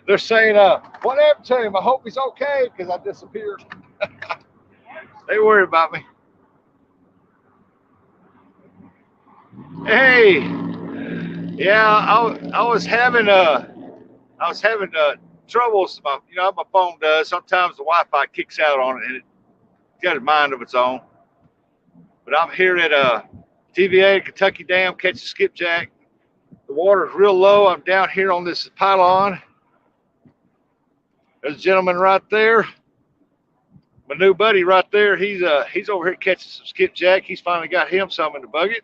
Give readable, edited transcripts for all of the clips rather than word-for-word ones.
They're saying, what happened to him? I hope he's okay because I disappeared. They worry about me. Hey, yeah, I was having troubles. You know how my phone does. Sometimes the Wi-Fi kicks out on it, and it's got a mind of its own. But I'm here at TVA Kentucky Dam catching skipjack. The water's real low. I'm down here on this pylon. There's a gentleman right there. My new buddy right there. He's over here catching some skipjack. He's finally got him some in the bucket.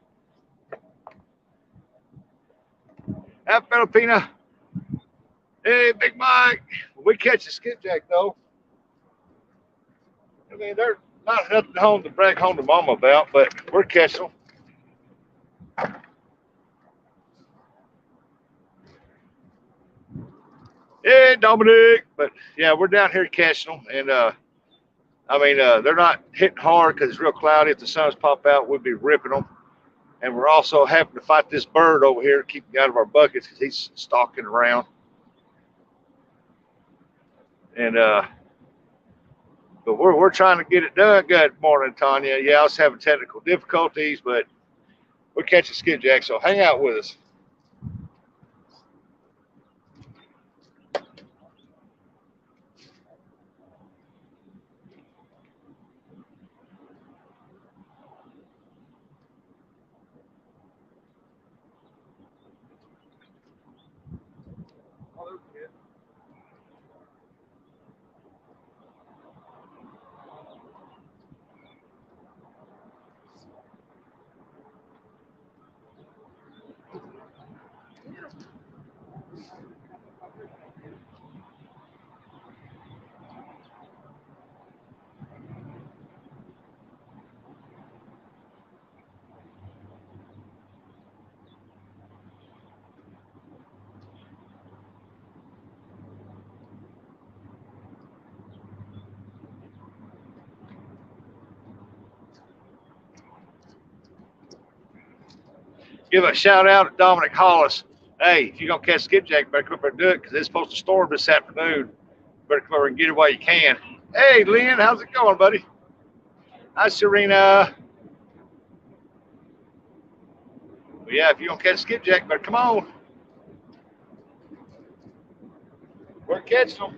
Hi, Filipina. Hey, Big Mike. We catch a skipjack though. I mean, they're not nothing home to brag home to mama about, but we're catching them. Hey, Dominic. But yeah, we're down here catching them, and I mean, they're not hitting hard because it's real cloudy. If the suns pop out, we'd be ripping them. And we're also having to fight this bird over here to keep him out of our buckets because he's stalking around. And but we're trying to get it done. Good morning, Tanya. Yeah, I was having technical difficulties, but we're catching skipjack, so hang out with us. Give a shout out to Dominic Hollis. Hey, if you're going to catch skipjack, better come up and do it because it's supposed to storm this afternoon. Better come over and get it while you can. Hey, Lynn, how's it going, buddy? Hi, Serena. Well, yeah, if you're going to catch skipjack, better come on. We're catching them.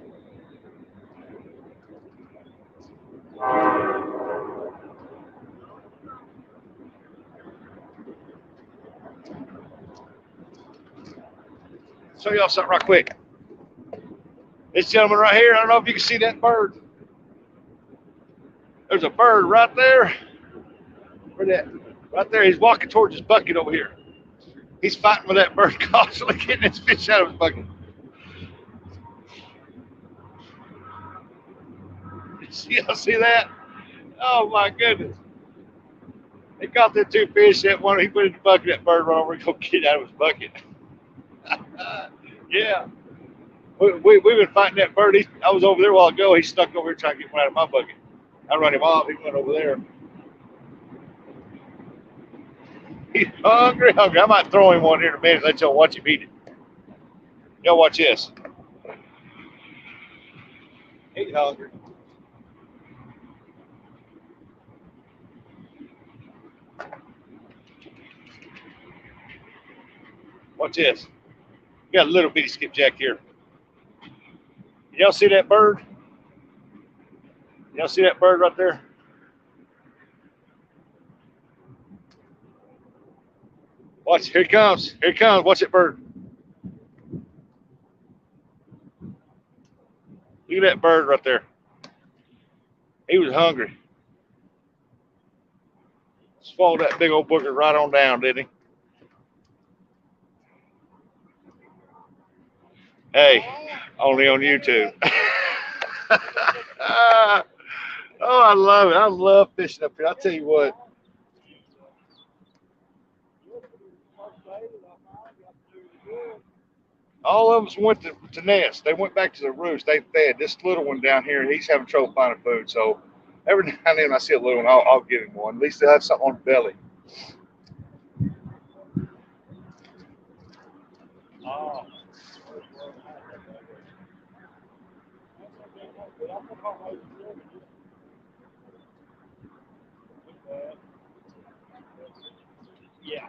Show y'all something right quick. This gentleman right here, I don't know if you can see that bird. There's a bird right there. Where's that? Right there. He's walking towards his bucket over here. He's fighting with that bird, constantly getting his fish out of his bucket. Y'all see that? Oh my goodness. He caught the two fish. That one he put in the bucket, that bird run over and go get out of his bucket. Yeah. We've been fighting that bird. I was over there a while ago. He stuck over here trying to get one out of my bucket. I run him off. He went over there. He's hungry. I might throw him one here in a minute and let y'all watch him eat it. Y'all watch this. He's hungry. Watch this. We got a little bitty skipjack here. Y'all see that bird? Y'all see that bird right there? Watch, here he comes. Here he comes. Watch that bird. Look at that bird right there. He was hungry. Swallowed that big old booger right on down, didn't he? Hey, only on YouTube. Oh, I love it. I love fishing up here. I'll tell you what. All of them went to nest. They went back to the roost. They fed. This little one down here, he's having trouble finding food. So every now and then when I see a little one, I'll give him one. At least they'll have something on the belly. Oh. Yeah.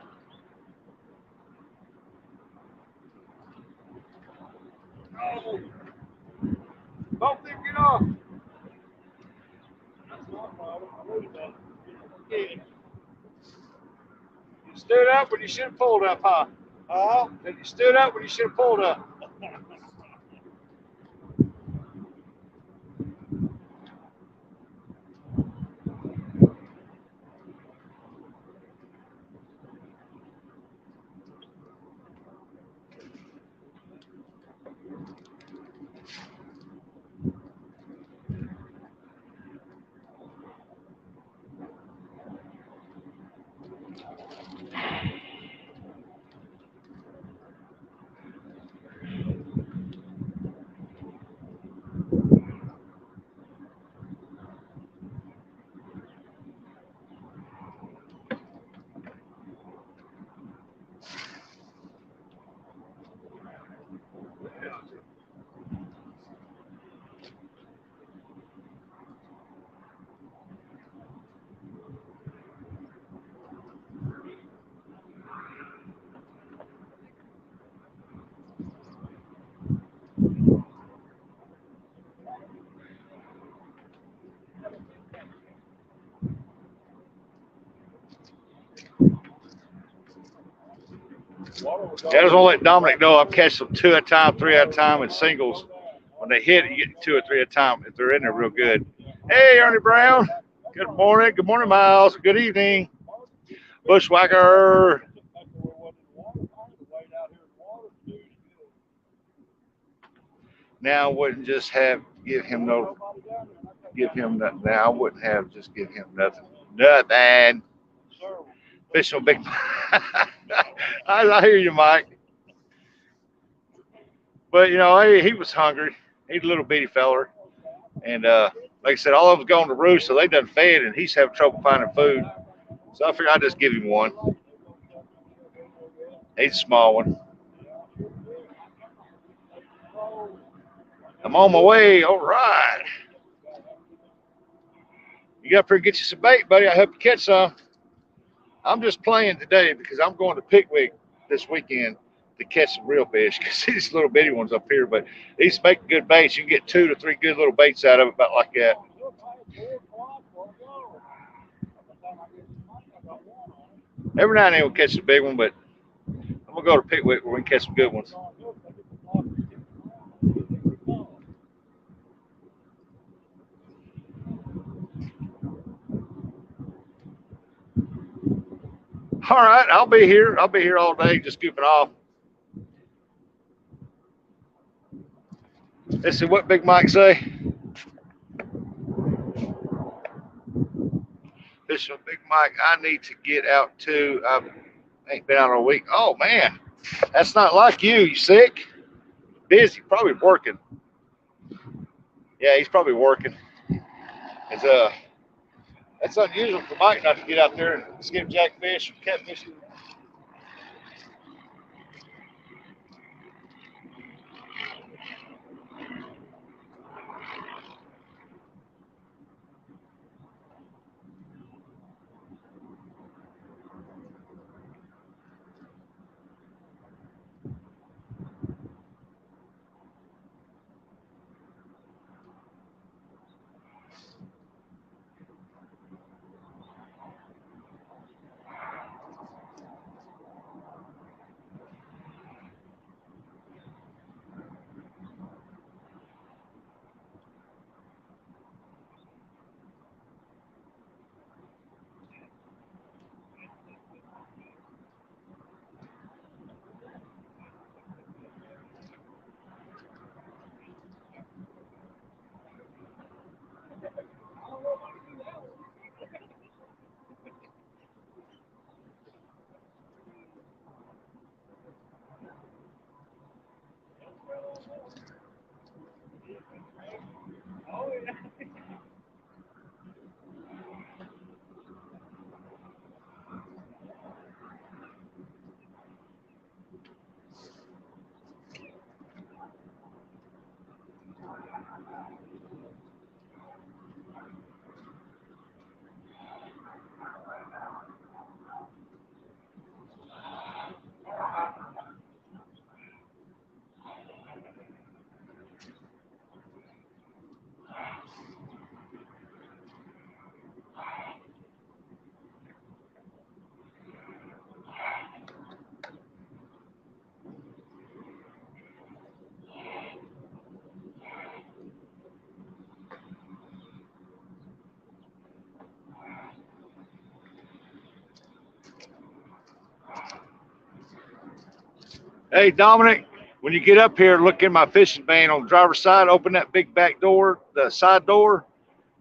Oh, Both of them get off. that's not a problem. I know that. You stood up when you should have pulled up, huh? And you stood up when you should have pulled up. Yeah, I just want to let Dominic know I'm catching them two at a time, three at a time in singles. When they hit, you get two or three at a time if they're in there real good. Hey, Ernie Brown. Good morning. Good morning, Miles. Good evening. Bushwhacker. Now I wouldn't just have give him nothing. Now I wouldn't have just give him nothing. Nothing. Fish on big. I hear you, Mike. But you know, he was hungry. He's a little bitty feller, and like I said, all of them's gone to roost, so they done fed, and he's having trouble finding food. So I figured I'd just give him one. He's a small one. I'm on my way. All right. You got to get you some bait, buddy. I hope you catch some. I'm just playing today because I'm going to Pickwick this weekend to catch some real fish because these little bitty ones up here, but these make good baits. You can get two to three good little baits out of it, about like that. Every now and then we'll catch a big one, but I'm going to go to Pickwick where we can catch some good ones. All right, I'll be here. I'll be here all day just goofing off. Let's see what Big Mike say. Fishing with Big Mike, I need to get out too. I ain't been out all week. Oh man, that's not like you. You sick? Busy? Probably working. Yeah, he's probably working. It's that's unusual for Mike not to get out there and skipjack fish or catfish. Hey, Dominic, when you get up here, look in my fishing van on the driver's side. Open that big back door, the side door.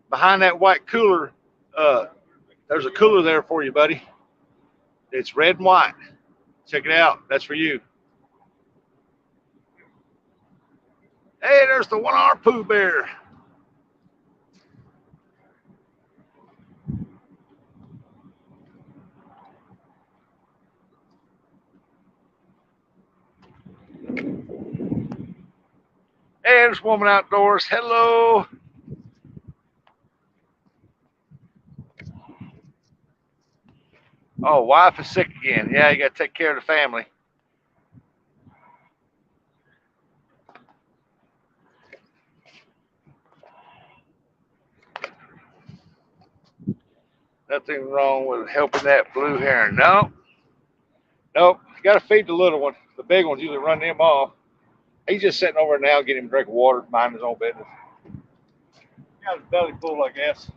Behind that white cooler, uh, there's a cooler there for you, buddy. It's red and white. Check it out. That's for you. Hey, there's the 1 hour Pooh Bear. Hey, there's Woman Outdoors. Hello. Oh, wife is sick again. Yeah, you got to take care of the family. Nothing wrong with helping that blue heron. No, nope. You got to feed the little one. The big ones usually run them off. He's just sitting over now, getting him a drink of water, mind his own business. Got his belly full, I guess.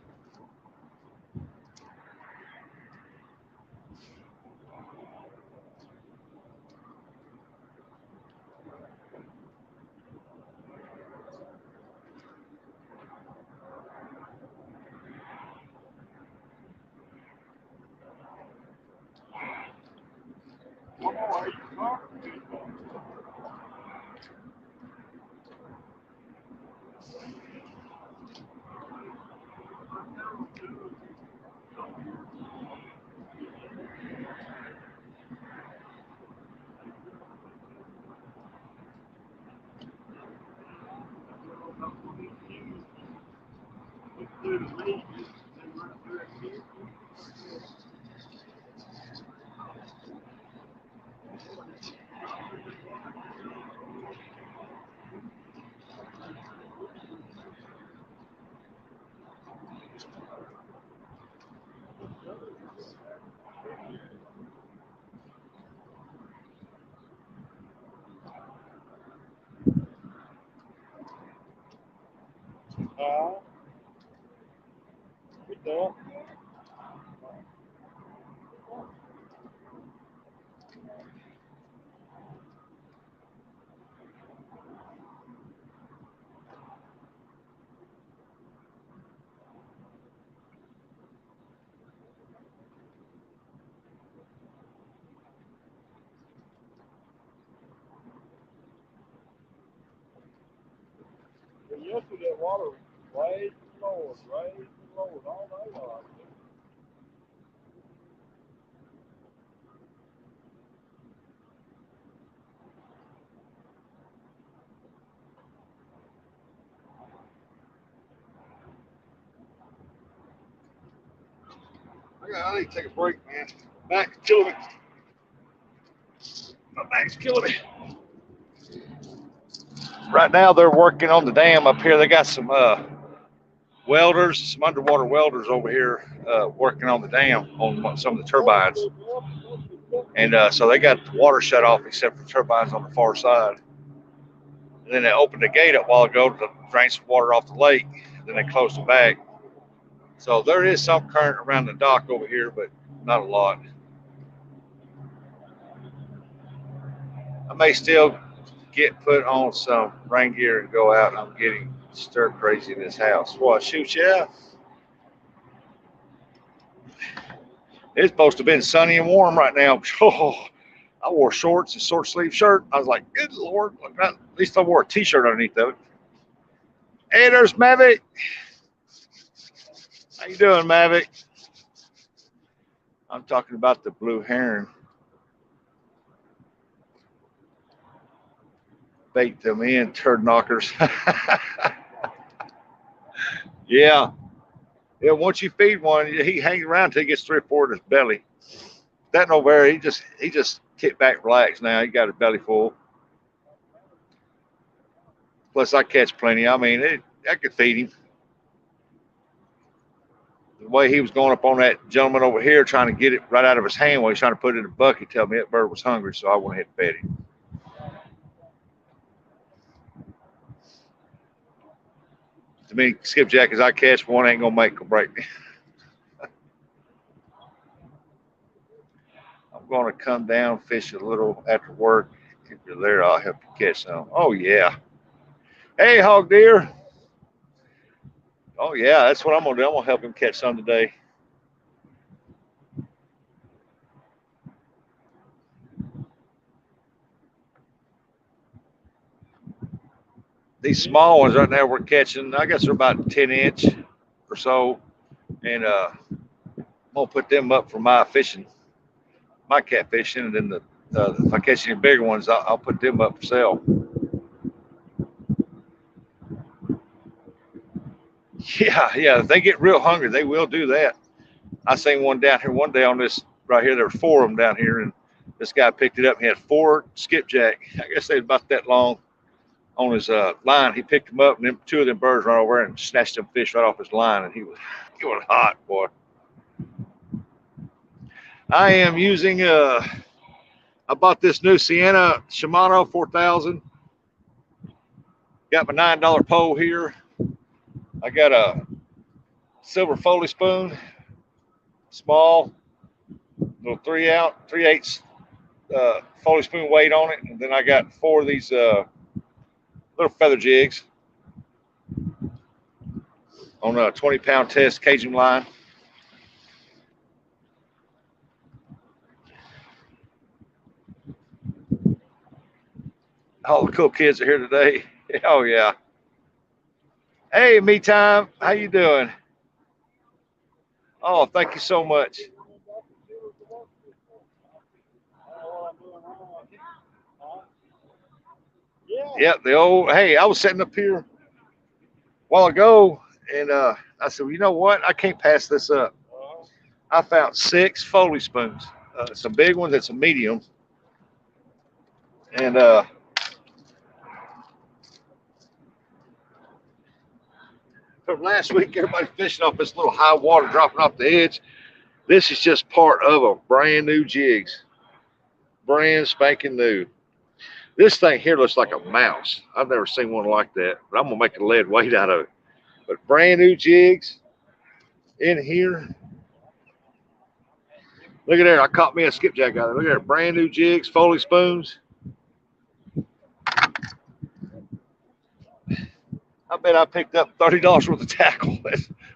We done. But yesterday that water raised and lowered all day long. I need to take a break, man. Back's killing me. My back's killing me. Right now they're working on the dam up here. They got some welders, some underwater welders over here working on the dam on some of the turbines. And so they got the water shut off except for the turbines on the far side. And then they opened the gate up a while ago to drain some water off the lake. Then they closed it back. So there is some current around the dock over here, but not a lot. I may still get put on some rain gear and go out. I'm getting stir crazy in this house. What, shoot, yeah? It's supposed to have been sunny and warm right now. Oh, I wore shorts and short sleeve shirt. I was like, good Lord. At least I wore a t-shirt underneath of it. Hey, there's Mavic. How you doing, Mavic? I'm talking about the blue heron. Bait them in, turd knockers. Yeah. Yeah, once you feed one, he hangs around until he gets 3 or 4 in his belly. That no very. He just kick back, relax now. He got his belly full. Plus, I catch plenty. I mean, I could feed him. The way he was going up on that gentleman over here, trying to get it right out of his hand while he's trying to put it in a bucket, tell me that bird was hungry, so I went ahead and fed him. To me, skipjack as I catch one ain't gonna make or break me. I'm gonna come down, fish a little after work, get you're there, I'll help you catch some. Oh yeah. Hey, hog deer. Oh yeah, that's what I'm gonna do. I'm gonna help him catch some today. These small ones right now we're catching, I guess they're about 10-inch or so, and I'm gonna put them up for my fishing, my cat fishing, and then if I catch any bigger ones, I'll put them up for sale. Yeah, if they get real hungry, they will do that. I seen one down here one day on this right here. There were 4 of them down here, and this guy picked it up. He had 4 skipjack. I guess they was about that long on his line. He picked them up, and then 2 of them birds ran over and snatched them fish right off his line, and he was hot, boy. I am using I bought this new Sienna Shimano 4000. Got my $9 pole here. I got a silver Foley spoon, small, little 3/8 Foley spoon weight on it, and then I got 4 of these little feather jigs on a 20-pound test Cajun line. All the cool kids are here today. Oh yeah. Hey, me time. How you doing? Oh, thank you so much. Yep, the old. Hey, I was sitting up here a while ago, and I said, well, you know what? I can't pass this up. I found 6 Foley spoons, some big ones and some medium, and from last week, everybody fishing off this little high water dropping off the edge. This is just part of a brand new jigs, brand spanking new. This thing here looks like a mouse. I've never seen one like that, but I'm gonna make a lead weight out of it. But brand new jigs in here. Look at there, I caught me a skipjack out there. Look at there, brand new jigs, Foley spoons. I bet I picked up $30 worth of tackle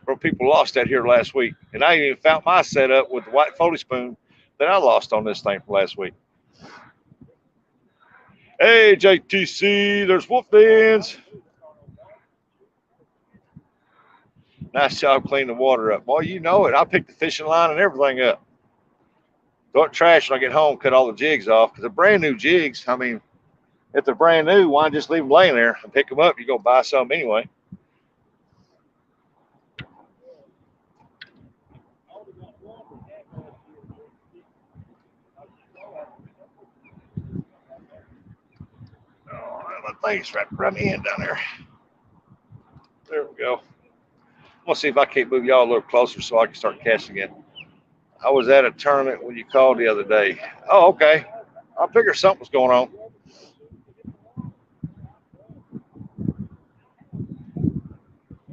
from people lost that here last week. And I even found my setup with the white Foley spoon that I lost on this thing from last week. Hey, JTC, there's wolf dens. Nice job cleaning the water up. Boy, you know it. I picked the fishing line and everything up. Throw it trash when I get home, cut all the jigs off. Because they're brand new jigs. I mean, if they're brand new, why just leave them laying there and pick them up? You go buy some anyway. Oh, my thing's right around the end down there. There we go. I'm gonna see if I can't move y'all a little closer so I can start casting again. I was at a tournament when you called the other day. Oh, okay. I figured something was going on.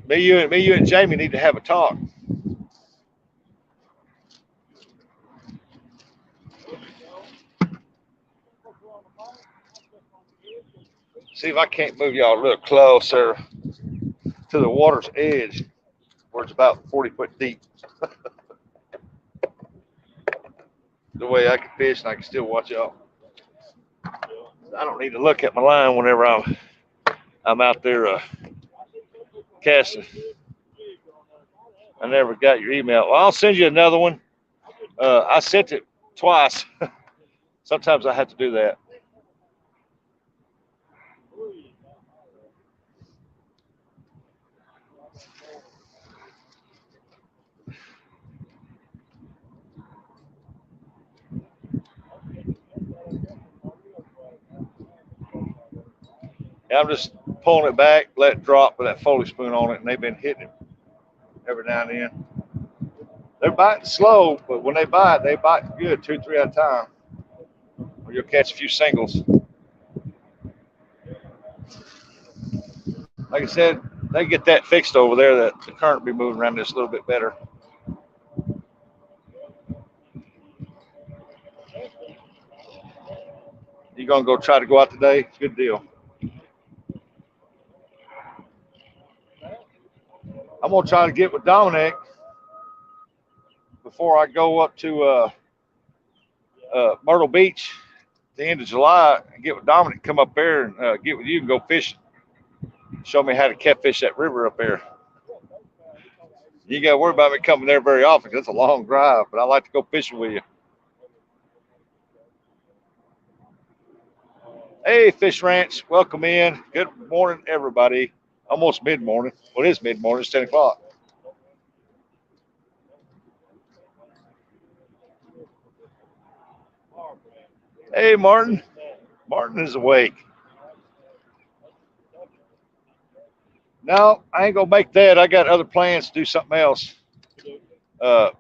Me, you, and Jamie need to have a talk. See if I can't move y'all a little closer to the water's edge, where it's about 40 foot deep. The way I can fish and I can still watch y'all. I don't need to look at my line whenever I'm out there casting. I never got your email. Well, I'll send you another one. I sent it twice. Sometimes I have to do that. Yeah, I'm just pulling it back, let it drop with that Foley spoon on it, and they've been hitting it every now and then. They're biting slow, but when they bite good 2, 3 at a time. Or you'll catch a few singles. Like I said, they get that fixed over there, that the current will be moving around this a little bit better. You gonna go try to go out today? Good deal. I'm gonna try to get with Dominic before I go up to Myrtle Beach at the end of July and get with Dominic, come up there and get with you and go fishing. Show me how to catfish that river up there. You ain't got to worry about me coming there very often 'cause it's a long drive, but I like to go fishing with you. Hey, Fish Ranch, welcome in. Good morning, everybody. Almost mid-morning. Well, it is mid-morning. It's 10 o'clock. Hey, Martin. Martin is awake. No, I ain't going to make that. I got other plans to do something else. I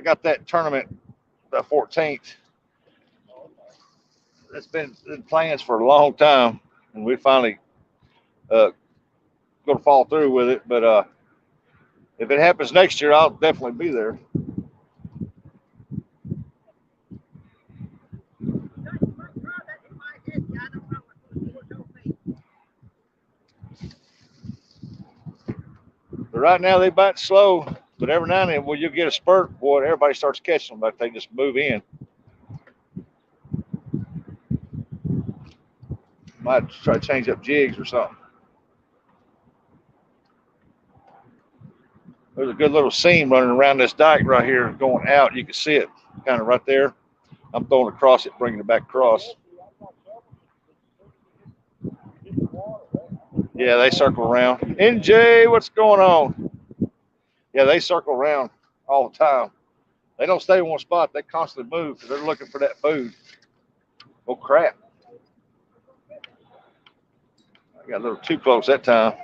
got that tournament the 14th. It's been in plans for a long time, and we finally going to fall through with it. But if it happens next year, I'll definitely be there. But right now they bite slow. But every now and then, well, you'll get a spurt, boy. Everybody starts catching them, but they just move in. Might try to change up jigs or something. There's a good little seam running around this dike right here going out. You can see it kind of right there. I'm throwing across it, bringing it back across. Yeah, they circle around. NJ, what's going on? Yeah, they circle around all the time. They don't stay in one spot. They constantly move because they're looking for that food. Oh, crap. I got a little too close that time.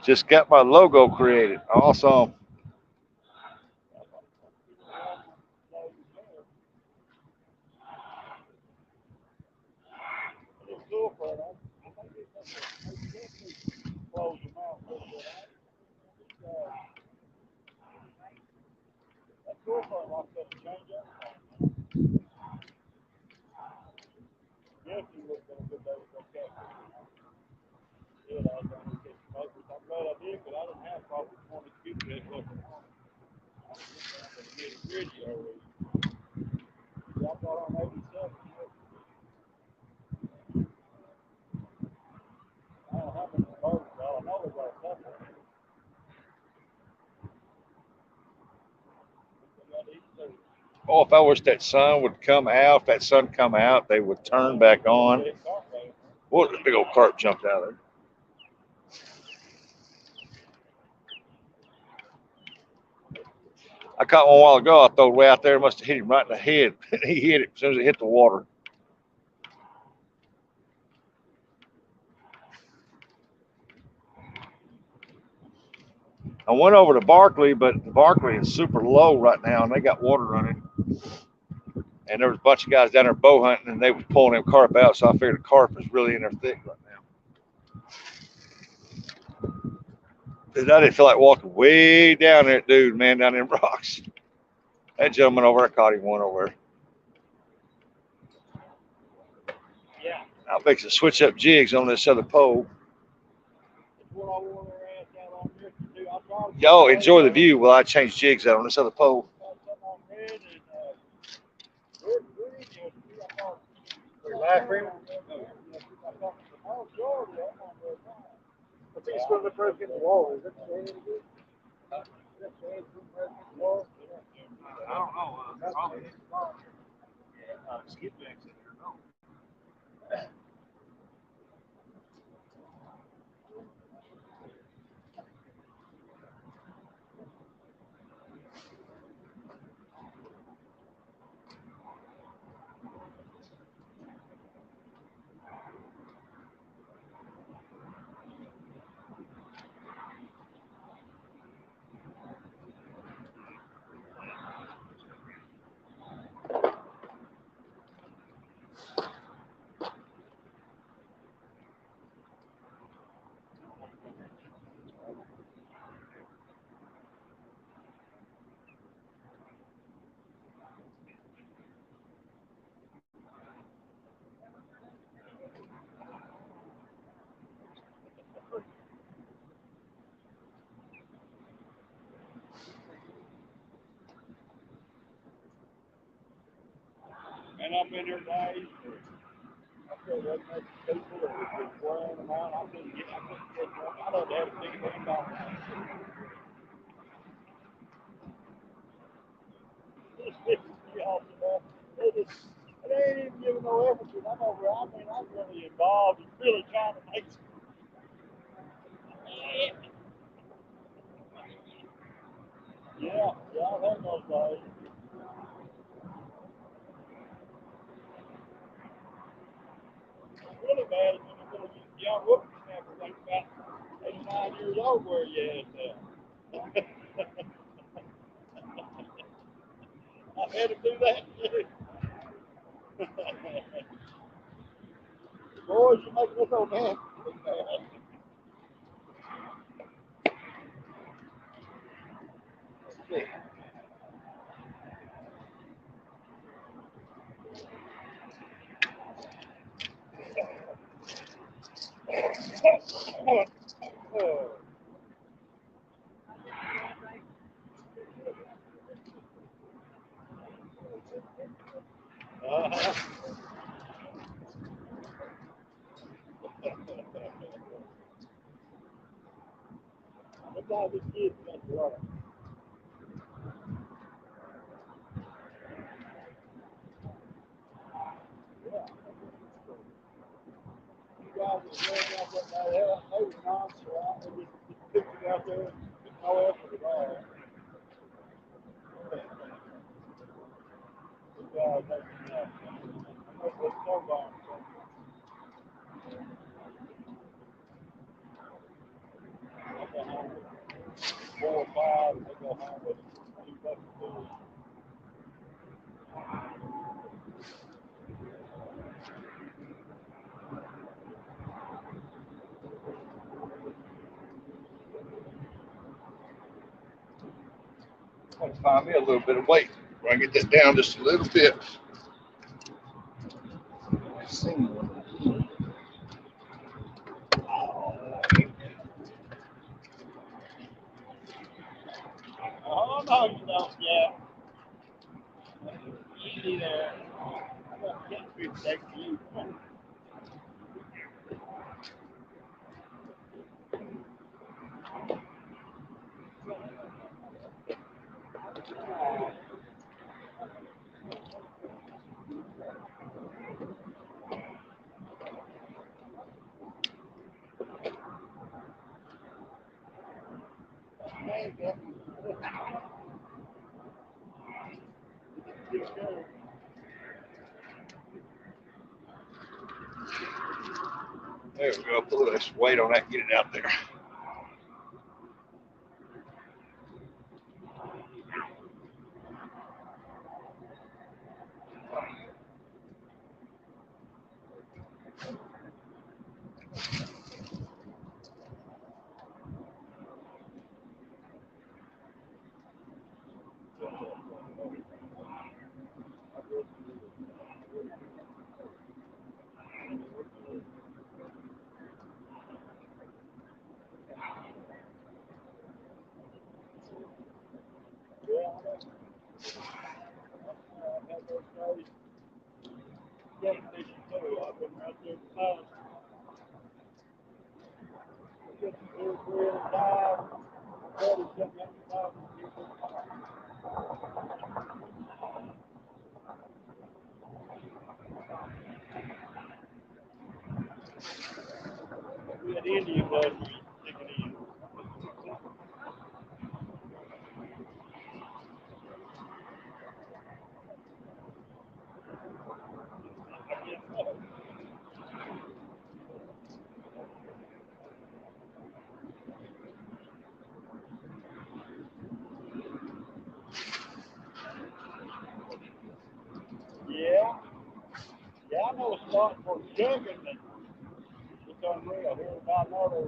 Just got my logo created. Awesome. Oh, if I wish that sun would come out, if that sun come out, they would turn back on. What a big old carp jumped out of there. I caught one a while ago. I threw it way out there. Must have hit him right in the head. He hit it as soon as it hit the water. I went over to Barkley, but the Barkley is super low right now, and they got water running. And there was a bunch of guys down there bow hunting, and they was pulling them carp out. So I figured the carp is really in there thick right now. And I didn't feel like walking way down there, dude, man, down in rocks. That gentleman over there caught him one over there. Yeah. I'll fix to switch up jigs on this other pole. Yo, enjoy the view while I change jigs out on this other pole. Live streaming? I think it's going to break in the wall. Is it staying good? I don't know. Probably. Skipjack's in there, no. man, I've been here days. I said, what makes people that was just wearing them out? I couldn't get one. I'd have to have a $6 million. They ain't even giving no effort to them over. I mean, I'm really involved in really trying to make some. Yeah, I've had those days. Really bad is when you get a young whippersnapper like about 8 or 9 years old where you at that. I've had to do that too. Boys, you're making this old man. Sometimes it's kids that's right. Yeah. You guys are going out there, they were nonchalant. They just picked it out there and no effort at all. You guys make me up. Let's go on. I go home with 4 or 5, and they go home with 2 bucks of food. I'm gonna find me a little bit of weight. Where I get that down just a little bit. Oh, no, you don't, yeah. Easy there. I'm going to get food back to you. There we go. Put a little extra weight on that. Get it out there. We had Indian blood, we stick it in. Yeah. Yeah, I know a spot for jugging that it's unreal. Here about another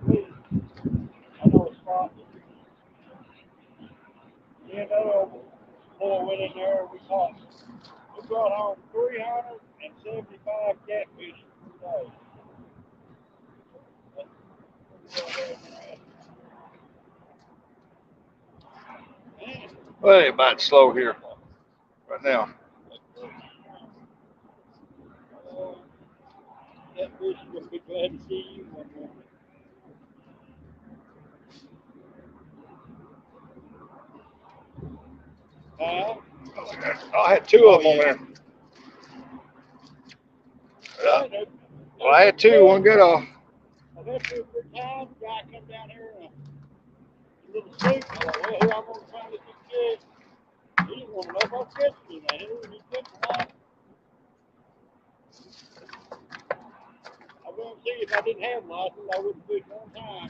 week. I know a spot that me and another boy went in there and we brought home 375 catfish today. Well, it's about slow here right now. catfish are gonna be glad to see you one morning. I had two of them on there. Well, I had two. One get off. I've had 2 or 3 times. The guy come down here in a little suit. I thought, well, here I'm gonna find this big fish. He didn't want to know if I catch him out here. He couldn't lie. I guarantee if I didn't have a license, I wouldn't fish one time.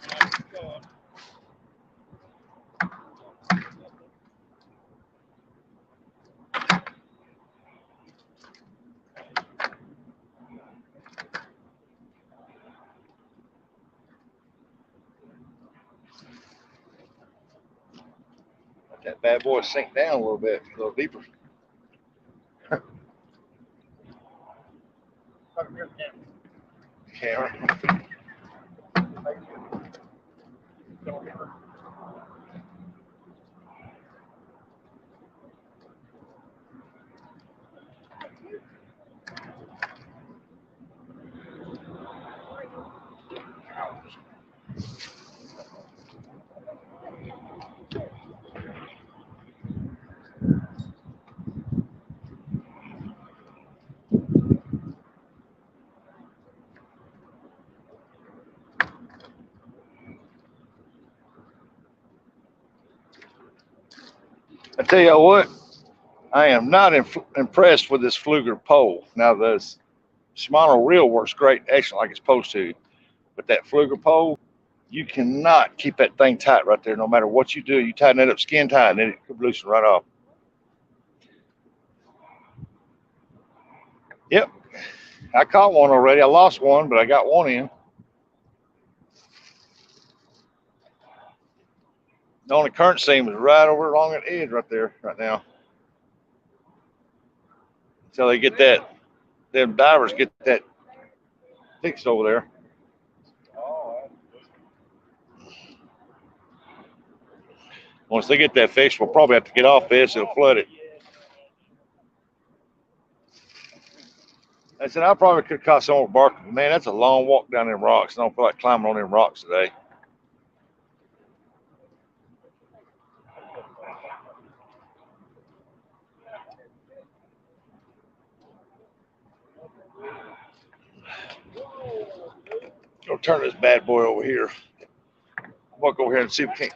Let that bad boy sink down a little bit, a little deeper. Camera. I tell you what, I am not impressed with this Fluger pole. Now the Shimano reel works great, excellent, like it's supposed to, but that Fluger pole, you cannot keep that thing tight right there. No matter what you do, you tighten it up skin tight, and then it could loosen right off. Yep, I caught one already. I lost one, but I got one in. The only current seam is right over along that edge right there, right now. Until they get that, them divers get that fixed over there. Once they get that fixed, we'll probably have to get off this. It'll flood it. I said, I probably could have caught some more bark. Man, that's a long walk down them rocks. I don't feel like climbing on them rocks today. Go turn this bad boy over here. Walk over here and see if we can't.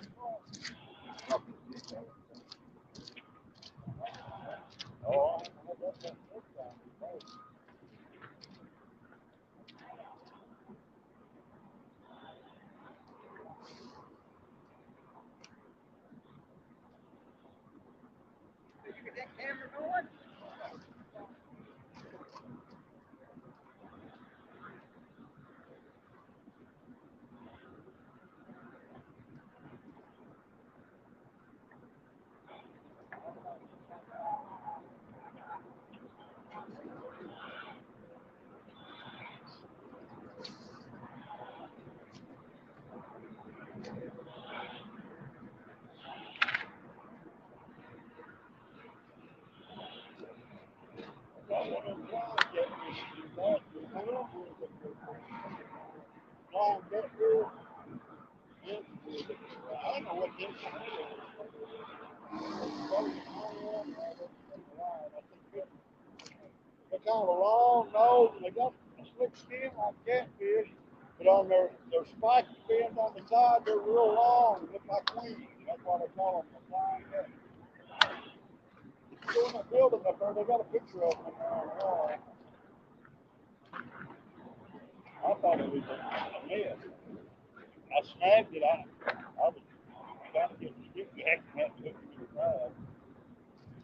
They're kind of a long nose, and they got a slick skin like catfish, but on their spiky fins on the side, they're real long, look like wings. That's why they call them a flying catfish. Go in that building up there, they got a picture of them on the wall. I thought it was a mess. I snagged it. I was trying to get the skipjack and had to hook it to the crab.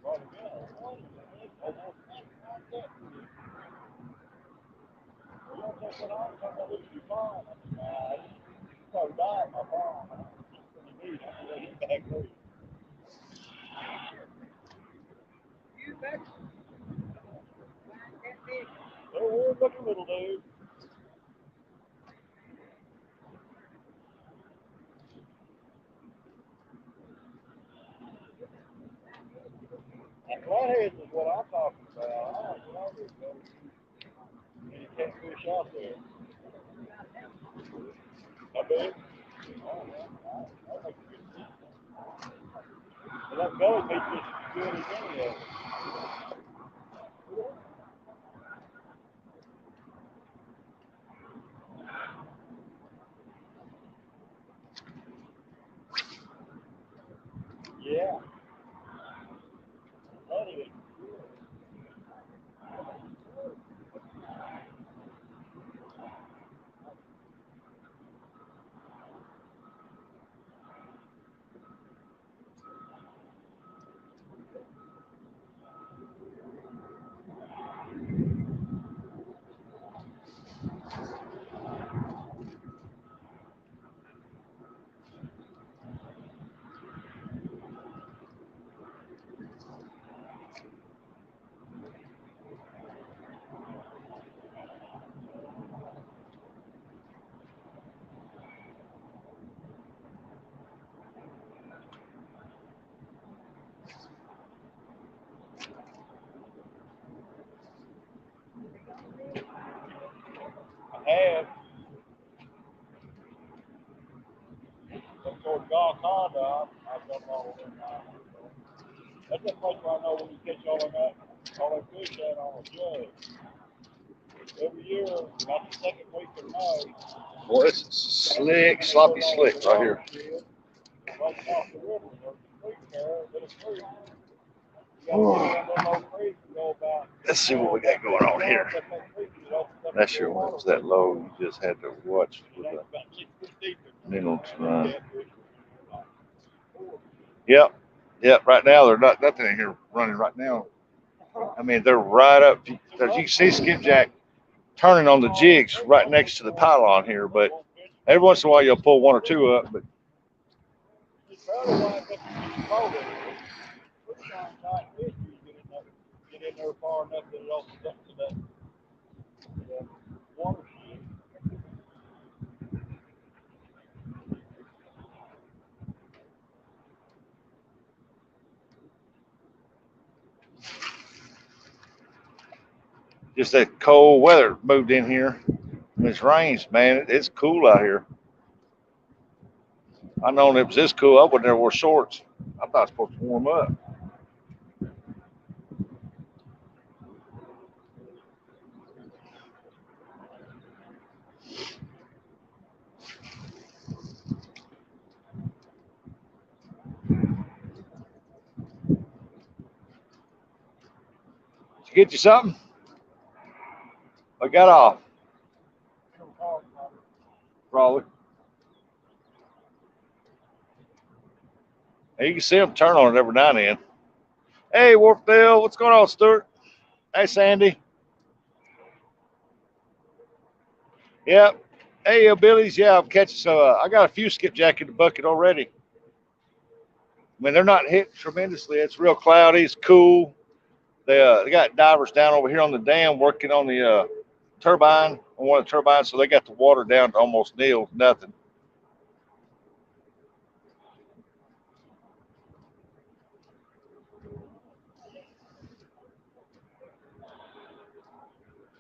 Brought it in. Almost 95 catfish. You don't take it on, come to lose your phone. I said, nah, you probably died my phone. I'm going to let him back loose. You bet. They're weird looking little dude. Flatheads is what I'm talking about. I don't know. Any catfish out there. That big? Oh, well, that makes a good sense. Well, that belly meat just as good as any of it. Yeah. That is good. I have. Up towards Golf Honda, I've done all of them. That's the place where I know when you catch all that fish out on a jug. Every year, about the second week of May. Boy, it's slick, sloppy slick right here. Right across the river, there's a creek there, a little creek. You gotta get around that little creek and go about. Let's see what we got going on here. That sure was that low. You just had to watch for the minnows run. Yep. Yep. Right now, there's nothing in here running right now. I mean, they're right up. As you can see, skipjack turning on the jigs right next to the pylon here. But every once in a while, you'll pull one or two up. But Get in there far enough that it opens up to that watershed. just that cold weather moved in here. When it rains, man, it's cool out here. I known it was this cool. I wouldn't never wear shorts. I thought it was supposed to warm up. Did you get you something? I got off. Probably. And you can see them turn on it every now and then. Hey, Warpdale, what's going on, Stuart? Hey, Sandy. Yep. Hey, Billy's. Yeah, I'm catching. So I got a few skipjack in the bucket already. I mean, they're not hitting tremendously. It's real cloudy. It's cool. They got divers down over here on the dam working on the turbine, on one of the turbines, so they got the water down to almost nil, nothing.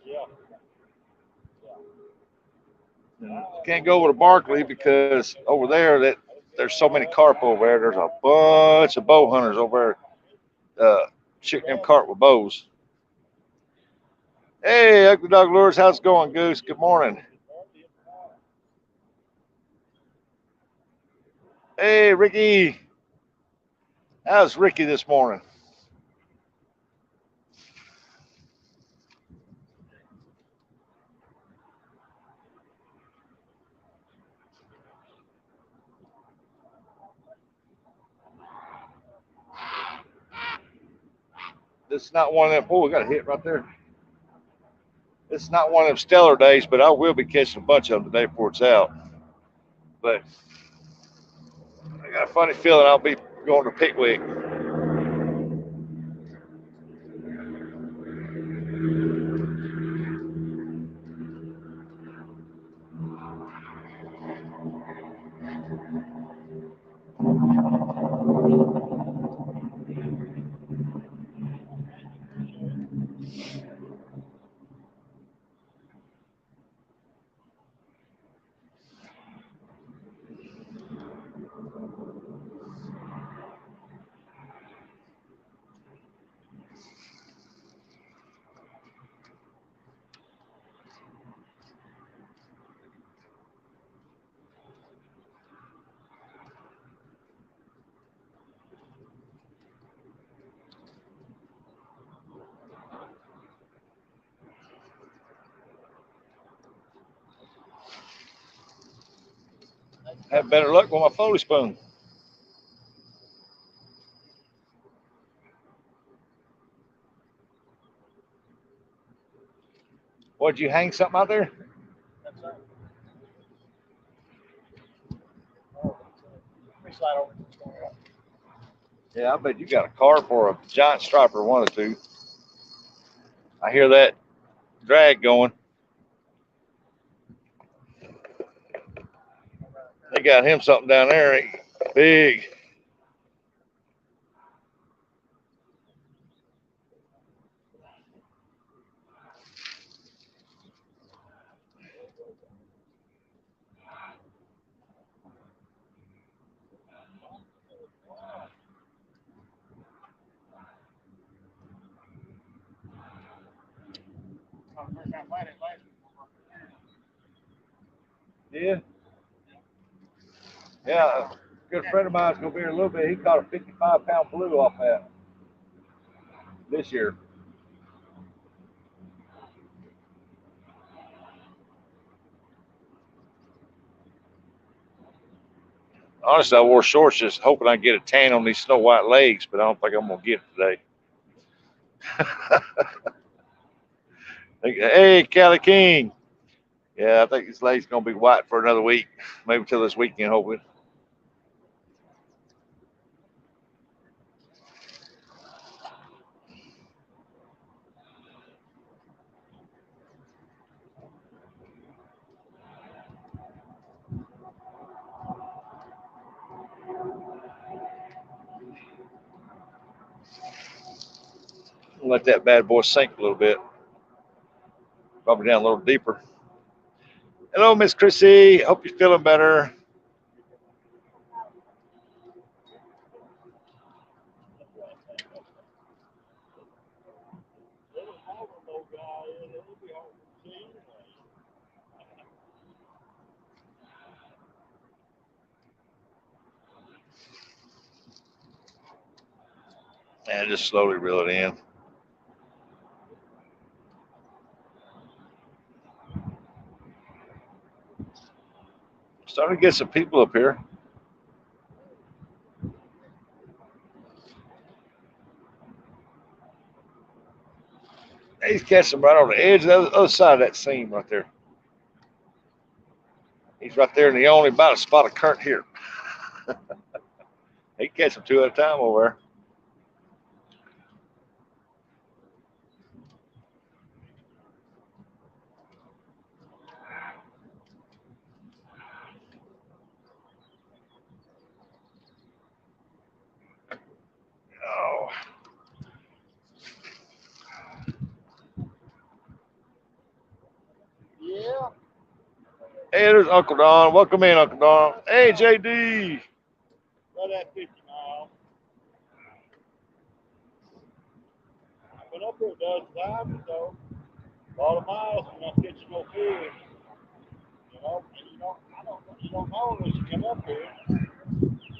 Yeah. Can't go over to Barkley because over there there's so many carp over there. There's a bunch of bow hunters over there shooting them carp with bows. Hey, Ugly Dog Lures, how's it going, Goose? Good morning. Hey, Ricky. How's Ricky this morning? This is not one of them. Oh, we got a hit right there. This is not one of them stellar days, but I will be catching a bunch of them today before it's out. But I got a funny feeling I'll be going to Pickwick. Have better luck with my Foley spoon. What, did you hang something out there? That's right. Oh, let me slide over. Yeah, I bet you got a carp or a giant striper, one or two. I hear that drag going. They got him something down there, big. Yeah. Yeah, a good friend of mine's gonna be here in a little bit. He caught a 55-pound blue off that this year. Honestly, I wore shorts just hoping I get a tan on these snow white legs, but I don't think I'm gonna get it today. Hey, Cali King. Yeah, I think this leg's gonna be white for another week, maybe till this weekend, hopefully. Let that bad boy sink a little bit. Probably down a little deeper. Hello, Miss Chrissy. Hope you're feeling better. And just slowly reel it in. Starting to get some people up here. He's catching right on the edge of the other side of that seam right there. He's right there in the only about a spot of current here. He can catch them two at a time over there. Oh. Yeah. Hey, there's Uncle Don. Welcome in, Uncle Don. Hey, JD. Right at 50 miles. I've been up here a dozen times, though. A lot of miles and I'm catching no fish. You know, and you don't know unless you come up here.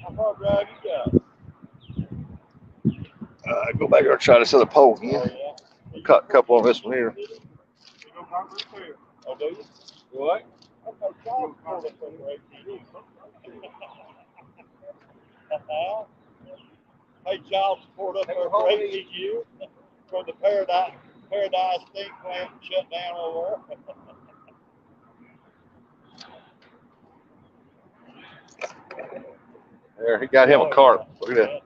How far drive you got? Go back there and try this other pole again. Oh, yeah. Cut a couple on this one here. You go conquer here. Oh, do you? What? Okay, Charles pulled up for 18. Hey, Charles pulled up there for 18 years from the Paradise Steak Plant shut down over there. There, he got him a carp. Look at that.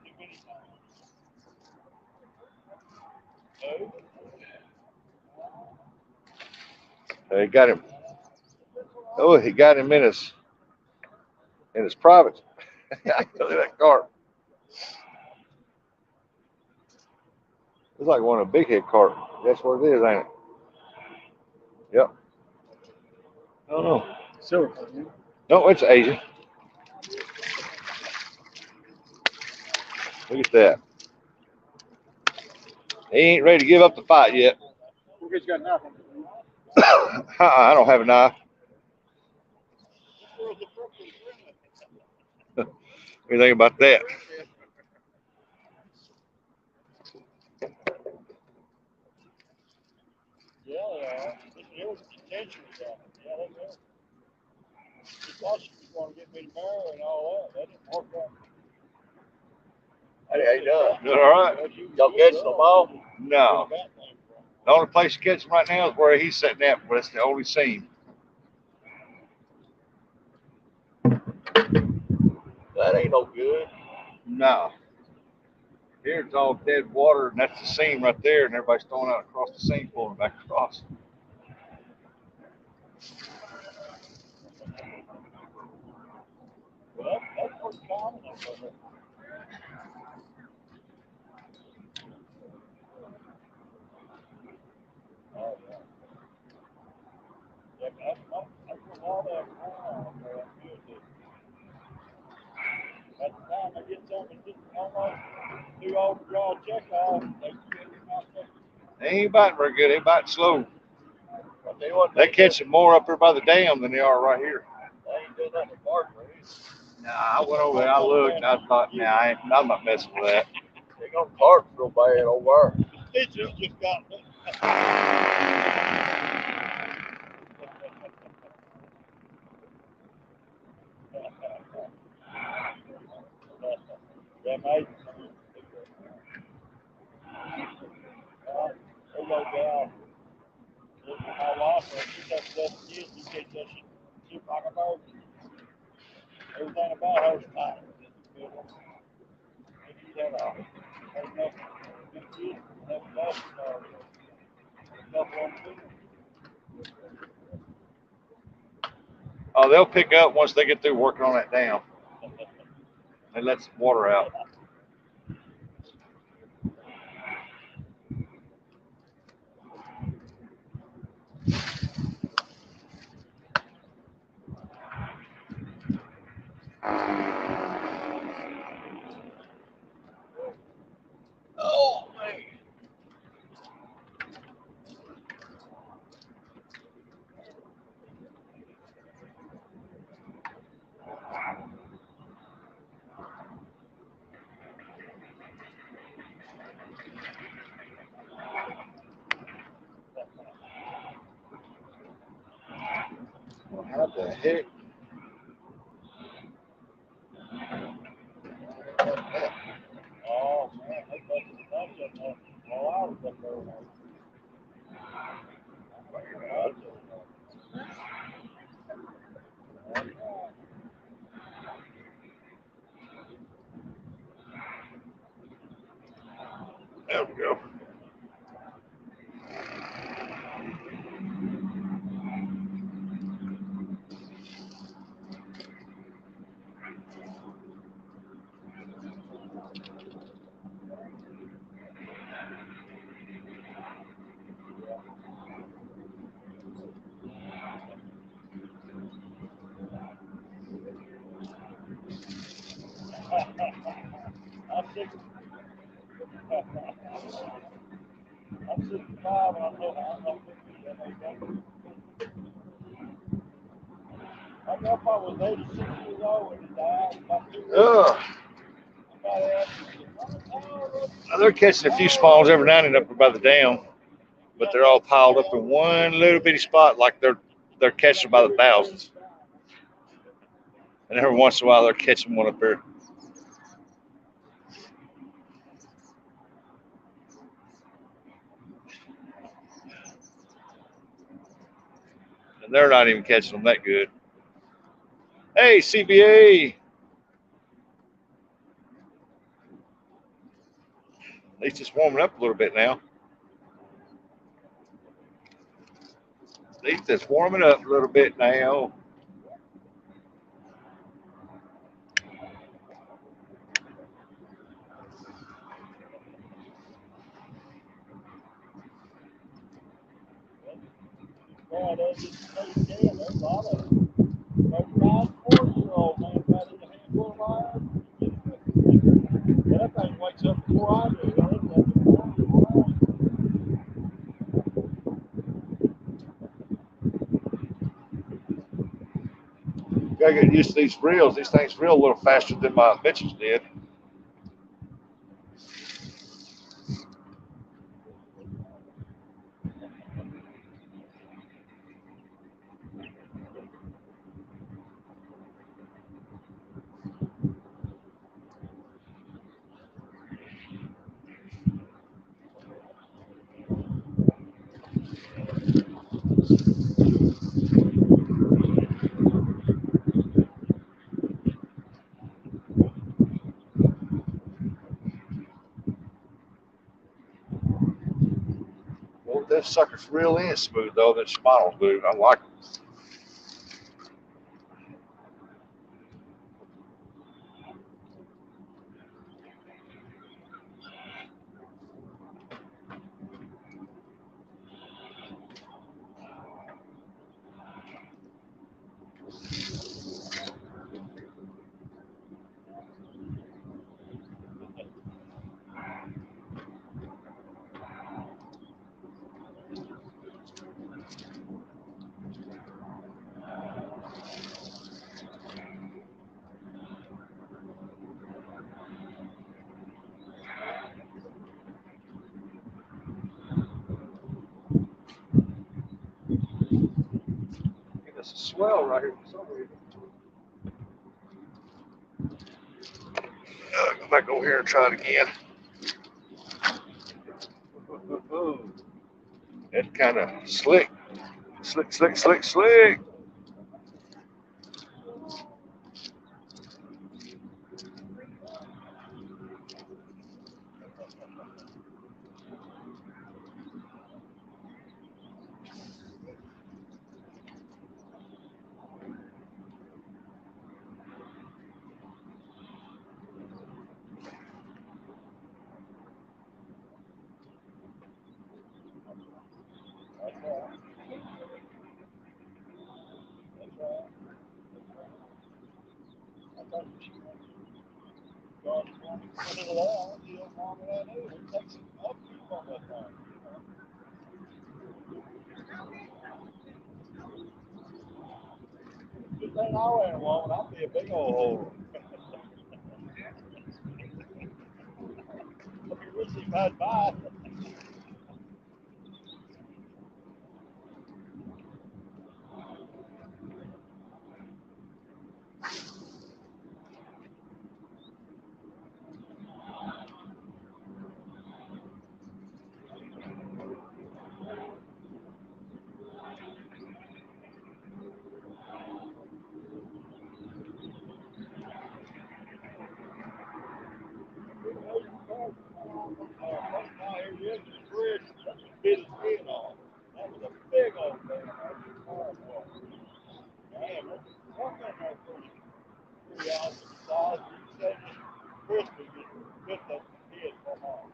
He got him. Oh, he got him in his private. Look at that carp. It's like one of the big head carp. That's what it is, ain't it? Yep. I don't know. Silver. No, it's Asian. Look at that. He ain't ready to give up the fight yet. He's got nothing. I don't have a knife. What do you think about that? Yeah, it was intentional. Yeah, they will. want to get me to marry and all that. That didn't work out. How you doing? All right. Y'all catching them all? No. The only place you catch him right now is where he's sitting at, but it's the only seam. That ain't no good. No. Here it's all dead water, and that's the seam right there, and everybody's throwing out across the seam, pulling back across. Well, that's pretty common over there. Oh, yeah. Yeah, that's what all that ground there. By the time they get something just almost too old to draw a check off, they get it out there. They ain't biting very good. They bite slow. I tell you what, They catch it more up there by the dam than they are right here. They ain't doing nothing to partner. Nah, I went over there. I looked, and I thought, nah, I'm not messing with that. They gonna tarp real bad over there. It just got me. Yeah, mate. There goes gal. This is my wife. She's got 7 kids. She takes that shit like a bird. Everything about her's tight. If you have enough good kids, have enough, couple on food. Oh, they'll pick up once they get through working on that dam. They let some water out. Oh man. What the heck? Oh, man, they busted the nuts up there while I was up there. There we go. I'm 65 and I'm 50. My grandpa was 86 years old when he died. Ugh. They're catching a few spawns every now and then up by the dam, but they're all piled up in one little bitty spot, like they're catching by the thousands. And every once in a while, they're catching one up there. And they're not even catching them that good. Hey, CBA. At least it's warming up a little bit now. At least it's warming up a little bit now. Yeah, there's a lot of 35, 40-year-old man got in a handful of irons. That thing wakes up before I do. Gotta get used to these reels. These things reel a little faster than my Mitchell's did. this sucker's real in smooth though. That Shimano's smooth. I like it. There's a swell right here for some reason. Go back over here and try it again. It's kind of slick. Slick, slick, slick, slick. Good thing I ran one, I'd be a big old hole. I wish he had by. Bit his head off. That was a big old thing. Damn, that's one thing I was pretty awesome size. You said crispy, just get that head come off.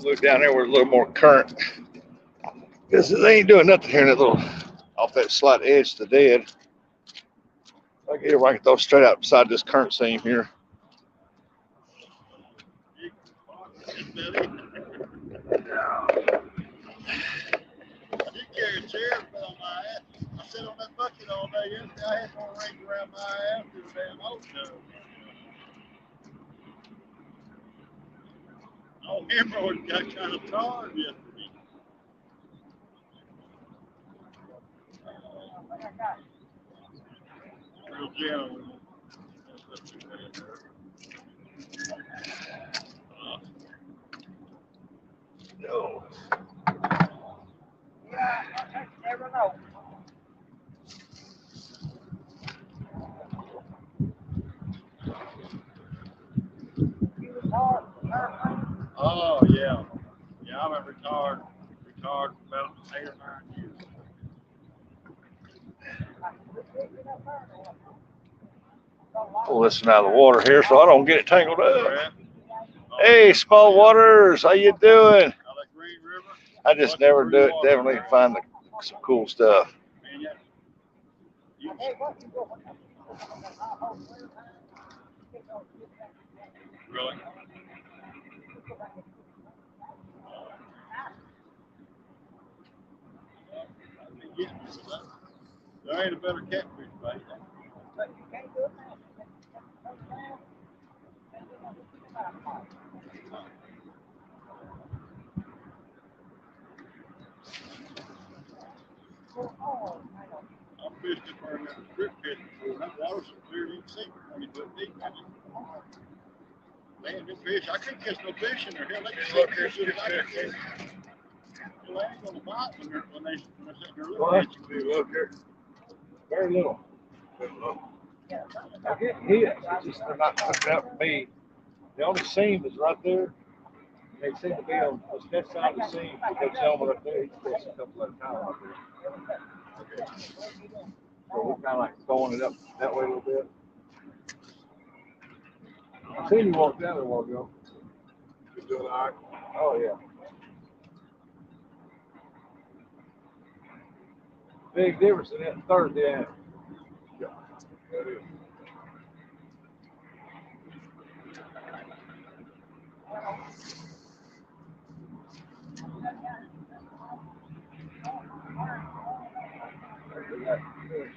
Look down there where a little more current. Because they ain't doing nothing here in that little, off that slight edge to the dead. I get it, I can throw straight out beside this current seam here. You carry a chair on my ass. I sat on that bucket all day yesterday. I had more rings around my ass than a damn old dog. Oh, Emerald got kind of tired yesterday. Real gentle. No. Never know. Yeah, I've been retired for about 8 or 9 years. Pull this one out of the water here so I don't get it tangled up. Hey, small waters, how you doing? I just never do it. Definitely find some cool stuff. Really? There ain't a better catfish bait. I'm fishing for a strip pit before. That water's so clear you can see 20 foot deep. Man, them fish, I couldn't catch no fish in there. Hell, they just sit there as soon as I can fish. They ain't gonna bite when they're sitting there looking at you. Look here. Very little. I get hit. It's just they're not cooking up for me. The only seam is right there. They seem to be on that side of the seam. That gentleman right there, he's fished a couple of times out there. So we're kind of like throwing it up that way a little bit. I seen you walk down there a while ago. You doing all right? Oh, yeah. Big difference in that Thursday. Yeah, that is.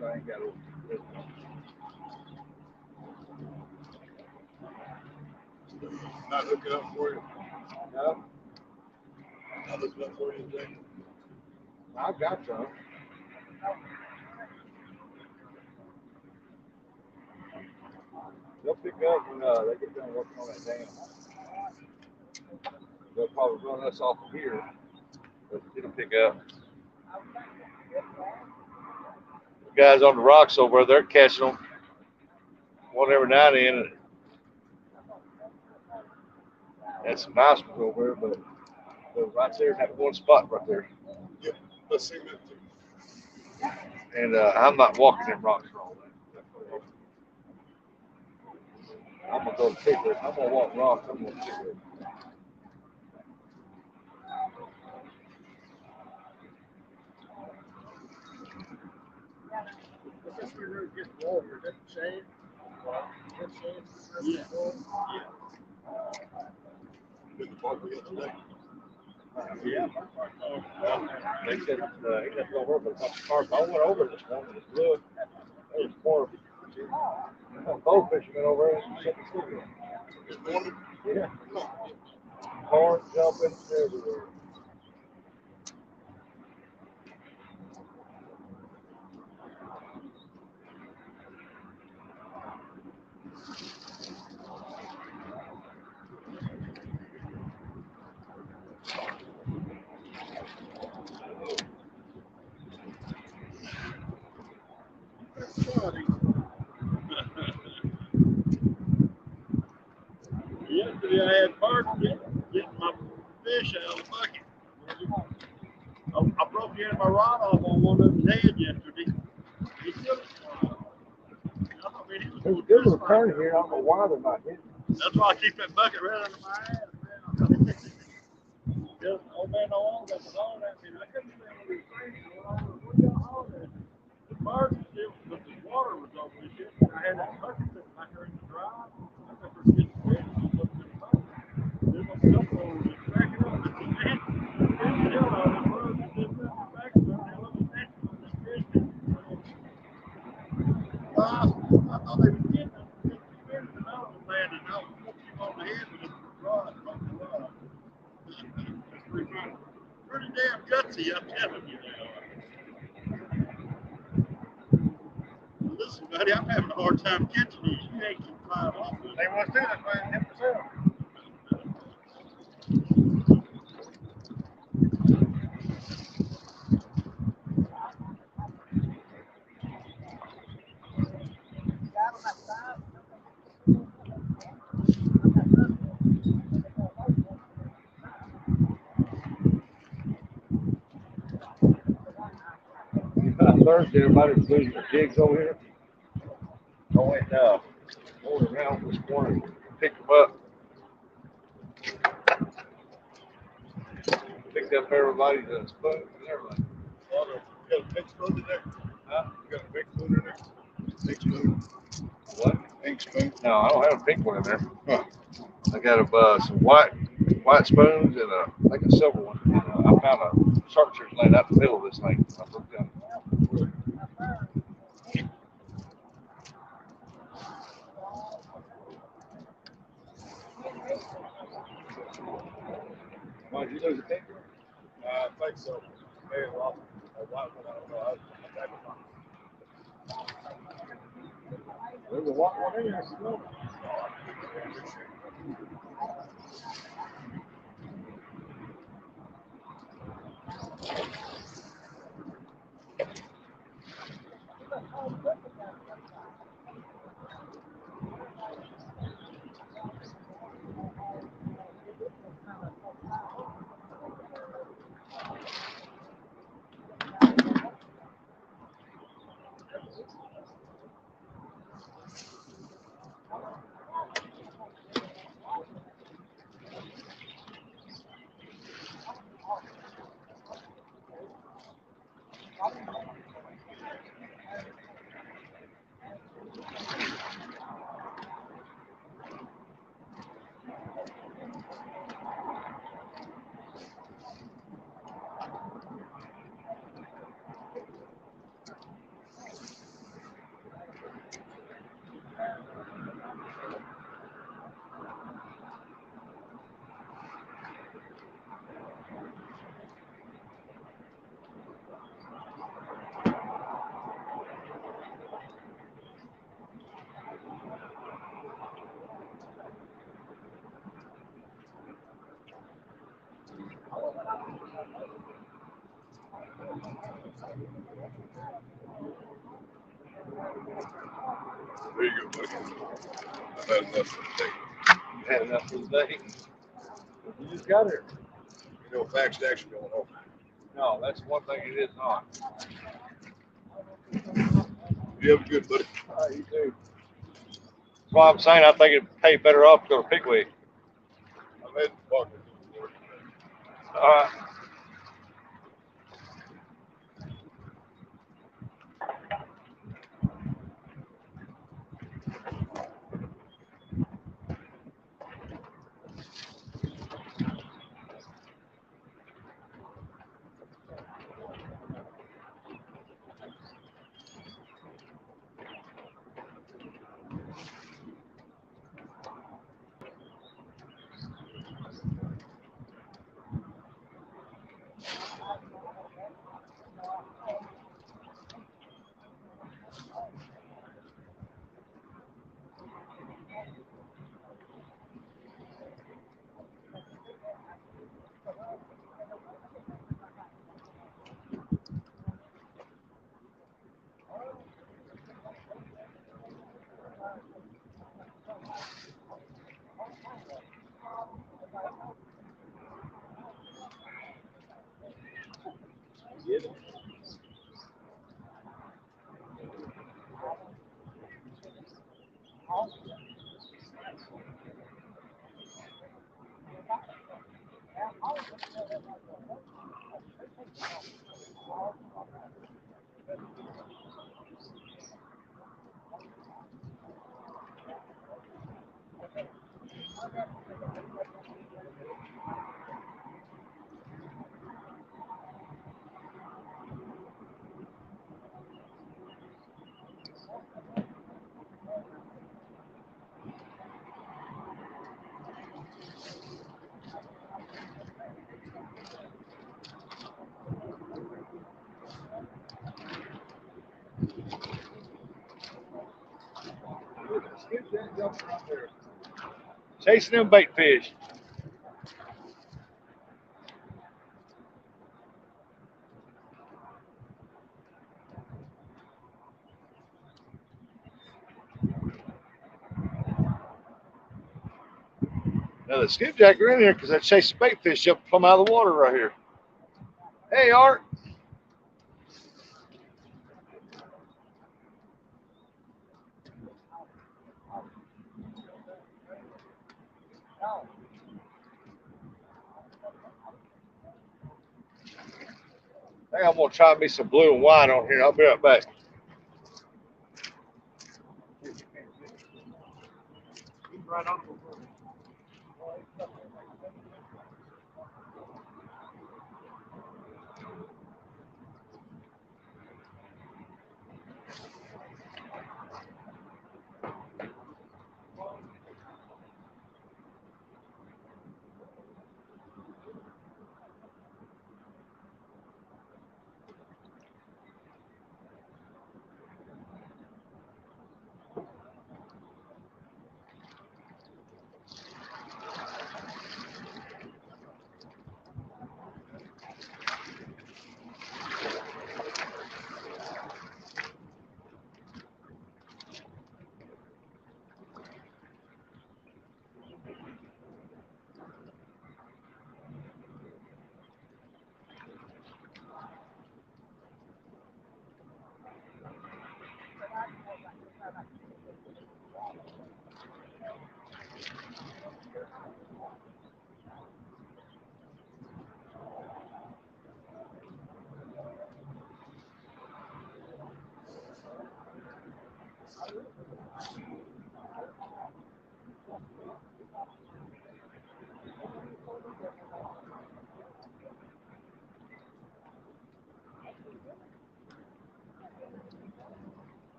I ain't got Not hooking up for you. no. Not hooking up for you today. I got some. They'll pick up when they get done working on that dam. They'll probably run us off of here, but it'll pick up. The guys on the rocks over there, they're catching them one every now and then. That's some nice ones over there, but right there, that one spot right there. Yep, let's see that too. And I'm not walking them rocks for all that. I'm gonna go pick it. I'm gonna walk rocks. I'm gonna pick it. That's where you're getting water. Is that sand? That sand? Yeah. With the part we got the lake. Yeah. They said he left over, but I went over this morning. It was good. There was more bow fishermen over there. This morning? Yeah. Corn jumping everywhere. Yesterday I had Bart getting my fish out of the bucket. I broke the end of my rod off on one of them's head yesterday. He took it. There's a good little current here. I don't know why they're not hitting. That's why I keep that bucket right under my ass, man. Just, old man, no longer got the phone at me. I couldn't stand what he was saying. What y'all hollering at? The birds still, but the water was over this shit. I had that bucket sitting back there in the drive. I thought we were getting fish. I looked in the bucket. There's a couple of them just cracking up. I said, man, there's the hell out of them birds. They just left the back of them. They're looking at me on this fish. I thought they were getting them. And I was landing. I was looking on the head with a rod. Pretty damn gutsy, I'm telling you now. Listen, buddy, I'm having a hard time catching these. You ain't keep flying off of them. They want to do that, man. Himself. Thursday, everybody was losing their jigs over here. I went going around this morning, picked them up, picked up everybody's spoons and everything. You got a big spoon in there? Huh? You got a big spoon in there? Big spoon. What? Pink spoon. No, I don't have a pink one in there. Huh. I got some white spoons and like a silver one. And, I found a chartreuse laying out in the middle of this thing. I broke down. Why did you lose a pink one? I think so. Maybe a white one. I don't know. There's a white one in there. There you go, buddy. I've had enough for the day. You had enough for the day. You just got here. You know, fax action going on. No, that's one thing it is not. You have a good buddy. You too. That's why I'm saying I think it'd pay better off to go to Piggly. I've had partners. All right. Chasing them bait fish. Now the skipjack are in here because I chased the bait fish up from out of the water right here. Hey, Art. I think I'm gonna try me some blue and white on here. I'll be right back. Right on.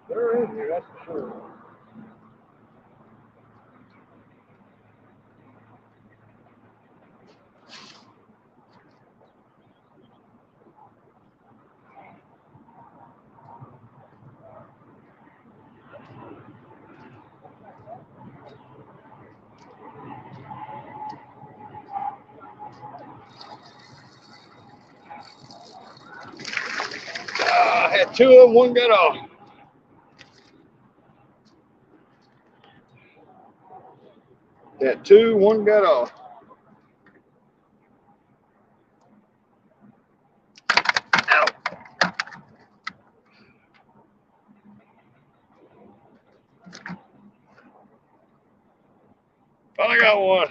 They're in here, that's for sure. I had two of them, one got off. Had two, one got off. Ow. Finally got one.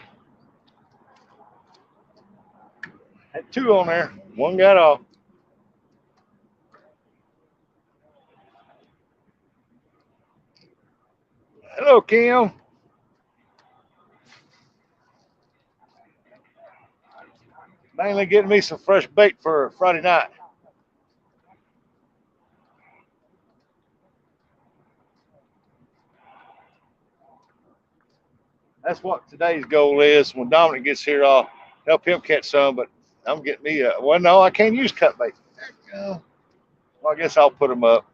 Had two on there, one got off. Hello, Kim. Mainly getting me some fresh bait for Friday night. That's what today's goal is. When Dominic gets here, I'll help him catch some, but I'm getting me a, well, no, I can't use cut bait. Well, I guess I'll put them up.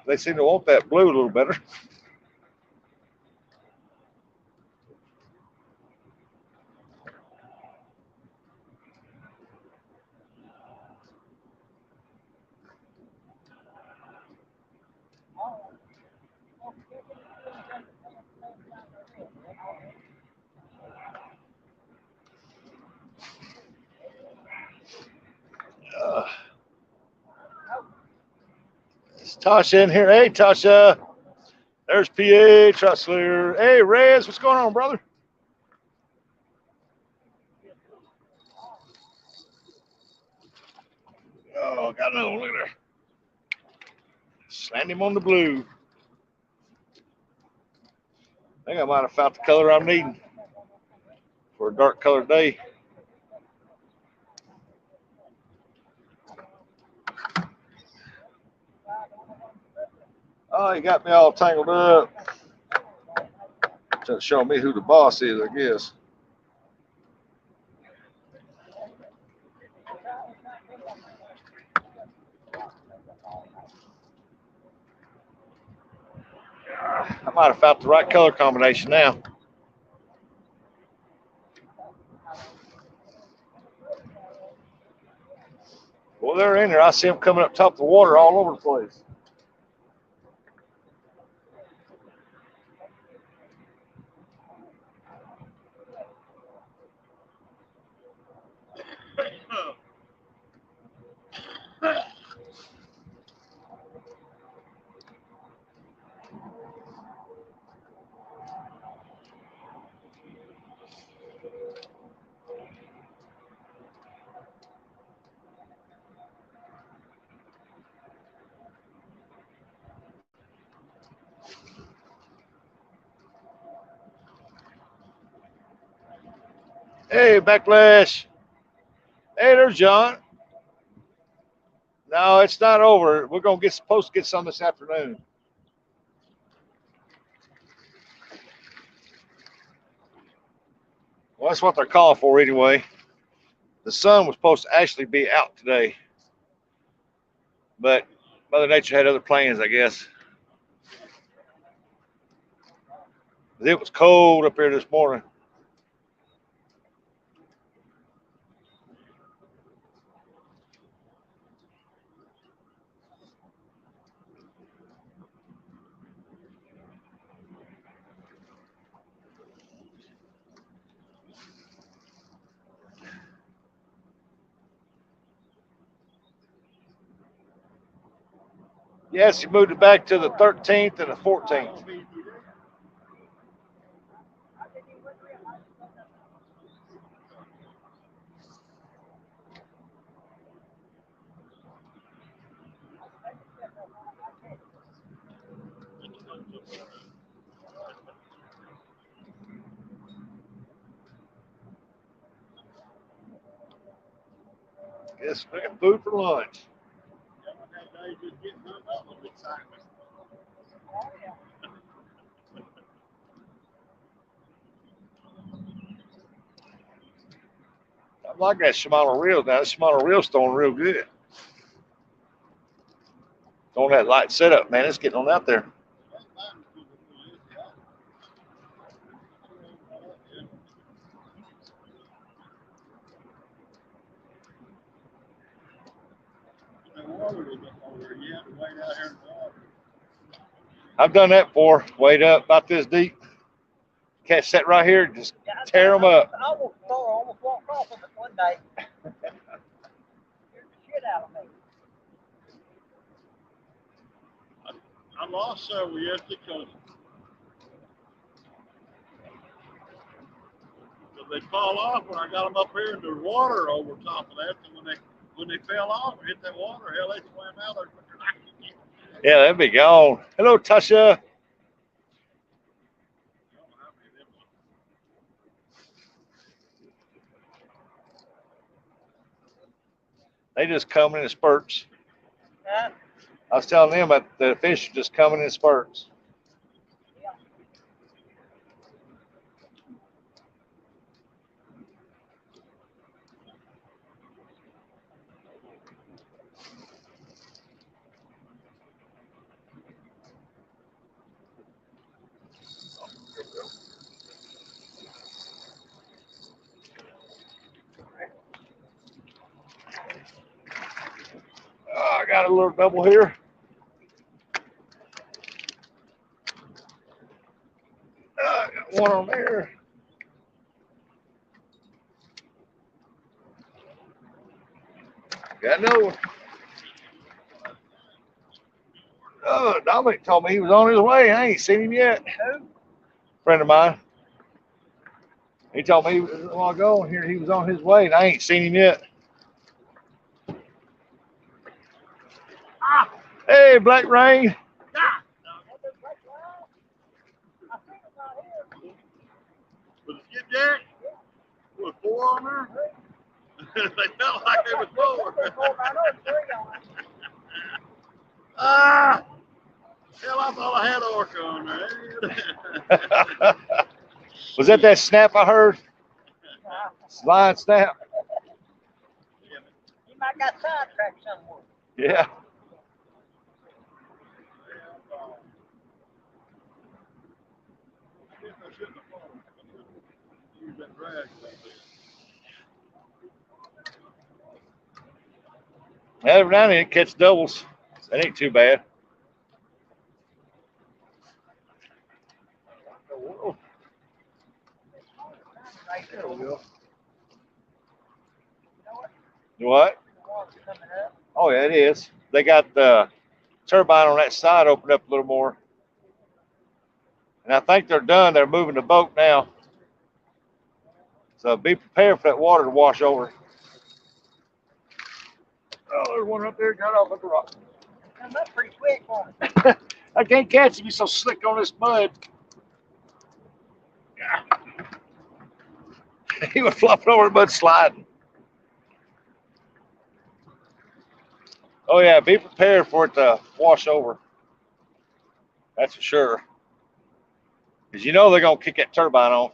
They seem to want that blue a little better. Is Tasha in here? Hey, Tasha. There's PA Trussler. Hey, Rez, what's going on, brother? Oh, got another one. Look at there. Slammed him on the blue. I think I might have found the color I'm needing for a dark colored day. Oh, he got me all tangled up. Trying to show me who the boss is, I guess. I might have found the right color combination now. Well, they're in there. I see them coming up top of the water all over the place. Hey, Backlash. Hey, there's John. No, it's not over. We're gonna get supposed to get some this afternoon. Well, that's what they're calling for anyway. The sun was supposed to actually be out today, but Mother Nature had other plans, I guess. It was cold up here this morning. Yes, he moved it back to the 13th and the 14th. Guess we got food for lunch. I like that Shimano reel now. That Shimano reel's throwing real good. On that light setup, man, it's getting on out there. I've done that before. Wade up about this deep. Catch that right here, just tear them up. I almost walked off of it one day. Scared the shit out of me. I lost several yesterday because they fall off when I got them up here and there's water over top of that. So when they fell off and hit that water, hell, they swam out there. Yeah, that'd be gone. Hello, Tasha. They just come in spurts. Huh? I was telling them that the fish are just coming in spurts. Yeah. Oh, I got a little double here. I got one on there. Got another one. Oh, Dominic told me he was on his way. I ain't seen him yet. Who? Friend of mine. He told me a while ago here he was on his way, and I ain't seen him yet. Hey, Black Rain. With a skipjack? With 4 on there? They felt like they was 4. Ah! Hell, I thought I had orca on there. Was that snap I heard? Slide snap? You might got sidetracked somewhere. Yeah. Every now and then catch doubles. That ain't too bad. There we go. What? Oh yeah, it is. They got the turbine on that side opened up a little more. And I think they're done. They're moving the boat now. So be prepared for that water to wash over. Oh, there's one up there. Got off at the rock. Come up pretty quick on it. I can't catch him. He's so slick on this mud. He was flopping over the mud sliding. Oh yeah, be prepared for it to wash over. That's for sure. Because you know they're going to kick that turbine on.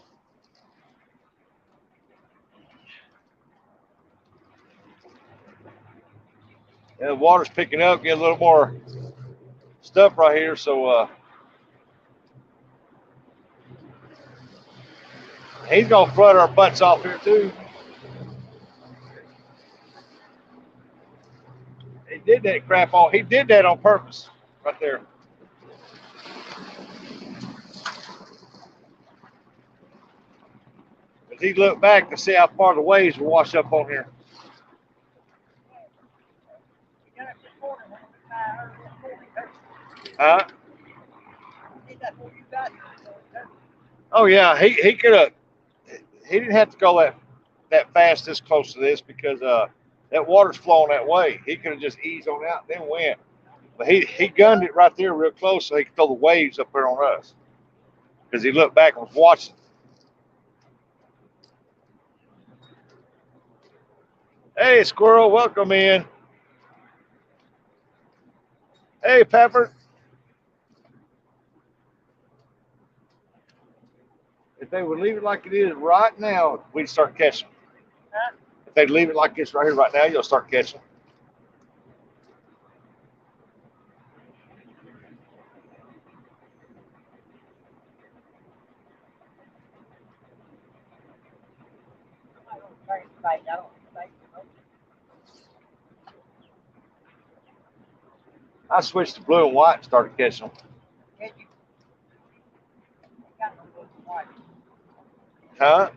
And the water's picking up, get a little more stuff right here. So he's going to flood our butts off here too. He did that crap on. He did that on purpose right there. Because he looked back to see how far the waves will wash up on here. Huh? Oh yeah, he could have. He didn't have to go that fast this close to this because that water's flowing that way. He could have just eased on out and then went. But he gunned it right there real close so he could throw the waves up there on us. Because he looked back and was watching. Hey, Squirrel, welcome in. Hey, Pepper. If they would leave it like it is right now, we'd start catching. Huh? If they'd leave it like this right here right now, you'll start catching. I switched to blue and white and started catching them. Huh?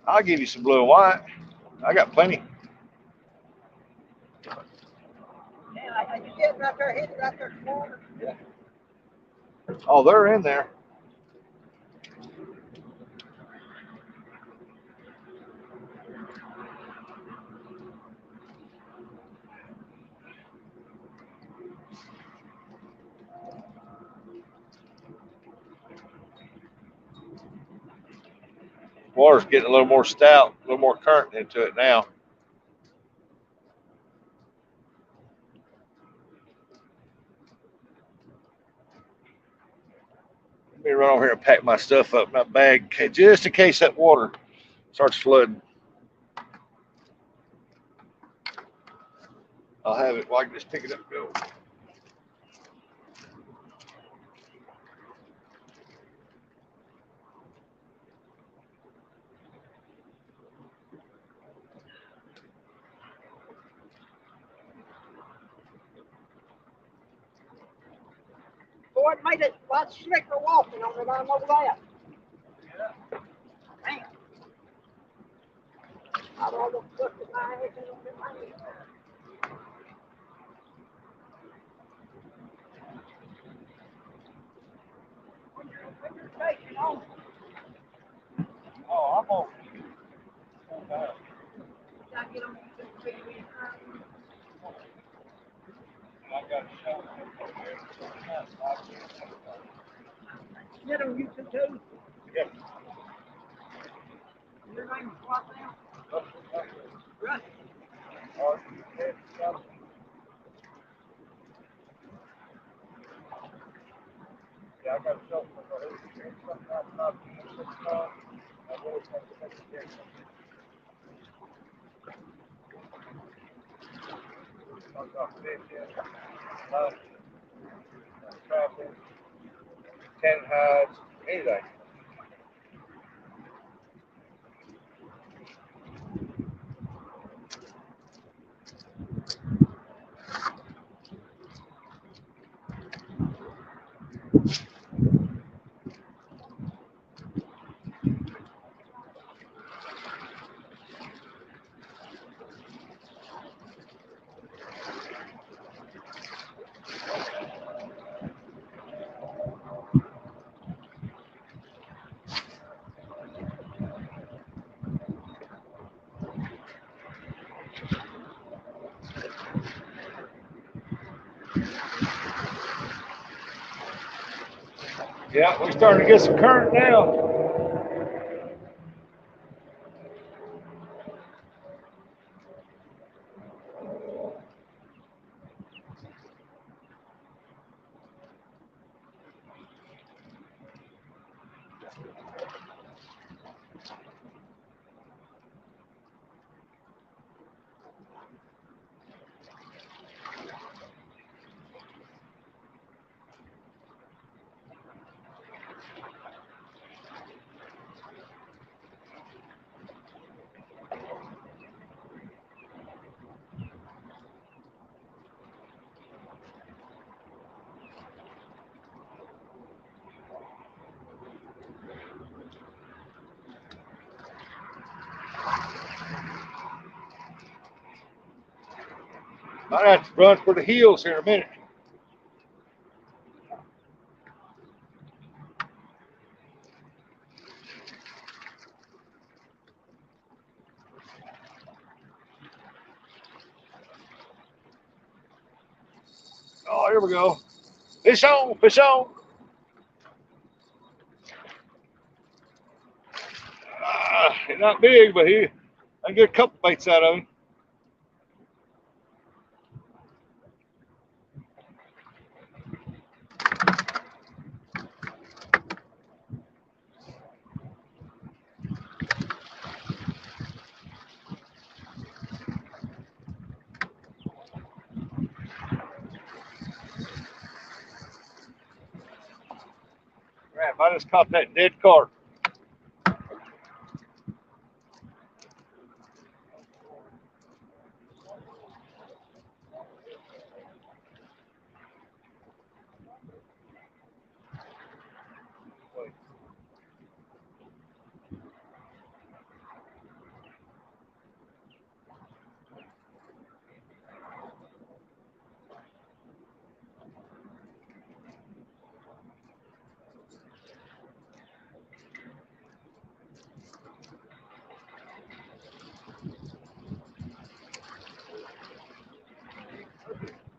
I'll give you some blue and white. I got plenty. Oh, they're in there. Water's getting a little more stout, a little more current into it now. Let me run over here and pack my stuff up in my bag just in case that water starts flooding. I'll have it. Well, I can just pick it up and go. Boy, it made it a lot slicker walking on it. I know that. Man. I'd almost look at my head and look at my head. Oh, I'm on. Get on YouTube too. Yeah. Your name is what now? Russ. Yeah, I got a cell phone. Trapping, ten hides, anything. Yeah, we're starting to get some current now. Might have to run for the hills here in a minute. Oh, here we go. Fish on, fish on. He's not big, but I get a couple bites out of him. Crap, I just caught that dead carp.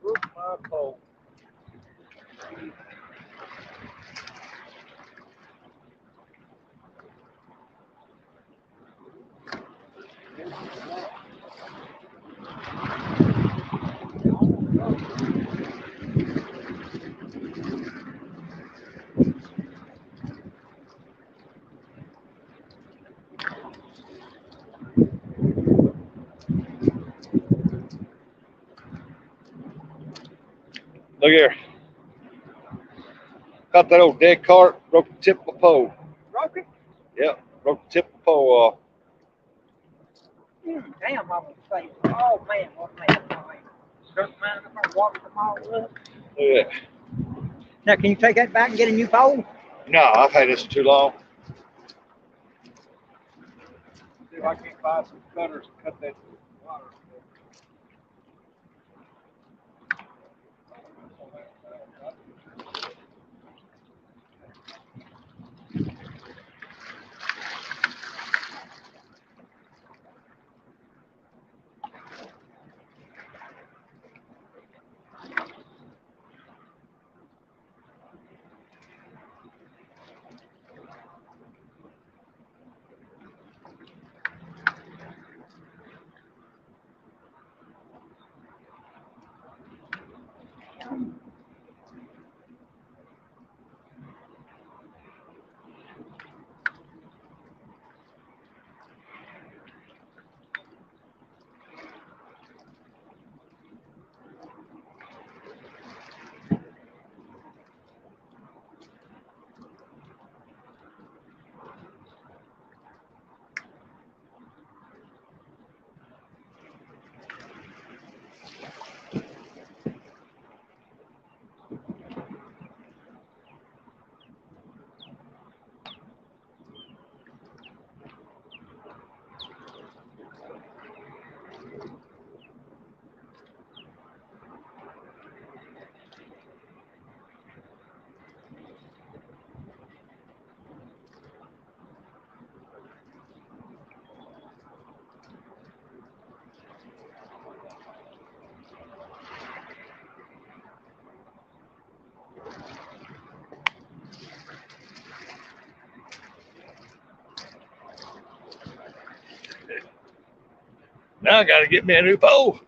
Where's my pole? Look here. Caught that old dead carp, broke the tip of the pole. Broke it? Yep, broke the tip of the pole off. Damn, I was saying. Oh, man, what man? Dirt man, I'm going to water them all up. Look at that. Now, can you take that back and get a new pole? No, I've had this too long. See if I can find some cutters and cut that water. Now I got to get me a new pole.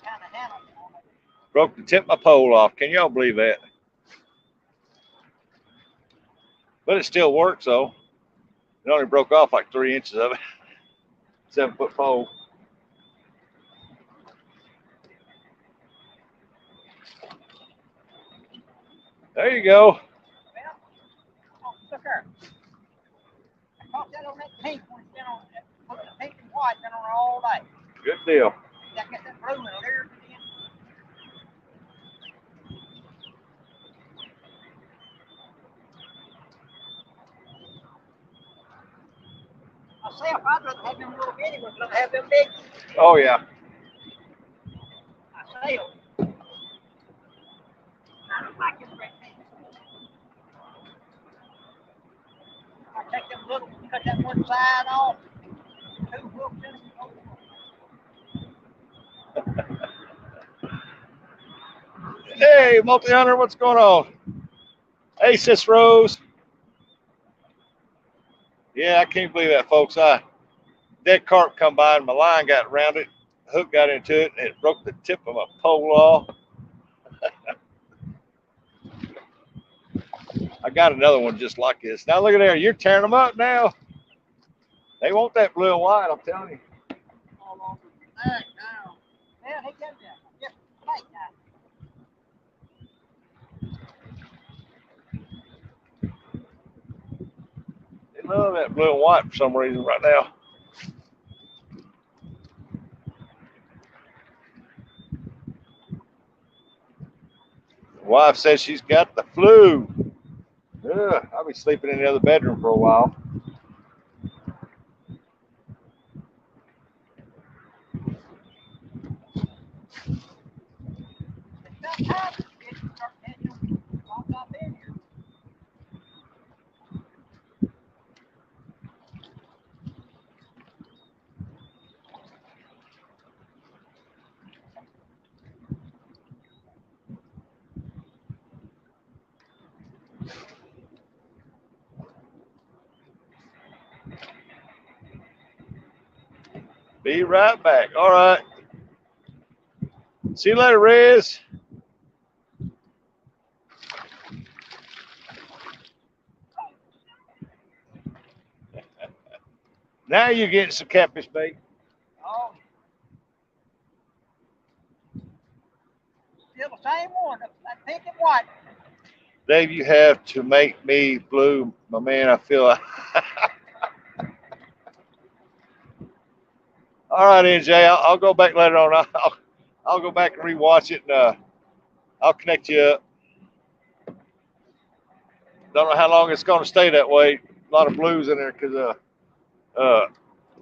Kind of handle on it. Broke the tip of my pole off. Can y'all believe that? But it still works though. It only broke off like 3 inches of it. 7-foot pole. There you go. Well, oh, look here. I caught that on that pink one. It's been on the pink and white. Been on there all day. Good deal. That got that blue and leered it in. Myself, I'd rather have them little bitty ones than have them big. Oh yeah. Myself. I don't like them great things. I take them little, cut that one side off. 2 hooks in it. Hey, multi-hunter, what's going on? Hey, Sis Rose. Yeah, I can't believe that, folks. Dead carp come by and my line got around it, hook got into it, and it broke the tip of my pole off. I got another one just like this. Now look at there, you're tearing them up now. They want that blue and white, I'm telling you. All over the back now. Yeah, he got that. Just like that. They love that blue and white for some reason right now. Wife says she's got the flu. Ugh, I'll be sleeping in the other bedroom for a while. Sometimes it starts catching walk up in here. Be right back. All right. See you later, Riz. Now you're getting some catfish bait. Oh. Still the same one, that pink and white. Dave, you have to make me blue, my man. I feel. All right, NJ. I'll go back later on. I'll go back and rewatch it, and I'll connect you up. Don't know how long it's going to stay that way. A lot of blues in there because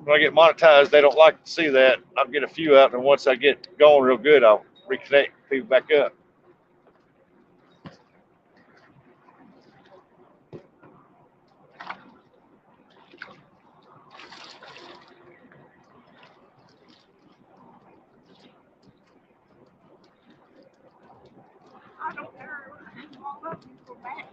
when I get monetized, they don't like to see that. I'll get a few out, and once I get going real good, I'll reconnect people back up. I don't care. All up, you go back.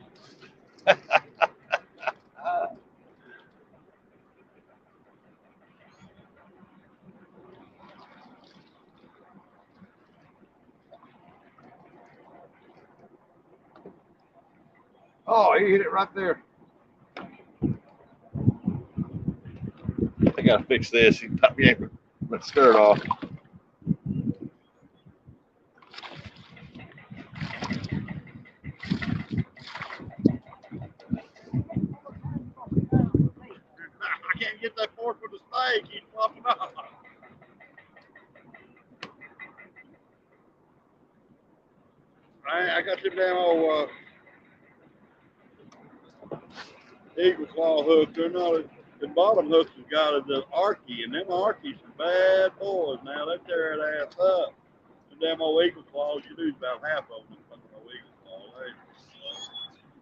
Oh, he hit it right there. I gotta fix this. He popped me my skirt off. I can't get that fork with the stake. He's flopping off. I got them damn old eagle claw hooks. They're not. The bottom hooks has got the arky, and them arkies are bad boys. Now they tear that ass up. The damn old eagle claws, you lose about half of them. Some old eagle claws.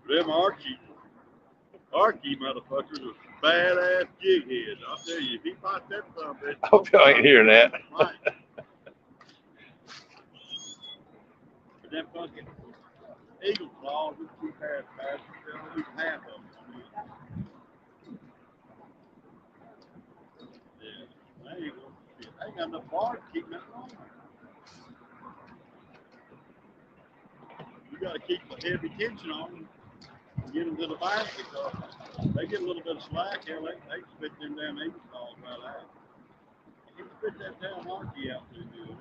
Them arky motherfuckers are badass jig heads. I'll tell you, if he fights that something, I hope y'all ain't hearing that. Right. But them fucking eagle claws, those two pairs of bastards, they'll lose half of them. Yeah, they ain't got enough bar to keep that on. You got to keep a heavy tension on them and get them to the basket. Because they get a little bit of slack, hell, they spit them damn eagle claws right out. You can spit that damn marquee out too good.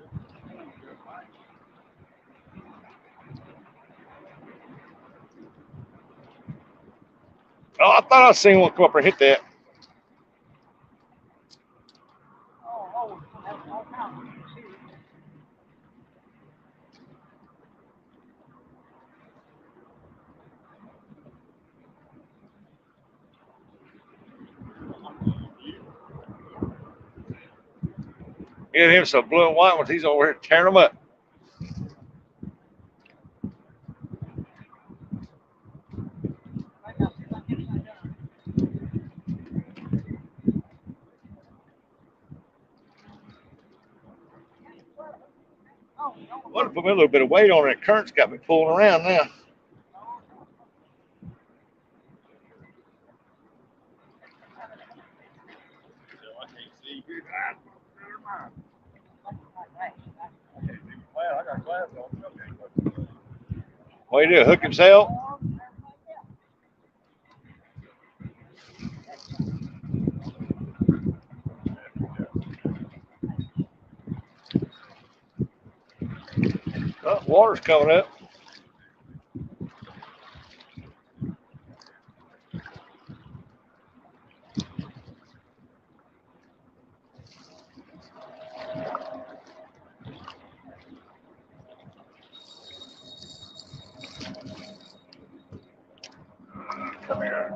Oh, I thought I seen one come up and hit that. Oh, that's all count. See, Get him some blue and white ones. He's over here tearing them up. I got to see if I can get something done. Oh, no, I want to put me a little bit of weight on it. Current's got me pulling around now. I can't see. Well, I got glasses on. Okay. What do you do? Hook himself? Oh, water's coming up. Come here.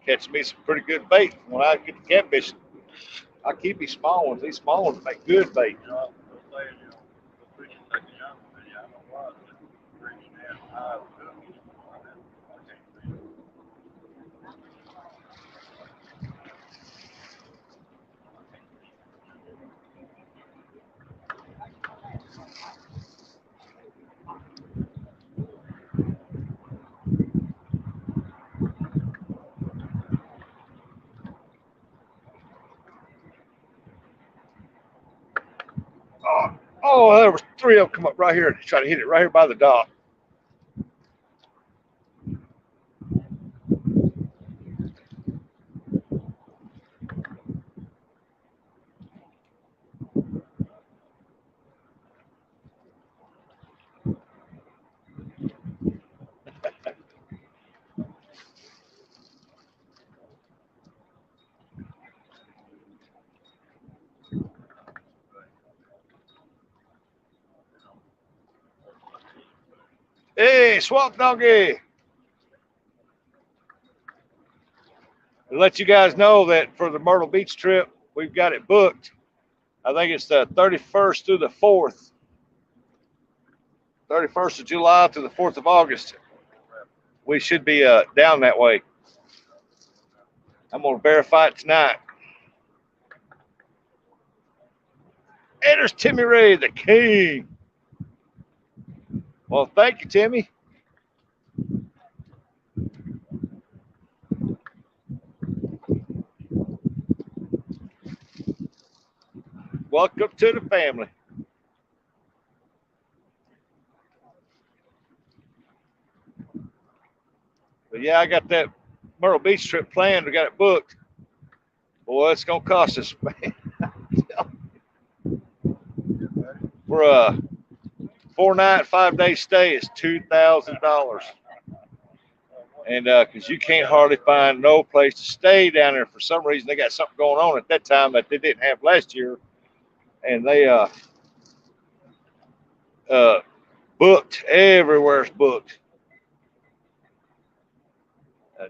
Catch me some pretty good bait when I get the catfish. I keep these small ones. These small ones make good bait. You know, I'm saying, you know, the fish is taking young one, I don't know why. It's reaching down high with cookies. I can't see it. Oh, there was three of them come up right here. Try to hit it right here by the dock. Hey, Swamp Doggy. To let you guys know that for the Myrtle Beach trip, we've got it booked. I think it's the 31st through the 4th. 31st of July to the 4th of August. We should be down that way. I'm going to verify it tonight. And there's Timmy Ray, the king. Well, thank you, Timmy. Welcome to the family. But yeah, I got that Myrtle Beach trip planned. We got it booked. Boy, it's going to cost us, man. For a 4-night, 5-day stay, it's $2,000. And because you can't hardly find no place to stay down there. For some reason, they got something going on at that time that they didn't have last year. And they booked. Everywhere's booked.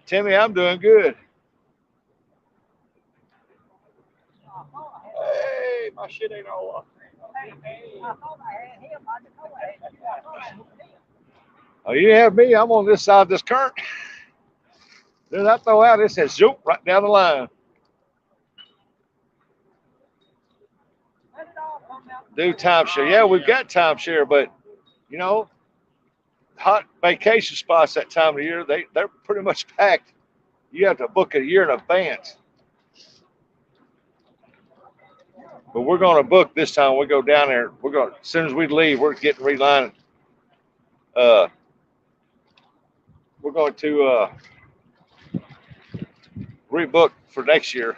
Timmy, I'm doing good. Hey, my shit ain't all up. Oh, you have me. I'm on this side of this current. Then I throw out, it says zoop right down the line. Do timeshare. Yeah, we've got timeshare, but you know, hot vacation spots that time of year, they're pretty much packed. You have to book a year in advance. But we're going to book this time. We go down there. We're going, as soon as we leave, we're getting relining. We're going to rebook for next year.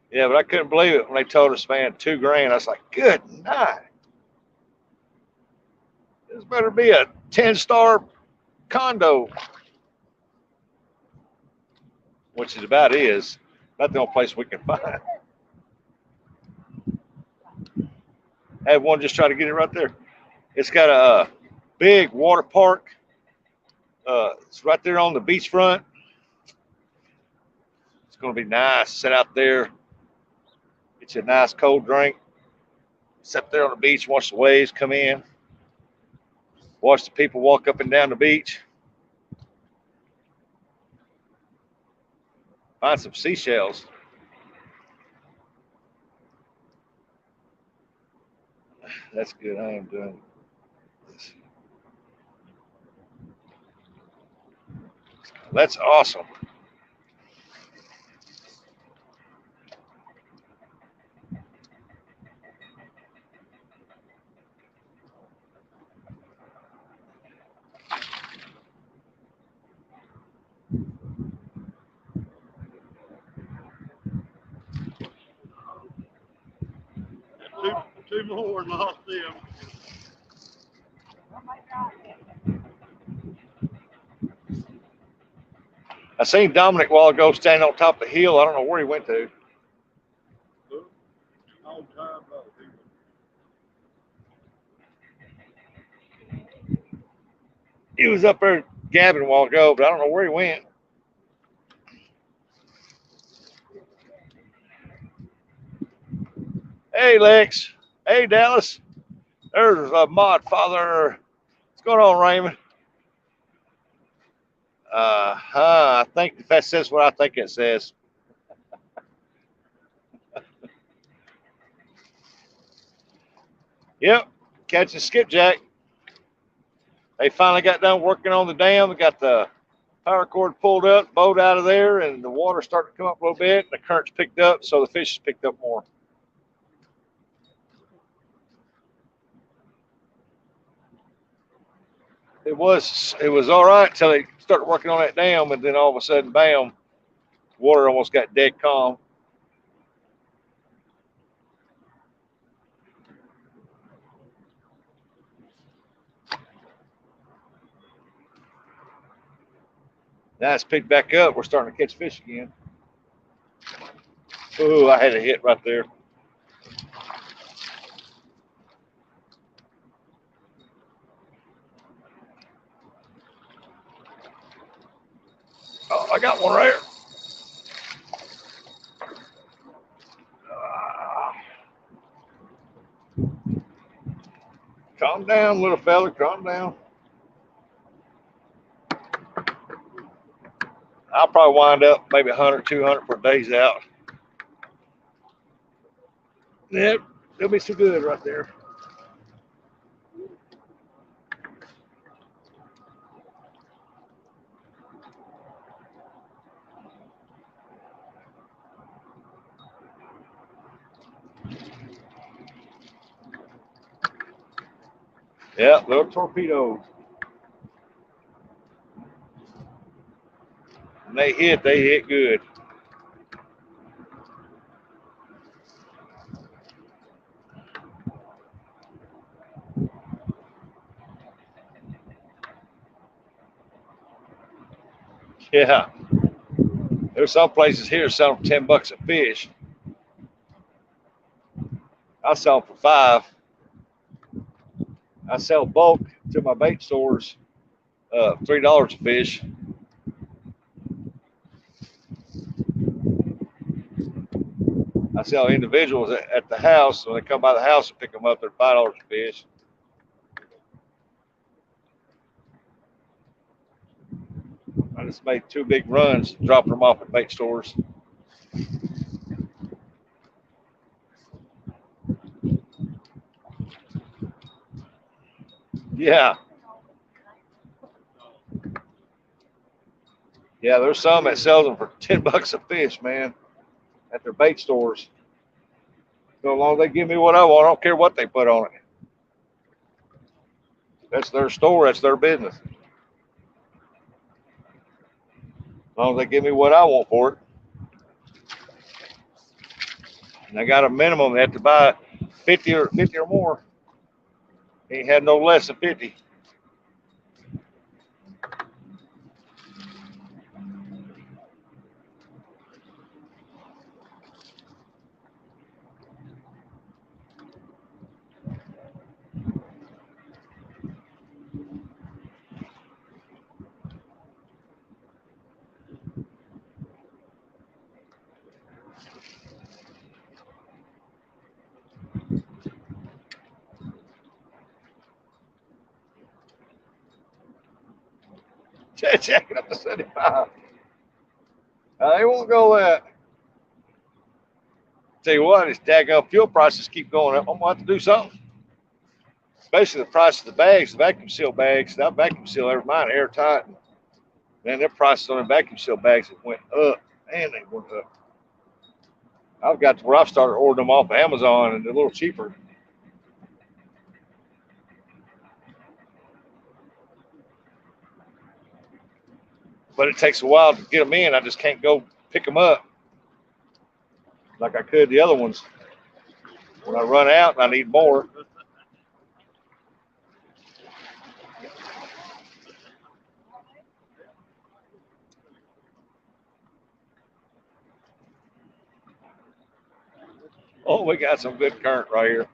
Yeah, but I couldn't believe it when they told us, man, $2,000. I was like, good night. This better be a 10-star condo, which is about is. Not the only place we can find. I had one just try to get it right there. It's got a big water park. It's right there on the beachfront. It's going to be nice. Sit out there, get you a nice cold drink. Sit there on the beach, watch the waves come in. Watch the people walk up and down the beach. Find some seashells. That's good. I am doing this. That's awesome. Two more and lost them. I seen Dominic a while ago standing on top of the hill. I don't know where he went to. Long time ago, He was up there gabbing a while ago, but I don't know where he went. Hey, Lex. Hey, Dallas. There's a mod father. What's going on, Raymond? I think if that says what I think it says. Yep, catching skipjack. They finally got done working on the dam. They got the power cord pulled up, boat out of there, and the water started to come up a little bit. And the current's picked up, so the fish has picked up more. It was all right until they started working on that dam, and then all of a sudden, bam, water almost got dead calm. Now it's picked back up. We're starting to catch fish again. Ooh, I had a hit right there. Oh, I got one right here. Calm down, little fella. Calm down. I'll probably wind up maybe 100, 200 for days out. Yep, there'll be some good right there. Yeah, little torpedoes. And they hit good. Yeah. There's some places here selling for $10 a fish. I sell them for $5. I sell bulk to my bait stores, $3 a fish. I sell individuals at the house. When they come by the house and pick them up, they're $5 a fish. I just made 2 big runs, dropping them off at bait stores. Yeah. Yeah, there's some that sells them for $10 a fish, man, at their bait stores. So long as they give me what I want, I don't care what they put on it. That's their store, that's their business. As long as they give me what I want for it. And I got a minimum, they have to buy 50 or more. Ain't had no less than 50. Check it up to 75. They won't go that. Tell you what, these daggone fuel prices keep going up. I'm going to have to do something. Especially the price of the bags, the vacuum seal bags. That vacuum seal every mine airtight. Man, their prices on the vacuum seal bags have went up. Man, they went up. I've got to where I've started ordering them off of Amazon and they're a little cheaper. But it takes a while to get them in. I just can't go pick them up like I could the other ones. When I run out and I need more. Oh, we got some good current right here.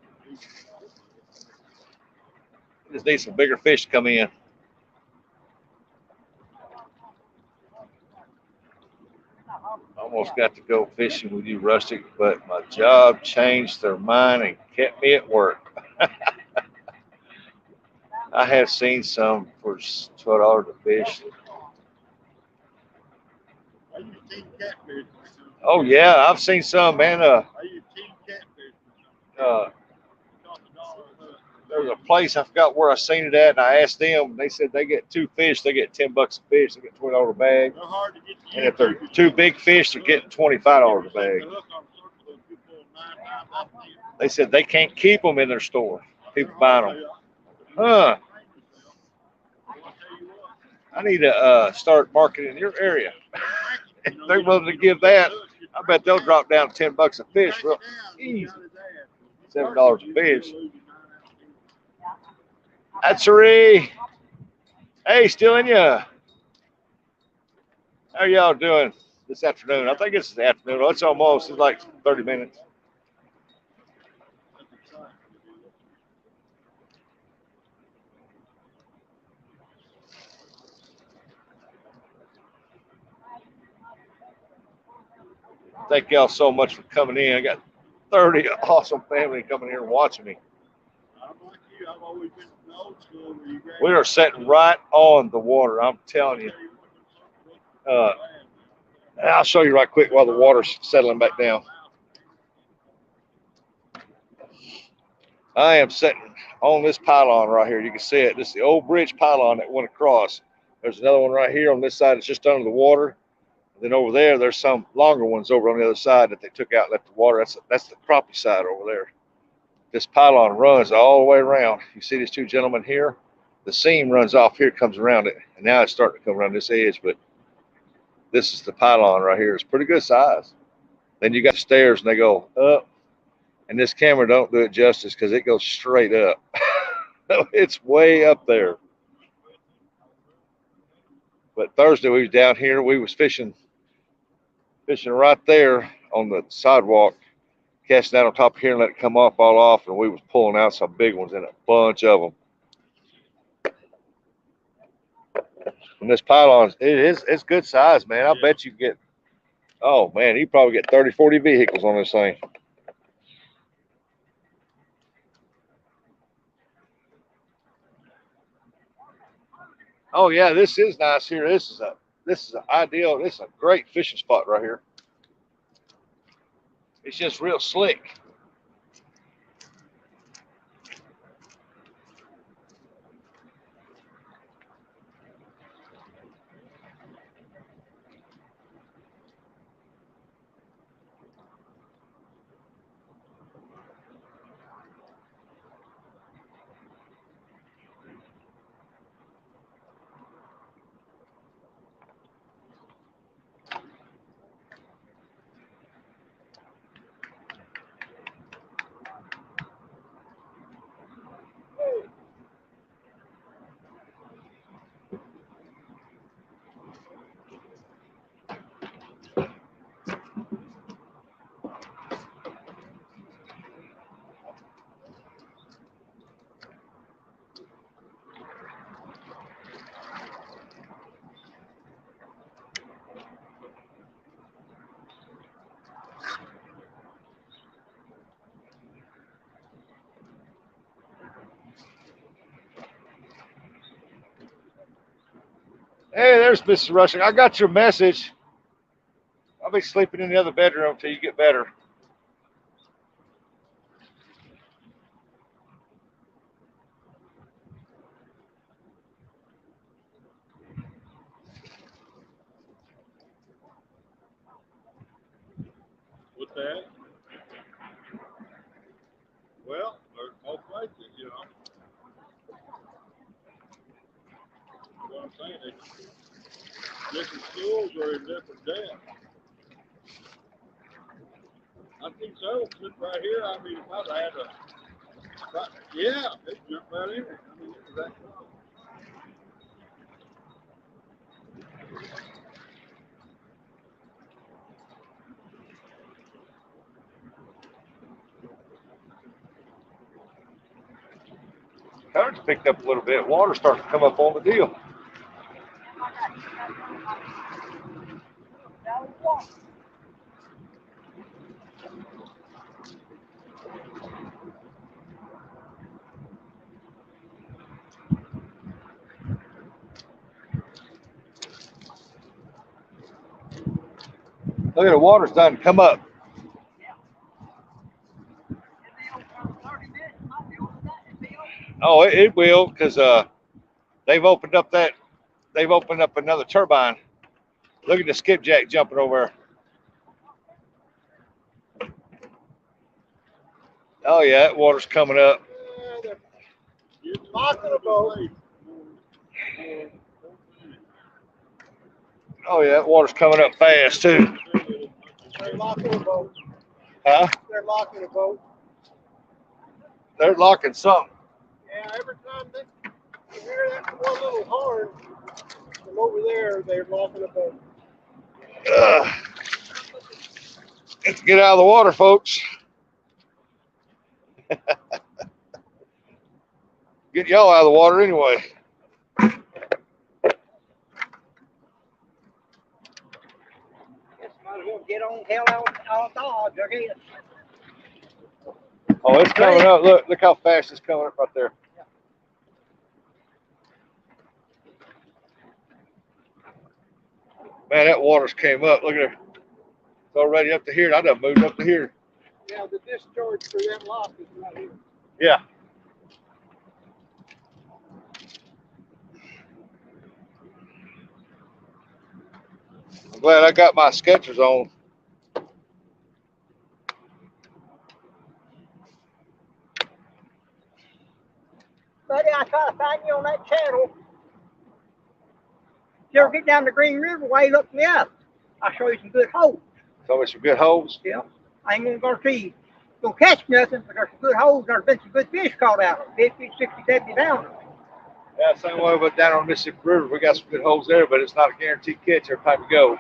Just need some bigger fish to come in. Almost got to go fishing with you, Rustic, but my job changed their mind and kept me at work. I have seen some for $12 a fish. I use team catfish. Oh yeah, I've seen some, man. I use team catfish. There was a place I forgot where I seen it at, and I asked them. They said they get 2 fish, they get $10 a fish. They get $20 a bag. They're hard to get to And if they're 2 big fish, they're getting $25 a bag. They said they can't keep them in their store. People buying them. Huh? I need to start marketing your area. If they're willing to give that, I bet they'll drop down $10 a fish real easy. $7 a fish. That's Hey, still in ya? are y'all doing this afternoon? I think it's the afternoon. Oh, it's almost. It's like 30 minutes. Thank y'all so much for coming in. I got 30 awesome family coming here and watching me. I'm like you. I've always been from the old school where you grab We are sitting right on the water. I'm telling you. I'll show you right quick while the water's settling back down. I am sitting on this pylon right here. You can see it. This is the old bridge pylon that went across. There's another one right here on this side. It's just under the water. And then over there, there's some longer ones over on the other side that they took out and left the water. That's the crappie side over there. This pylon runs all the way around. You see these two gentlemen here? The seam runs off here, comes around it, and now it's starting to come around this edge. But this is the pylon right here. It's pretty good size. Then you got the stairs, and they go up. And this camera don't do it justice because it goes straight up. It's way up there. But Thursday we was down here. We was fishing right there on the sidewalk, casting out on top of here and let it come off all off. And we was pulling out some big ones and a bunch of them. And this pylon, it's good size, man. I bet you get, oh man, you probably get 30, 40 vehicles on this thing. Oh yeah, this is nice here. This is an ideal. This is a great fishing spot right here. It's just real slick. Hey, there's Mr. Rushing. I got your message. I'll be sleeping in the other bedroom until you get better. What's that? Well, there's more places, you know. What I'm saying is, different schools are in different depths. I think so. Just right here, I mean, if I'd had yeah, it jumped right in it. I mean, it was that close. Current's picked up a little bit. Water starting to come up on the deal. Look at the water's starting to come up. Oh, it will, because they've opened up another turbine. Look at the skipjack jumping over. Oh yeah, that water's coming up. You're locking a boat. Oh yeah, that water's coming up fast too. They're locking a boat. Huh? They're locking a boat. They're locking something. Yeah, every time you hear that one little horn from over there, they're locking a boat. Let's get out of the water, folks. Get y'all out of the water anyway. Just might as well get on hell out Dodge, okay? Oh, it's coming up. Look how fast it's coming up right there. Man, that water's came up. Look at it. It's already up to here. I done moved up to here. Yeah, the discharge for that lock is right here. Yeah. I'm glad I got my Skechers on. Buddy, I try to find you on that channel. If you ever get down the Green River way, look me up. I'll show you some good holes. Show me some good holes. Yeah. I ain't gonna see don't catch nothing, but there's some good holes. There's been some good fish caught out of 50, 60, 70 pounds. Yeah, same way, but down on Mississippi River, we got some good holes there, but it's not a guaranteed catch every time you go.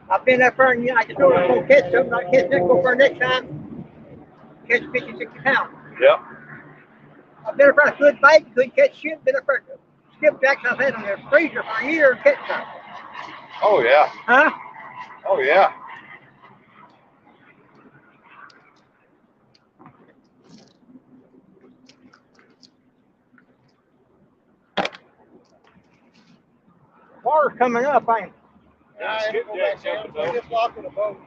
I've been up there and I just know I'm gonna catch something. I catch that, go for next time, catch 50, 60 pounds. Yep. I've been up there good bait, good catch shit. Been up there skipjacks I've had in the freezer for a year and catch something. Oh, yeah. Huh? Oh, yeah. Water's coming up, ain't it? Yeah, skipjack jumping though. Just locking the boat.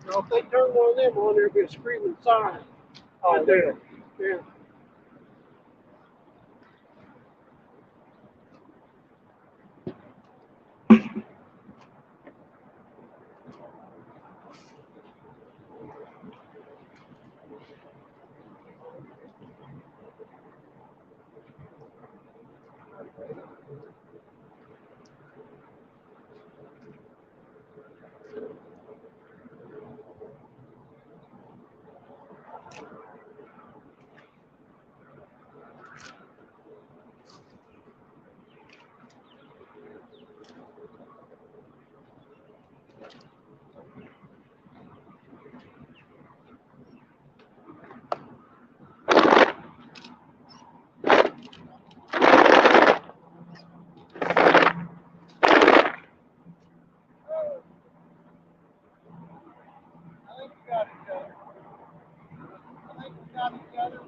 Now, if they turn one of them on, there'll be a screaming siren. Oh, there. Yeah.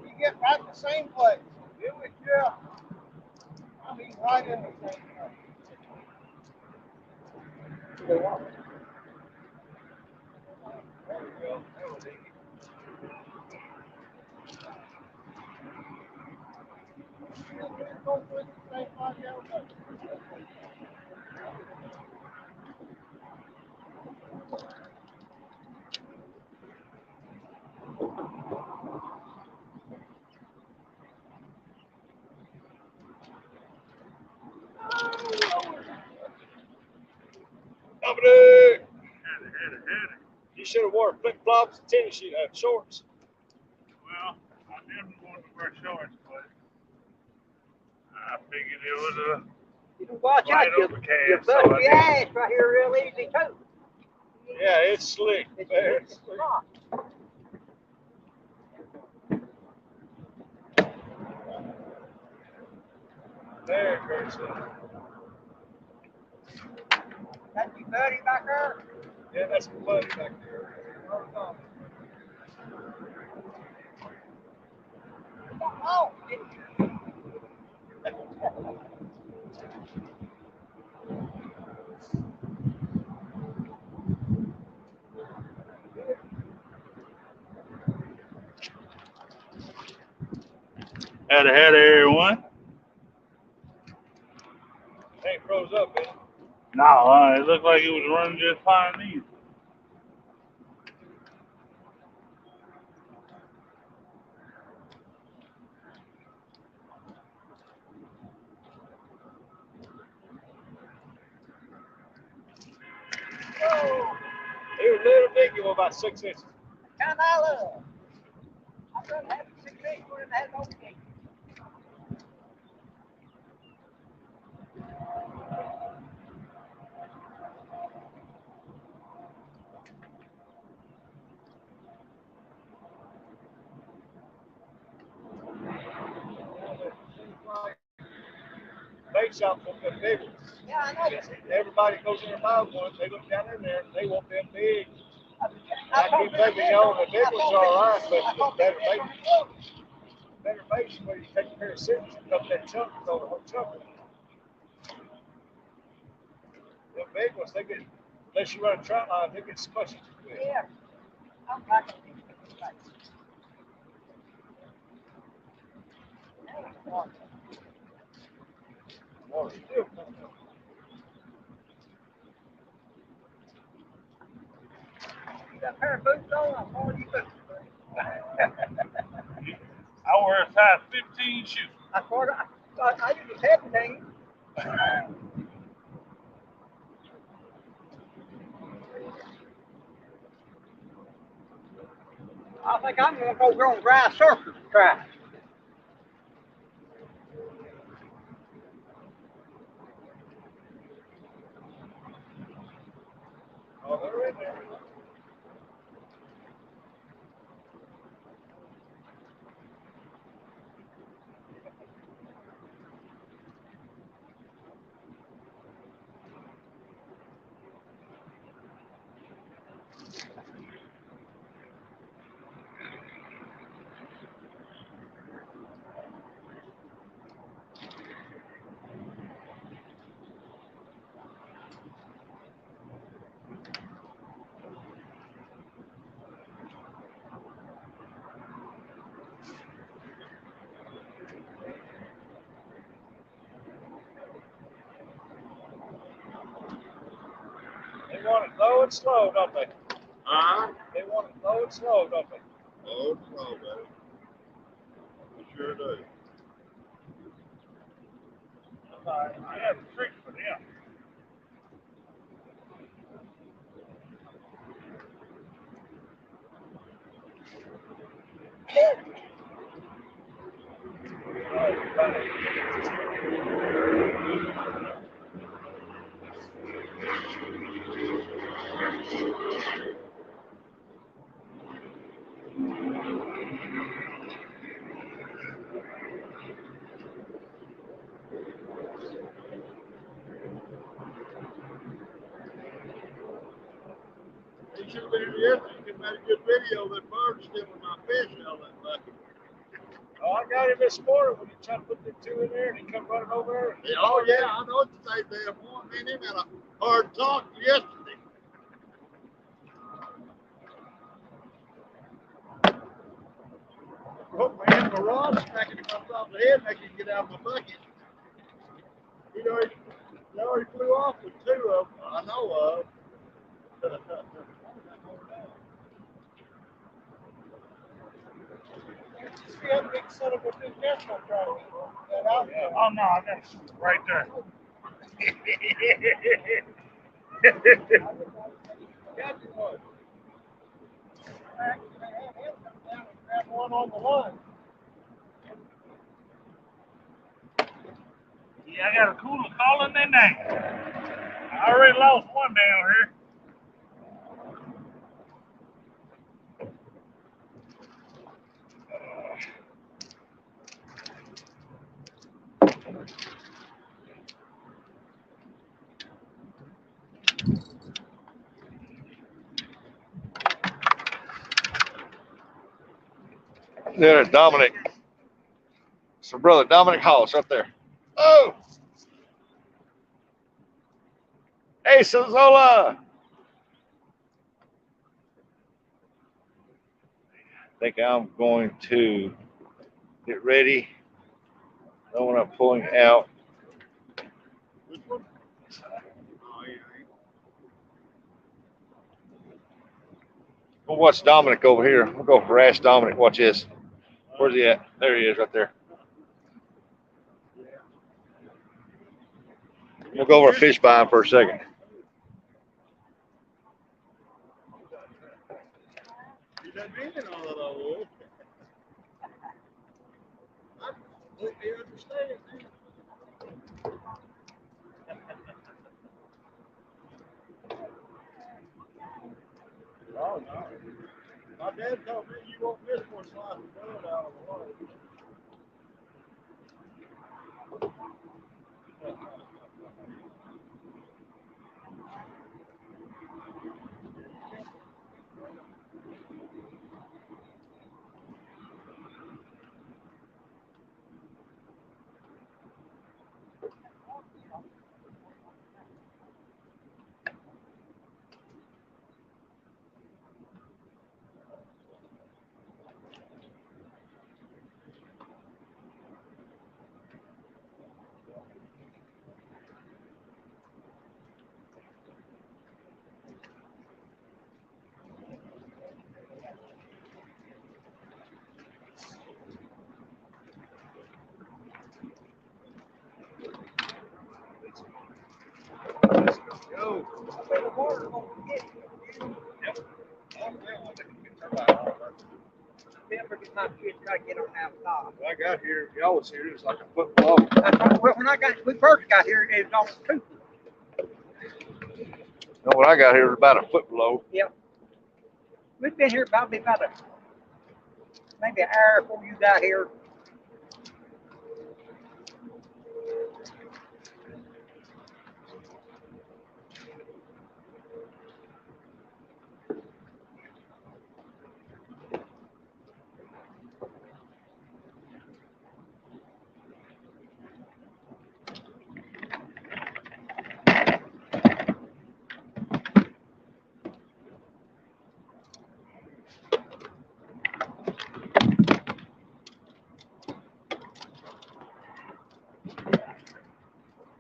We get right in the same place. Do we? Yeah. I mean, right in the same place. There we go. That was easy. Dominic! You should have worn flip flops and tennis shorts. Well, I didn't want to wear shorts, but I figured it was You can watch Right out, you over bust cast, so your I did. ass right here real easy too. Yeah, it's slick. It's Man, it's rock. There, Gerson. That's your buddy back there. Yeah, that's my buddy back there. Oh, had ahead of everyone. Ain't froze up, man. No, it looked like it was running just fine easy. He was little big, he was about 6 inches. kind I love. I'd rather have 6 big one and had no gate. Bait shops want them big ones. Yeah, I know. Everybody goes in and buys one. They look down in there and they want them big. I I keep letting you know the big ones are all right, but the better baits where you take a pair of scissors and cut that chunk and throw the whole chunk in. The big ones, they get, unless you run a trout line, they get squishy too quick. Yeah. I'm back. Water's still coming up. You got a pair of boots on? I'm calling you boots. I wear a size 15 shoe. I use a 17. I think I'm going to go on dry surface and try. Oh, they're in there. They want it low and slow, don't they? Huh? They want it low and slow, don't they? Oh, it's slow, baby. We sure do. I have a trick for them. He should have been here yesterday. He could have made a good video of that bird stealing my fish out of that bucket. Oh, I got him this morning when he tried to put the two in there and he come running over there. Oh, yeah, I know what you say, damn boy. Me and him had a hard talk yesterday. Broke my hand, my rod, smacking him on top of the head, making him get out of my bucket. He already flew off with two of them I know of. See that big son of a bitch national trying to get out there. Oh, no, I got it right there. Got you one. Grab one on the line. Yeah, I got a cooler calling their name. I already lost one down here. There's Dominic. So brother Dominic Hollis up there. Oh! Hey, Sozola! I think I'm going to get ready. I don't want to pulling out. Which one? Oh, yeah. We'll watch Dominic over here. We'll go for Ask Dominic. Watch this. Where's he at? There he is right there. We'll go over fish by him for a second. You done been in all of those. Oh, no. My dad told me you won't miss one slice of bread out of the water. Go. The water's gonna get you. Never get my kids try to get on outside. When I got here, y'all was here, it was like a foot below. When we first got here, it was almost 2 feet. No, when I got here, it was about a foot below. Yep. We've been here probably about maybe an hour before you got here.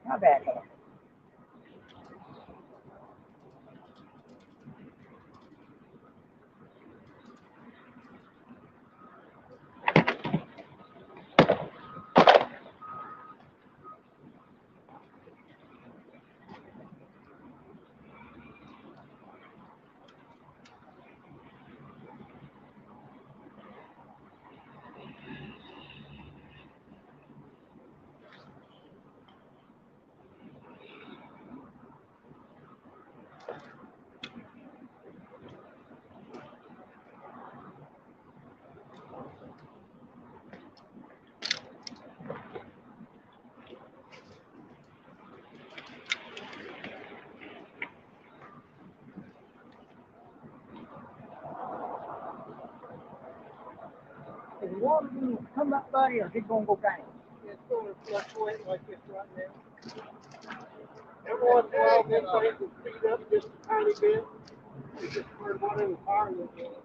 Not bad. Is the water going to come up, buddy, or is it going to go down? It's going to fluctuate like this right now. Every once in a while, this thing will speed up just a tiny bit. It's just where one in the fire will go.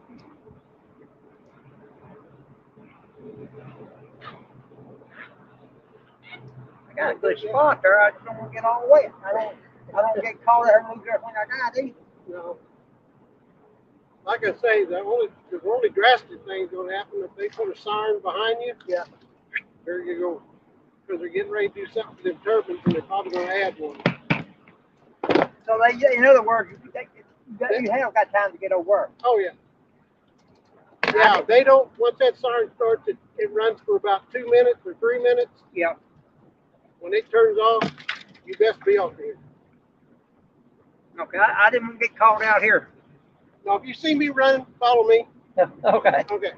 I got a good spot there. I just don't want to get all wet. I don't get caught there and lose everything I got either. No. Like I say, the only drastic thing going to happen if they put a siren behind you. Yeah. There you go. Because they're getting ready to do something to them turbines, and they're probably going to add one. So in other words, you have got time to get over work. Oh yeah. Yeah, they don't. Once that siren starts, it runs for about 2 minutes or 3 minutes. Yeah. When it turns off, you best be off here. Okay, I didn't want to get caught out here. Now, if you see me run, follow me. Okay. Okay.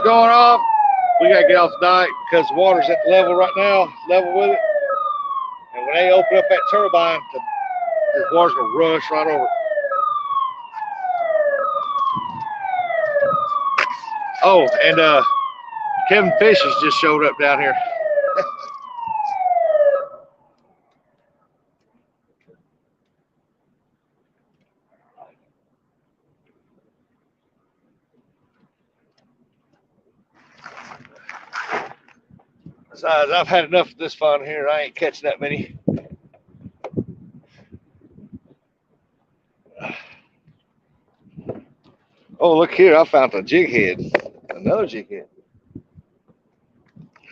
going off. We gotta get off tonight because the water's at the level right now, level with it. And when they open up that turbine, the water's gonna rush right over. Oh, and Kevin Fish has just showed up down here. Besides, I've had enough of this fun here. I ain't catching that many. Oh, look here. I found a jig head. Another jig head.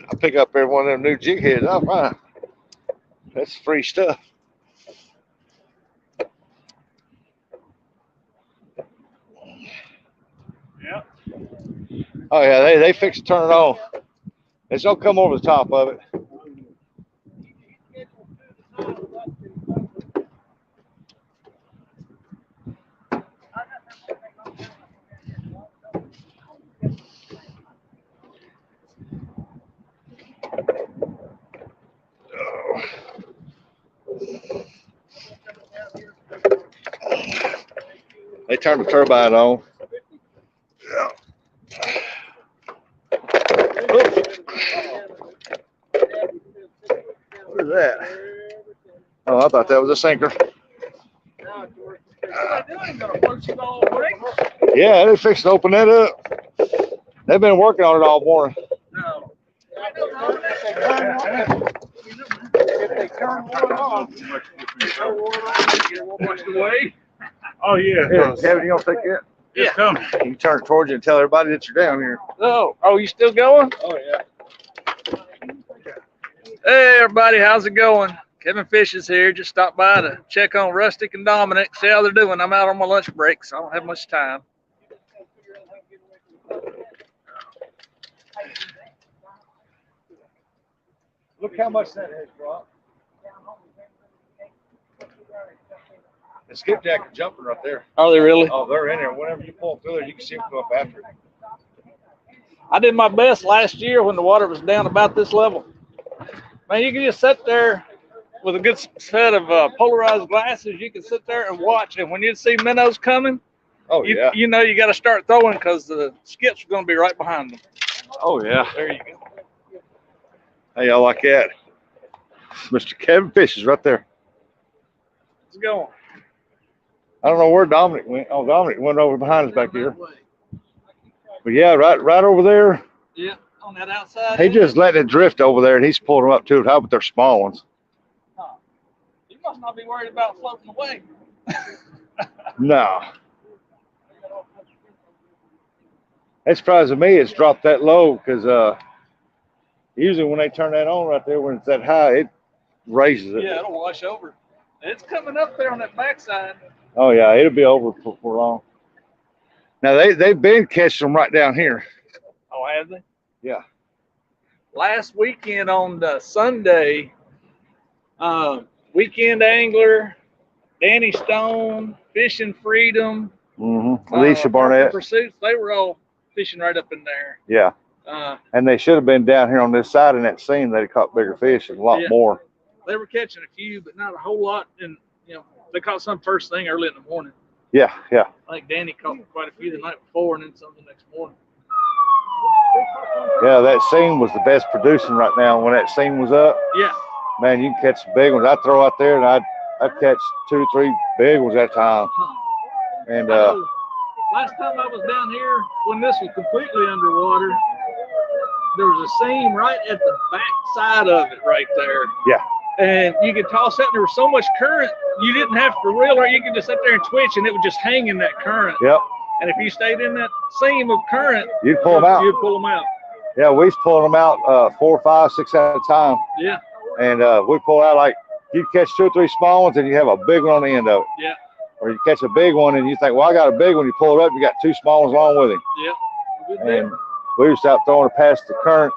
I pick up every one of them new jig heads. I'm fine. That's free stuff. Yep. Oh, yeah. They fix to turn it on. It's don't come over the top of it. They turned the turbine on. Yeah. What is that? Oh, I thought that was a sinker. Yeah, they fixed to open that up. They've been working on it all morning. No. If they turn one off, Watch the way. Oh yeah. Yeah, Kevin, you don't think that? It's coming. You turn it towards you and tell everybody that you're down here. oh, you still going? Oh, yeah. Hey, everybody, how's it going? Kevin Fish is here. Just stopped by to check on Rustic and Dominic, see how they're doing. I'm out on my lunch break, so I don't have much time. Look how much that has dropped. The skipjack are jumping right there. Are they really? Oh, they're in there. Whenever you pull them through there, you can see them come up after it. I did my best last year when the water was down about this level. Man, you can just sit there with a good set of polarized glasses. You can sit there and watch, and when you see minnows coming, Oh, yeah. you know you got to start throwing because the skips are going to be right behind them. Oh, yeah. There you go. Hey, y'all like that? Mr. Kevin Fish is right there. Let's go. I don't know where Dominic went. Oh, Dominic went over behind us back here. But yeah, right over there. Yeah, on that outside. He just letting it drift over there, and he's pulling them up too. How about their small ones? Huh. You must not be worried about floating away. No. That surprises me. It's dropped that low because usually when they turn that on right there, when it's that high, it raises it. Yeah, it'll wash over. It's coming up there on that backside. Oh yeah, it'll be over for long. Now they've been catching them right down here. Oh, have they? Yeah. Last weekend on the Sunday, Weekend Angler, Danny Stone, Fishing Freedom, Alicia Barnett. Pursuits, they were all fishing right up in there. Yeah. And they should have been down here on this side in that seam. They'd have caught bigger fish and a lot more. They were catching a few, but not a whole lot. And they caught some first thing early in the morning. Yeah, yeah. I think Danny caught quite a few the night before and then some the next morning. Yeah, that seam was the best producing right now. When that seam was up, yeah, man, you can catch some big ones. I'd throw out there and I'd catch 2 or 3 big ones at a time. And last time I was down here when this was completely underwater, there was a seam right at the back side of it right there. Yeah. And you could toss that, and there was so much current, you didn't have to reel her. You could just sit there and twitch, and it would just hang in that current. Yep. And if you stayed in that seam of current, you'd pull them out. You'd pull them out. Yeah, we was pulling them out 4, 5, 6 at a time. Yeah. And we pull out like you'd catch 2 or 3 small ones, and you have a big one on the end of it. Yeah. Or you catch a big one, and you think, well, I got a big one. You pull it up, you got 2 small ones along with him. Yeah. Good and deal. we just out throwing it past the current.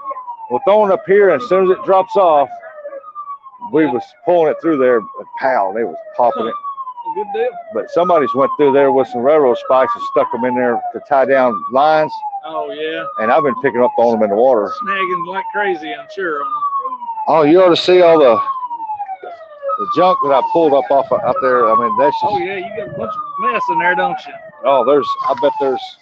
We're throwing it up here, and as soon as it drops off, we was pulling it through there, and pow, they was popping it. Good deal. But somebody's went through there with some railroad spikes and stuck them in there to tie down lines. Oh yeah. And I've been picking up on them in the water. Snagging like crazy, I'm sure on them. Oh, you ought to see all the junk that I pulled up off out there. I mean, that's just. Oh yeah, you got a bunch of mess in there, don't you? Oh, I bet there's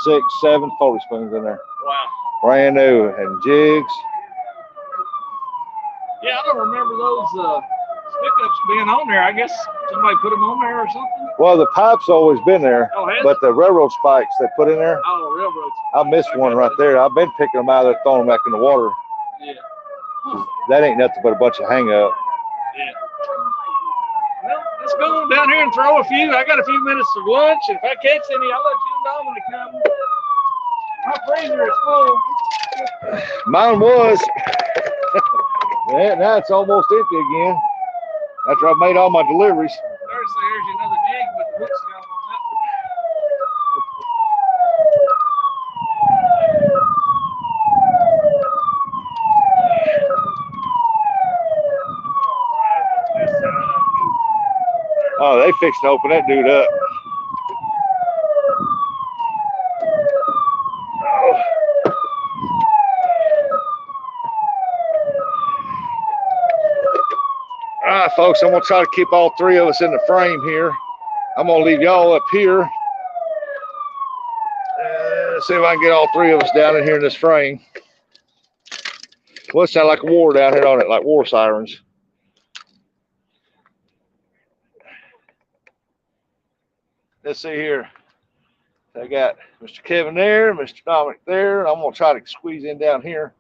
6, 7 Foley spoons in there. Wow. Brand new, and jigs. Yeah, I don't remember those pickups being on there. I guess somebody put them on there or something. Well, the pipe's always been there, Oh, has but it? the railroad spikes they put in there, Oh, railroads. I missed one right there. I've been picking them out of there, throwing them back in the water. Yeah. That ain't nothing but a bunch of hang up. Yeah. Well, let's go on down here and throw a few. I got a few minutes of lunch. If I catch any, I'll let you and Dominic come. My freezer is full. Mine was. Yeah, now it's almost empty again. After I've made all my deliveries. There's another jig with hooks down on that. Oh, they fixing to open that dude up. Oh. All right, folks, I'm going to try to keep all 3 of us in the frame here. I'm going to leave y'all up here. See if I can get all 3 of us down in here in this frame. Well, it sounds like war down here on it, like war sirens. Let's see here. I got Mr. Kevin there, Mr. Dominic there, and I'm going to try to squeeze in down here.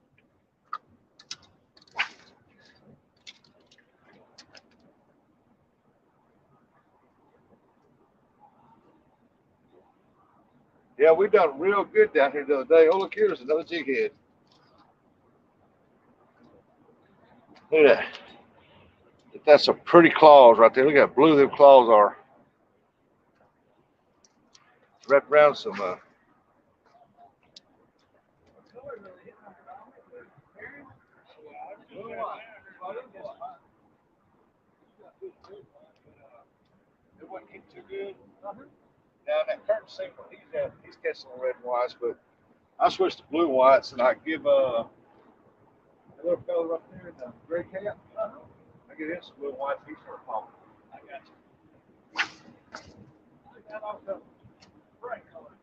Yeah, we done real good down here the other day. Oh, look here, there's another jig head. Look at that. That's some pretty claws right there. Look how blue them claws are. Wrapped around some it wouldn't get too good. Now that current single, he's catching the red and whites, but I switched to blue and whites, and I give a little fella up there in the gray cap. I get him some blue and whites. He started popping. I got you. I got all kinds of bright colors.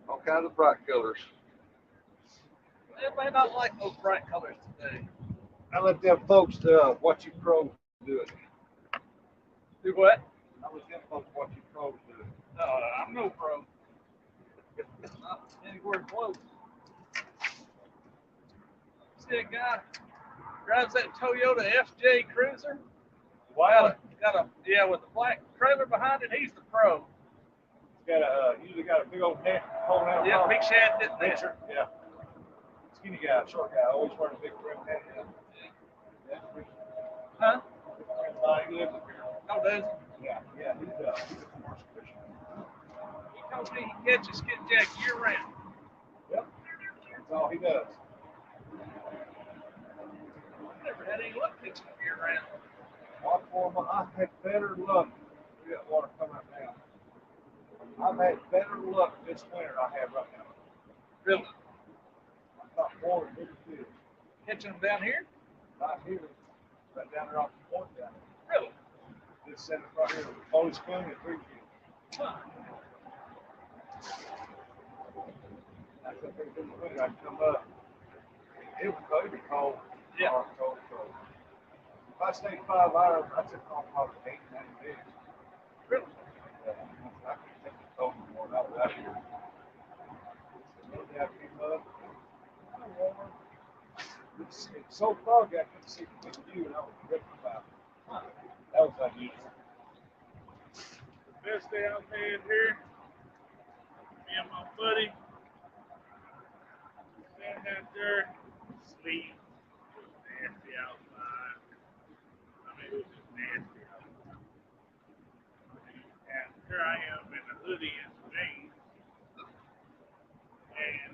All kinds of bright colors. They may not like those bright colors today. I let them folks watch you pros do it. Do what? I let them folks watch you pros do it. No, I'm no pro. Not anywhere close. See a guy drives that Toyota FJ Cruiser. Wow. Yeah, with the black trailer behind it, he's the pro. Got usually got a big old neck holding out. Yeah, big shad didn't they? Yeah. Skinny guy, short guy, always wearing a big rim hat. Huh? He lives up here. Oh, does he? Yeah, he's a commercial fisherman. He told me he catches skipjack year round. Yep. That's all he does. Never had any luck catching him year round. I've had better luck. We got water coming up now. I've had better luck this winter I have right now. Really? I caught more than big fish. Catching them down here? Not here. Right down there off the point down there. Really? This center right here with a Foley spoon and 3 fish. Huh. I said, this winter I come up. It would be cold. Yeah. Cold. If I stayed 5 hours, I took off probably 8, 9 fish. Really? I couldn't take the cold anymore. I was out here. It's so foggy I couldn't see the view, and I was ripping about it. That was unusual. The best day I've had here, me and my buddy, standing out there, sleep. It was nasty outside. I mean, it was just nasty outside. And here I am in a hoodie and jeans. And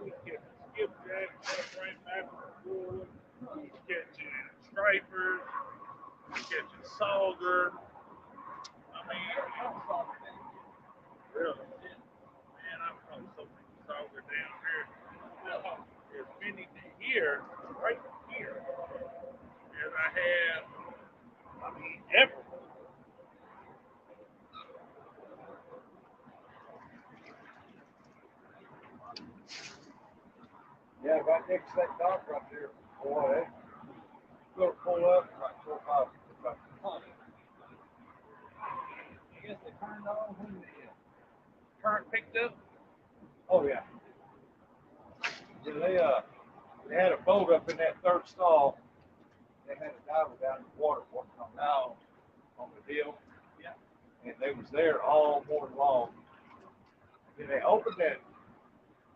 we catching skipjack, right back from Florida. He's catching stripers. He's catching sauger. I mean, Really? Man, I'm probably so much stronger down here. Well, as many here, right here, as I have, I mean, ever. Yeah, right next to that dock right there. Boy, they pull up like 4 or 5 people. I guess they turned on when the current picked up. Oh yeah. Yeah, they had a boat up in that third stall. They had a diver down in the water working on the deal. Yeah. And they was there all morning long. And they opened that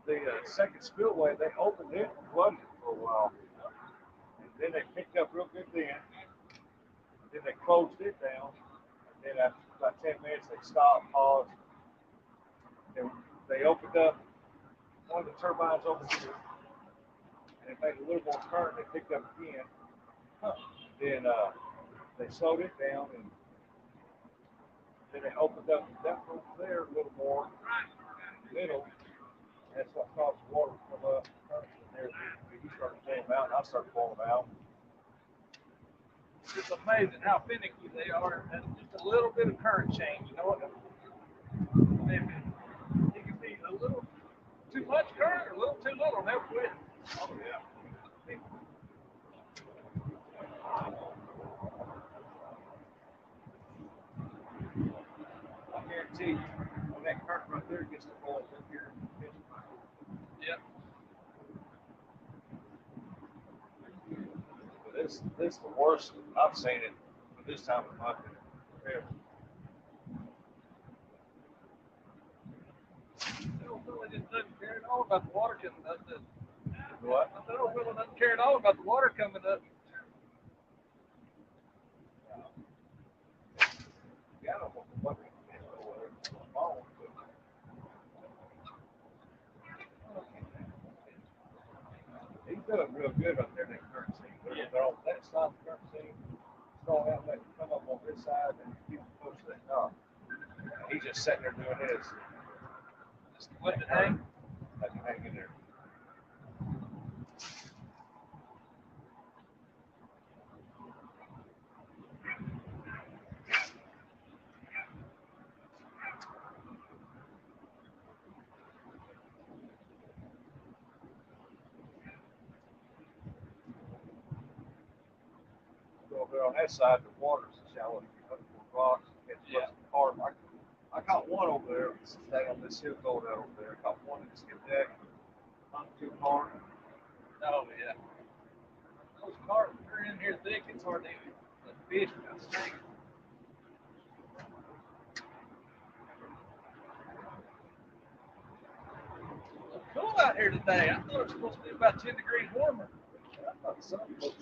the second spillway. They opened it and flooded it for a while. And then they picked up real good then. Then they closed it down. And then after about 10 minutes, they stopped, paused. They opened up one of the turbines over here. And it made a little more current. They picked up again. Then they slowed it down, and then they opened up that over there a little more in the middle. That's what caused the water to come up. Currents in there. He started pulling them out, and I started pulling them out. It's just amazing how finicky they are. And just a little bit of current change, you know what? It can be a little too much current or a little too little, they'll quit. Oh yeah. I guarantee you, when that current right there gets to roll up here, Yep. but this is the worst I've seen it for this time of month ever. That old fella just doesn't care at all about the water coming up. What? That old fella doesn't care at all about the water coming up. Yeah, I don't know what phone. He's doing real good up there in that current scene. They're on that side of the current scene. Strong out, let him come up on this side and keep close to that dock. He's just sitting there doing this. Just letting it hang. Let him hang in there. Go over there on that side, the water's shallow. You can put rocks and catch hard. I caught one over there. Staying on this hill going out over there. I caught one in the skipjack. Not too hard. Oh, yeah. Those carp, they're in here thick. It's hard to eat. The fish got snake. It's cool out here today. I thought it was supposed to be about 10 degrees warmer. I thought the sun was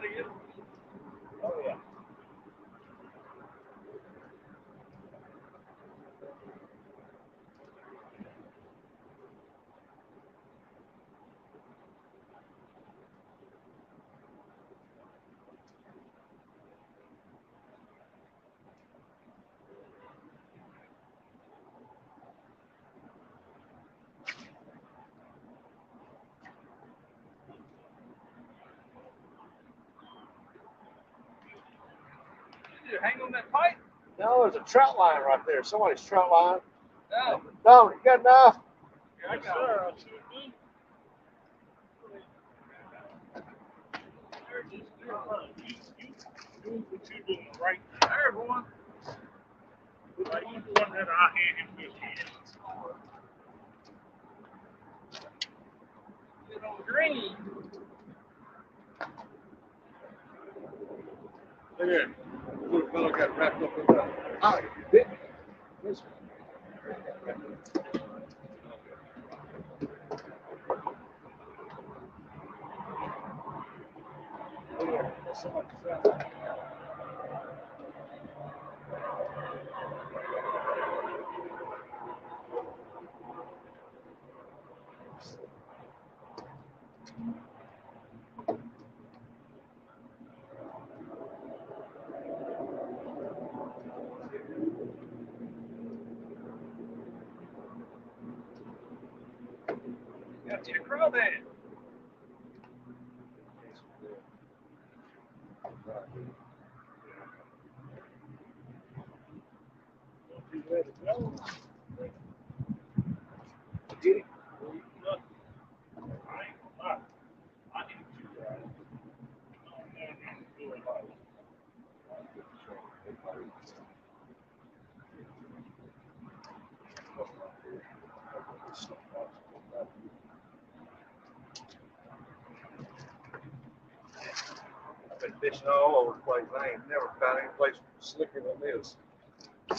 everybody is. Oh yeah. Did you hang on that pipe? No, there's a trout line right there. Somebody's trout line. No. No, you got enough? Yeah, I Yes, got sir. it. I sure do. You do what you're doing right now. There's one. Like you the one that I hand him this year. Get on green. Look here. Little fellow got wrapped up in that. Oh, you bit me. This one. Look here. Somebody's trout line. Got you a crawdad. You ready to go? Get it? I ain't gonna lie. I need you guys. I'm doing like I've been fishing all over the place. I ain't never found any place slicker than this.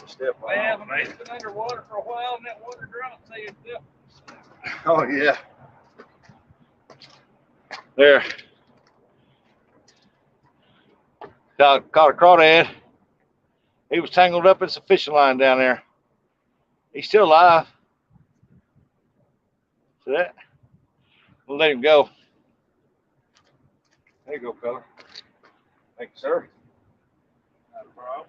Step on. Man, when it's been underwater for a while and that water drops, say it's different. Oh yeah. There. Caught a crawdad. He was tangled up in some fishing line down there. He's still alive. See that? We'll let him go. There you go, fella. Thank you, sir. not a problem.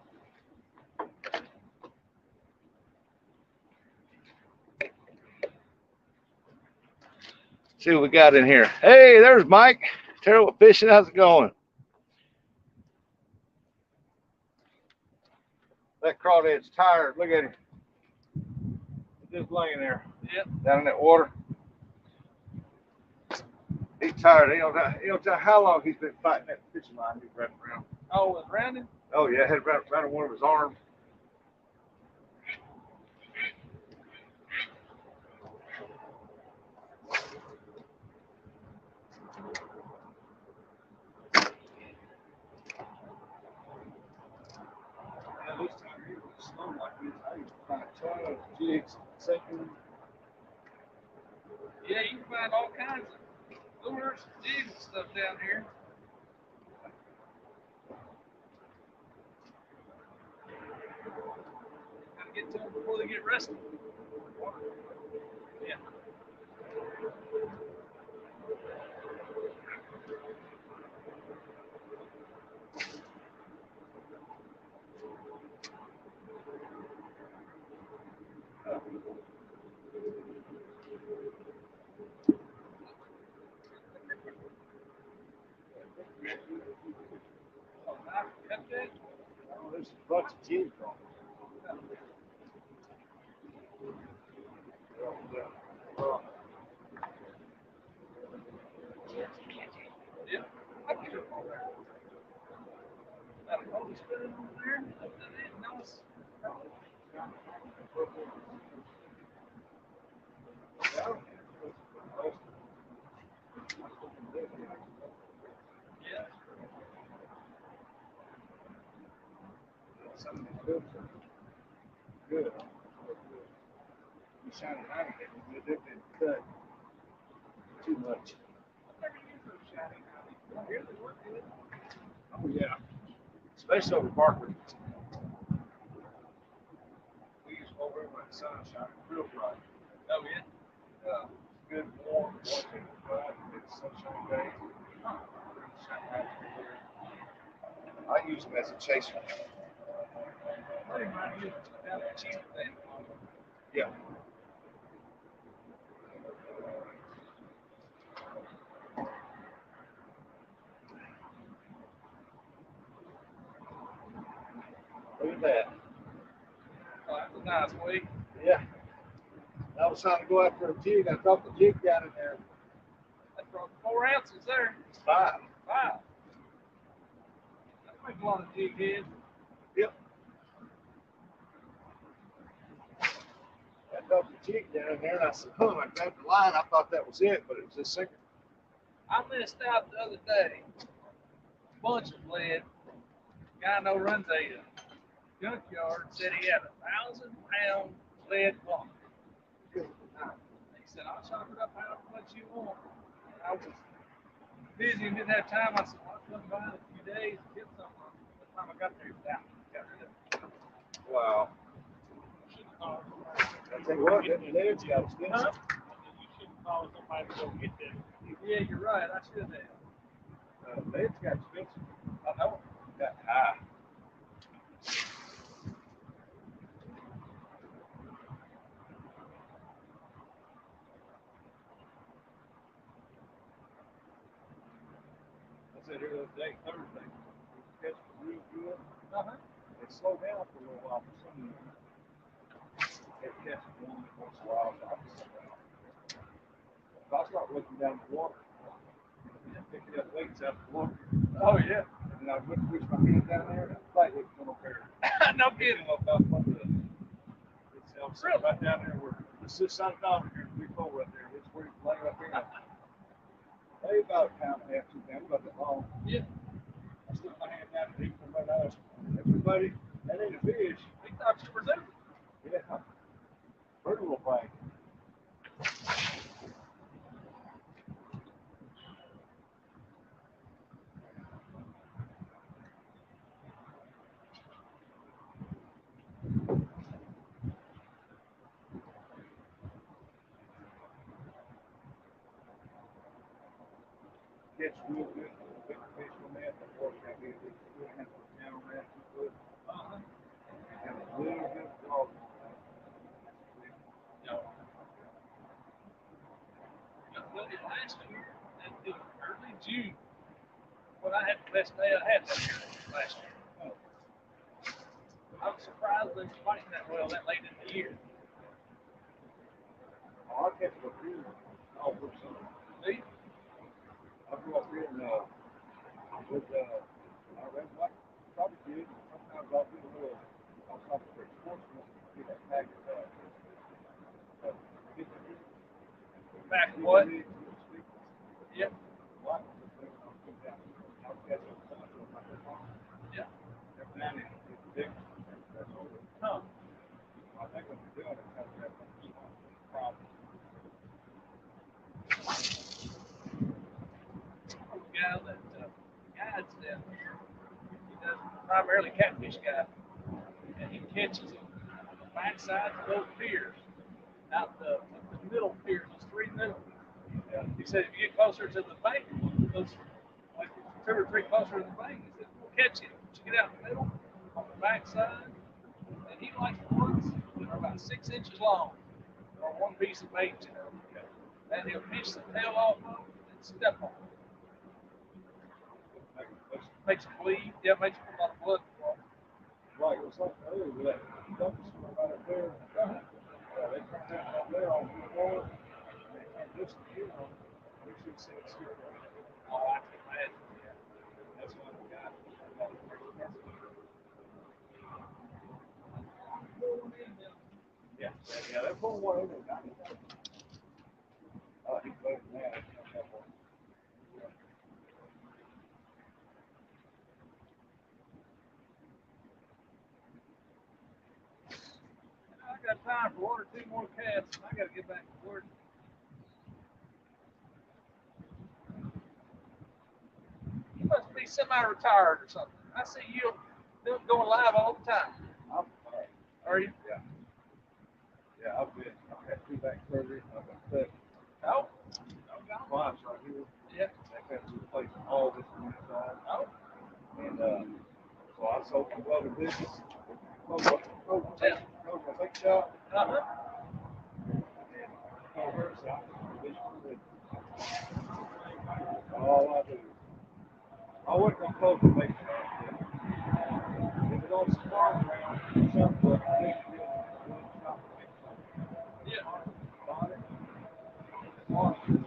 See what we got in here. Hey, there's Mike. Terrible fishing. How's it going? That crawdad's tired. Look at him. He's just laying there. Yep. Down in that water. He's tired. He don't tell how long he's been fighting that fishing line. He's running around. Oh, it's Brandon? Oh yeah, had around one of his arms. Yeah, this time he was slow like this. I used to find tons, jigs, sinking. Yeah, you can find all kinds of lures, jigs, and stuff down here. Gotta get to them before they get rested. Yeah. Oh, knife, cut that. Oh, there's a bunch of jigs on it. Yeah. I can do it all there. Got a cold spinning over there. I didn't notice. Yeah. Some of these hooks are good. You shine it out of it, they've been cut too much. I've never used those shiny knives. Here they work good. Oh yeah, especially over Barker. We used to go over when the sun shining real bright. Oh yeah. Good warm, watching good sunshine days. I use them as a chaser. Pretty much you have a cheap thing. Yeah. Look at that. Oh, that was nice, Lee. Yeah. I was trying to go after a jig. I dropped the jig down in there. That's about 4 ounces there. It's 5. Wow. That makes a lot of jig heads. Yep. I dropped the jig down in there and I said, huh, I grabbed the line. I thought that was it, but it was this sinker. I missed out the other day. Bunch of lead. Guy I know runs a junkyard said he had 1,000-pound lead block. He said, I'll chop it up however much you want. And I was busy and didn't have time. I said, well, I'll come by in a few days and get something. By the time I got there, it was out. Got rid of it. Wow. I tell you what, that lead's got expensive. You shouldn't call somebody to go get that. Yeah, you're right. I should have. Lead's got expensive. I know. Got high. I said here the other day, Thursday, catch was real good. Uh-huh. It slowed down for a little while for some reason. It catches one once in a while. So I start looking down the water, picking up weights out the water. Oh, yeah. And I went to push my hand down there, and I fight with one over there. No kidding. It's really right down there where this is St. Dominic here, 3-4 right there. It's where it's laying right there. They about a pound and a half, 2 pounds, about that long. Yeah. I slipped my hand down and he come right out. Everybody, that ain't a fish. We thought you were there. Yeah. Pretty little thing. Catch real good, big fish on that. The water can't be a big foot, and down on that 2 foot. And a little bit of dog. Last year, in early June, when I had the best day I had that year last year. I was surprised they were fighting that well that late in the year. Oh, I catch a few all for summer. See? I grew up here in, with, I read like, probably did. Sometimes I'll do a little, I'll stop at the sportsman, get that packet, Back what? Yep. What? Yeah. Every now and then, it's big. Huh. I think what they're doing is kind of that problem. The guy that guides them, he does primarily catfish guide, and he catches them on the backside of those piers, out the middle piers, those 3 middle. He said if you get closer to the bank, those like 2 or 3 closer to the bank, he said we'll catch you. But you get out in the middle, on the backside, and he likes the ones that are about 6 inches long, or 1 piece of bait, you know. And he'll pinch the tail off of them and step on them. Makes them bleed. Yeah, makes them a lot of blood flow. Right, it was like earlier with that duck store right up there. They come down up there on the floor, and just, you know, we should see it still. Oh, I can imagine. That's one of the guys. Yeah, they're pulling one in there. Oh, he's better than that. I got time for 1 or 2 more casts. I got to get back to work. You must be be semi-retired or something. I see you going live all the time. I'm, Are you? yeah, I've had two back surgeries. I've been cut Oh. twice right here. Yeah. They've had to replace all this on the inside. Oh. And so I sold my brother business. Yeah. My big shop. Uh-huh. All I do. I wouldn't come close to making that. If it don't spark around, something but I think it's one shop to make something. Yeah. Bought it. Bought it.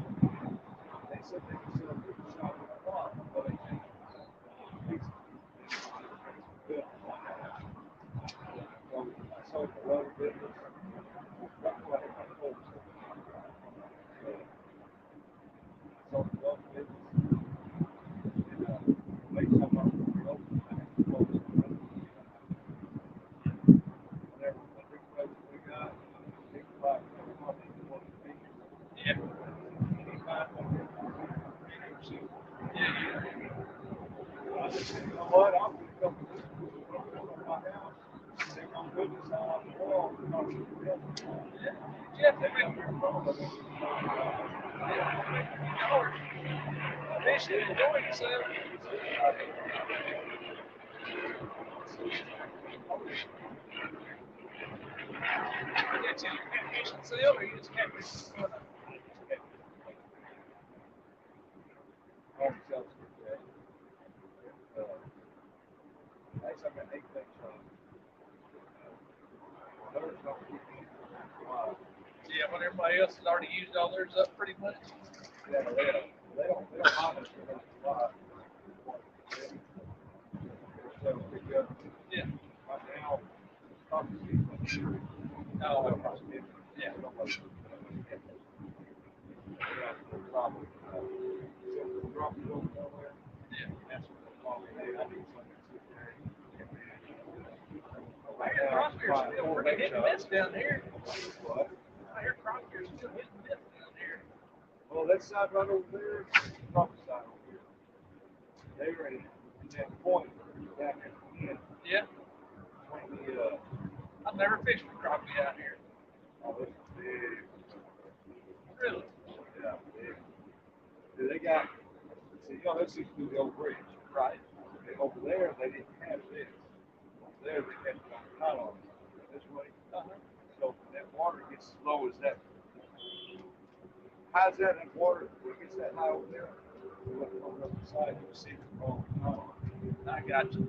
They said they could sell the shop at a lot, but they changed it. Good. I sold the rubber business. Sold the rubber business. Make some of what? I'm going to come to my house, take my goodness out of the wall, and I'll shoot the hell. Jeff, they make fish and enjoy yourself. That's you catfish and sell, or you just catfish and sell? Actually, I got 8 things on. Yeah, when everybody else has already used all theirs up pretty much. Yeah, they don't mind us for a lot. So, Yeah. right now, obviously, Oh, yeah. I hear crawfish still pretty hit and miss down here. I hear crawfish still hit and miss down here. Well, that side right over there, proper side over here. They were in that point back at the end. Yeah. Between the, I've never fished for crappie out here. oh, this is big. Really? Yeah, big. See, they got, see, you know, this used to be the old bridge. Right. Okay, over there, they didn't have this. Over there, they had it on the column. This way. So when that water gets as low as that, how's that in water? When it gets that high over there, you look over the side, you see the wrong column. I got you.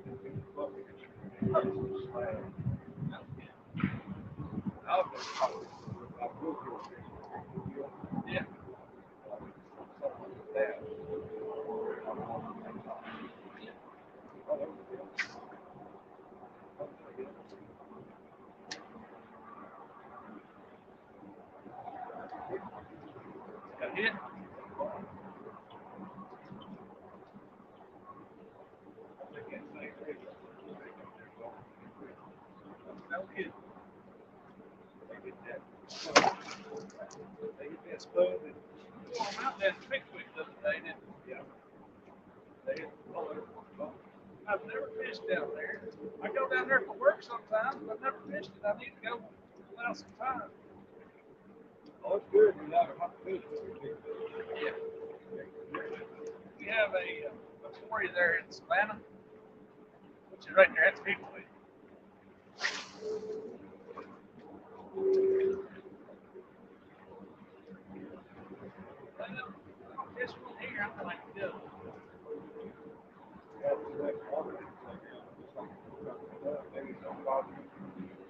Yeah. Got hit? No kidding. They get that spoon and Well, I'm out there in Pickwick the other day, didn't yeah, they hit the color. I've never fished down there. I go down there for work sometimes, but I've never fished it. I need to go out some time. Oh, it's good. You know, hot fish. Yeah. We have a quarry there in Savannah, which is right there at the Pickwick. Well, I don't fish one here. I'm like, go.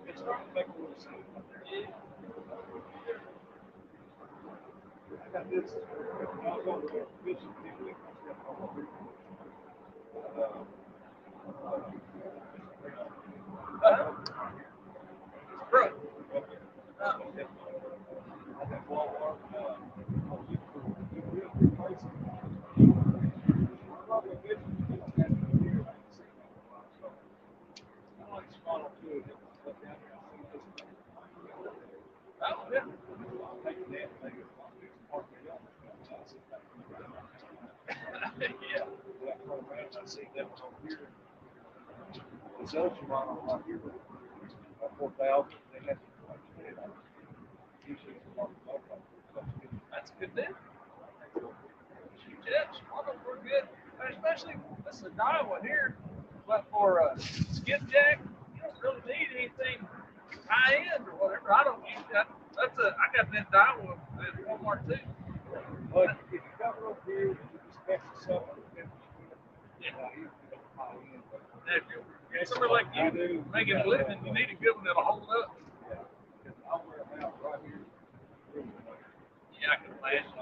It's starting to make a little sense. Yeah. I got this. When I was over there fishing, people think I stepped on my boot. Bro. That Walmart, you really replace it. Probably good. I like small too. But down here, I see this. Oh, yeah. Take that, make it park it up. Yeah. see that one over here. This other one right here, about 4,000. They had usually it's about 5,000. That's a good deal. Yeah, one of them were good. Especially, this is a Iowa here, but for skipjack, you don't really need anything high end or whatever. I don't use that. I got that Iowa at Walmart too. But if you come over here, you expect yourself to Yeah. If you're somebody like you making a living, you need a good one that'll hold up. Yeah. Because I'll wear them out right here. Yeah, I can imagine.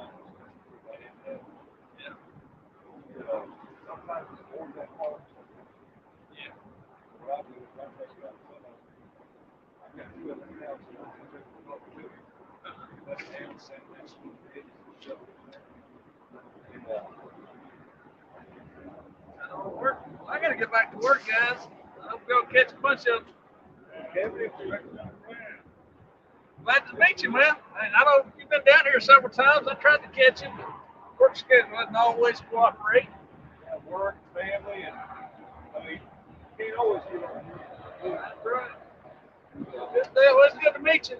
Yeah. Sometimes it's more than hard. Yeah. What I do is I take it out. I've got 2 of them now, so I can take them up to it. Let it down, sand next to it, shove it in there. That'll work. I gotta get back to work, guys. I hope y'all catch a bunch of them. Kevin, Glad to meet you, man. And I know you've been down here several times. I tried to catch you, but work schedule doesn't always cooperate. work, family, and I mean, you can't always get on. That's right. Good deal. It's good to meet you.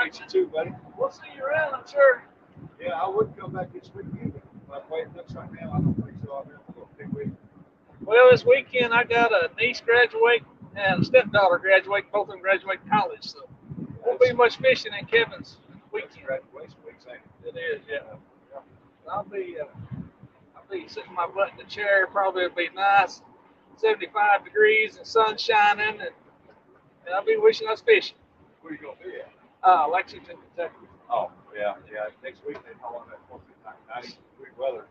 Meet you too, buddy. We'll see you around, I'm sure. Yeah, I would come back this weekend, but the way it looks right now, I don't think so. I'll be able to go a big week. Well, this weekend I got a niece graduate and a stepdaughter graduate. Both of them graduate college, so won't be much fishing in Kevin's weekend. Graduation week, same. It is, yeah. I'll be sitting my butt in the chair. Probably it'll be nice, 75 degrees and sun shining, and I'll be wishing I was fishing. Where you gonna be at? Lexington, Kentucky. Oh, yeah. Next week they call on that 90-degree weather.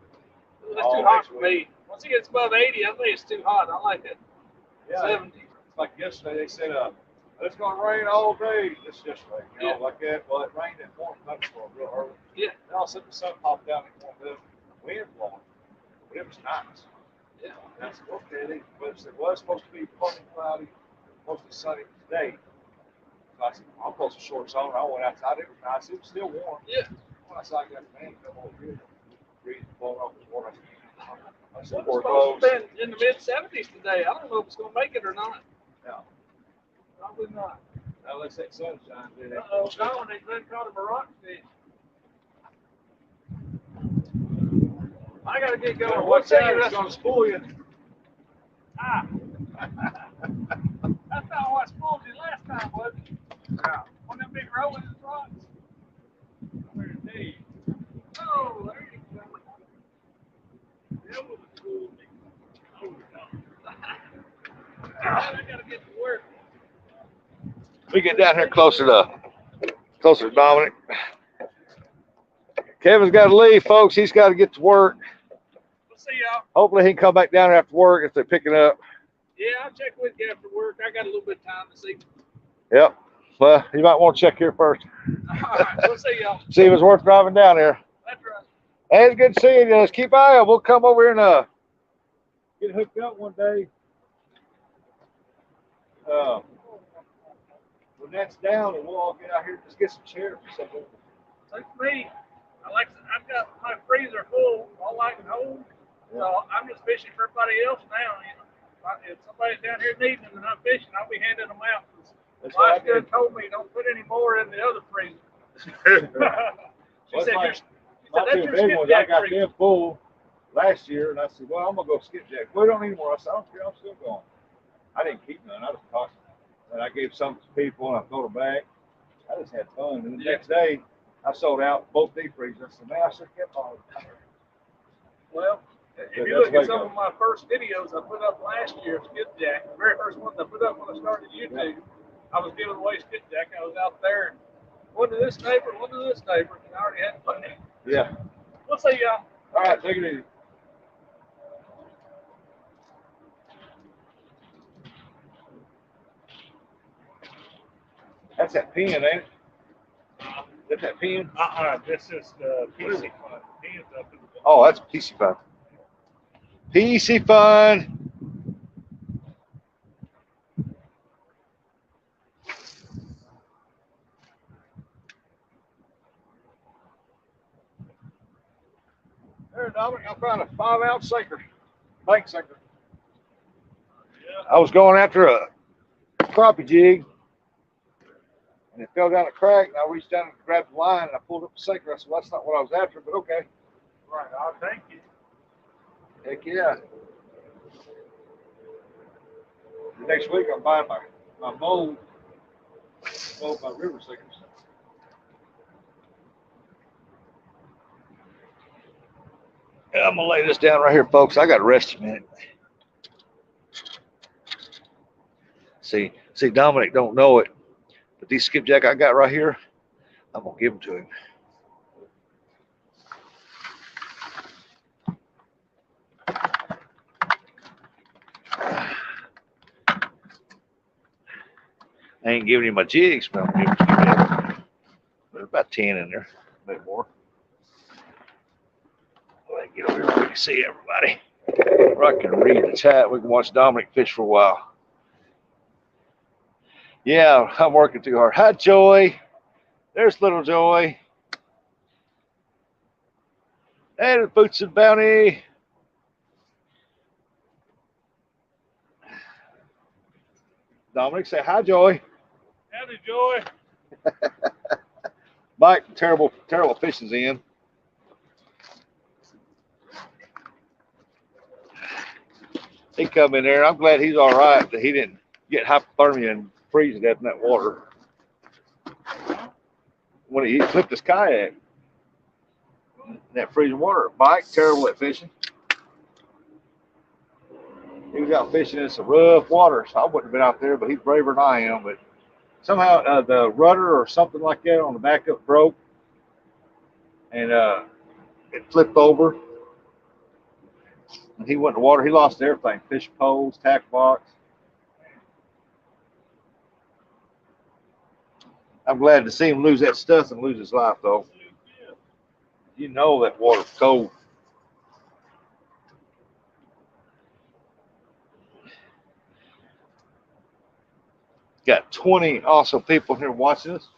That's too hot for me. Once it gets above 80, I think it's too hot. I like it. Yeah. 70. It's like yesterday they said, it's gonna rain all day. It's just rain, like that. Well, it rained at 1 thunderstorm real early. Yeah. And all of a sudden the sun popped out and it wind blowing. But it was nice. Yeah. And I said, okay, it was supposed to be partly cloudy, supposed to be sunny today. So I said, I'm supposed to shorts on. I went outside. It was nice. It was still warm. Yeah. When I saw I got the man come over here, breeze blowing off his water. I said, It's poor supposed clothes. to be in the mid 70s today. I don't know if it's going to make it or not. Yeah. Probably not. Unless that sunshine did it. Uh-oh, Colin, they been caught him a rockfish. I got to get going. What's What's that? It's that? gonna spoil you. Ah. That's not what spoiled you last time, was it? Yeah. One of them big rolling rocks. Where's Dave? Oh, there you go. That was cool. I gotta get to work. We get down here closer to Dominic. Kevin's got to leave, folks. He's got to get to work. We'll see y'all. Hopefully he can come back down here after work if they're picking up. Yeah, I'll check with you after work. I got a little bit of time this evening. Yep. Well, you might want to check here first. All right, we'll see y'all. See if it's worth driving down here. That's right. Hey, it's good seeing you. Let's keep eye out. We'll come over here and Get hooked up one day. When that's down, and we'll all get out here and just get some chairs or something. Like me, I've got my freezer full, all I can hold. So I'm just fishing for everybody else now. You know, if somebody's down here needing them and I'm fishing, I'll be handing them out. That's what I Life's good did. told me don't put any more in the other freezer. She Well, said, my that's two your big ones, I skipjack got freezer. them full last year, and I said, well, I'm gonna go skipjack. We don't need more. I said, I don't care. I'm still going. I didn't keep none. I was tossing. And I gave some to people, and I threw them back. I just had fun. And the next day, I sold out both deep freezers. I said, man, I should have kept all of them. Well, if you That's look way at some go. of my first videos I put up last year of skipjack, the very first ones I put up when I started YouTube, I was giving away skipjack. I was out there, and one to this neighbor, one to this neighbor, and I already had plenty. Yeah. We'll see y'all. All right, take it easy. That's that pen, ain't it? That's that pen? This is the PC fun. Hands up in the oh, that's PC Fun. PC Fun. There's Dominic, I found a 5-ounce sinker, bank sinker. Yeah. I was going after a crappie jig, and it fell down a crack, and I reached down and grabbed the line, and I pulled up the sinker. I said, well, that's not what I was after, but okay. Right. I'll take it. Heck yeah. Next week, I'm buying my mold, my river sinkers. Yeah, I'm going to lay this down right here, folks. I got to rest a minute. See, Dominic don't know it, but these skipjack I got right here, I'm going to give them to him. I ain't giving him my jigs, but I'm giving him skipjack. There's about 10 in there, a bit more. Let me get over here where we can see everybody. Where I can read the chat. We can watch Dominic fish for a while. Yeah, I'm working too hard. Hi, Joy. There's little Joy. There's Boots and Bounty. Dominic, say hi, Joy. Howdy, Joy. Mike, terrible fishing's in. He come in there. I'm glad he's all right, that he didn't get hypothermia and freeze to death in that water. When he flipped his kayak in that freezing water. Mike, terrible at fishing. He was out fishing in some rough water, so I wouldn't have been out there, but he's braver than I am. But somehow the rudder or something like that on the back up broke, and it flipped over. And he went in the water. He lost everything: fish poles, tackle box. I'm glad to see him lose that stuff and lose his life, though. You know that water's cold. Got 20 awesome people here watching us.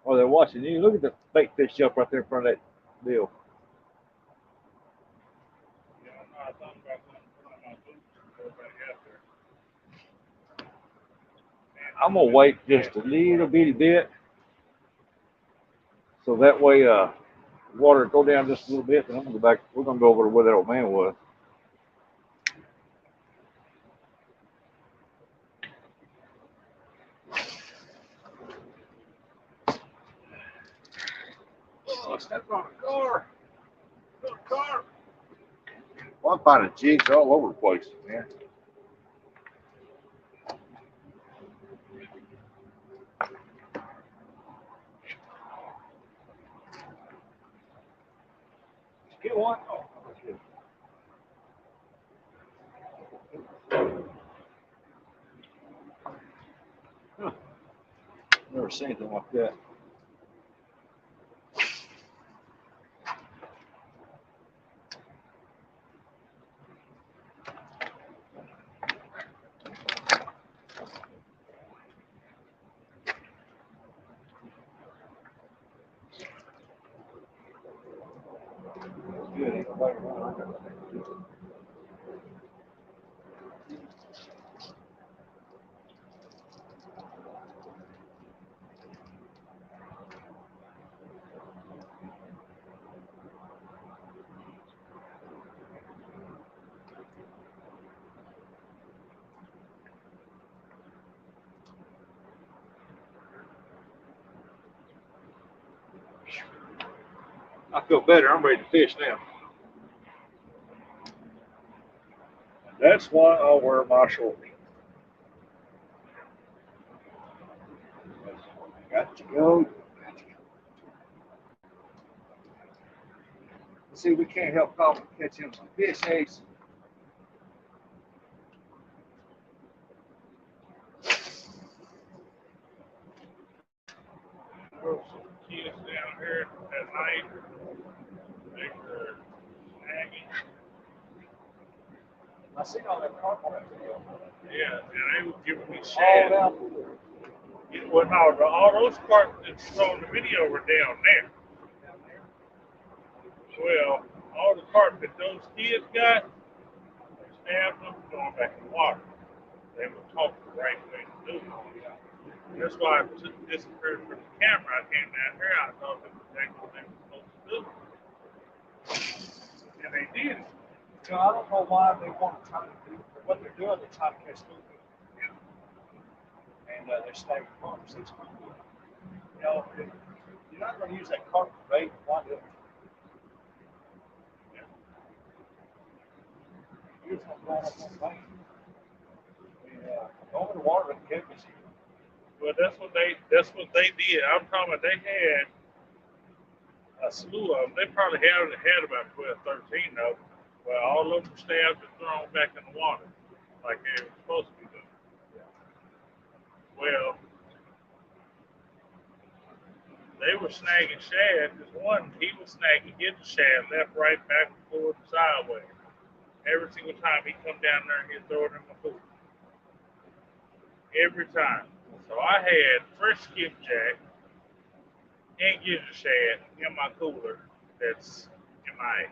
Oh, they're watching you. Look at the bait fish jump right there in front of that deal. Yeah, I thought about putting on my boots and go back out there. I'm gonna wait just a little bitty bit, so that way water go down just a little bit, and I'm gonna go back. We're gonna go over to where that old man was. Oh, stepped on a car. Car. Well, I'm finding jigs all over the place, man. Get one. Oh, that's good. Huh. Never seen anything like that. Good. Ain't nobody around. I feel better. I'm ready to fish now. That's why I'll wear my shorts. Got to go. See, we can't help Colin catch him some fish, Ace. There's some kids down here at night. They're snagging. I seen all that carp on that video. Yeah, and they were giving me All shit. down. Well, no, all those carp that you saw in the video were down there. Well, all the carp that those kids got, they stabbed them, going back in the water. They were taught the right way to do it. That's why I disappeared from the camera. I came down here. I thought that was exactly what they were supposed to do. And they did it. So I don't know why they want to try to do what they're doing. They're trying to catch food, and they're staying pumps. It's cool. You know, if you're not going to use that carp for bait. Why do it? Use one going up on bait. Go in the water and catch it. Well, that's what they did. I'm talking about they had a slew of them. They probably had about 12, 13 of them. Well, all of them were stabbed and thrown back in the water like they were supposed to be doing. Well, they were snagging shad. This one, he was snagging his shad left, right, back, and forth, and sideways. Every single time he come down there and he'd throw it in my food. Every time. So I had fresh skipjack and ginger shad in my cooler that's in my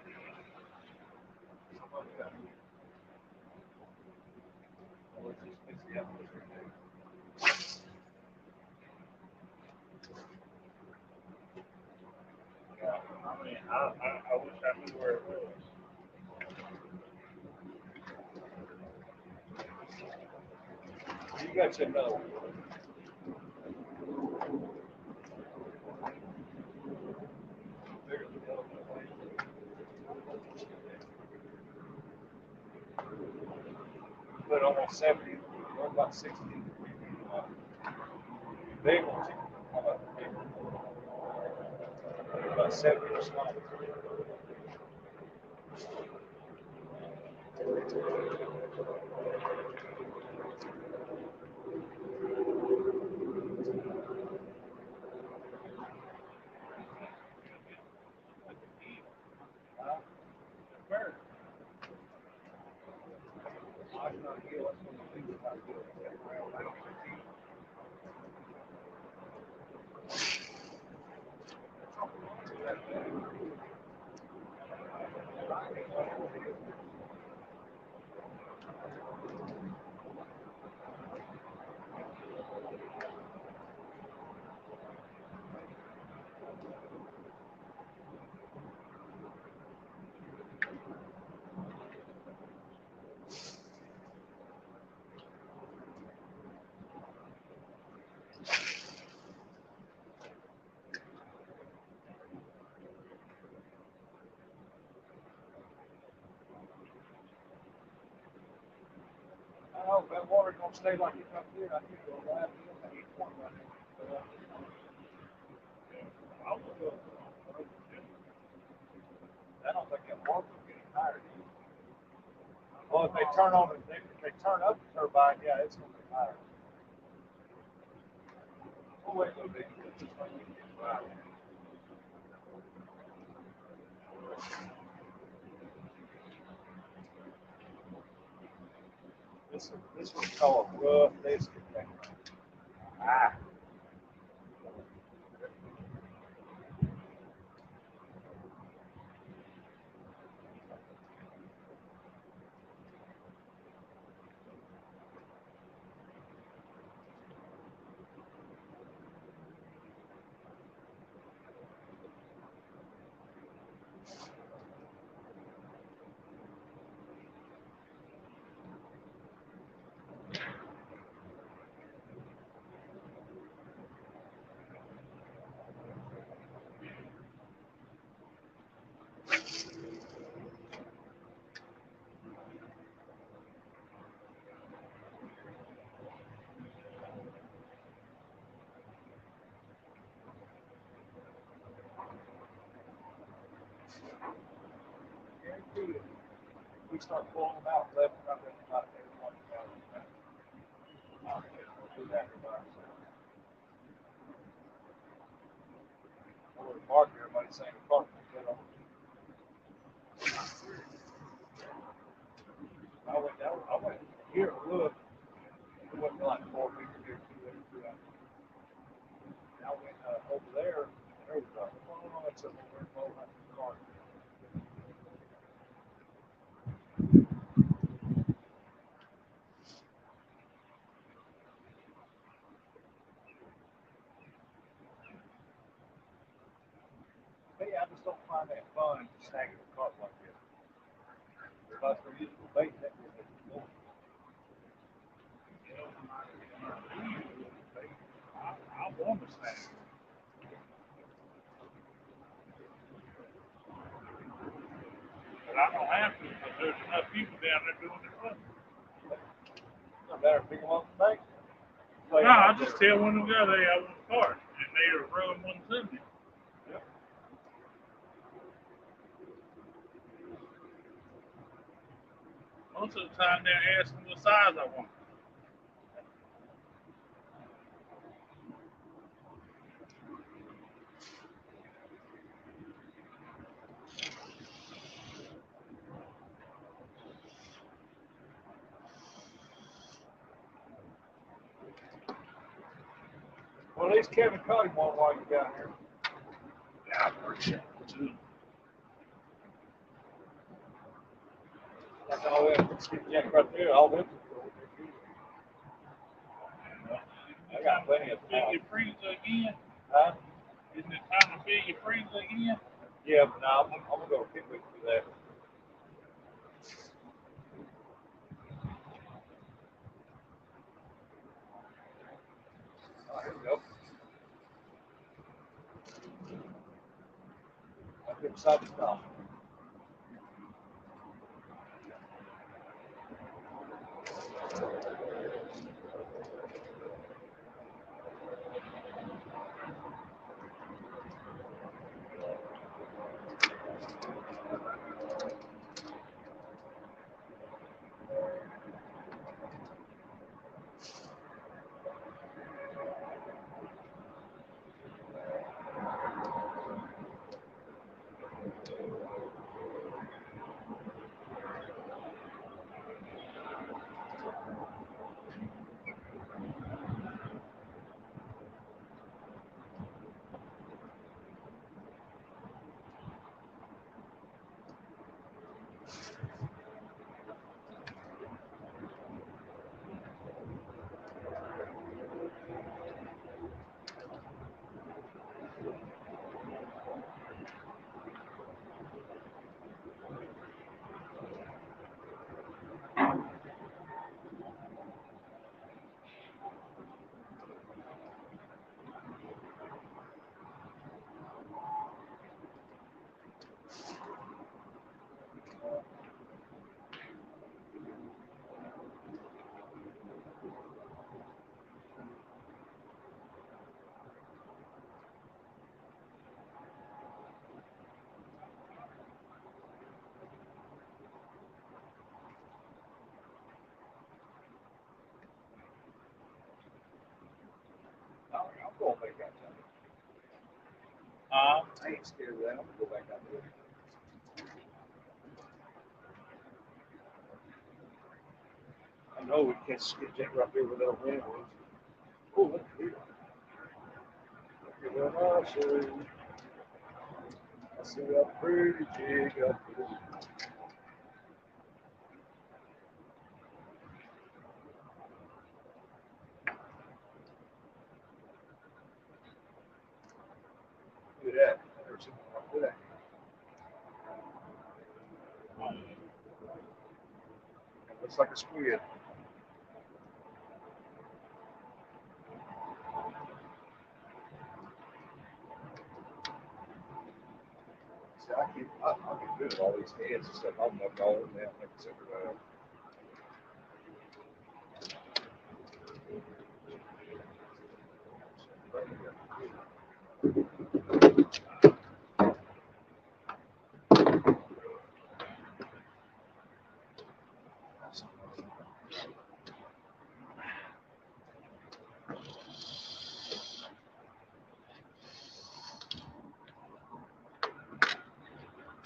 I mean, I wish I knew where it was. You got your know. But almost 70. We're about 60. Big ones. How about the big ones? About 70 or small. I hope that water don't stay like it's up here. I think it'll last each one right now. I don't think that water will get tired. Well, if they turn on it, if they turn up the turbine, yeah, it's going to be higher. We'll wait a little bit. This was called rough. This ah. Guarantee you, we start pulling them out left and right, about everyone. I'll do that by ourselves. Over the market, everybody's saying the park will get on. I went here and looked. It wasn't like 4 people here, 2 out. And I went over there, and there was a whole bunch of them were involved in the car. just don't find that fun snagging a carp like this. If I was going to use it for bait, that would be more. I want to snag. But I don't have to because there's enough people down there doing it for me. No matter pick them up and bait. No, I just tell one of them guys, hey, I want a cart, and they'll run one to me. Yep. Most of the time, they're asking what size I want. Well, at least Kevin caught him one while you got here. Yeah, I appreciate it too. Like all that skipjack right there, all them. I got plenty of Fill your freezer again? Huh? Isn't it time to fill your freezer again? Yeah, but now I'm gonna go picnic for that. Oh, here we go. I've been beside the stop. I'm going back out there. I ain't scared of that. I'm gonna go back out there. I know we can't skipjack right there without wind. Oh, look here. Look at that I see. I see that pretty jig up there. Look at that. There's something like that. It looks like a squid. See, I get rid of all these heads and stuff. I'll knock all of them out and consider that.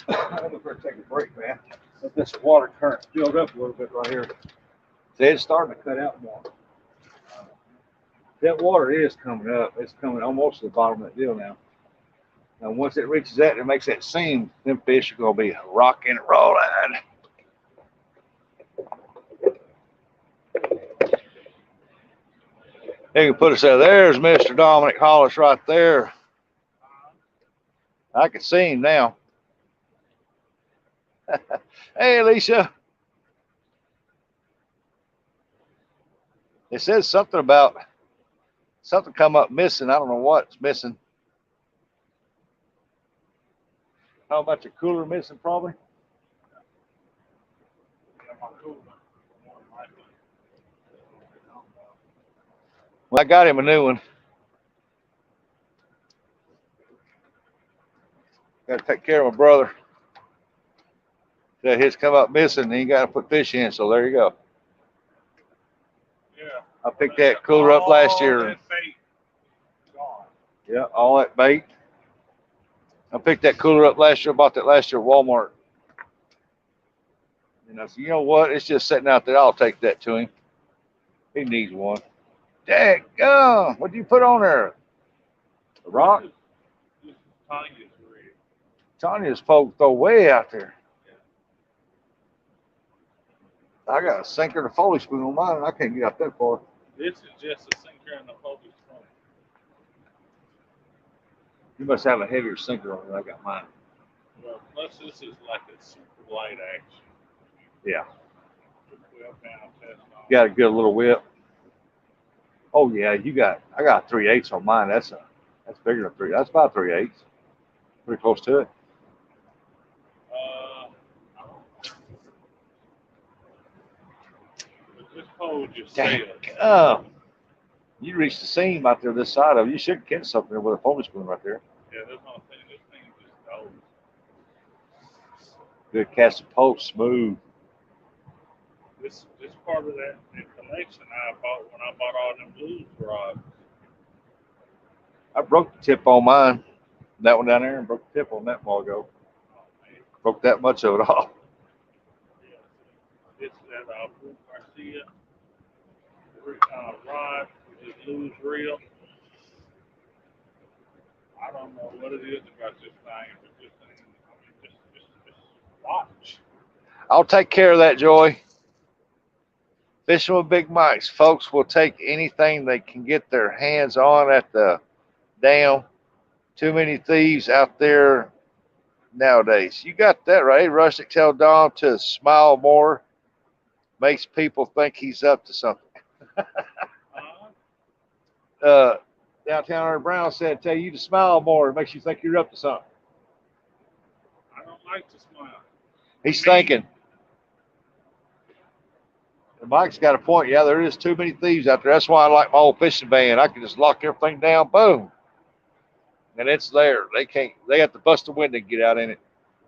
I'm going to take a break, man. Let this water current build up a little bit right here. See, it's starting to cut out more. That water is coming up. It's coming almost to the bottom of that deal now. Now, once it reaches that, it makes that seam. Them fish are going to be rocking and rolling. You can put us there. There's Mr. Dominic Hollis right there. I can see him now. Hey, Alicia. It says something about something come up missing. I don't know what's missing. How about your cooler missing, probably? Well, I got him a new one. Got to take care of my brother. That his come up missing, and he got to put fish in. So there you go. Yeah. I picked that cooler up last year. That bait gone. Yeah, all that bait. I picked that cooler up last year. Bought that last year at Walmart. And I said, you know what? It's just sitting out there. I'll take that to him. He needs one. Daggum! What'd you put on there? A rock? This is Tanya's rig. Tanya's folks go way out there. I got a sinker and a foley spoon on mine, and I can't get out that far. This is just a sinker and a focus point. You must have a heavier sinker on than I got mine. Well, plus this is like a super light action. Yeah. Well, down, test on. You got a good little whip. Oh yeah, I got 3/8 on mine. That's bigger than 3. That's about 3/8. Pretty close to it. This pole just Dang. says. You reached the seam out there this side of it. You should catch something there with a foley spoon right there. Yeah, that's what I'm saying. This thing just goes. Good cast of post, smooth. This part of that collection I bought when I bought all them blues rods. I broke the tip on mine. That one down there, and broke the tip on that while ago. Oh, man. Broke that much of it off. Yeah. This that Blue Garcia rod, which is blues reel. I don't know what it is about this thing, but this thing, I mean, just watch. I'll take care of that, Joy. Fishing with Big Mike's. Folks will take anything they can get their hands on at the dam. Too many thieves out there nowadays. You got that right. Rustic tell Don to smile more. Makes people think he's up to something. Downtown Aaron Brown said, tell you to smile more. It makes you think you're up to something. I don't like to smile. He's thinking. And Mike's got a point. Yeah, there is too many thieves out there. That's why I like my old fishing van. I can just lock everything down, boom. And it's there. They have to bust the window and get out in it.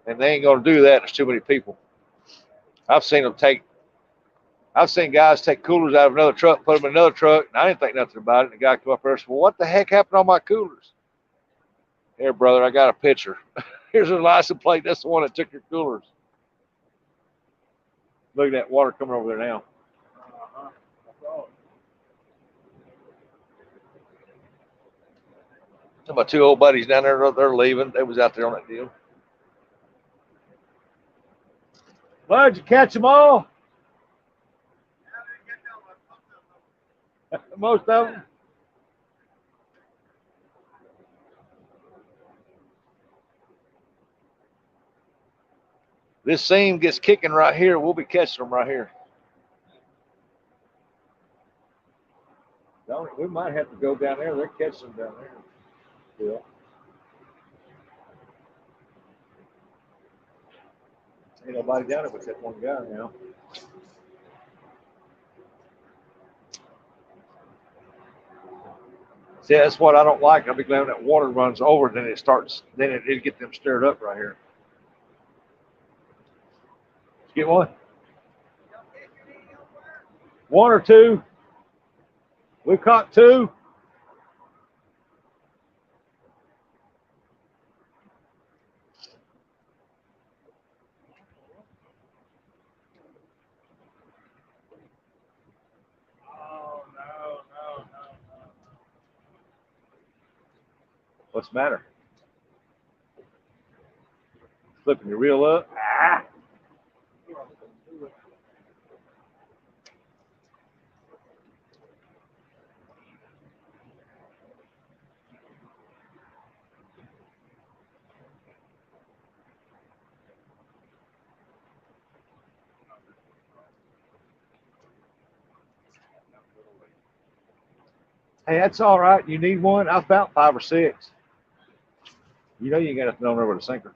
And they ain't going to do that. There's too many people. I've seen guys take coolers out of another truck, put them in another truck, and I didn't think nothing about it. And the guy come up there and said, well, what the heck happened on my coolers? Here, brother, I got a picture. Here's a license plate. That's the one that took your coolers. Look at that water coming over there now. My 2 old buddies down there, they're leaving. They was out there on that deal. Bud, did you catch them all? Most of them. This seam gets kicking right here. We'll be catching them right here. We might have to go down there. They're catching them down there. Yeah. Ain't nobody down there but that one guy now. See, that's what I don't like. I'll be glad when that water runs over, then it'll get them stirred up right here. Let's get one. 1 or 2. We caught 2. What's the matter? Flipping your reel up. Ah. Hey, that's all right. You need one? I found 5 or 6. You know you ain't got nothing on there with a sinker.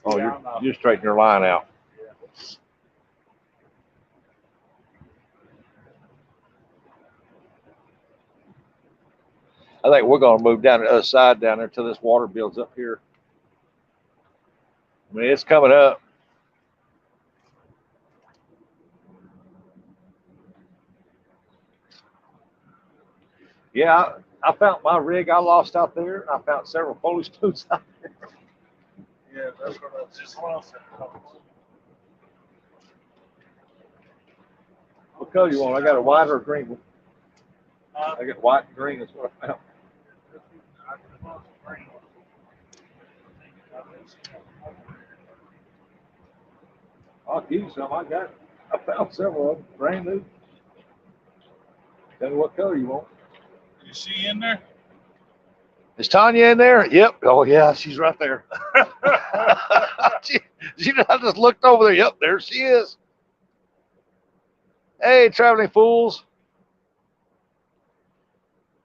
Oh, Yeah, I know. you're straightening your line out. I think we're gonna move down the other side down there till this water builds up here. I mean, it's coming up. Yeah, I found my rig I lost out there. I found several Foley spoons out there. Yeah, that's what I just want to say. What color you want? I got a white or a green one. Uh, I got white and green is what I found. I just want to bring I'll give you some. I got. I found several of them, brand new. Tell me what color you want. Is she in there? Is Tanya in there? Yep. Oh yeah, she's right there. I just looked over there. Yep, there she is. Hey, traveling fools.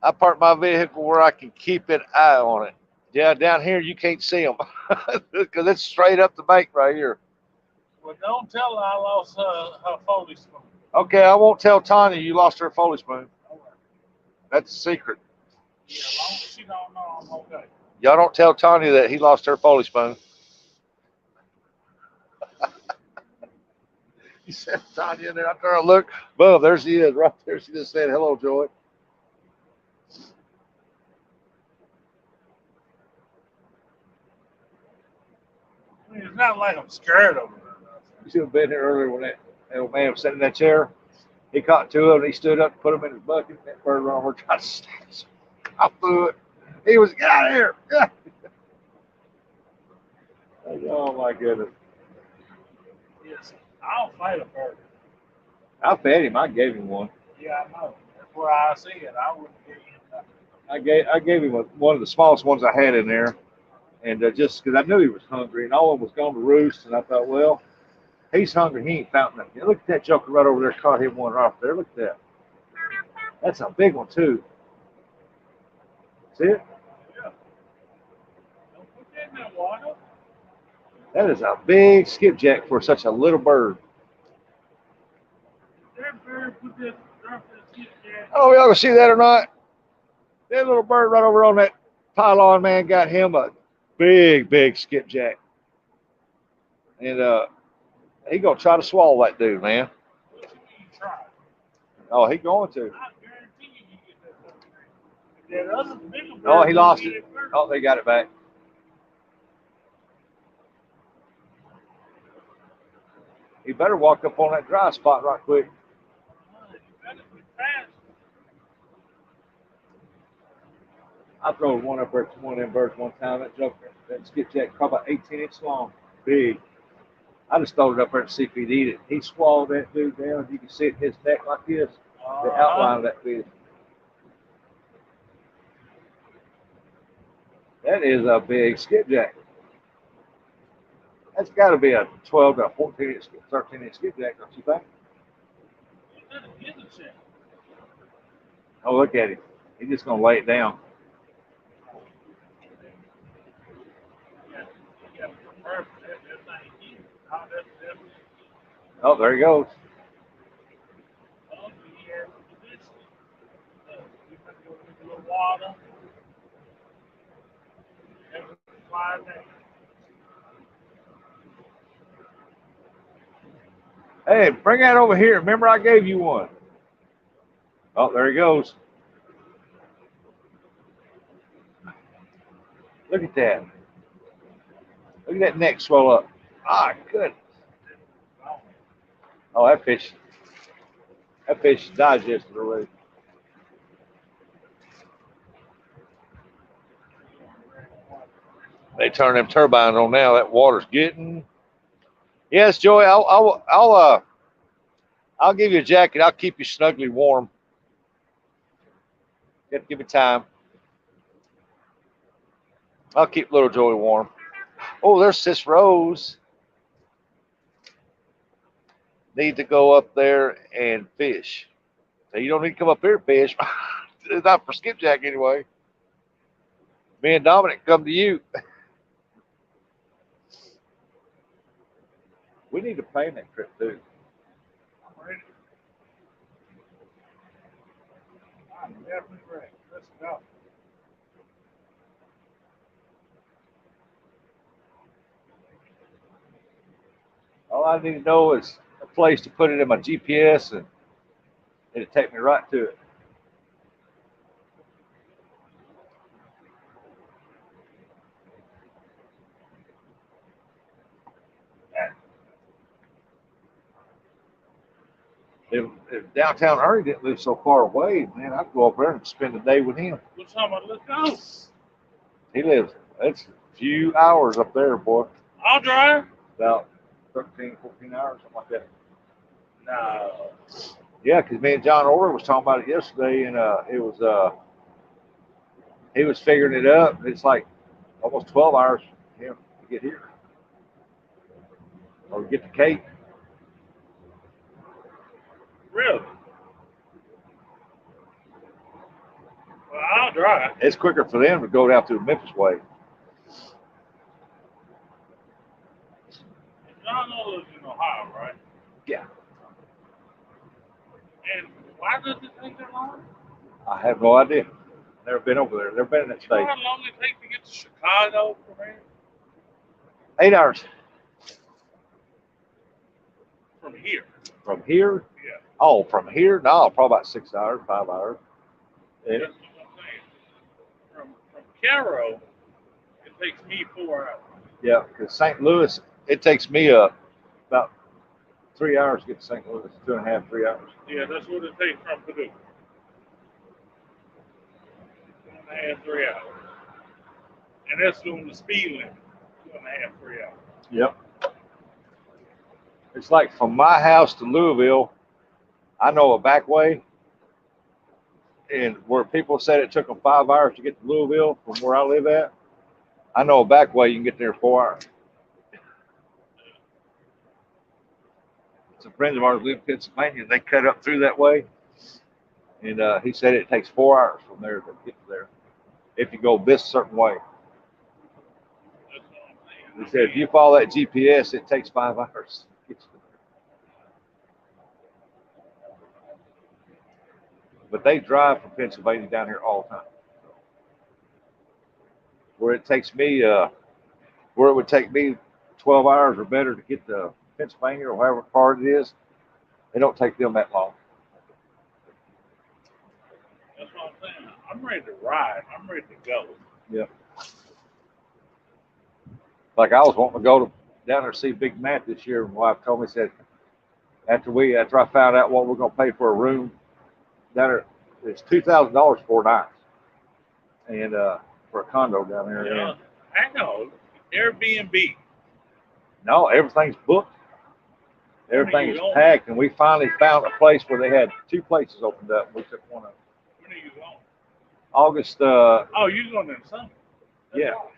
I park my vehicle where I can keep an eye on it. Yeah, down here you can't see them because it's straight up the bank right here. Well, don't tell her I lost her Foley spoon. Okay, I won't tell Tanya you lost her Foley spoon. That's a secret. Yeah, as long as she don't know, I'm okay. Y'all don't tell Tanya that he lost her Foley spoon. You said Tanya in there. I turn and look. Boom, there she is right there. She just said, hello, Joy. I mean, it's not like I'm scared of her. You should have been here earlier when that old man was sitting in that chair. He caught 2 of them. He stood up and put them in his bucket. That bird around over trying to snatch. I threw it. He was, get out of here. Oh, my goodness. Yes, I'll fight a bird. I fed him. I gave him one. Yeah, I know. That's where I see it. I wouldn't give him nothing. I gave him one of the smallest ones I had in there. And just because I knew he was hungry and all of them was going to roost. And I thought, well, he's hungry. He ain't found nothing. Look at that joker right over there. Caught him one right there. Look at that. That's a big one, too. See it? Yeah. Don't put that in that water. That is a big skipjack for such a little bird. That bird put that drop that shit there. Oh, y'all can see that or not? That little bird right over on that pylon, man, got him a big skipjack. And he gonna try to swallow that dude, man. What you mean try? Oh, he going to. I guarantee you get that. That other bigger bird. Oh, he lost get it. first. Oh, they got it back. He better walk up on that dry spot right quick. You better be fast. I threw one up there to one of them birds one time. That joker, that skipjack, probably about 18 inches long, big. I just throw it up there to see if he'd eat it. He swallowed that dude down. You can see it in his neck like this, the outline of that fish. That is a big skipjack. That's got to be a 12 to 14 inch, 13 inch skipjack, don't you think? You better get the check. Oh, look at him. He's just going to lay it down. You got to prepare for that. That thing here. How that's Oh, there he goes. oh, yeah, this. You better go get a little water. And fly down. Hey, bring that over here. Remember I gave you one. Oh, there he goes. Look at that. Look at that neck swell up. Ah, good. Oh, that fish is digested already. They turn them turbines on now. That water's getting. Yes, Joey. I'll give you a jacket. I'll keep you snugly warm. You have to give me time. I'll keep little Joey warm. Oh, there's Sis Rose. Need to go up there and fish. So you don't need to come up here and fish. not for skipjack anyway. Me and Dominic come to you. We need to plan that trip too. I'm ready. I'm definitely ready. Let's go. All I need to know is a place to put it in my GPS, and it'll take me right to it. If downtown Ernie didn't live so far away, man, I'd go over there and spend the day with him. What's talking about? Let's go. He lives, it's a few hours up there, boy. I'll drive. About 13, 14 hours, something like that. No. Yeah, because me and John Orr was talking about it yesterday, and he was figuring it up. It's like almost 12 hours for him to get here or get to Cape. Really? Well, I'll drive. It's quicker for them to go down through the Memphis way. John lives in Ohio, right? Yeah. And why does it take that long? I have no idea. Never been over there. Never been in that You know state. how long it takes to get to Chicago from here? 8 hours. From here. From here? Yeah. Oh, from here? No, probably about 6 hours, 5 hours. Yeah. That's what I'm saying. From Cairo, it takes me 4 hours. Yeah, because St. Louis, it takes me about 3 hours to get to St. Louis. 2.5, 3 hours. Yeah, that's what it takes from Purdue. 2.5, 3 hours. And that's doing the speed limit. 2.5, 3 hours. Yep. It's like from my house to Louisville, I know a back way, and where people said it took them 5 hours to get to Louisville from where I live at, I know a back way you can get there in 4 hours. Some friends of ours live in Pennsylvania, and they cut up through that way, and he said it takes 4 hours from there to get to there if you go this certain way. That's what I'm saying. He said if you follow that GPS, it takes 5 hours. But they drive from Pennsylvania down here all the time. Where it takes me, where it would take me 12 hours or better to get to Pennsylvania or however far it is, it don't take them that long. That's what I'm saying. I'm ready to ride. I'm ready to go. Yeah. Like I was wanting to go down there to see Big Matt this year, and my wife told me, said, after I found out what we're going to pay for a room down there, it's $2,000 for a night, and for a condo down there. Yeah. Hang on. Airbnb. No, everything's booked. Everything is going? packed, and we finally found a place where they had 2 places opened up. We took one of them. When are you going? August. Oh, you're going in summer. That's Yeah. all.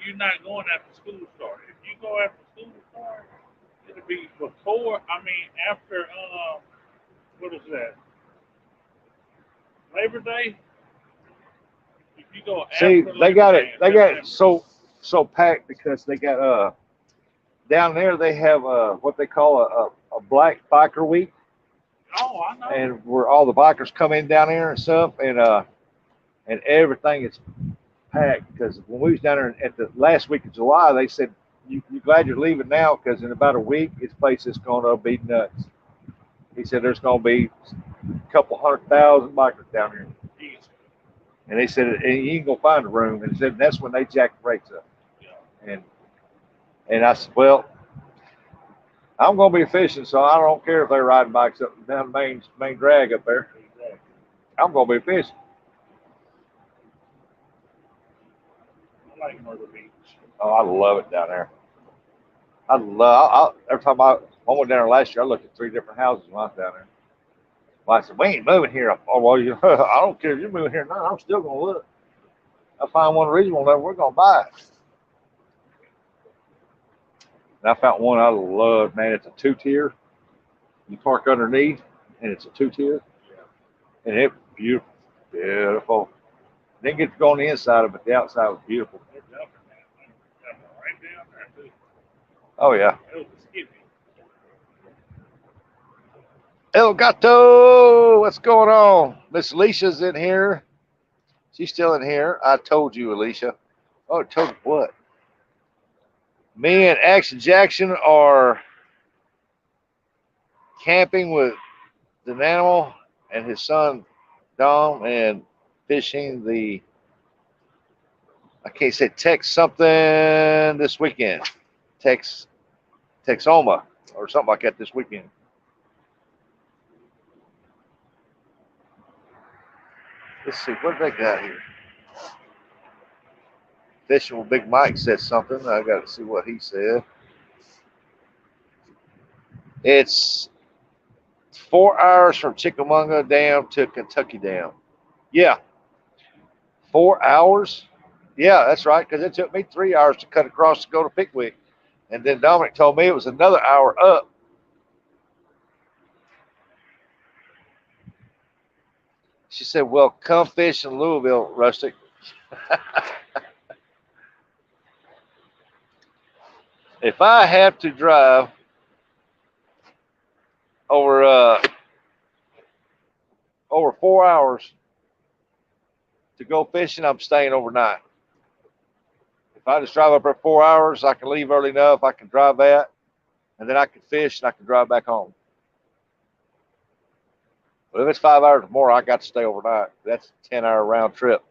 You're not going after school starts. If you go after school starts, it'll be before. I mean, after what is that? Labor Day. If you go after See, Labor they got Day it. They in got it September. so packed because they got down there they have what they call a black biker week, Oh, I know. and where all the bikers come in down there and stuff, and everything is packed because when we was down there at the last week of July, they said you glad you're leaving now because in about a week this place is going to be nuts. He said there's going to be a couple 100,000 bikers down here. Jeez. And they said, and you ain't gonna find a room. And said that's when they jack the rates up. Yeah. And I said, well, I'm gonna be fishing, so I don't care if they're riding bikes up and down the main drag up there. Exactly. I'm gonna be fishing. I like Myrtle Beach. Oh, I love it down there. Every time I went down there last year, I looked at 3 different houses when I was down there. Well, I said, we ain't moving here. Oh, well, I don't care if you're moving here or not. I'm still gonna look. I find one reasonable level, we're gonna buy it. And I found one I love, man. It's a 2-tier. You park underneath, and it's a 2-tier. And Beautiful. Beautiful. Didn't get to go on the inside of it, but the outside was beautiful. They're jumping that thing. Right down there, too. Oh, yeah. It was a skippy. El Gato, what's going on? Miss Alicia's in here. She's still in here. I told you, Alicia. Oh, told you what? Me and Action Jackson are camping with the animal and his son Dom and fishing the, I can't say Tex something this weekend. Texoma or something like that this weekend. Let's see, what do they got here? Fishing with Big Mike said something. I got to see what he said. It's 4 hours from Chickamauga Dam to Kentucky Dam. Yeah, 4 hours. Yeah, that's right, because it took me 3 hours to cut across to go to Pickwick. And then Dominic told me it was another hour up. She said, well, come fish in Louisville, Rustic. If I have to drive over 4 hours to go fishing, I'm staying overnight. If I just drive up there 4 hours, I can leave early enough, I can drive that, and then I can fish and I can drive back home. But if it's 5 hours or more, I got to stay overnight. That's a 10-hour round trip.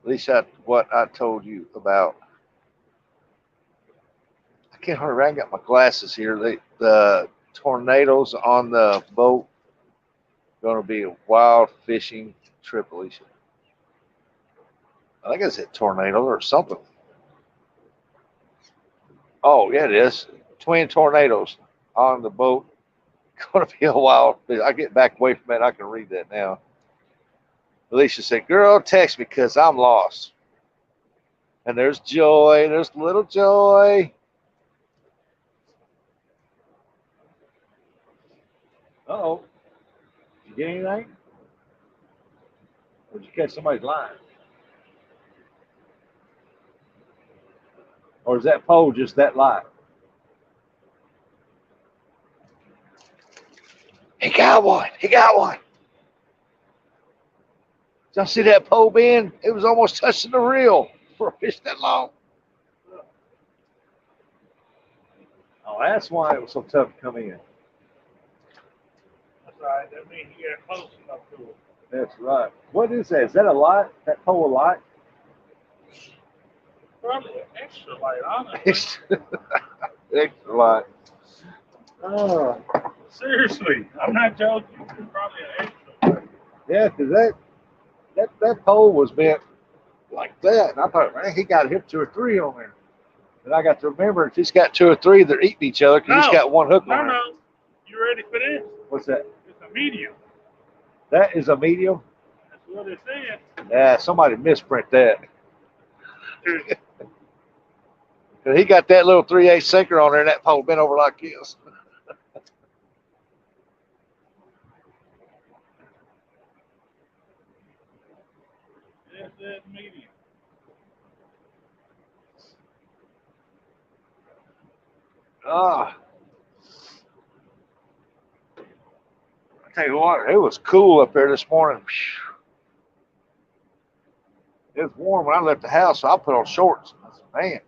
At least that's what I told you about. I can't hardly remember. I got my glasses here. The tornadoes on the boat going to be a wild fishing trip, Alicia. I think it's a tornado or something. Oh, yeah, it is. Twin tornadoes on the boat. Going to be a wild fish. I get back away from it. I can read that now. Alicia said, girl, text me because I'm lost. And there's Joy. There's little Joy. Uh-oh. Did you get anything? Or did you catch somebody's line? Or is that pole just that light? He got one. He got one. Did y'all see that pole bend? It was almost touching the reel for a fish that long. Oh, that's why it was so tough to come in. That's right. That means you got close enough to it. That's right. What is that? Is that a light? That pole a light? Probably an extra light, honestly. Extra light. Oh, seriously, I'm not joking. It's probably an extra light. Yeah, because that pole was bent like that. And I thought, man, he got hit 2 or 3 on there. And I got to remember, if he's got 2 or 3, they're eating each other because he's got one hook on there. No. You ready for this? What's that? It's a medium. That is a medium? That's what it said. Yeah, somebody misprint that. He got that little 3/8 sinker on there, and that pole bent over like this. It said medium. I tell you what, it was cool up there this morning. It was warm when I left the house, so I put on shorts. I said, man,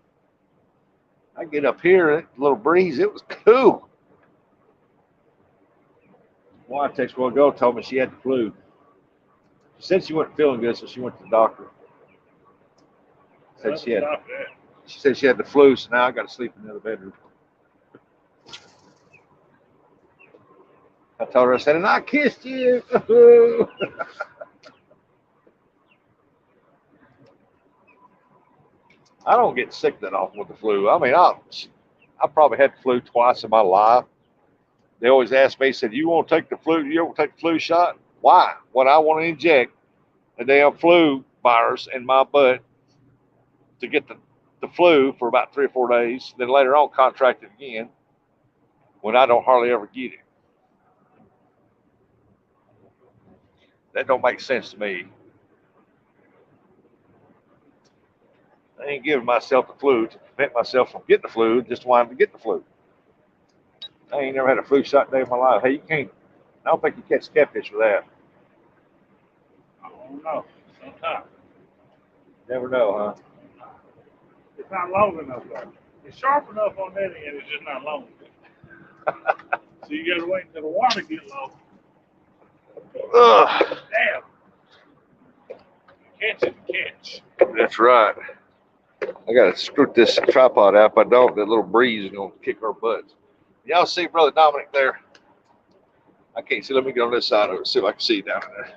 I get up here, a little breeze, it was cool. One text a while ago told me she had the flu. She said she wasn't feeling good, so she went to the doctor. Said she said she had the flu, so now I got to sleep in the other bedroom. I told her, I said, and I kissed you. I don't get sick that often with the flu. I mean, I probably had the flu twice in my life. They always ask me, said, you want to take the flu? You want to take the flu shot? Why? What I want to inject a damn flu virus in my butt to get the flu for about 3 or 4 days. Then later on contract it again when I don't hardly ever get it. That don't make sense to me. I ain't giving myself the flu to prevent myself from getting the flu, just wanting to get the flu. I ain't never had a flu shot day in my life. Hey, you can't, I don't think you catch catfish with that. I don't know. Sometimes. Never know, huh? It's not long enough though. It's sharp enough on that end, it's just not long enough. So you gotta wait until the water get low. Ugh. Damn. Catch it, catch. That's right. I gotta screw this tripod out. If I don't, that little breeze is gonna kick our butts. Y'all see Brother Dominic there? I can't see. Let me get on this side of it, see if I can see down there.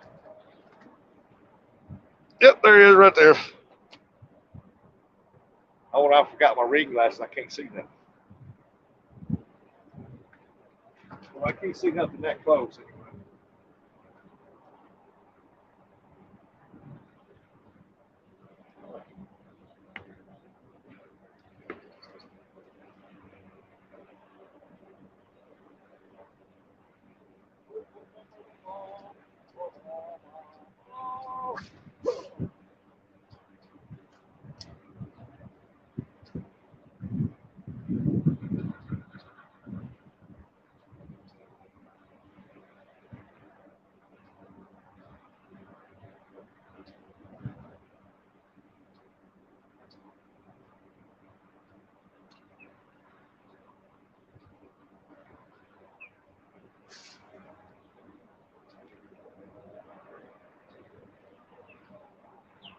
Yep, there he is right there. Oh, and I forgot my reading glasses. I can't see nothing. Well, I can't see nothing that close anyway.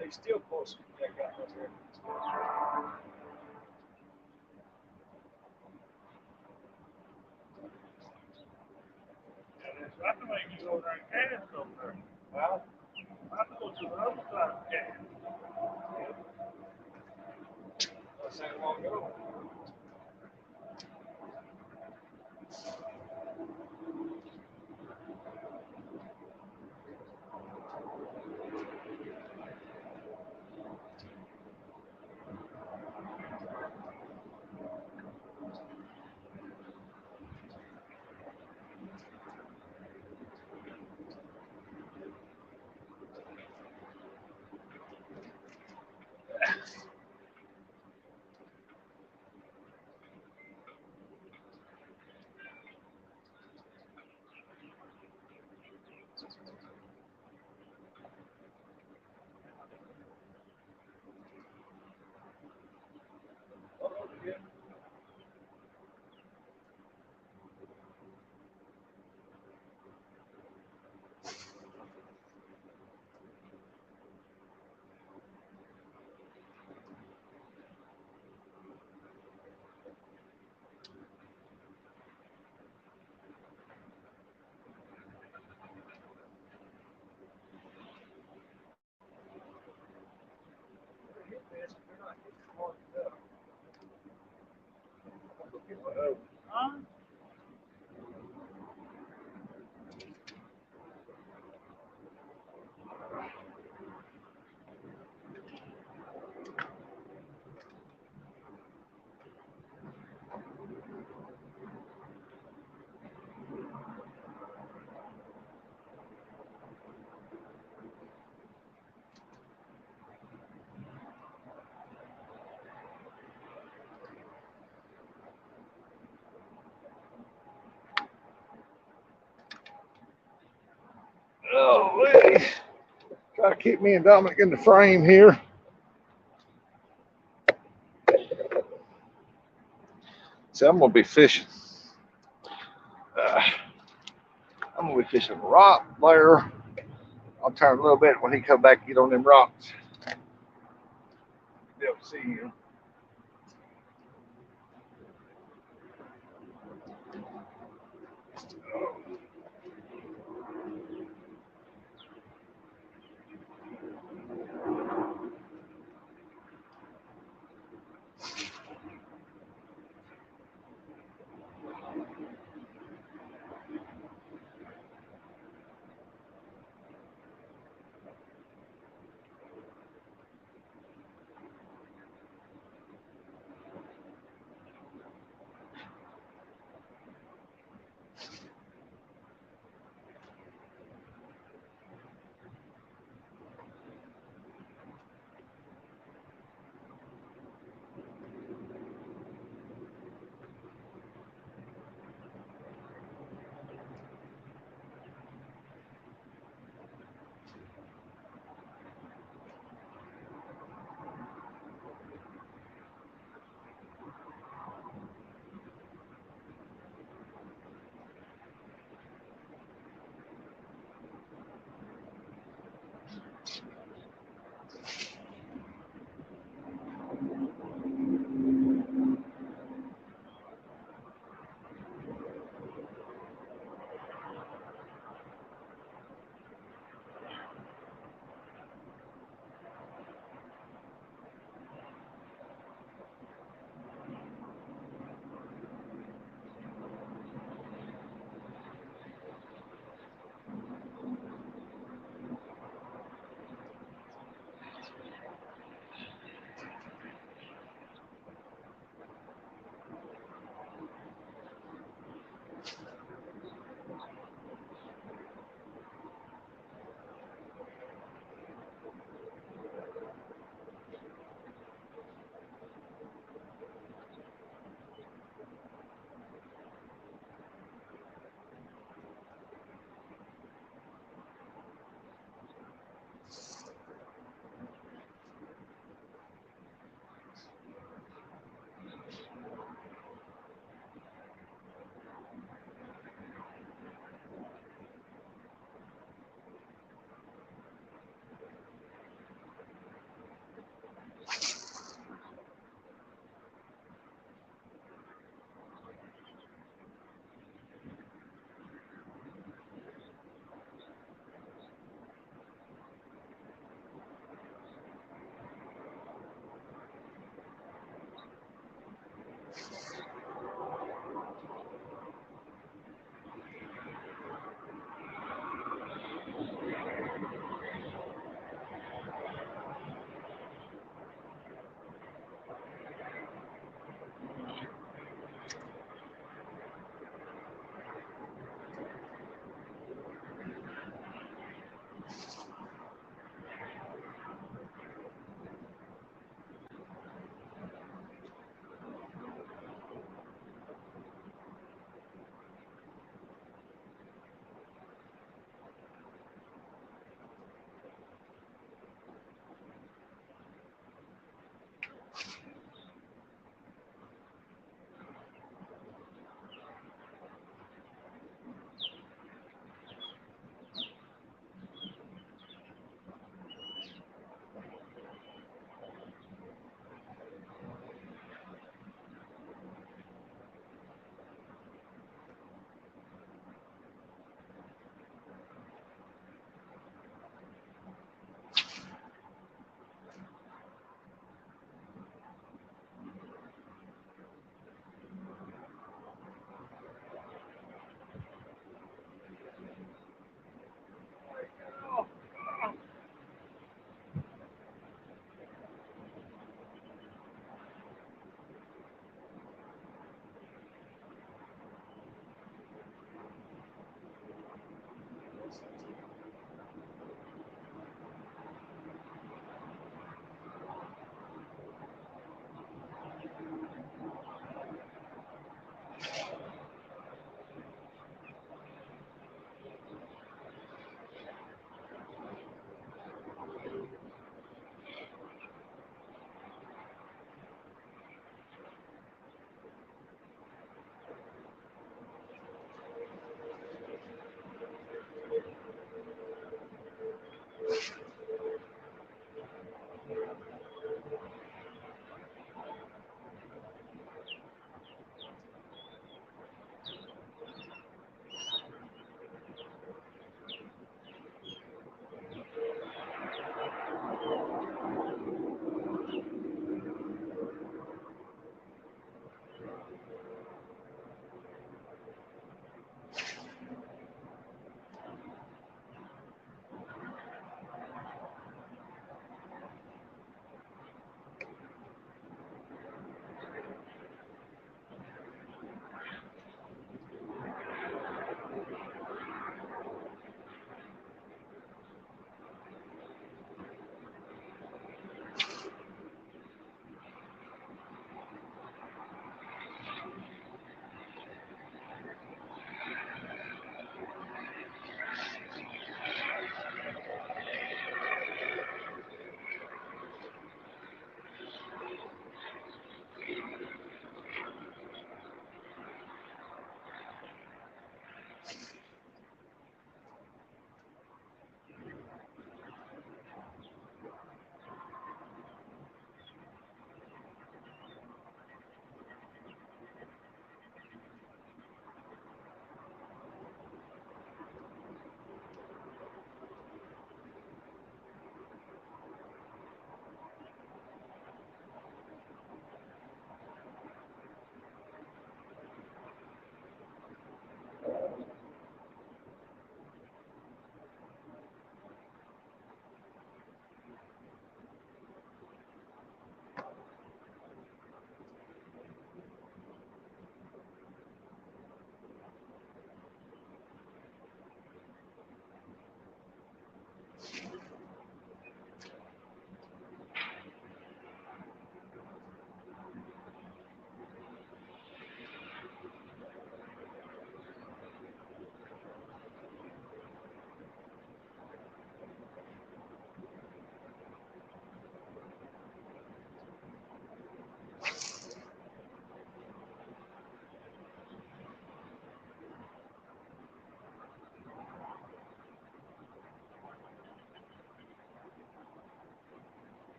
They still pull skipjack out right there. And it's not to make you go there and cast over there. Huh? I go to the other side of the cast. Not saying long ago. Huh? Oh, wait. Try to keep me and Dominic in the frame here. See, I'm gonna be fishing. I'm gonna be fishing a rock there. I'll turn a little bit when he come back, get on them rocks. Be able to see him.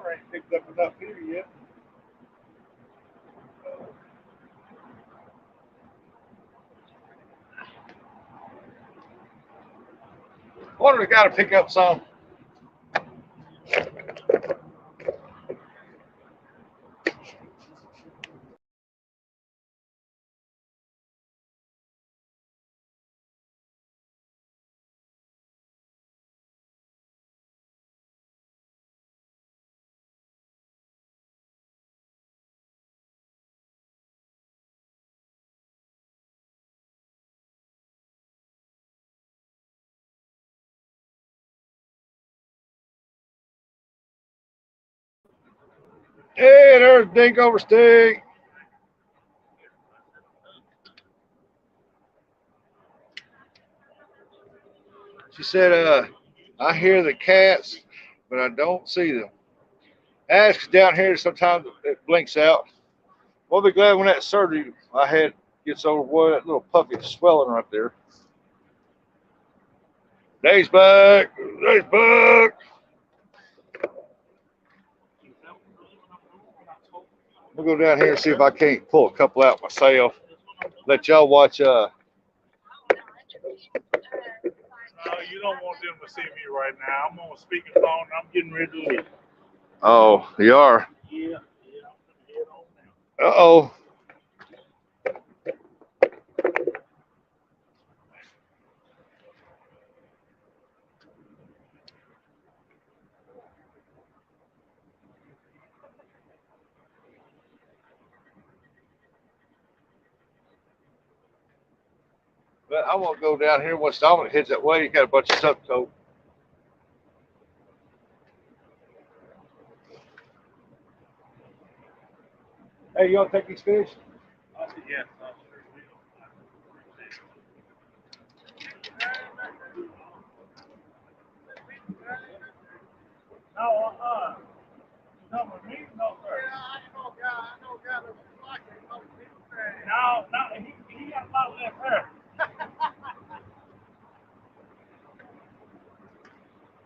water ain't picked up enough here yet. Water's got to pick up some. Hey, there's Dink over Stig. She said, I hear the cats, but I don't see them. Ask's down here, sometimes it blinks out. We'll be glad when that surgery I had gets over. Boy, that little puppy is swelling right there. Dave's back. Dave's back. We'll go down here and see if I can't pull a couple out myself. Let y'all watch. No, you don't want them to see me right now. I'm on speakerphone. I'm getting ready to leave. Oh, you are. Yeah, I'm gonna head on now. Uh-oh. But I want to go down here once Dominic heads that way. He got a bunch of stuff to go. Hey, you want to take these fish? Yes, I sure will. No, no, with me, no, sir. Yeah, I know a guy that's like it. No, he got a lot left there.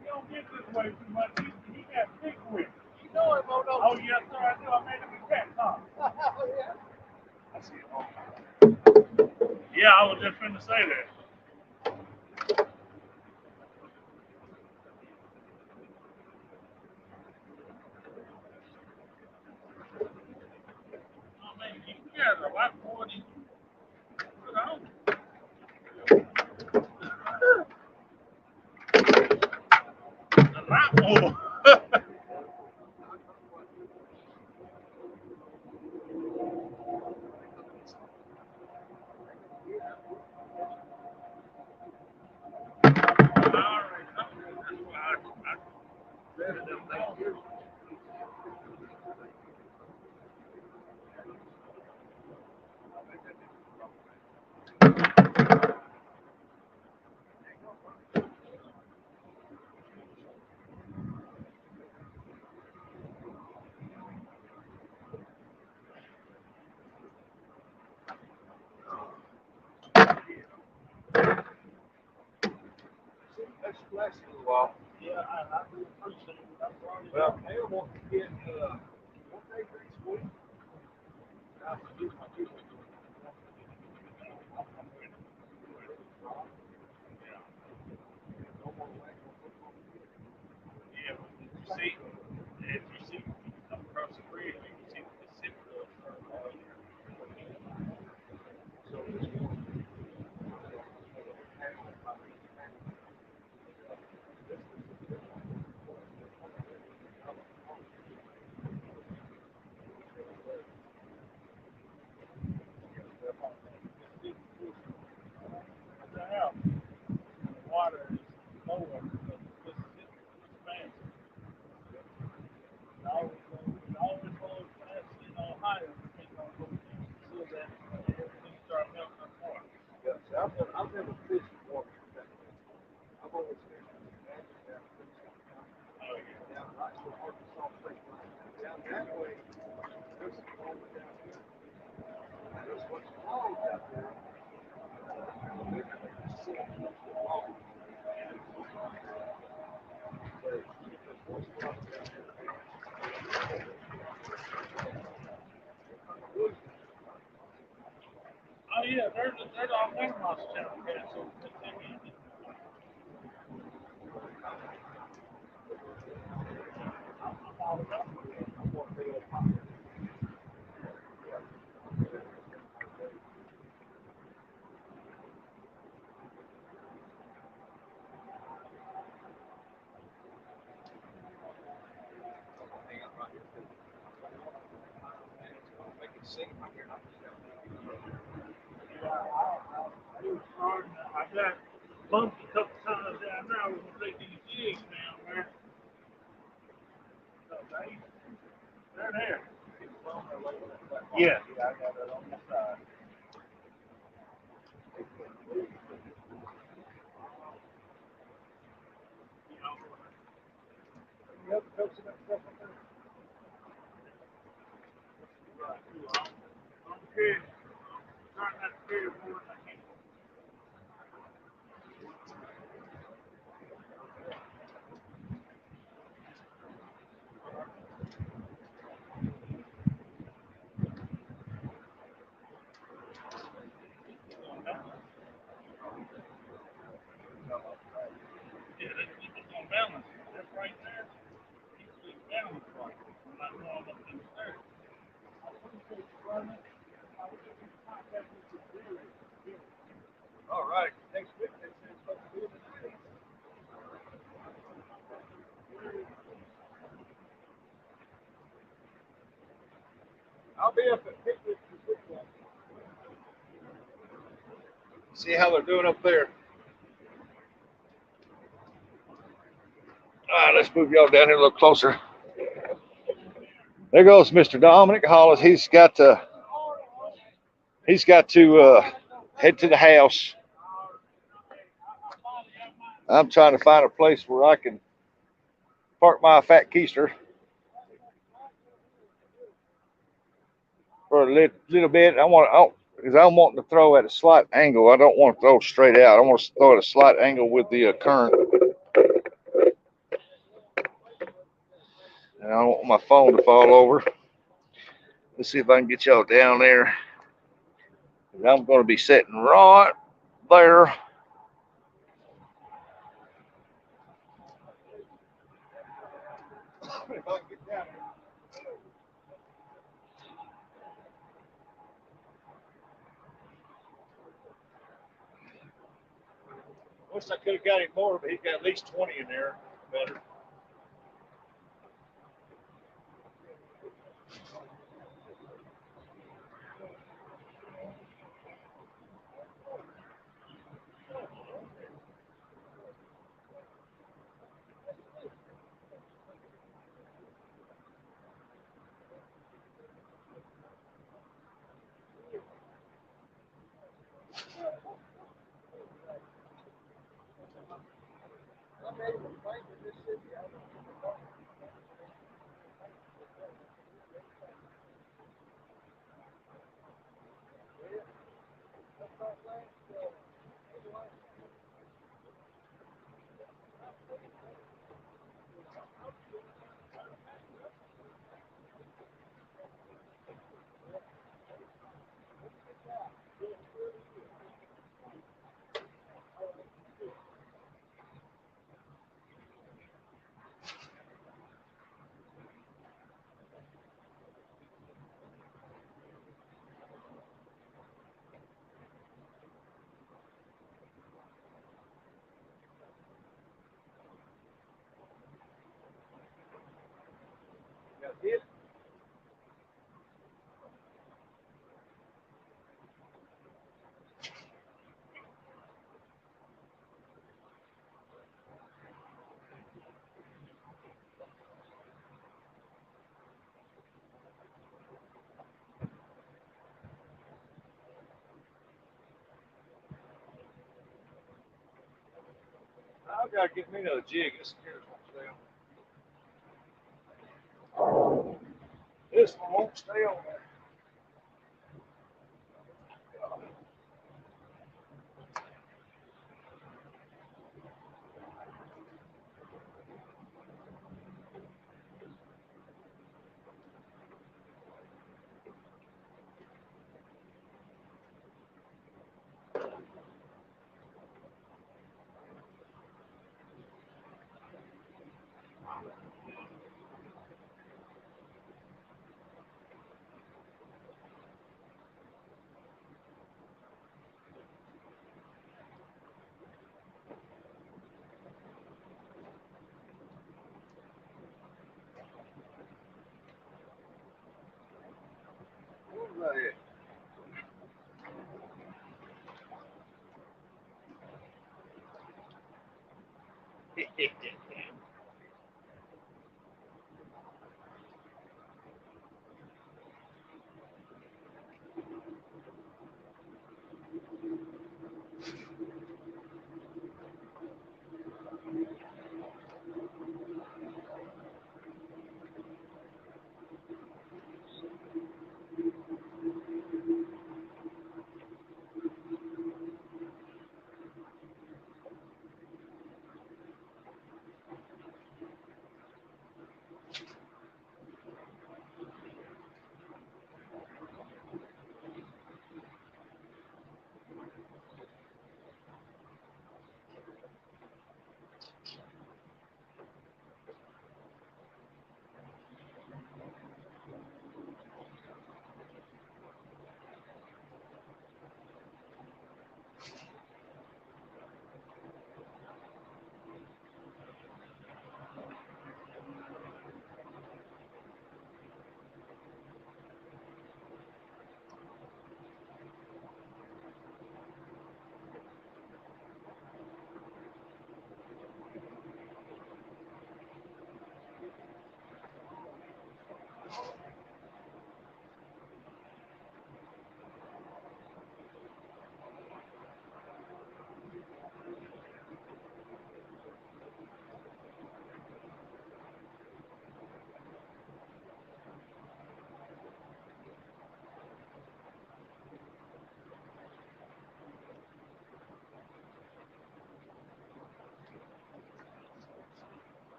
He don't get this way too much. He got big with. You know him, oh no. Oh, yes, sir, I do. I made him a cat, huh? Oh, yeah. I see it. Yeah, I was just finna say that. Oh, man, you guys are a lot more than you know. A lot more. That's lasting a little while. Yeah, I do appreciate it. That's why Well, I want to get one day next week. I have to use my two. yeah, you see, if you see, you come across the bridge, you can see the Pacific Ocean. So this one. Hospital Castle. I got bumped a couple times down there. I was gonna take these jigs down there. They're there. Yeah, I got it on the side. Okay. Trying not to carry more than I can. Yeah, that's on balance. That's right there. Keeps the balance right. I'm not going up the stairs. All right. Next week, they say it's supposed to be in the 90s. I'll be up at picnic this weekend. See how they're doing up there. All right, let's move y'all down here a little closer. There goes Mr. Dominic Hollis. He's got to head to the house. I'm trying to find a place where I can park my fat keister for a little bit. Because I'm wanting to throw at a slight angle. I don't want to throw straight out. I want to throw at a slight angle with the current. And I don't want my phone to fall over. Let's see if I can get y'all down there. I'm going to be sitting right there. If I can get down here. Wish I could have got him more, but he's got at least 20 in there. Better. It. I've got to get me another jig. This one won't stay on there.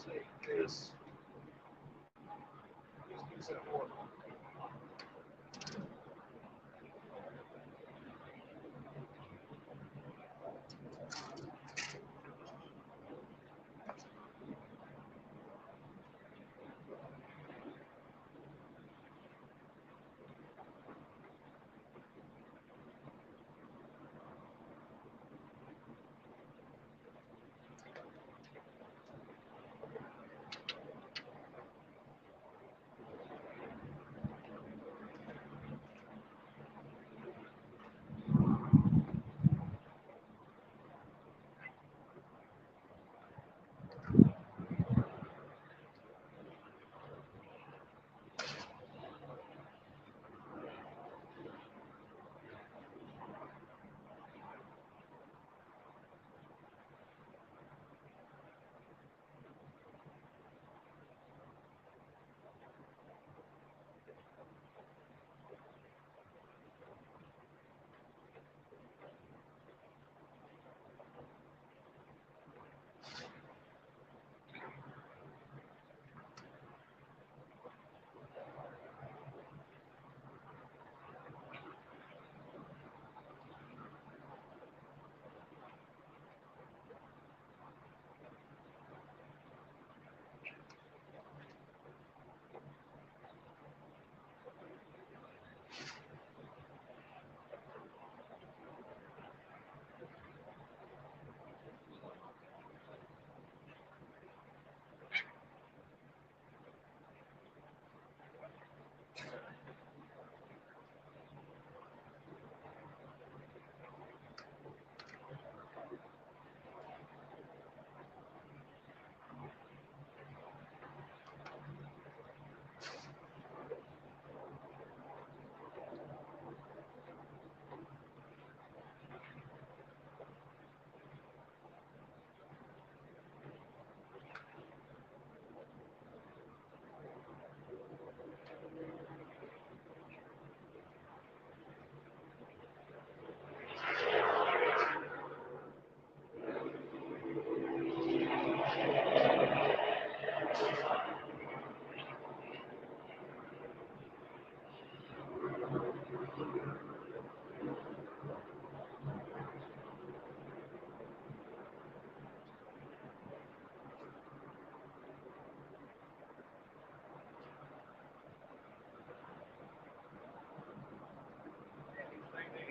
see, is just get that water.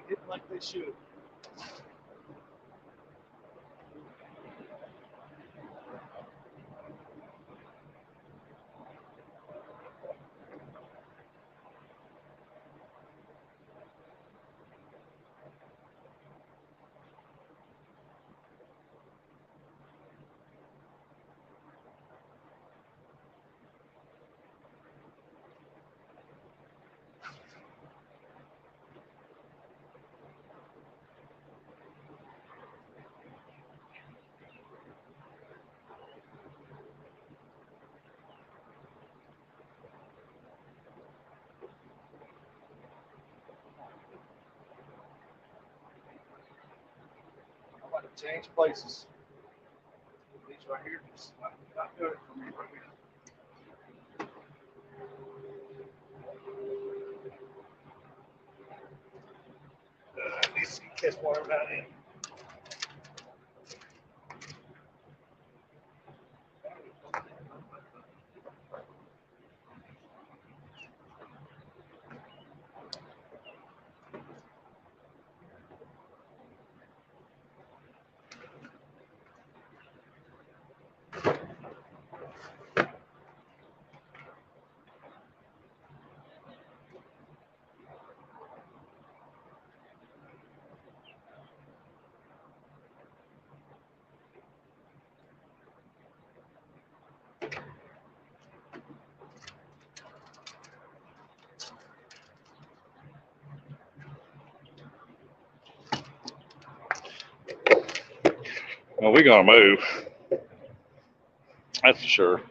Hit like they should. I'm about to change places. These right here just not doing it for me right here. Needs to catch water down in. Well, we're gonna move. That's for sure.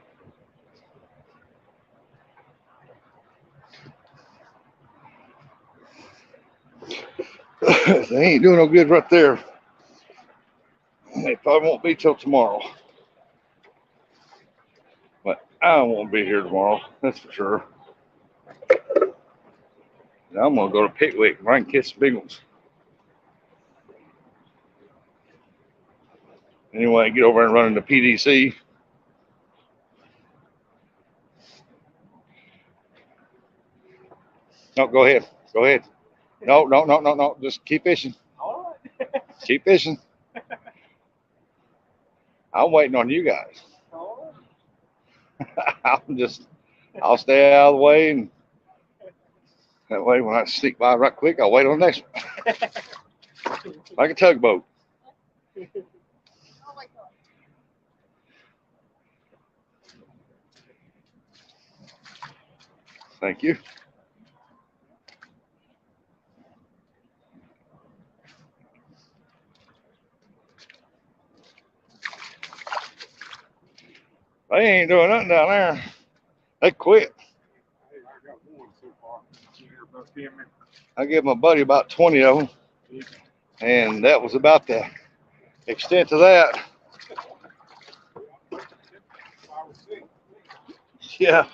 They ain't doing no good right there. They probably won't be till tomorrow. I won't be here tomorrow, that's for sure. I'm gonna go to Pickwick and I can catch some big ones. Anyway, get over and run into PDC. No, go ahead. Go ahead. No, no, no, no, no. Just keep fishing. All right. Keep fishing. I'm waiting on you guys. All I'll stay out of the way, and that way when I sneak by right quick, I'll wait on the next one. Like a tugboat. right. Oh my God. Thank you. They ain't doing nothing down there. They quit. Hey, I got one so far. Been here about 10 minutes. I gave my buddy about 20 of them, and that was about the extent of that. 5 or 6. Yeah.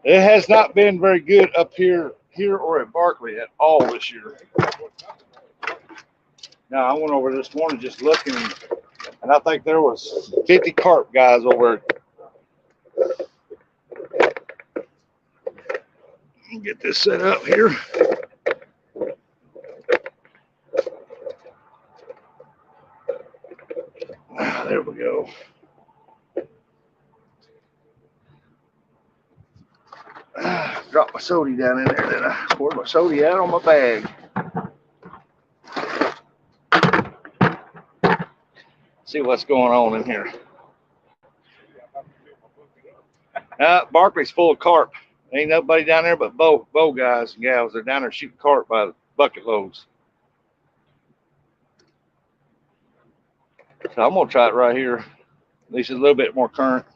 It has not been very good up here or at Barkley at all this year. Now I went over this morning just looking, and I think there was 50 carp guys over. Get this set up here. There we go. Dropped my sody down in there. Then I poured my sody out on my bag. See what's going on in here. Barkley's full of carp. Ain't nobody down there but bow guys and gals. They're down there shooting carp by the bucket loads. So I'm gonna try it right here. At least it's a little bit more current.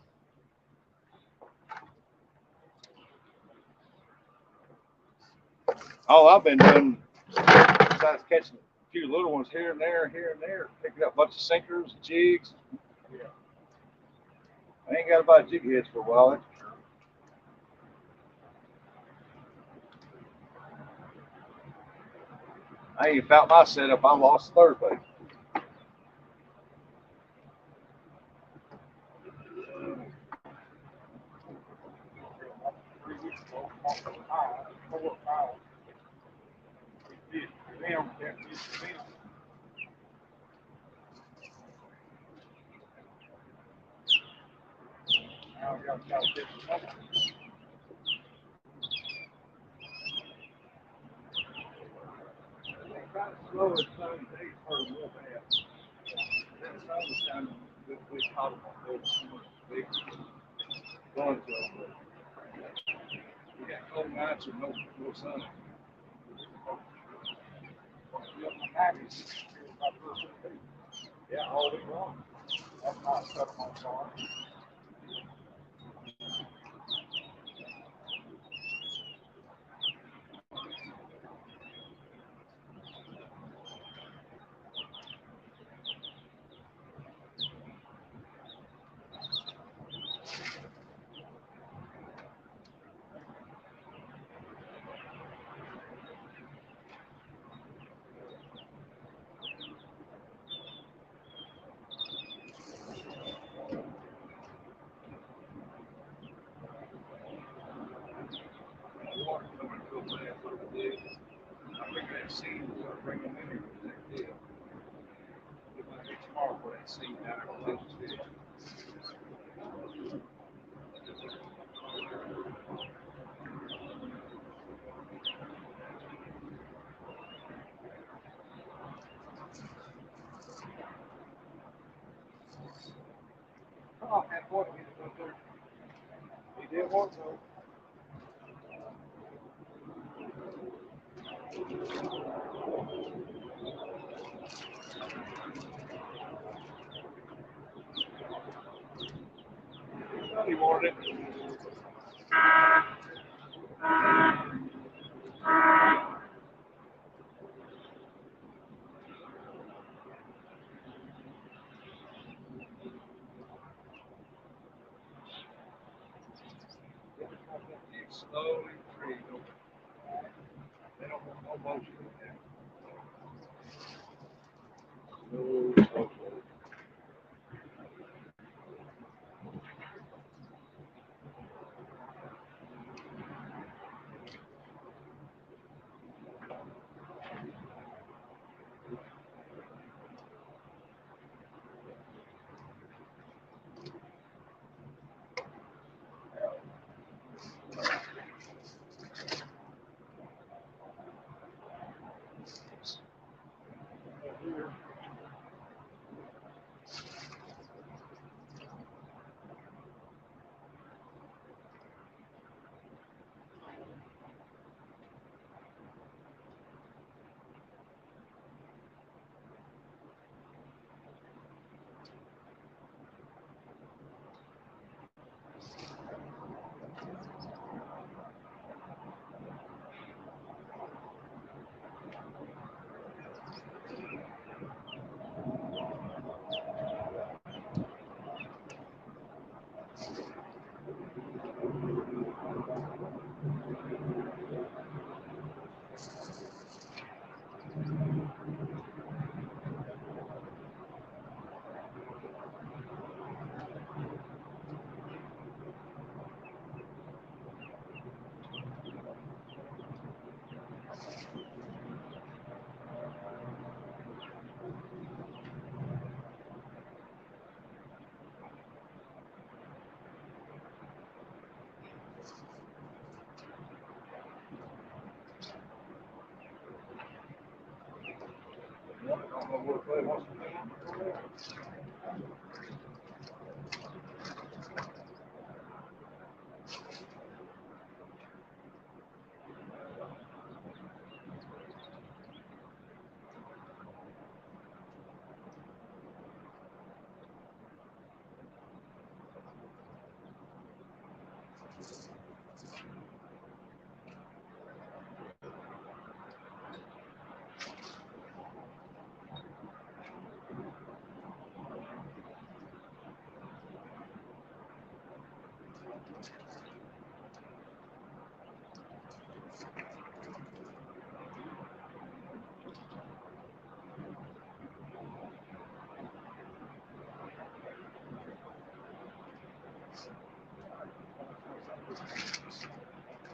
All I've been doing, besides catching a few little ones here and there, picking up a bunch of sinkers and jigs. Yeah. I ain't got to buy jig heads for a while, that's for sure. I ain't found my setup. I lost Thursday. Kind of slow and sunny days hurt a little bad. That sun was kind of good hot on my face. Going to we got cold nights with no sun. Yeah, all week long. That's not stuff on farm. Water coming real fast over there. I think that seed will start bringing them in here with that deal. If I get tomorrow for that seed down there on Texas Fish. Oh, that boy needs to go there. He did want to. He wanted it. Slowly free. They don't want no motion in there. Slow.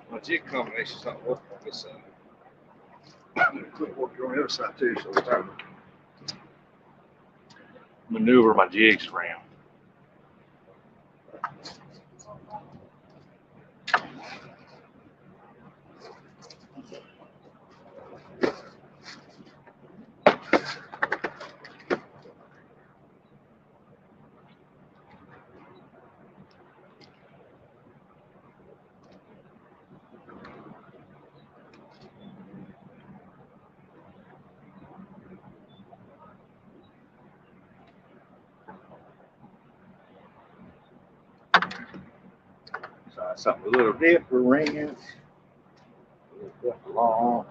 My jig combination's not working on this side. Quit working on the other side too, so it's time to maneuver my jigs around. So something a little different, a little bit long.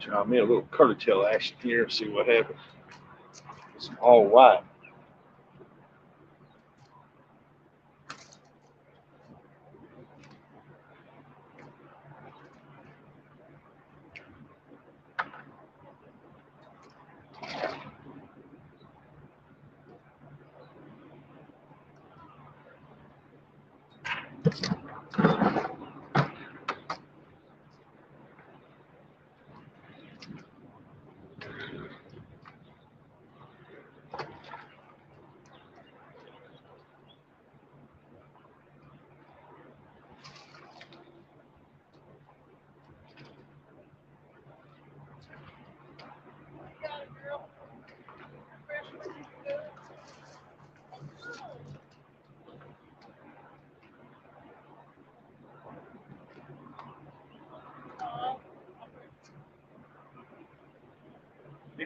Try me a little curly tail action here and see what happens. It's all white.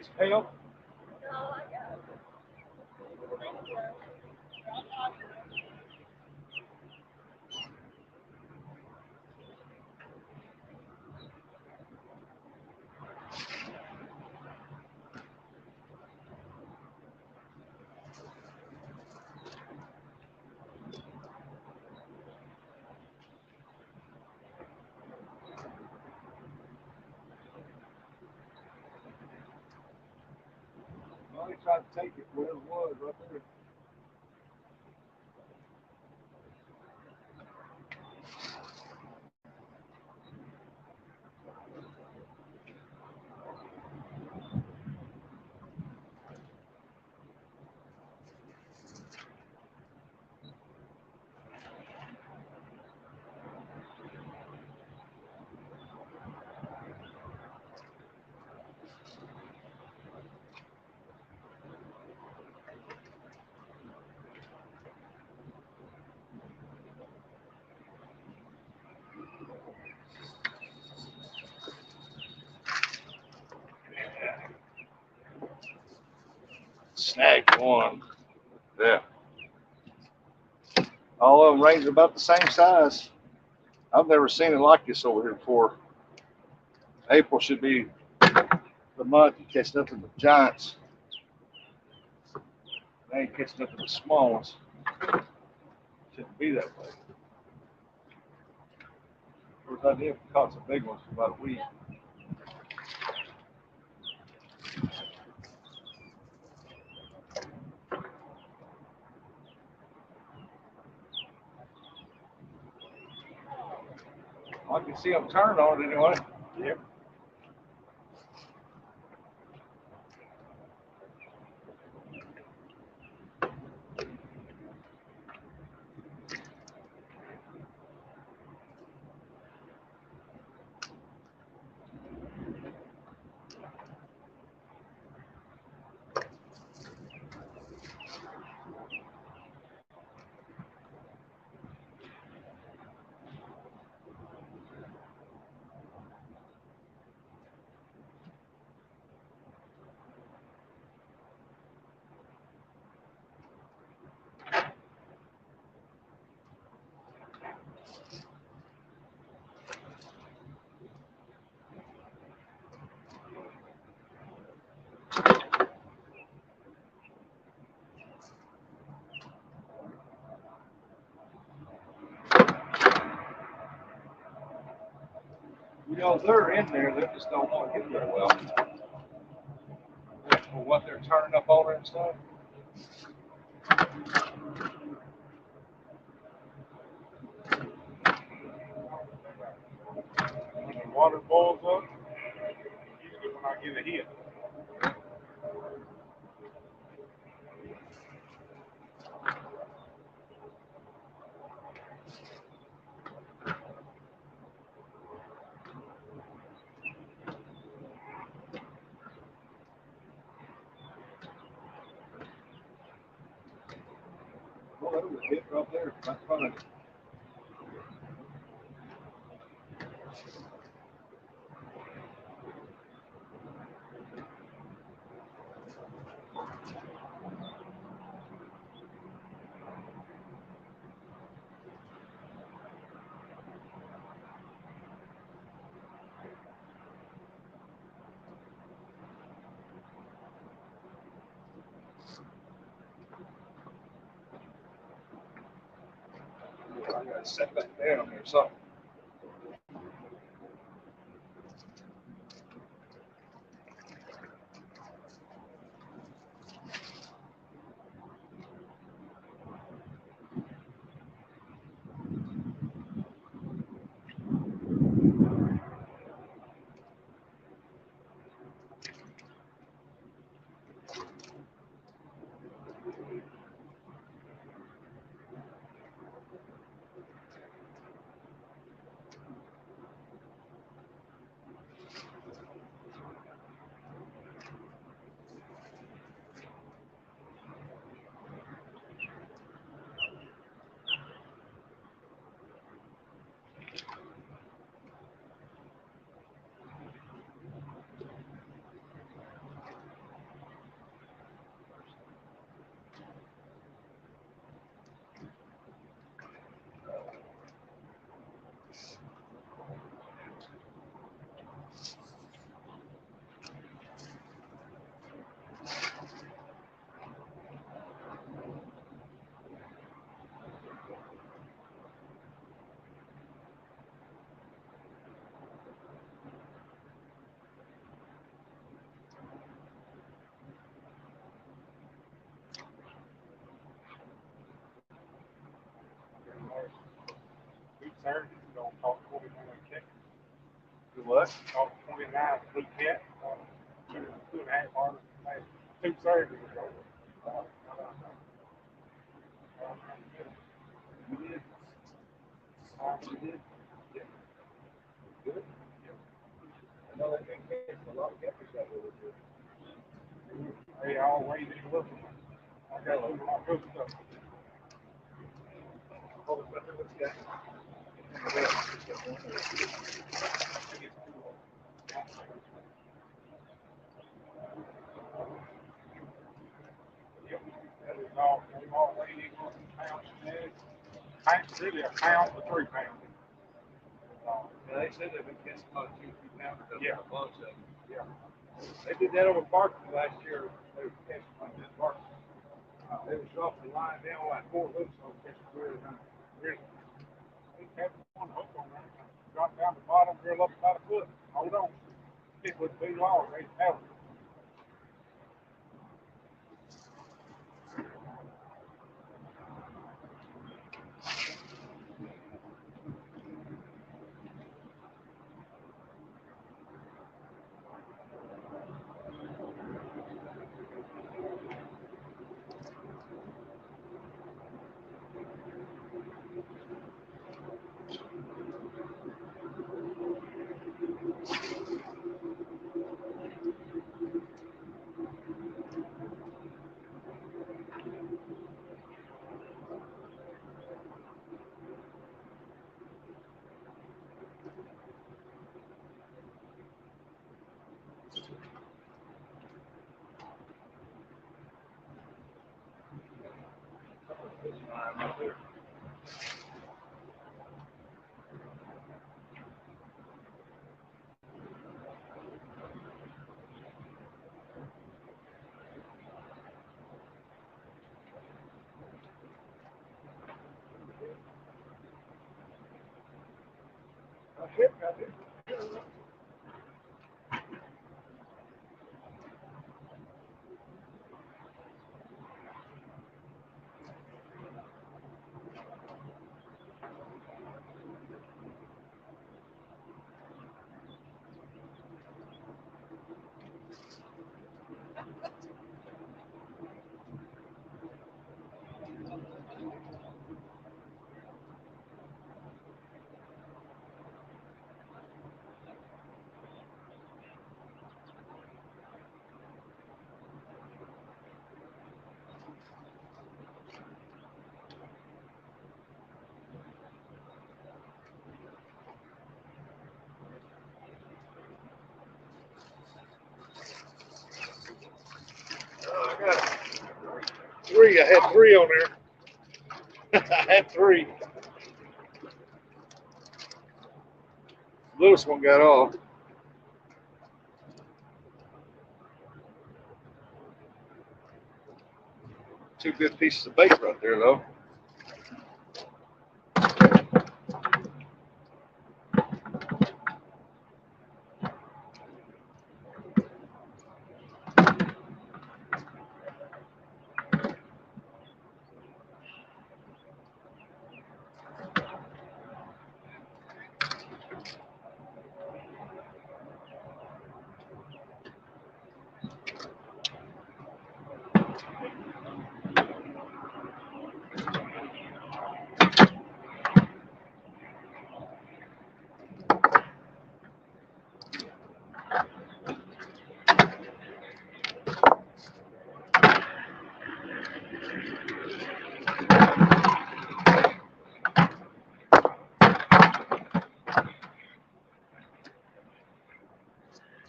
some help? Well, he tried to take it where it was right there. Snagged one. Yeah. All of them range about the same size. I've never seen it like this over here before. April should be the month you catch nothing but giants. They ain't catching nothing but small ones. Shouldn't be that way. Of course, I did caught some big ones for about a week. I can see them turn on it anyway. Yep. You know, they're in there, they just don't want to get there well. For what they're turning up on it and stuff. When the water boils up, usually when I get a hit. Well, that was a hit right there. That's funny. I got to set back down or something. Saturday. We're going to talk 29 check. Do what? Talk 29 blue cat. 2.5 hours. 2 Saturdays ago. You did. We did. Yeah. Good. I know that thing catch a lot of catfish out there with you. Hey, I always need to look. I got a lot of good stuff. Oh, what you got? That is all. We always need to look at pounds and eggs. It's really a pound to 3 pounds. Yeah, they said they've been catching about 2 or 3 pounds. Yeah. A bunch of them. Yeah. They did that over Barkley last year. They were catching like this Barkley. They was dropping the line down like 4 hooks on catching really kind of really. They had one hook on there. Drop down the bottom, drill up about a foot. Hold on. It would be long. They have it. That's it. I got 3. I had 3 on there. I had 3. Littlest one got off. 2 good pieces of bait right there, though.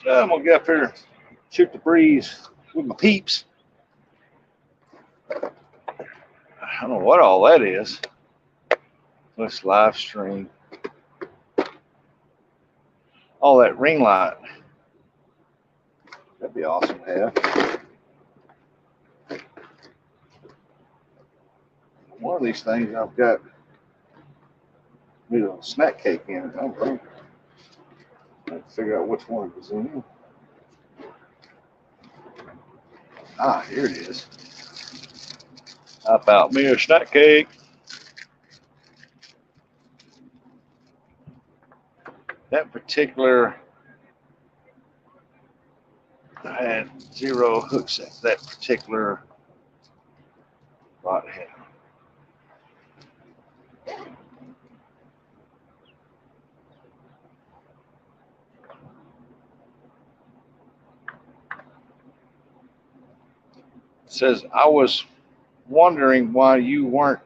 I'm gonna get up here and shoot the breeze with my peeps. I don't know what all that is. Let's live stream. All that ring light. That'd be awesome to have. One of these things I've got a little snack cake in it. I don't know. I have to figure out which one it was in. Ah, here it is. I found me a snack cake. That particular, I had 0 hooks at that particular rod head. It says, I was wondering why you weren't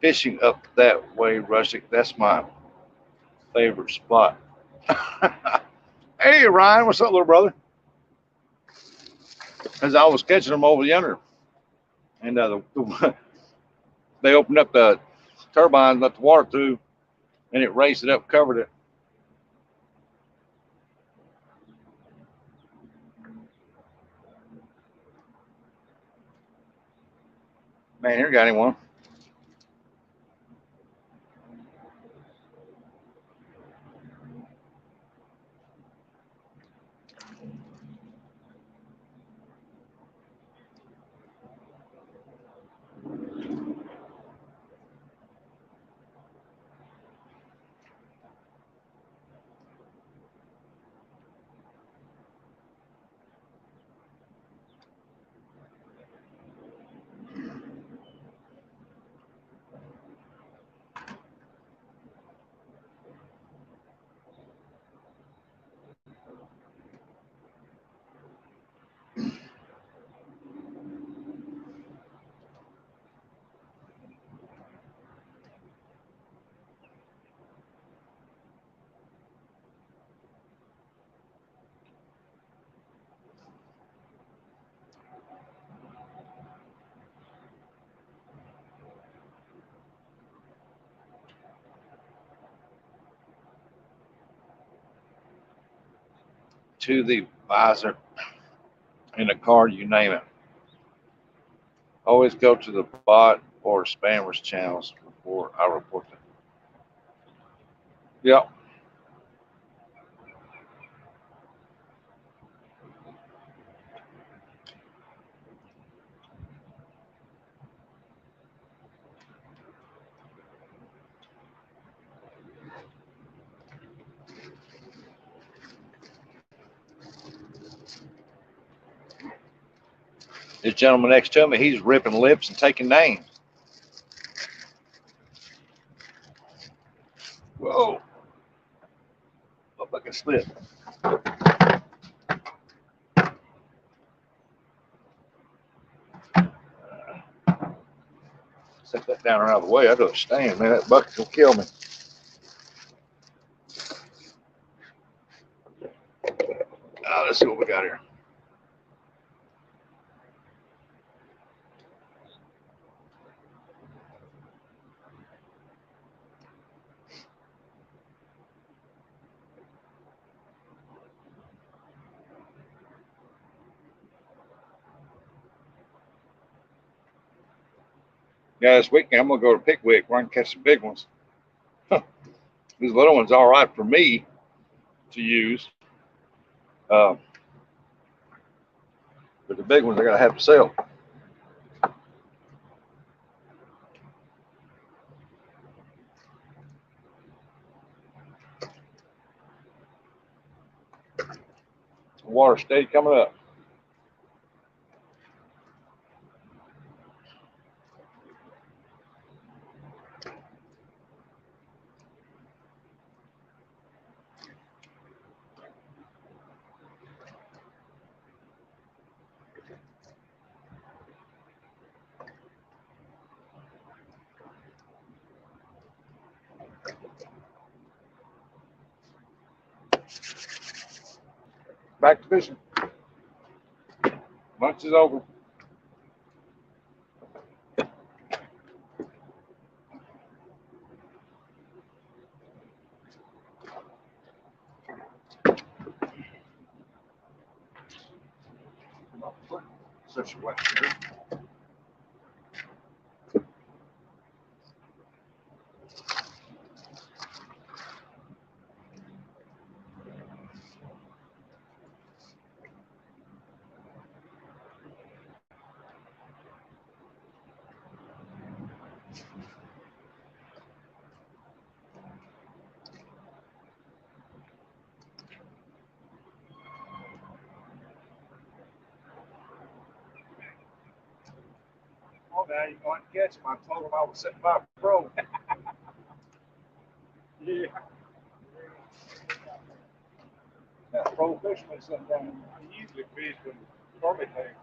fishing up that way, Rustic. That's my favorite spot. Hey, Ryan, what's up, little brother? As I was catching them over yonder, and they opened up the turbine, let the water through, and it raised it up, covered it. Man, here got anyone. To the visor in the card, you name it. Always go to the bot or spammers channels before I report them. Yep. This gentleman next to me, he's ripping lips and taking names. Whoa. Look like a slip. Set that down out of the way. I don't stand, man. That bucket will kill me. Let's see what we got here. Yeah, this weekend I'm gonna go to Pickwick where I can catch some big ones. These little ones all right for me to use, uh, but the big ones I gotta have to sell. Water steady coming up. Back to fishing. Lunch is over. Such a wet shirt. now. You're going to catch him. I told him I was sitting by pro. Yeah. That's pro fisherman sometimes. I usually fish with permit tank.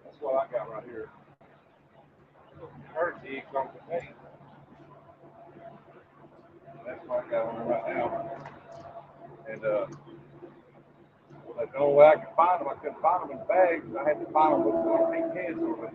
That's what I got right here. Her jigs on the tank. That's what I got on right now. And the only way I could find them, I couldn't find them in bags. I had to find them with one of these heads on it.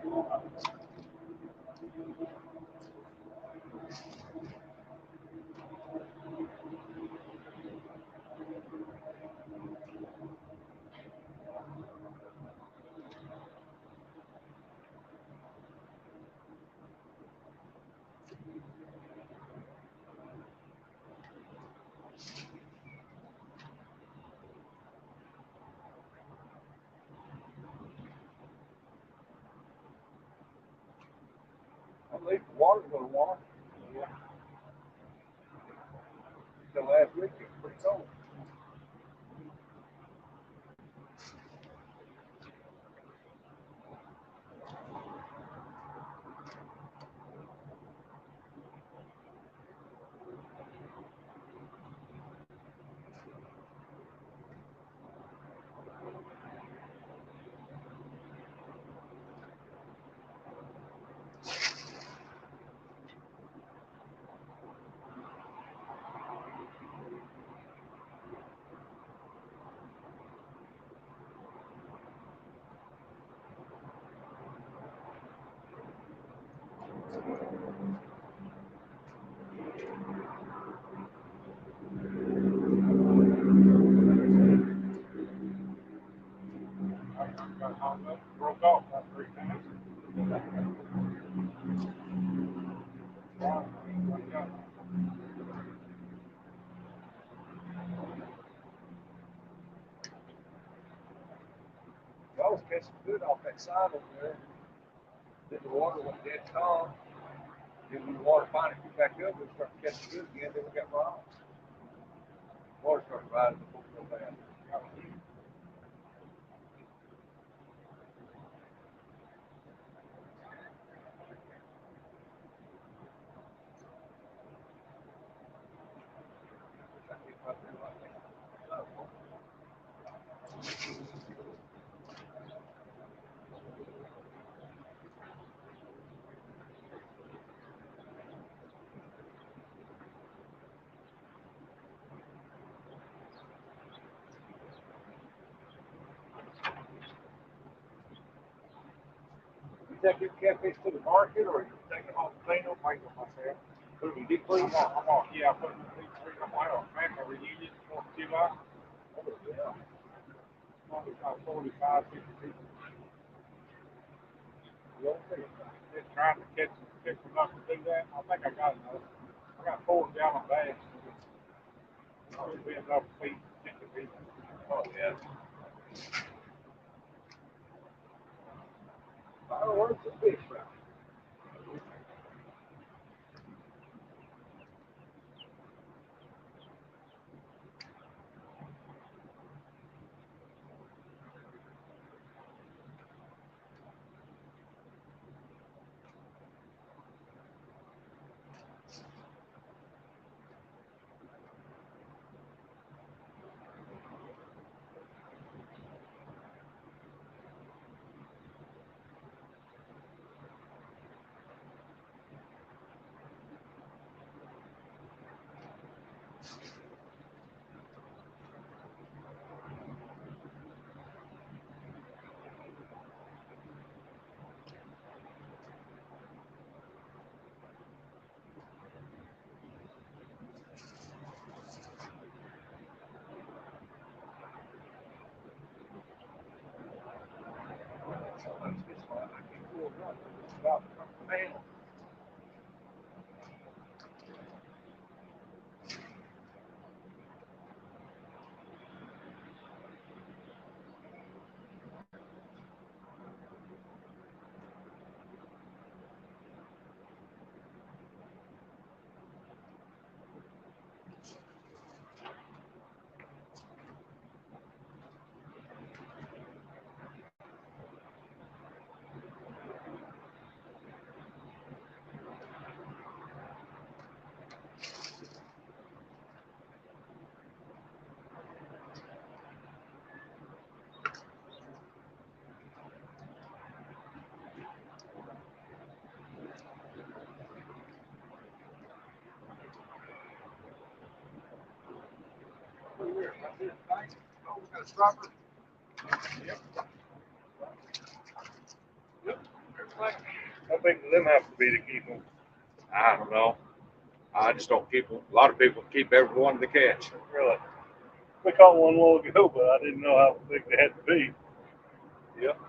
I believe the water's a little warm. Yeah. Until last week, it was pretty cold. Got hung up, broke off about 3 times. I was catching good off that side over there. Then the water went dead calm. Then when the water finally picked back up, we started catching good again. Then we got wrong. Water started rising before we go down. You take your catfish to the market, or you take it home clean them, make them myself? Put them in deep freeze. I'm on, yeah, I put them in 3. I'm on family reunion, 4th of July. Oh, yeah. Probably about 45, 50 people. You don't think? Just trying to catch enough to do that. I think I got enough. I got 4-gallon bags. It'll be enough to feed 50 people. Oh, yeah. I don't want to fish, right? Oh, we got a stropper. Yep. How big do them have to be to keep them? I don't know. I just don't keep them. A lot of people keep every one they catch. Really? We caught one a little ago, but I didn't know how big they had to be. Yep.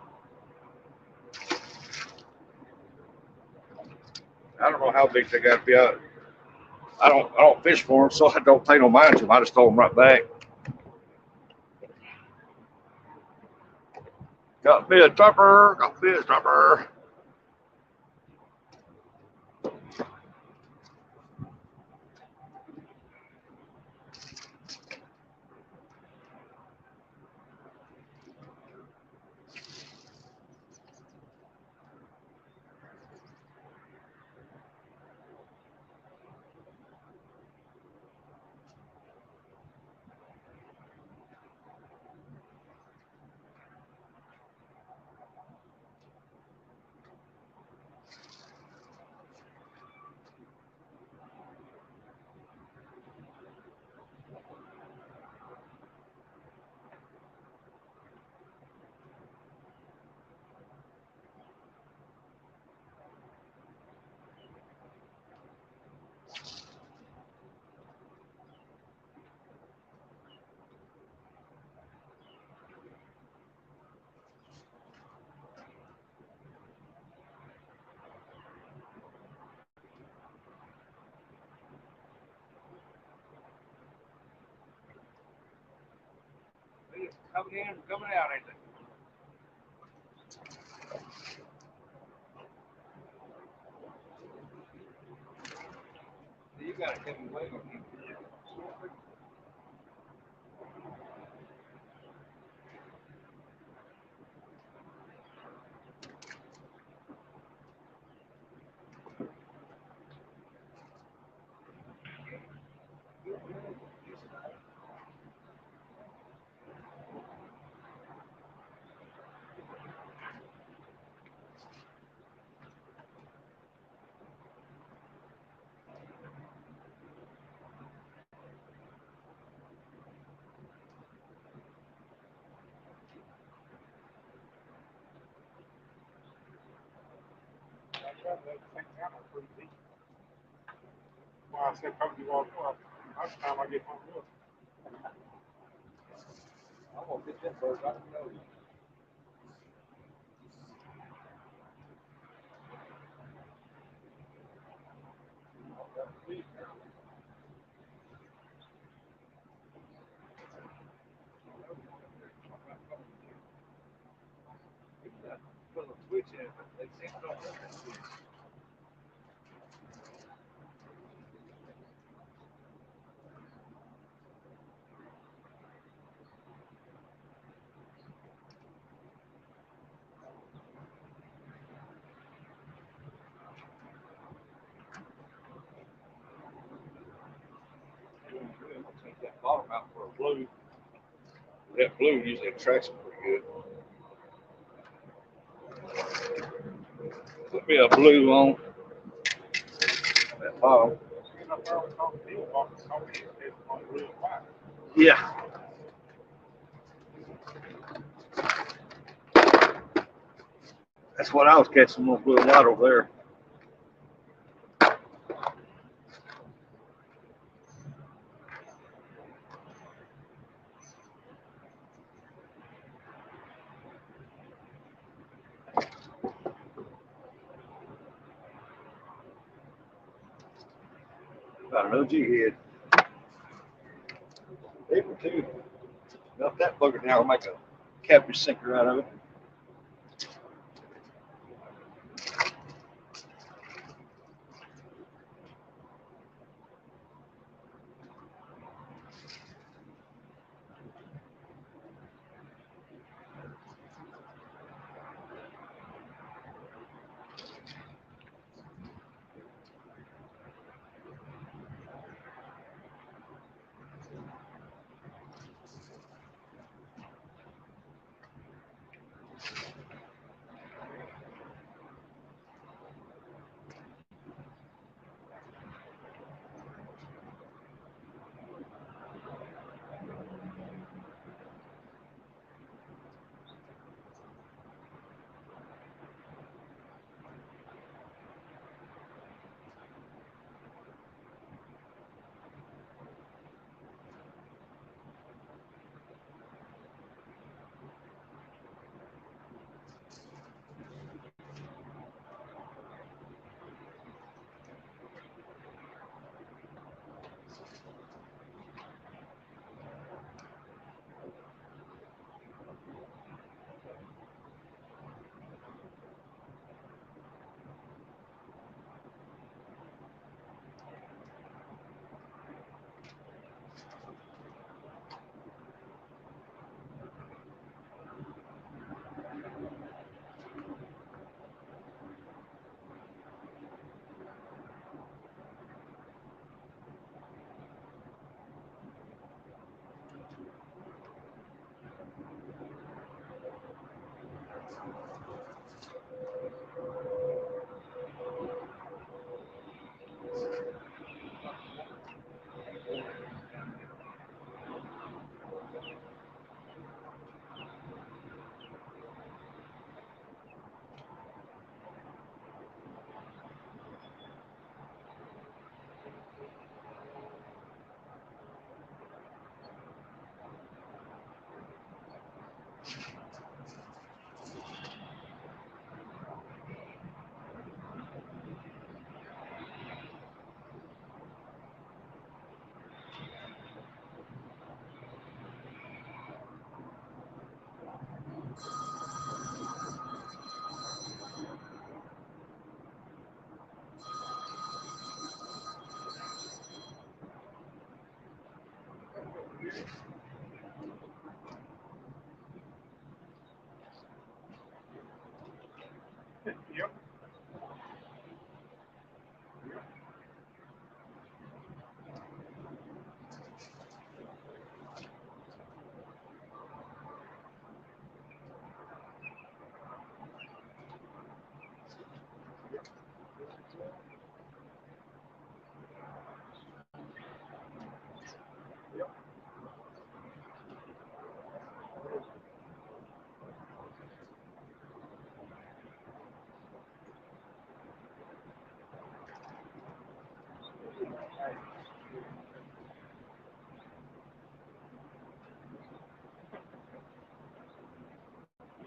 I don't know how big they got to be. I don't fish for them, so I don't pay no mind to them. I just throw them right back. Got me a dropper. Got me a dropper. Coming in and coming out, ain't they? You got to get away with it. Well, I said probably walk up. Last time I get home. I'm gonna get that bird. I don't know. Put a switch in it, but they seem to don't have that switch. I'm gonna take that bottom out for a blue. That blue usually attracts them pretty good. Put me a blue on that bottom. Yeah. That's what I was catching on blue light over there. Got an OG head. Able to. Got that bugger now. I'll make a catfish sinker out of it.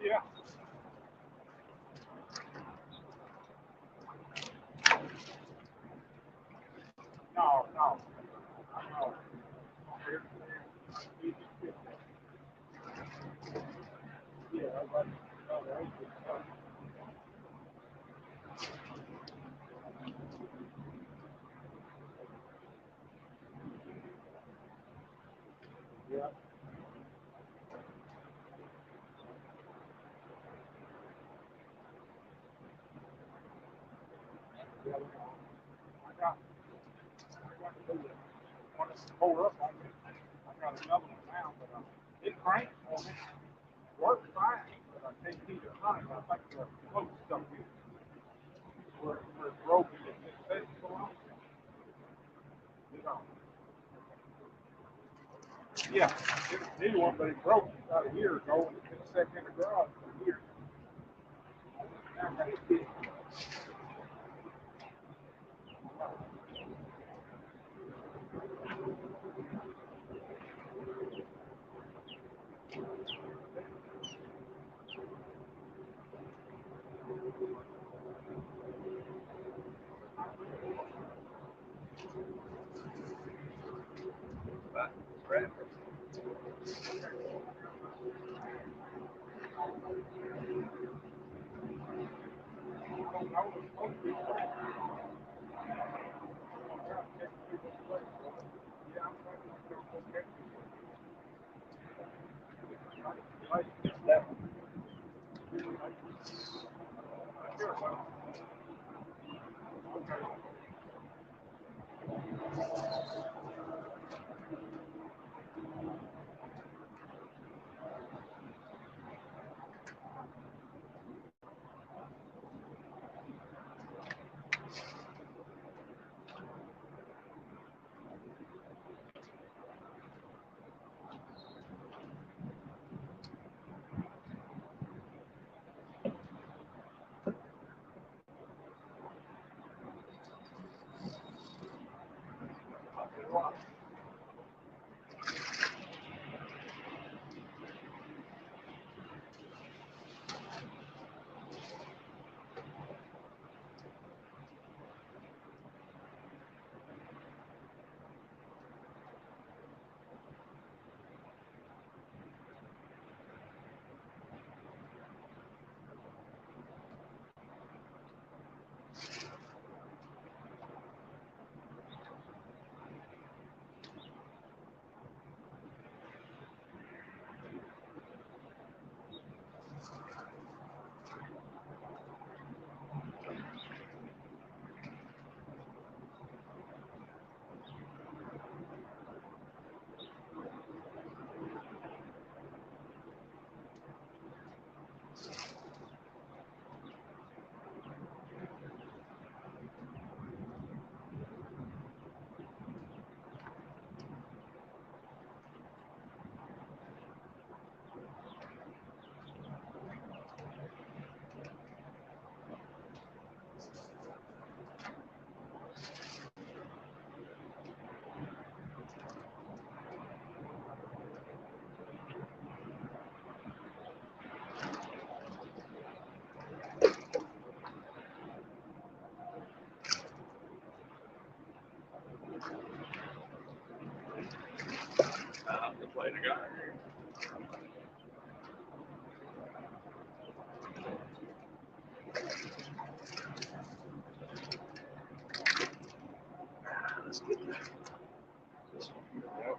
Yeah. No, no. No. Yeah, yeah. I got to do it. When it's pulled up like this, I got another one now, but it cranks for me. Works fine, but I can't keep it running. I think the float stuff is where it's broken. It's set so long. You know. Yeah, it's a new one, but it broke about a year ago, and it's been sitting in the garage for years. Right. The play the guy. Let's get this one here. Yep.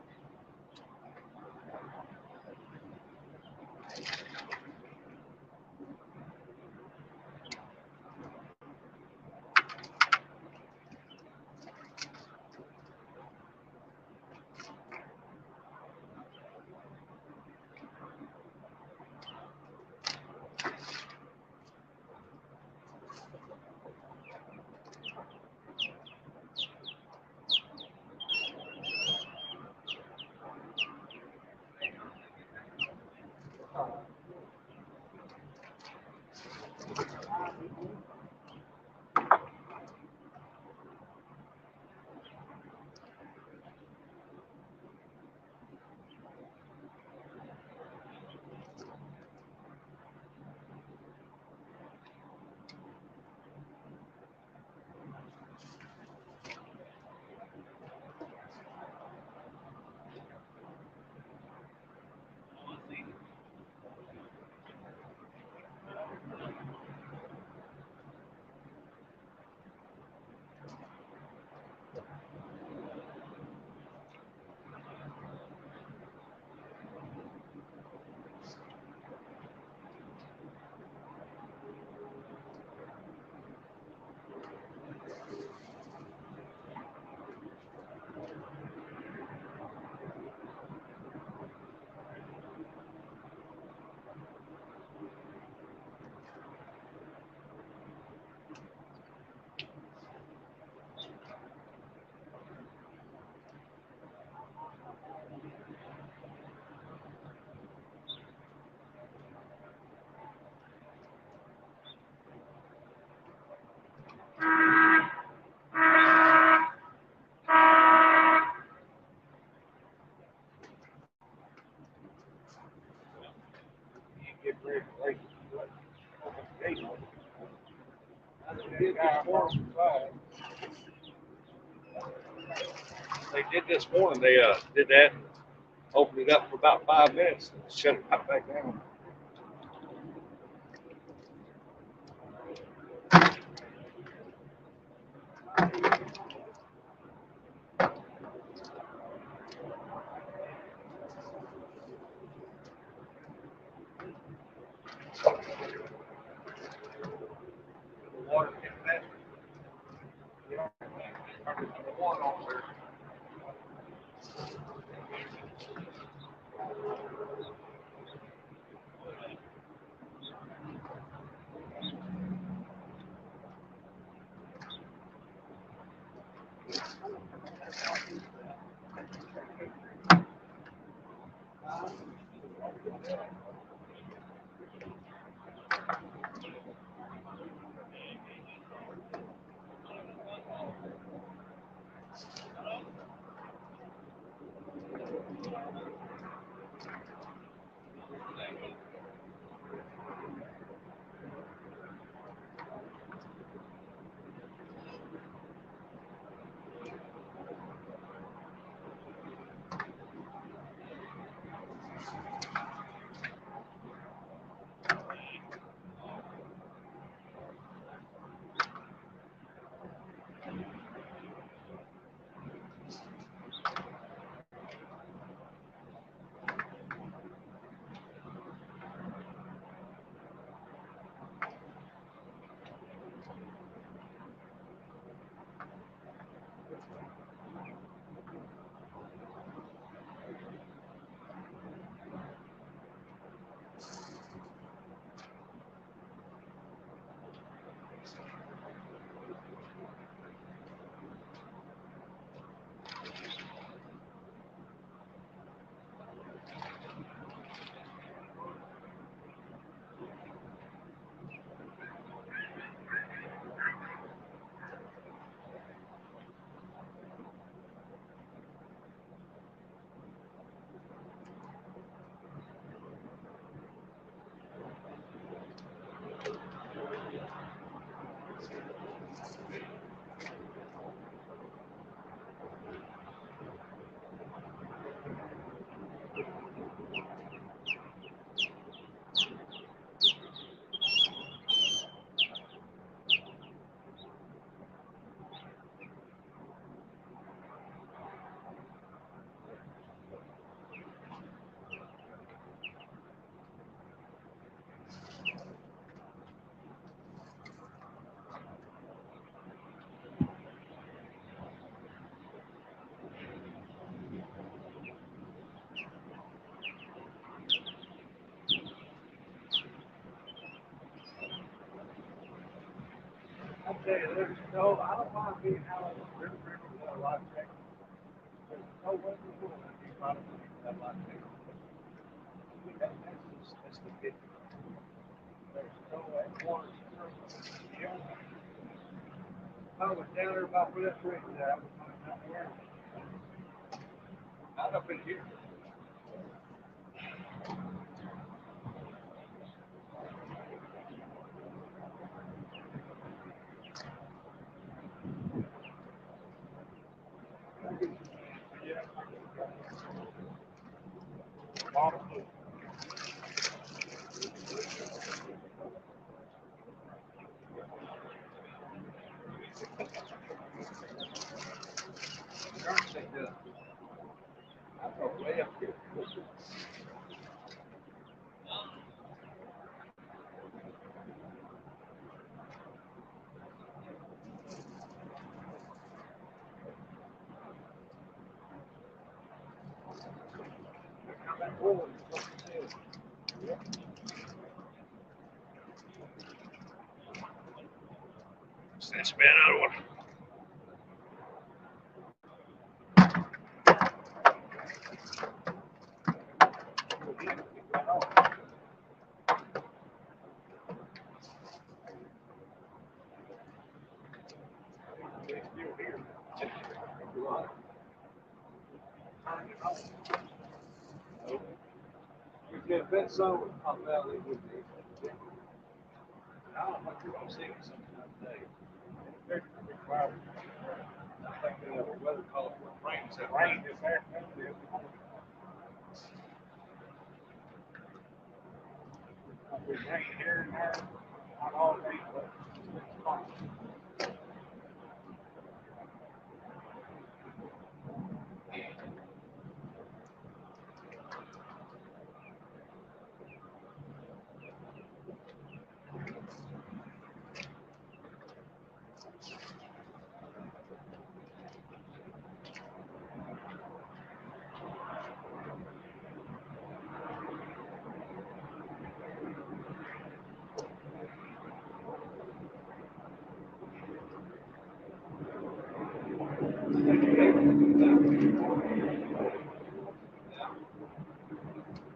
They did this morning. They did that, opened it up for about 5 minutes, and shut it right back down. The water getting faster. Number one on there. I tell you, there's no, I don't mind being out on the river with a life jacket. There's no way in the world I'd be bottom with that life jacket. I mean, that's the big thing. There's no way. Yeah. I was down there about where that bridge is at. I was not wearing it. Not up in here. Way up here. Snatch man out of one. You can bet some would pop out they would be. I don't know if you're gonna see it sometime today. They're required. I think weather call it rain. It's that Rain this afternoon. We rain here and there, not all day, but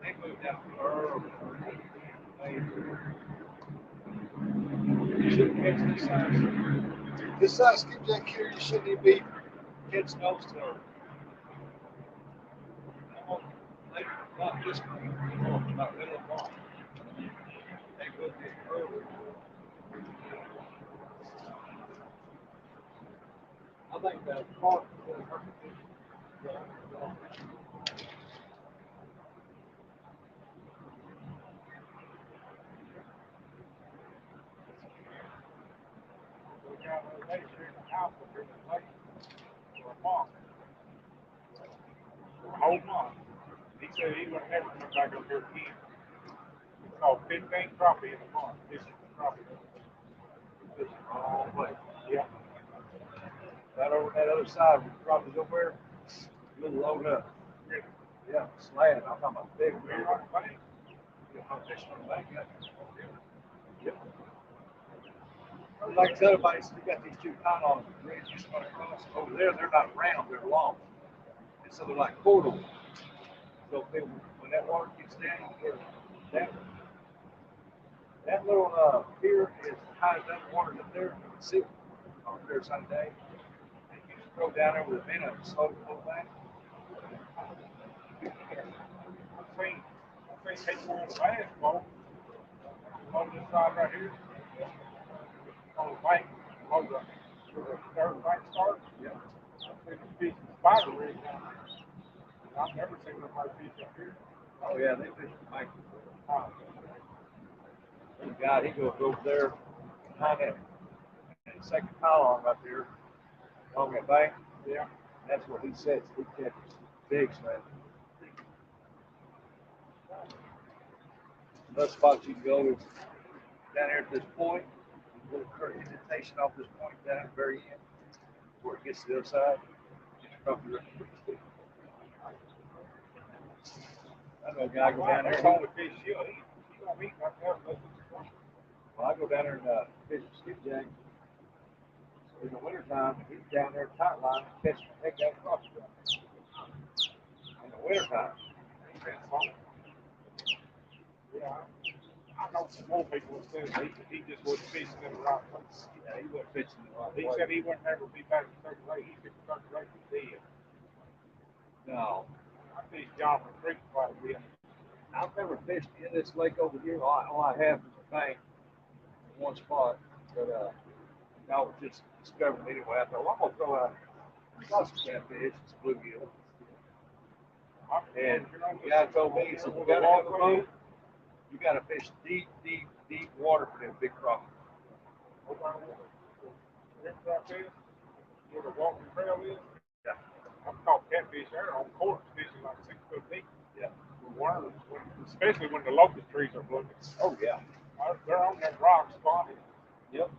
They moved out early. You shouldn't catch this size. This size skipjack here, you shouldn't even be catching those to her. Not this one, not little one. They will get early. I think that part is we got a lady here in the house up here in the lake for a month, for a whole month. He said he would never come back up here again. He caught 15 crappie in a month, fishing for crappie. fishing a long way. Yeah. Right over that other side, we probably over there, a little load up. Yeah, slab. I'm talking about big. We're on the bank. I'm fishing on the bank. Yep. Like the other bites, we got these two pylons of bridges going across. Over there, they're not round, they're long. And so they're like corridors. So when that water gets down, you get that little pier is high as that water up there. You can see it on there Sunday. And you just go down there with a minute and slow the whole thing. I've seen people on the basketball on this side right here, on the bank, on the dirt bank starts. Yeah. I've seen them fishing spider rig down there. I've never seen nobody fish up here. Oh yeah, they fish the bank. There's a guy, he goes over there behind that second pylon right there along that bank. Yeah. That's where he sets. He catches big snake. Another spot you can go is down here at this point. A little indentation off this point down at the very end, where it gets to the other side. Just across the river. I know a guy go down there. That's only fish you'll eat. You don't eat nothing else unless it's fresh. Well, I go down there and fish a skipjack in the wintertime. He's down there tight line and catching the heck out of crawfish. In the wintertime. Yeah. I know some more people that said he just wasn't fishing in the right place. Yeah, he wasn't fishing the right He way. said he would never be back in 30 lake. He fished 30 lake and dead. No. I fished John Creek quite a bit. I've never fished in this lake over here. All I have is a bank in one spot. But I was just discovering anyway. I thought, well, I'm going to throw out some catfish, some bluegill. And the guy told me, he said, you got to have a boat. You got to fish deep, deep, deep water for them big crappie. Where the walking trail is? Yeah. I've caught catfish there on courts fishing like 6 foot deep. Yeah. With worms, especially when the locust trees are blooming. Oh, yeah. They're on that rock spotted. Yep.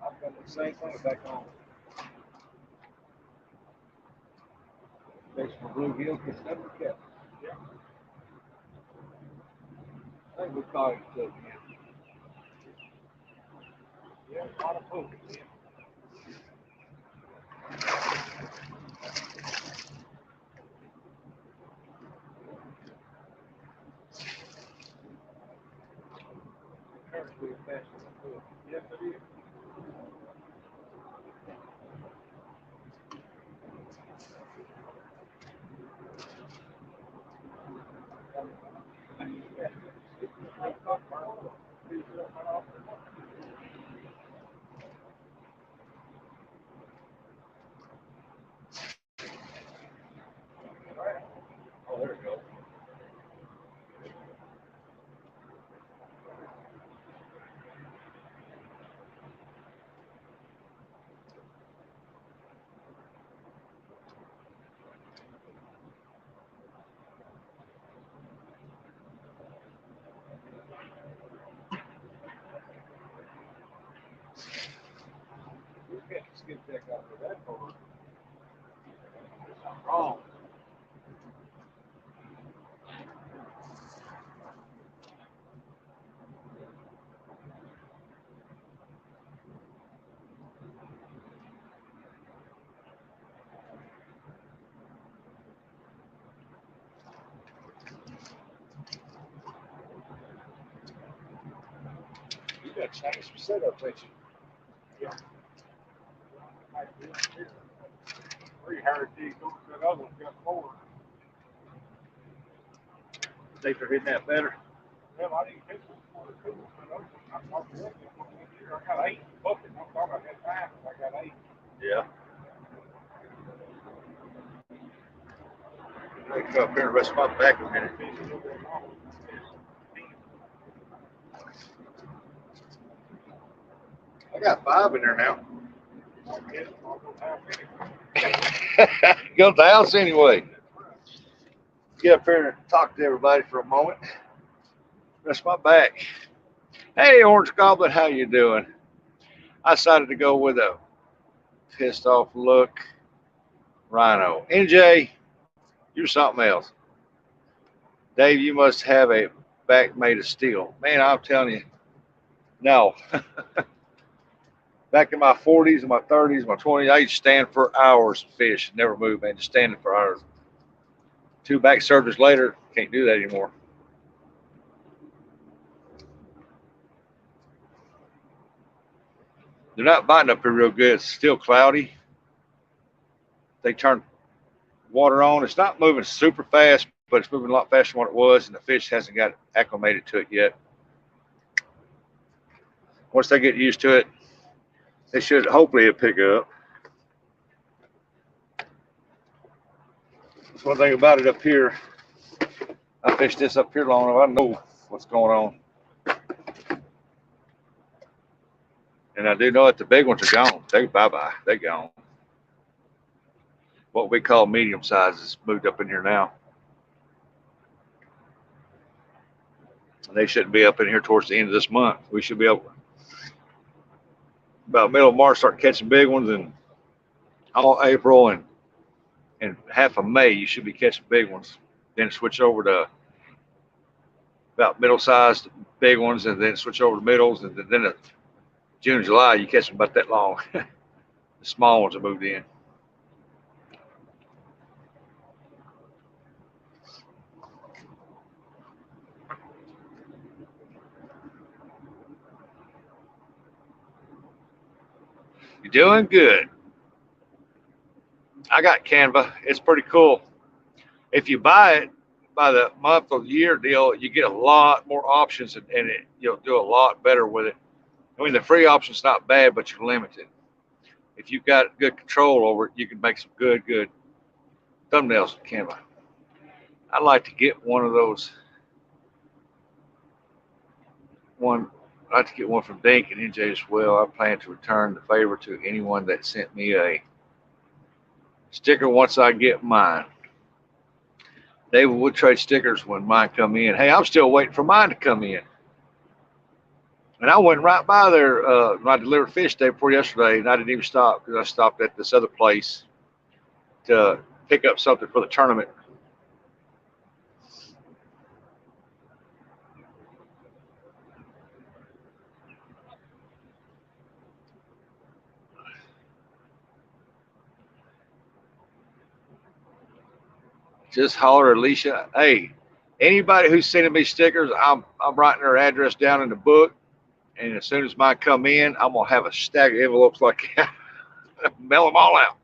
I've done the same thing back home. Fish for bluegill, because never kept. Yeah. I think we caught it again. Yeah, a lot of focus, yeah. Currently fast. Yes, it is. got to change some setups, ain't you? Three hard these, that other one got four. Think they're hitting that better? Well, I didn't catch them. I talked to them. I got 8 buckets. I thought I had 5, but I got 8. Yeah. I can come up here and rest my back a minute. I got 5 in there now. Go to the house anyway. Get up here and talk to everybody for a moment. Rest my back. Hey, Orange Goblin, how you doing? I decided to go with a pissed off look rhino. NJ, you're something else. Dave, you must have a back made of steel. Man, I'm telling you, no. Back in my 40s and my 30s, my 20s, I used to stand for hours and fish, never move, man, just standing for hours. 2 back surgeries later, can't do that anymore. They're not biting up here real good. It's still cloudy. They turn water on. It's not moving super fast, but it's moving a lot faster than what it was, and the fish hasn't got acclimated to it yet. Once they get used to it, they should hopefully pick up. That's one thing about it up here. I fished this up here long enough. I know what's going on. And I do know that the big ones are gone. They bye-bye. They gone. What we call medium sizes moved up in here now. And they shouldn't be up in here towards the end of this month. We should be able, about middle of March, start catching big ones, and all April and half of May, you should be catching big ones. Then switch over to about middle-sized big ones, and then switch over to middles, and then June, July, you catch them about that long. The small ones have moved in. You're doing good. I got Canva. It's pretty cool. If you buy it by the month or year deal, you get a lot more options, and you'll do a lot better with it. I mean, the free option's not bad, but you're limited. If you've got good control over it, you can make some good thumbnails with Canva. I'd like to get one of those. I'd like to get one from Dink and NJ as well. I plan to return the favor to anyone that sent me a sticker once I get mine. David would trade stickers when mine come in. Hey, I'm still waiting for mine to come in. And I went right by there when I delivered fish day before yesterday, and I didn't even stop because I stopped at this other place to pick up something for the tournament. Just holler at Alicia. Hey, anybody who's sending me stickers, I'm writing their address down in the book, and as soon as mine come in, I'm gonna have a stack of envelopes like that. Mail them all out.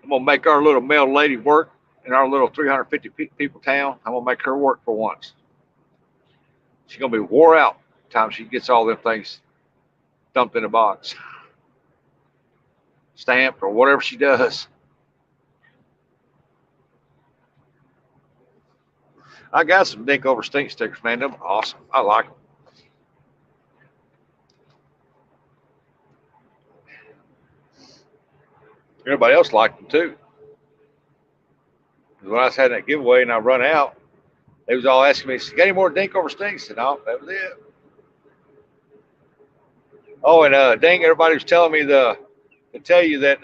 I'm gonna make our little mail lady work in our little 350 people town. I'm gonna make her work for once. She's gonna be wore out by the time she gets all them things dumped in a box, stamped, or whatever she does. I got some Dink Over Stink stickers, man. Them are awesome. I like them. Everybody else liked them too. When I was having that giveaway and I run out, they was all asking me, "Got any more Dink Over Stinks?" I said, "No, that was it." Oh, and Dink, everybody was telling me to tell you that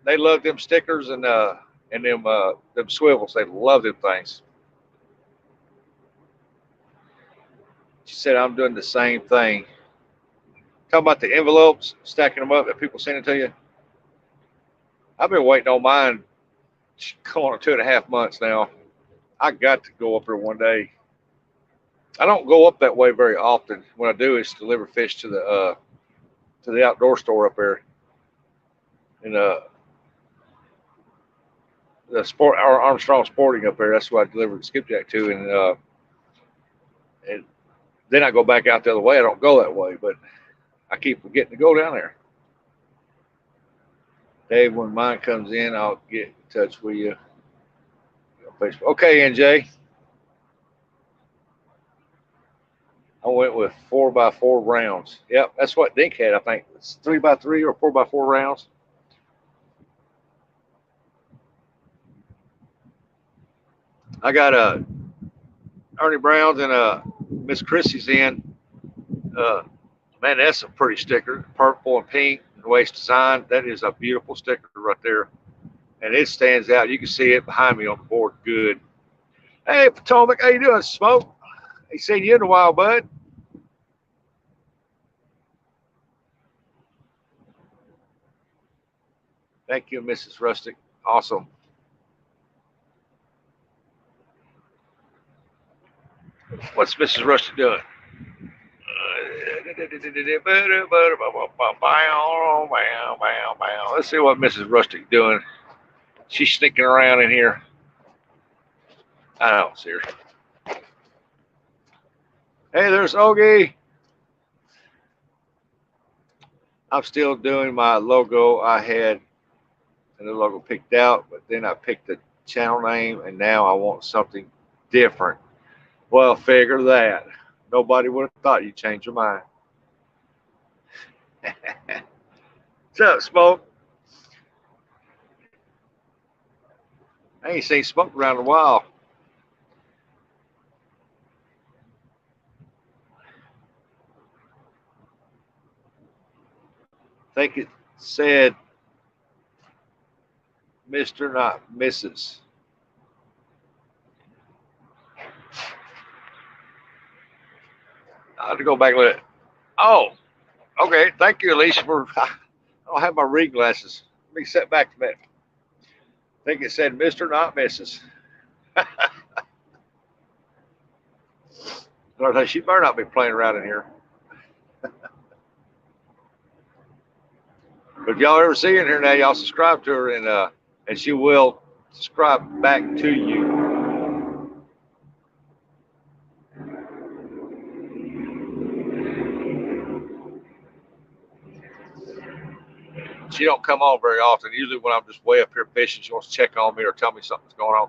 they love them stickers and them swivels. They love them things. She said, "I'm doing the same thing." Talking about the envelopes, stacking them up that people send it to you. I've been waiting on mine going on 2.5 months now. I got to go up there one day I don't go up that way very often. What I do is deliver fish to the outdoor store up there in the sport our Armstrong Sporting up there. That's where I deliver the skipjack to, and then I go back out the other way. I don't go that way, but I keep forgetting to go down there. Dave, when mine comes in, I'll get in touch with you on Facebook. Okay, NJ. I went with 4x4 rounds. Yep, that's what Dink had. I think it's 3x3 or 4x4 rounds. I got Ernie Brown's and Miss Chrissy's in. Man, that's a pretty sticker. Purple and pink and waist design. That is a beautiful sticker right there. And it stands out. You can see it behind me on the board good. Hey, Potomac, how you doing, Smoke? Ain't seen you in a while, bud. Thank you, Mrs. Rustic. Awesome. What's Mrs. Rustic doing? Let's see what Mrs. Rustic doing. She's sneaking around in here. I don't see her. Hey, there's Ogie. I'm still doing my logo. I had the logo picked out, but then I picked the channel name, and now I want something different. Well, figure that. Nobody would have thought you'd change your mind. What's up, Smoke? I ain't seen Smoke around in a while. I think it said Mr., not Mrs. I have to go back and look. Oh, okay. Thank you, Alicia, for. I don't have my reading glasses. Let me sit back a minute. I think it said Mr., not Mrs. She better not be playing around in here. But if y'all ever see her in here now, y'all subscribe to her, and she will subscribe back to you. She don't come on very often. Usually when I'm just way up here fishing, she wants to check on me or tell me something's going on.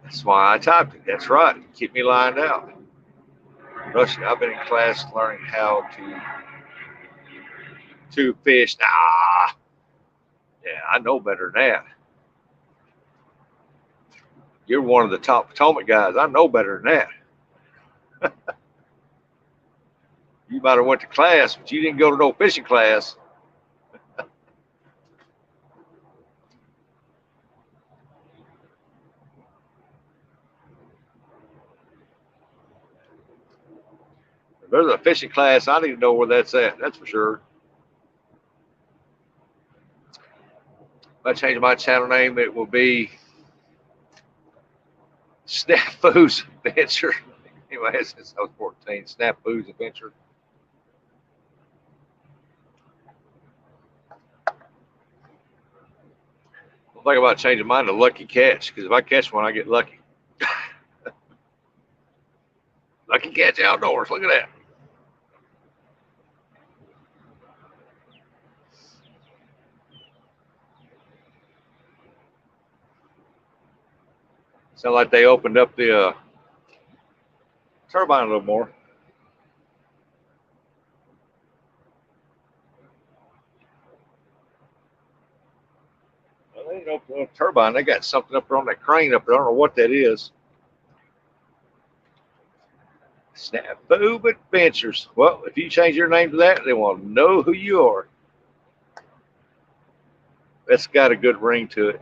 That's why I typed it. That's right. Keep me lined out. Russian, I've been in class learning how to fish. Ah, yeah, I know better than that. You're one of the top Potomac guys. I know better than that. You might have went to class, but you didn't go to no fishing class. If there's a fishing class, I need to know where that's at. That's for sure. If I change my channel name, it will be Snafu's Adventure. Anyway, since I was 14, Snafu's Adventure. I'm thinking about changing mine to Lucky Catch, because if I catch one, I get lucky. Lucky Catch Outdoors. Look at that. Sound like they opened up the turbine a little more. Well, they didn't open up the turbine. They got something up there on that crane up there. I don't know what that is. Snafu Adventures. Well, if you change your name to that, they will know who you are. That's got a good ring to it.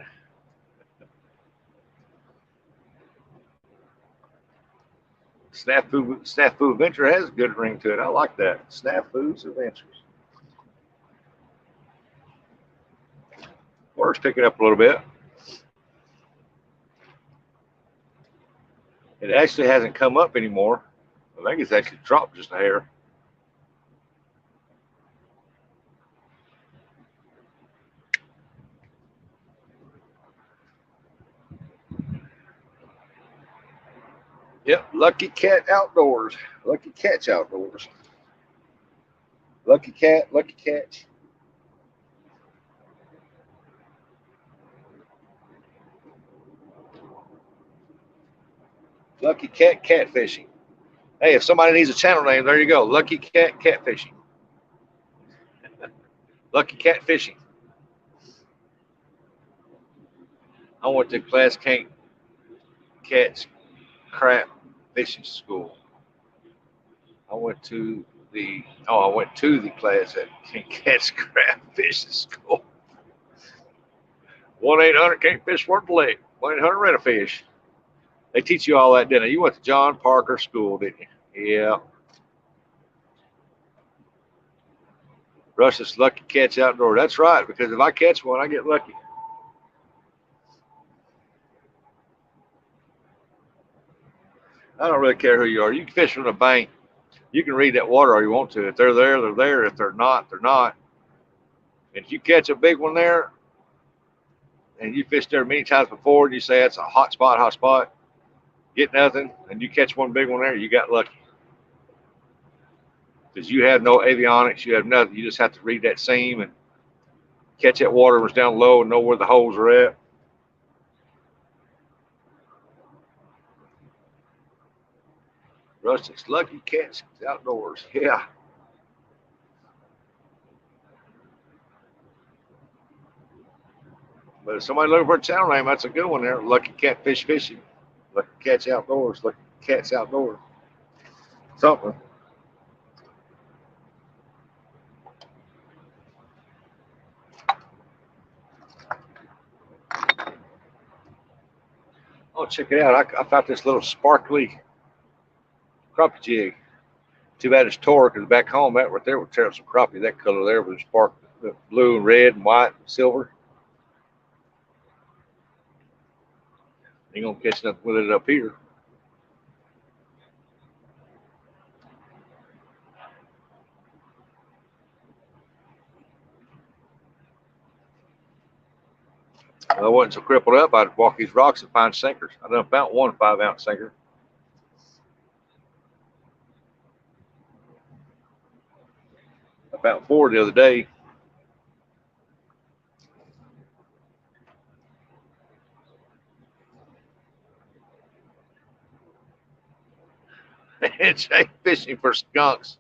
Snafu Adventure has a good ring to it. I like that. Snafu's Adventures. Water's picking up a little bit. It actually hasn't come up anymore. I think it's actually dropped just a hair. Yep, Lucky Cat Outdoors. Lucky Catch Outdoors. Lucky Cat, Lucky Catch. Lucky Cat Catfishing. Hey, if somebody needs a channel name, there you go. Lucky Cat Catfishing. Lucky Cat Fishing. I went to Class Can't Catch Crap Fishing School. I went to the class that Can't Catch Crap Fishing School. 1-800 can't fish worth the leg. 1-800 rent a fish. They teach you all that, didn't they? You went to John Parker School, didn't you? Yeah. Russ's Lucky Catch Outdoor. That's right, because if I catch one, I get lucky. I don't really care who you are. You can fish from the bank. You can read that water all you want to. If they're there, they're there. If they're not, they're not. And if you catch a big one there, and you fished there many times before, and you say it's a hot spot, get nothing, and you catch one big one there, you got lucky. Because you have no avionics, you have nothing. You just have to read that seam and catch that water was down low and know where the holes are at. Rustic's Lucky Catch Outdoors. Yeah. But if somebody looking for a channel name, that's a good one there. Lucky Catfish Fishing. Lucky Catch Outdoors. Lucky Cats Outdoors. Something. Oh, check it out. I found this little sparkly crappie jig. Too bad it's tore because back home, that right there would tear up some crappie. That color there was spark, blue and red and white and silver. Ain't gonna catch nothing with it up here. If I wasn't so crippled up, I'd walk these rocks and find sinkers. I done found one 5-ounce sinker. I found 4 the other day. It's fishing for skunks.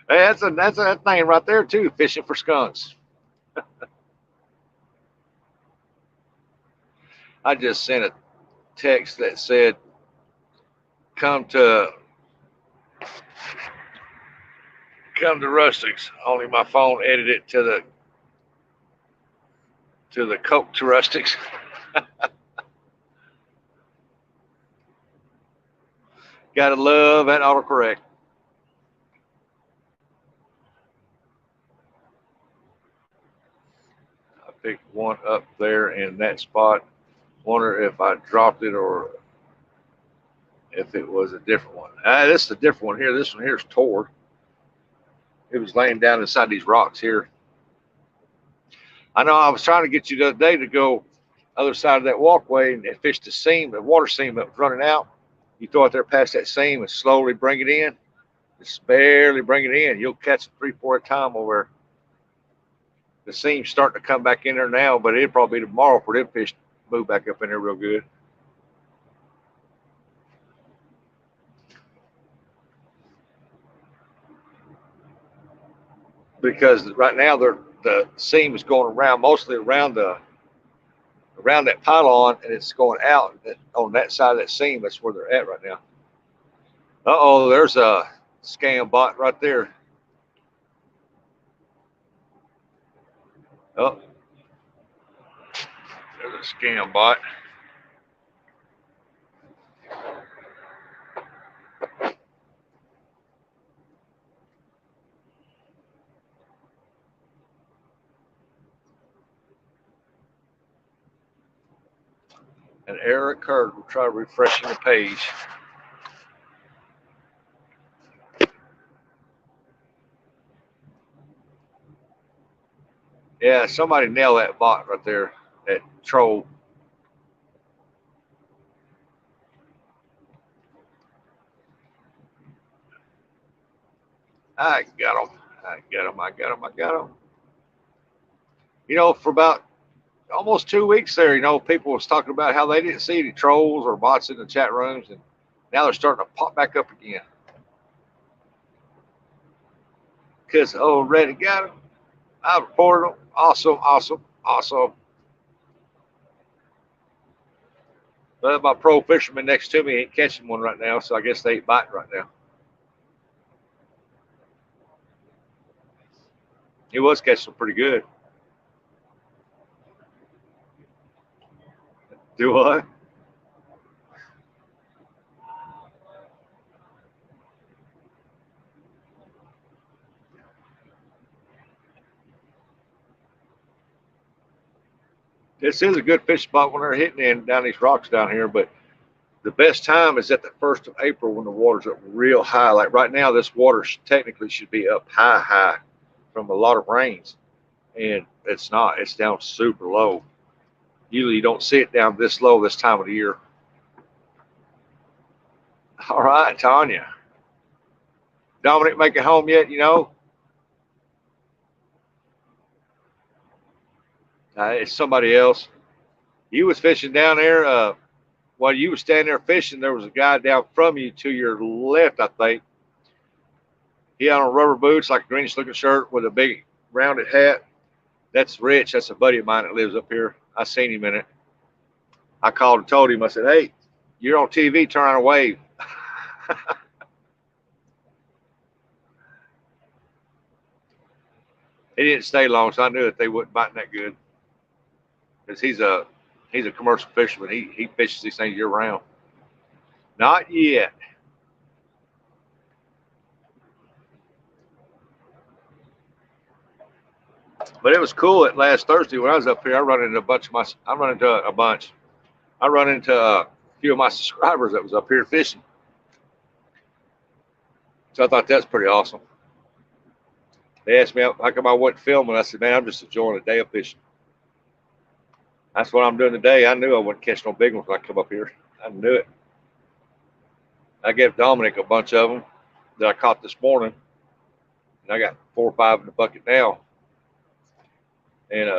Hey, that's a thing right there too. Fishing for skunks. I just sent a text that said, "Come to Rustics." Only my phone edited it to the Coke to Rustics. Gotta love that autocorrect. I picked one up there in that spot. Wonder if I dropped it or if it was a different one. This is a different one here. This one here is tore. It was laying down inside these rocks here. I know I was trying to get you the other day to go other side of that walkway and fish the seam, the water seam that was running out. You throw it there past that seam and slowly bring it in. Just barely bring it in. You'll catch it 3-4 at a time over. The seam's starting to come back in there now, but it'll probably be tomorrow for them fish to move back up in there real good. Because right now the seam is going around, mostly around that pylon, and it's going out on that side of that seam. That's where they're at right now. Uh-oh, there's a scam bot right there. Oh, there's a scam bot. An error occurred. We'll try refreshing the page. Yeah, somebody nailed that bot right there. That troll. I got him. I got him. I got him. I got him. You know, for about almost 2 weeks there, you know, people was talking about how they didn't see any trolls or bots in the chat rooms, and now they're starting to pop back up again. Because, oh, Reddy got him. I reported him. Awesome, awesome, awesome. But my pro fisherman next to me ain't catching one right now, so I guess they ain't biting right now. He was catching them pretty good. Do what? This is a good fish spot when they're hitting in down these rocks down here, but the best time is at the 1st of April when the water's up real high. Like right now, this water technically should be up high from a lot of rains, and it's not. It's down super low. Usually you don't see it down this low this time of the year. All right, Tanya. Dominic make it home yet, you know? It's somebody else. You was fishing down there. While you were standing there fishing, there was a guy down from you to your left, I think. He had on rubber boots, like a greenish looking shirt with a big rounded hat. That's Rich. That's a buddy of mine that lives up here. I seen him in it. I called and told him, I said, hey, you're on TV, turn on a wave. He didn't stay long, so I knew that they wouldn't bite that good. Because he's a commercial fisherman. He fishes these things year round. Not yet. But it was cool that last Thursday when I was up here. I run into a few of my subscribers that was up here fishing. So I thought that's pretty awesome. They asked me how come I wasn't filming. I said, man, I'm just enjoying a day of fishing. That's what I'm doing today. I knew I wouldn't catch no big ones when I come up here. I knew it. I gave Dominic a bunch of them that I caught this morning. And I got 4 or 5 in the bucket now. And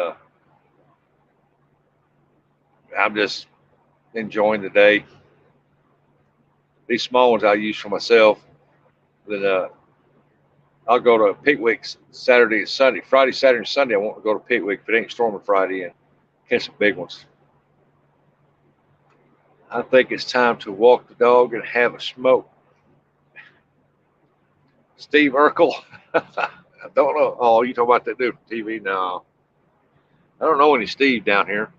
I'm just enjoying the day. These small ones I use for myself. Then I'll go to Pickwick Saturday and Sunday. Friday, Saturday, and Sunday I want to go to Pickwick if it ain't storming Friday and catch some big ones. I think it's time to walk the dog and have a smoke. Steve Urkel. I don't know. Oh, you talking about that dude from TV? No. I don't know any Steve down here.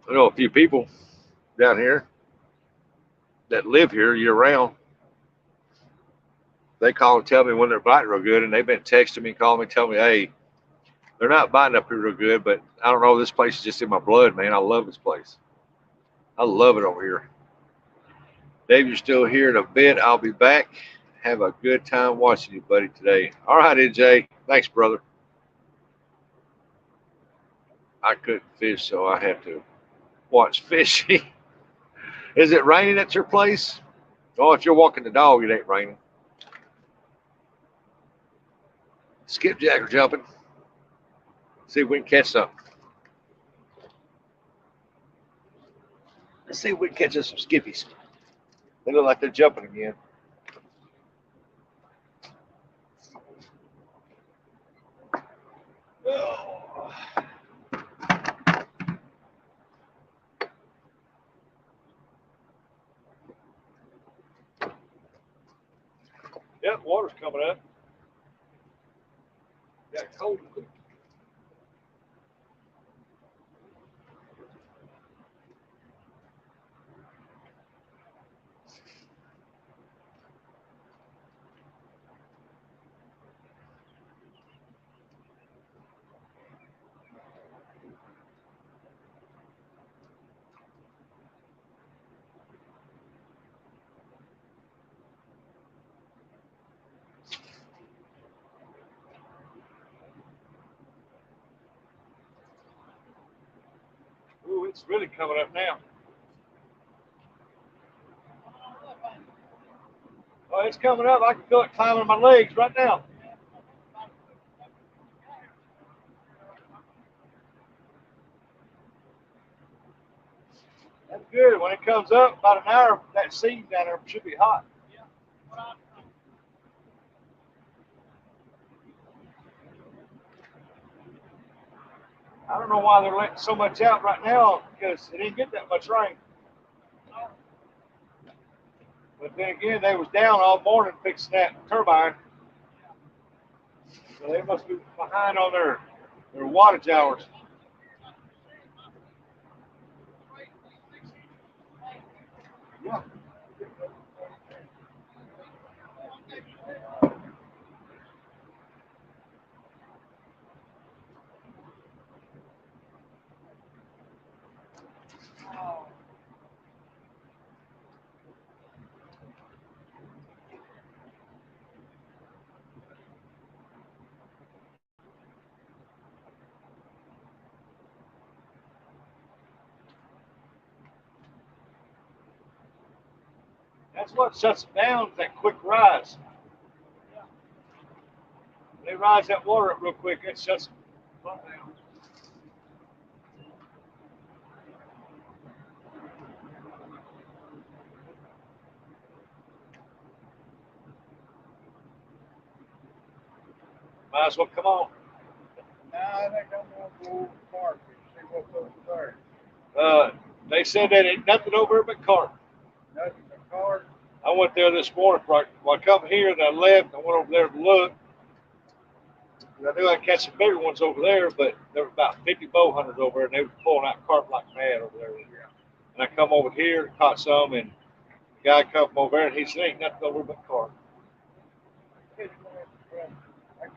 I know a few people down here that live here year round. They call and tell me when they're biting real good, and they've been texting me, calling me, telling me, hey, they're not biting up here real good, but I don't know. This place is just in my blood, man. I love this place. I love it over here. Dave, you're still here in a bit. I'll be back. Have a good time watching you, buddy, today. All right, NJ. Thanks, brother. I couldn't fish, so I have to watch fishing. Is it raining at your place? Oh, if you're walking the dog, it ain't raining. Skipjack are jumping. See if we can catch something. Let's see if we can catch us some skippies. They look like they're jumping again. Oh. Yep, water's coming up. Got cold. It's really coming up now. Oh, it's coming up. I can feel it climbing my legs right now. That's good. When it comes up, about an hour, that seed down there should be hot. I don't know why they're letting so much out right now because it didn't get that much rain. But then again, they was down all morning fixing that turbine. So they must be behind on their wattage hours. Yeah. That's what shuts them down, that quick rise. They rise that water up real quick, it shuts them down. Might as well come on. Now I think I'm gonna go over the park and see what's over there. They said that ain't nothing over there but carp. Nothing but cars. I went there this morning. When I come here and I left, I went over there to look. I knew I'd catch some bigger ones over there, but there were about 50 bow hunters over there, and they were pulling out carp like mad over there. And I come over here, caught some, and the guy come over there, and he said, ain't nothing over but carp. I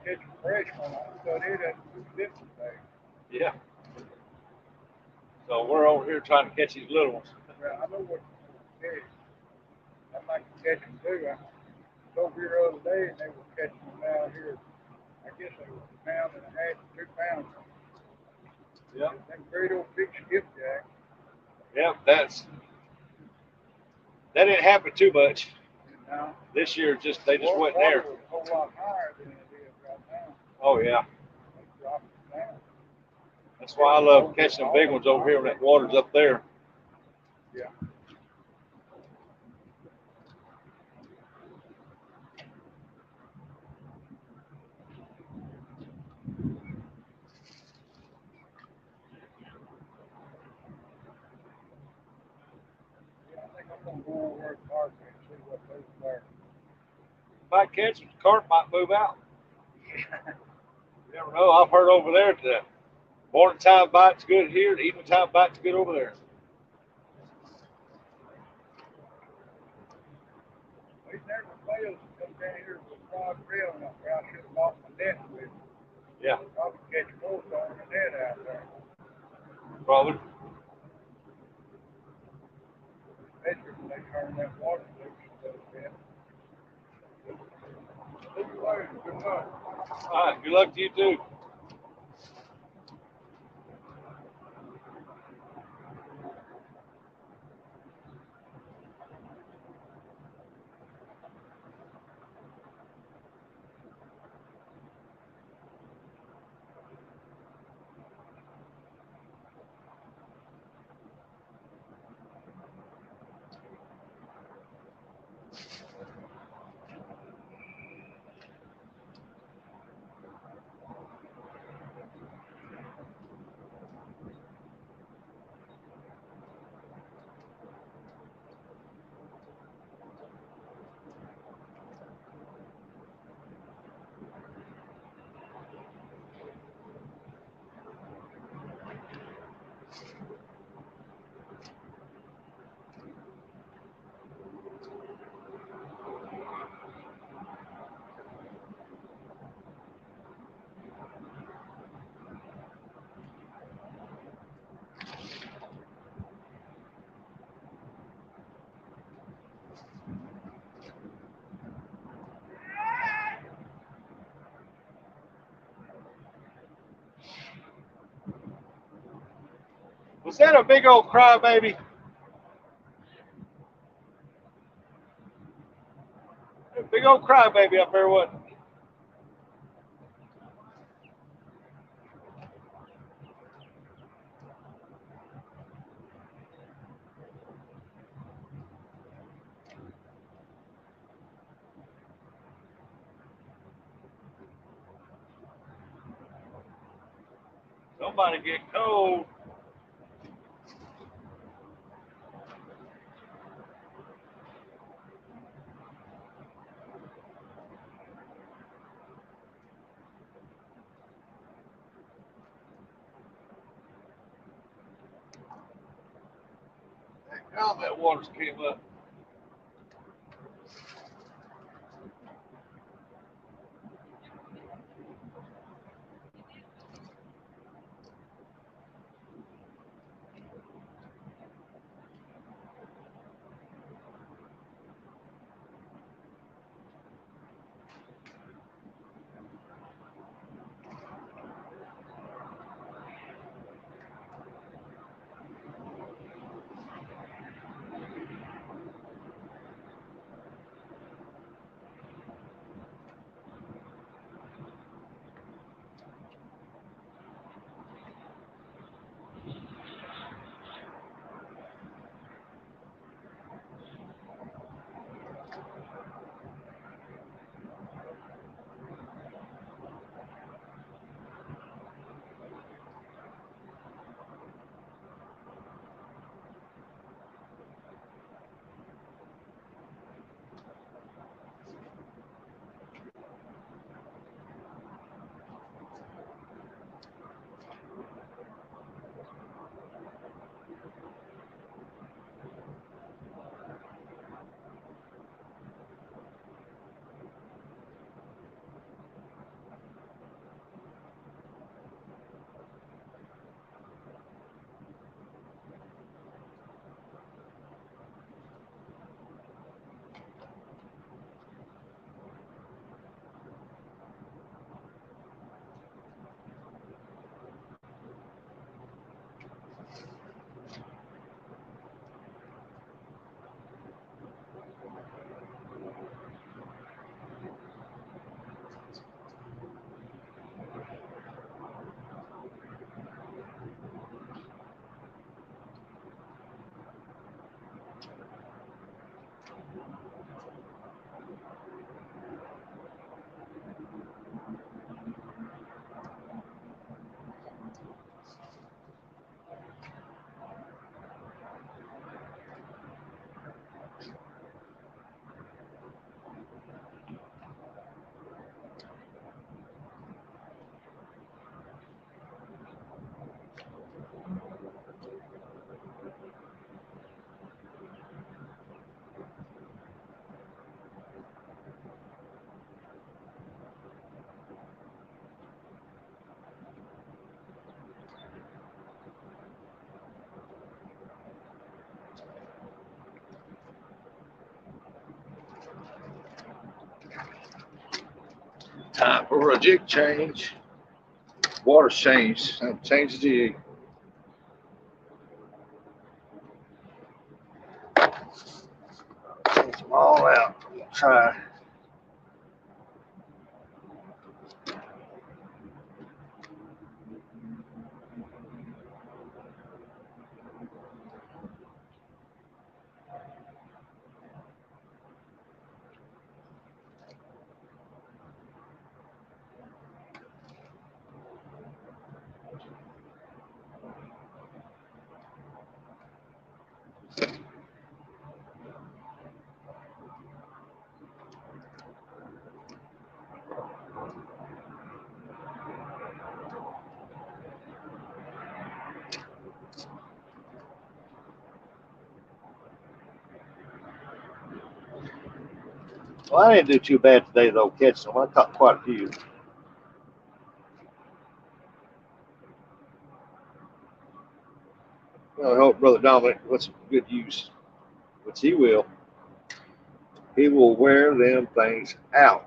catch a fresh one. I got it at the different day. Yeah. So we're over here trying to catch these little ones. Well, I know what you're going to catch. I might catch them too. I was over here the other day and they were catching them down here. I guess they were a pound and a half, 2 pounds. Yeah. Them great old big skipjack. Yeah, that didn't happen too much. Now, This year, they just went there. Was a whole lot higher than it is right now. Oh yeah. They dropped it down. That's why I love catching the big ones over here when that water's up there. Yeah. I think I'm gonna go over to the park and see what those are. Might catch them, the carp might move out. You never know. I've heard over there that morning time bite's good here, the evening time bite's good over there. We never failed to come down here with a rod reel and I should have bought my net with. Yeah, Probably catch both on the net out there. probably. Especially when they turn that water loose a little bit. Anyway, good luck. All right, good luck to you too. Was that a big old crybaby? A big old crybaby up there, wasn't it? Somebody get cold. Oh, that water's came up. Time for a jig change. Water's changed. Change the jig. Change them all out. Try. Well, I didn't do too bad today, though, catching them. I caught quite a few. Well, I hope Brother Dominic puts some good use, which he will. He will wear them things out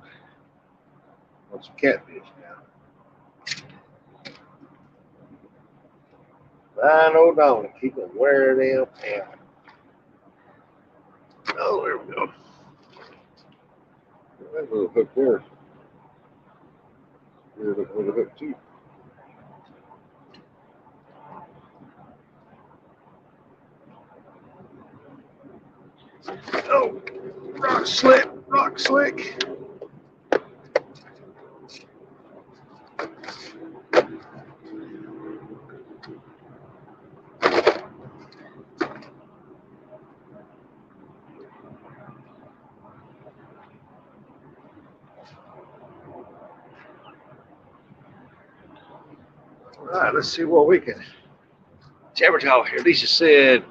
on some catfish now. Fine old Donnie, keep it wearing them out. Oh, there we go. That little hook there. You're looking for the hook too. Oh, rock slip, rock slick. All right, let's see what we can jabber talk here. Lisa said,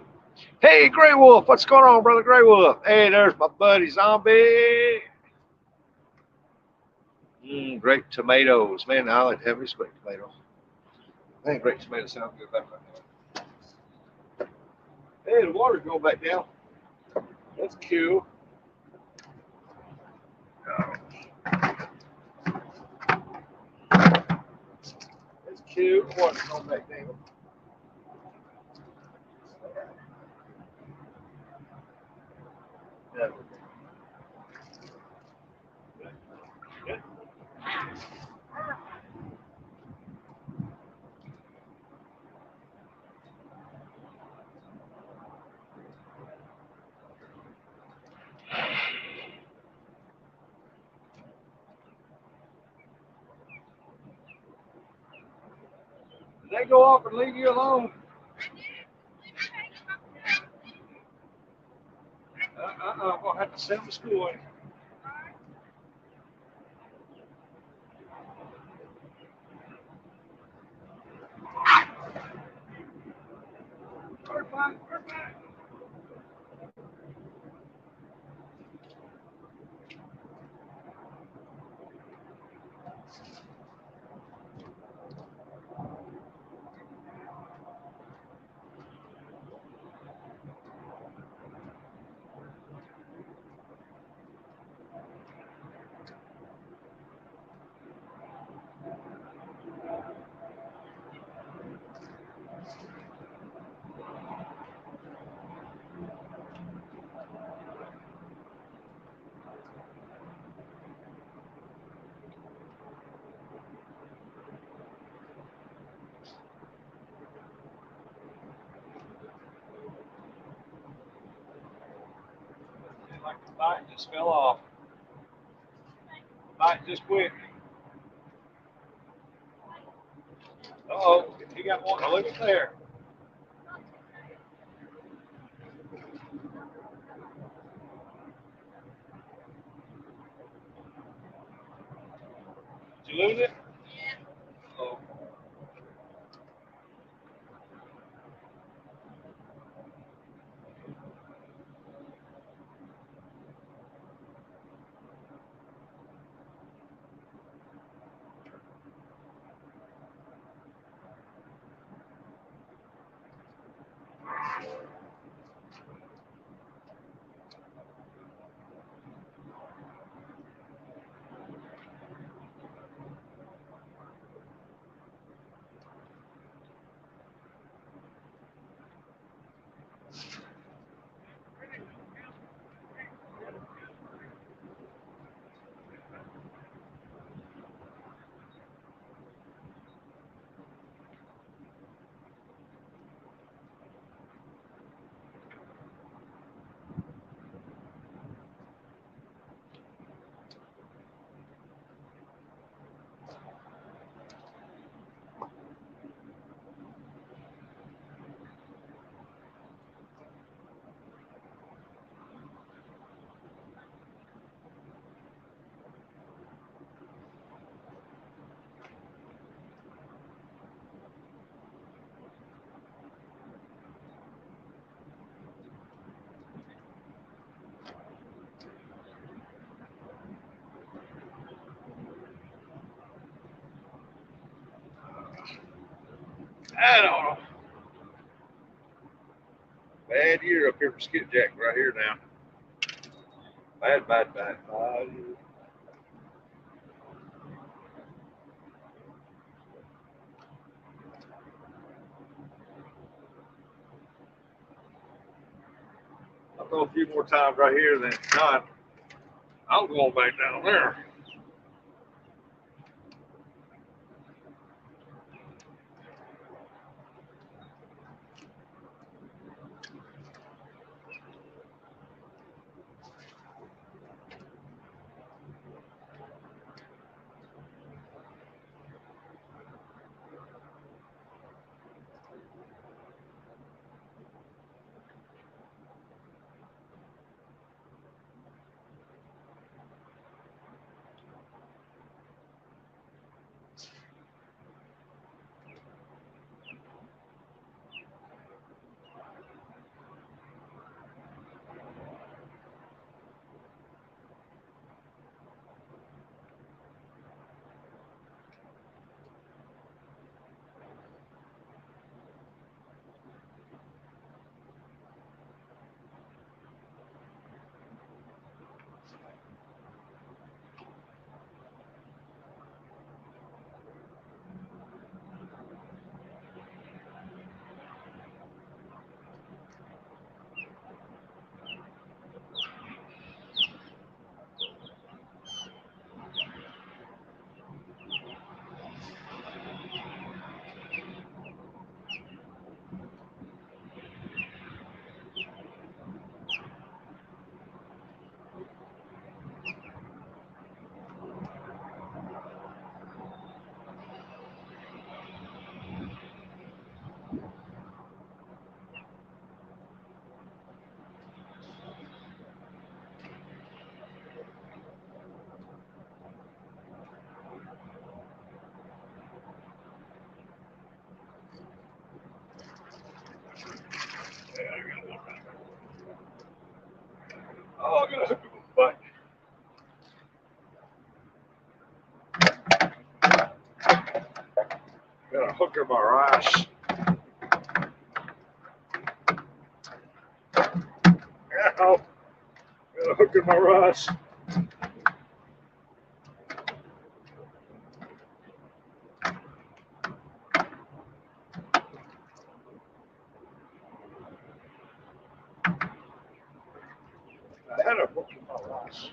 "Hey, Gray Wolf, what's going on, brother Gray Wolf? Hey, there's my buddy Zombie. Great tomatoes, man. I like to have these great tomatoes. I think great tomatoes sound good back right now. Hey, the water's going back down. That's cool. That's cute. The water's going back down. Yeah. They go off and leave you alone. I'm gonna have to send them to school. Like the bite just fell off. The bite just quit. Uh-oh, he got one. Oh, look at there. Did you lose it? Oh. I don't know. Bad year up here for skipjack right here now. Bad. throw a few more times right here, then not. I'm going back down there. Oh, I got a hook in my butt. Got a hook in my rice. Ow. Got a hook in my rice. I had a hook in my rice.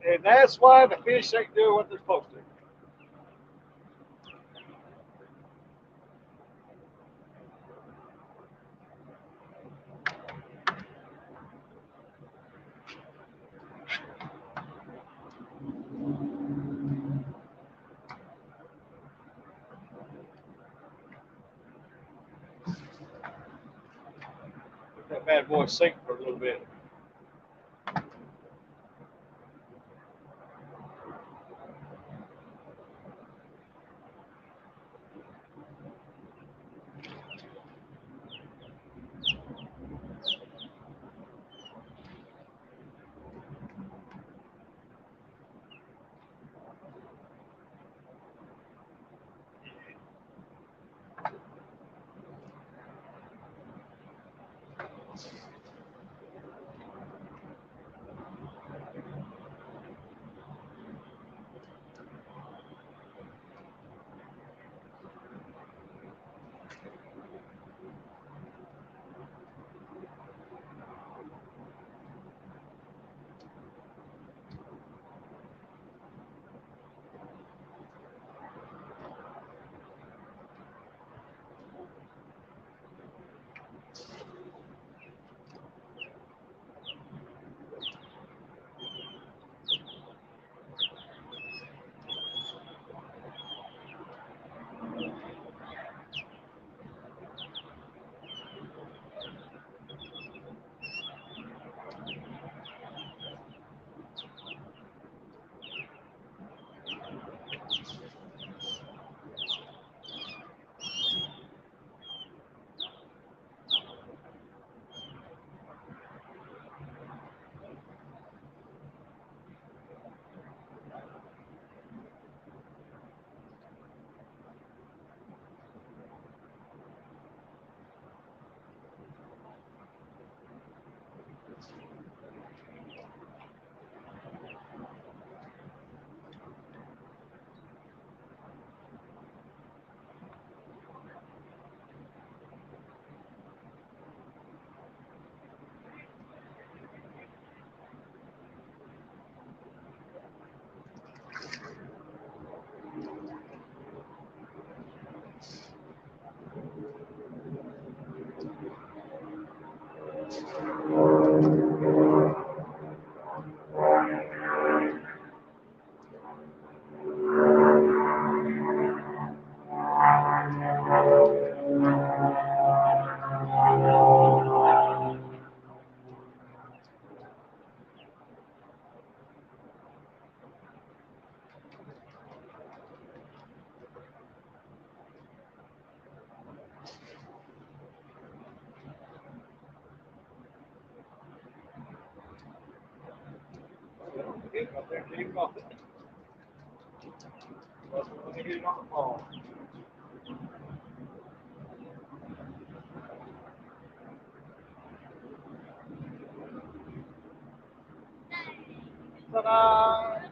And that's why the fish ain't doing what they're supposed to. Let that bad boy sink for a little bit. hit up there until you caught it. That's when they hit it on the ball. Ta-da!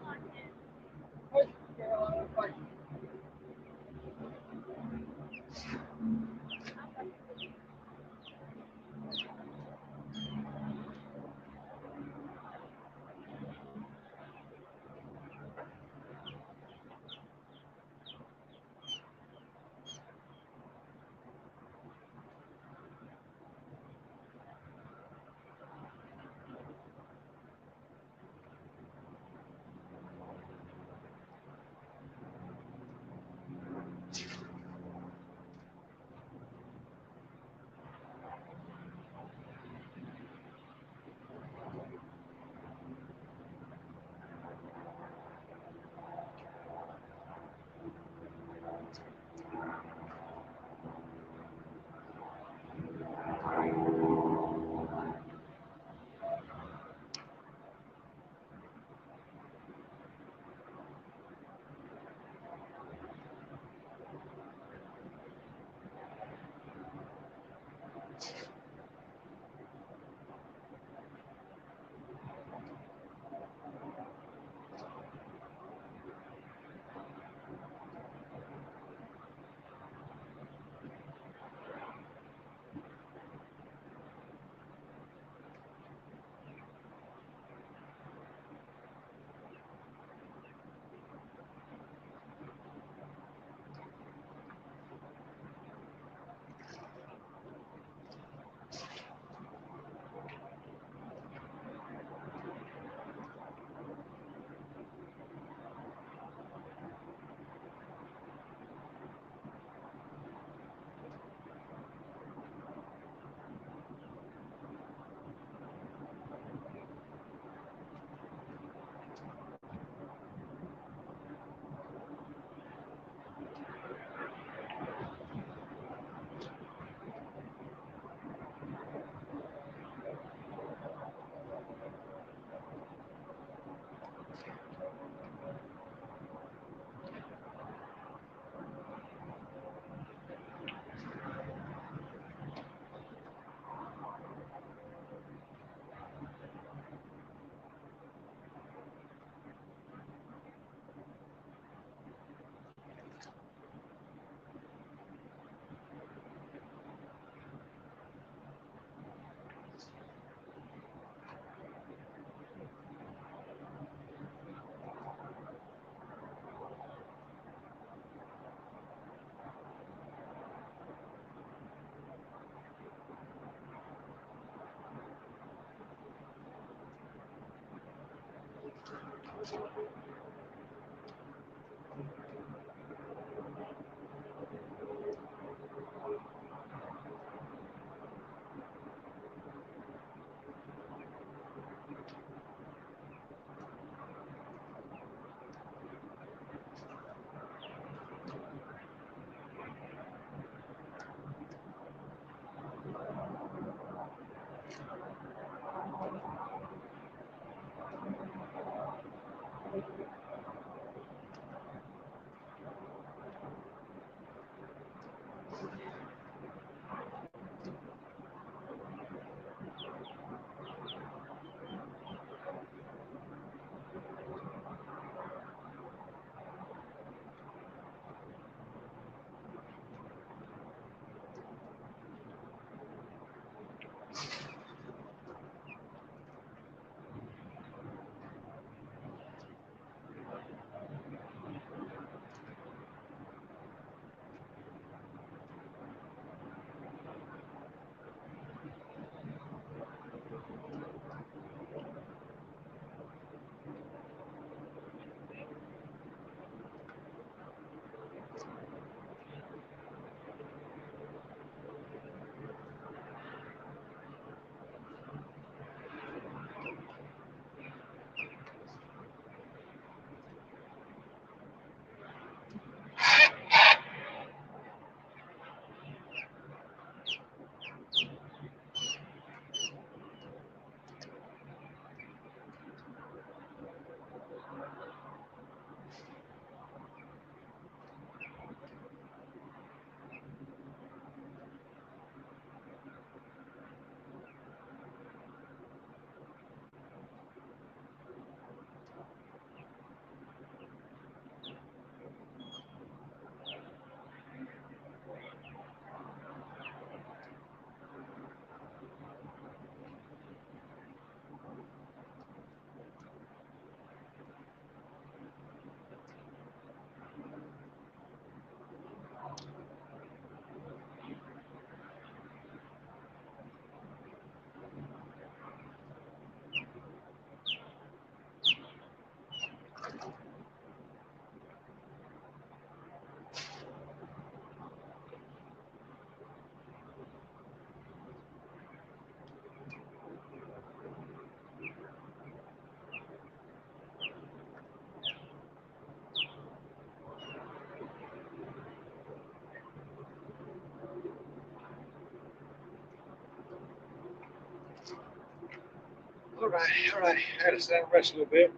All right. I had to stand and rest a little bit.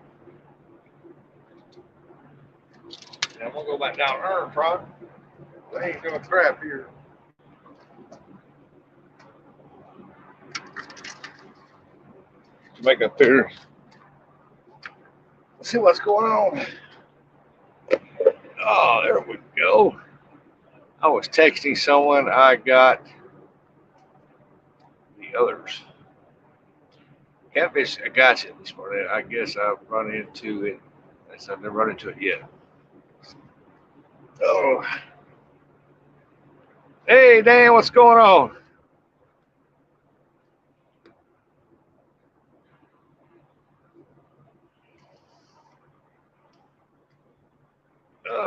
And I'm gonna go back down there and try. I ain't doing crap here. Make up here. Let's see what's going on. Oh, there we go. I was texting someone. I got the others. Catfish, I got you this morning. I guess I've run into it. I've never run into it yet. Oh. Hey, Dan, what's going on?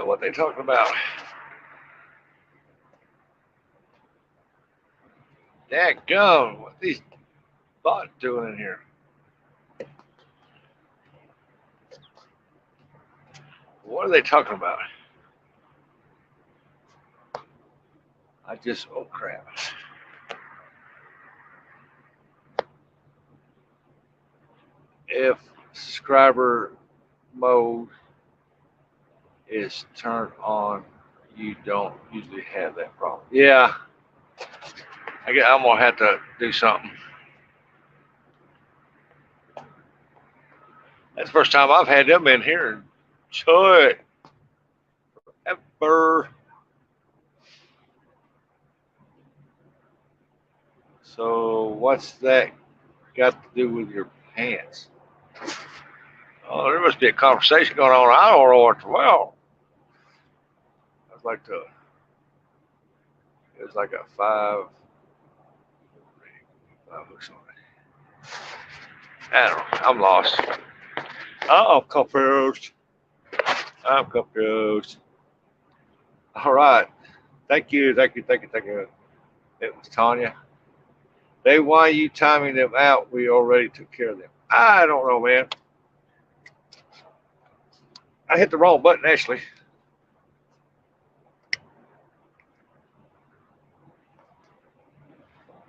What they talking about? Dadgum, what these bots doing in here? What are they talking about? Oh crap. If subscriber mode is turned on, you don't usually have that problem. Yeah, I'm gonna have to do something. That's the first time I've had them in here in ever. So what's that got to do with your pants? Oh, there must be a conversation going on. I don't know what. Well, I'd like to. It's like a five hooks on it. I don't know. I'm lost. I'm confused. All right. Thank you. It was Tanya. Why are you timing them out? We already took care of them. I don't know, man. I hit the wrong button, actually.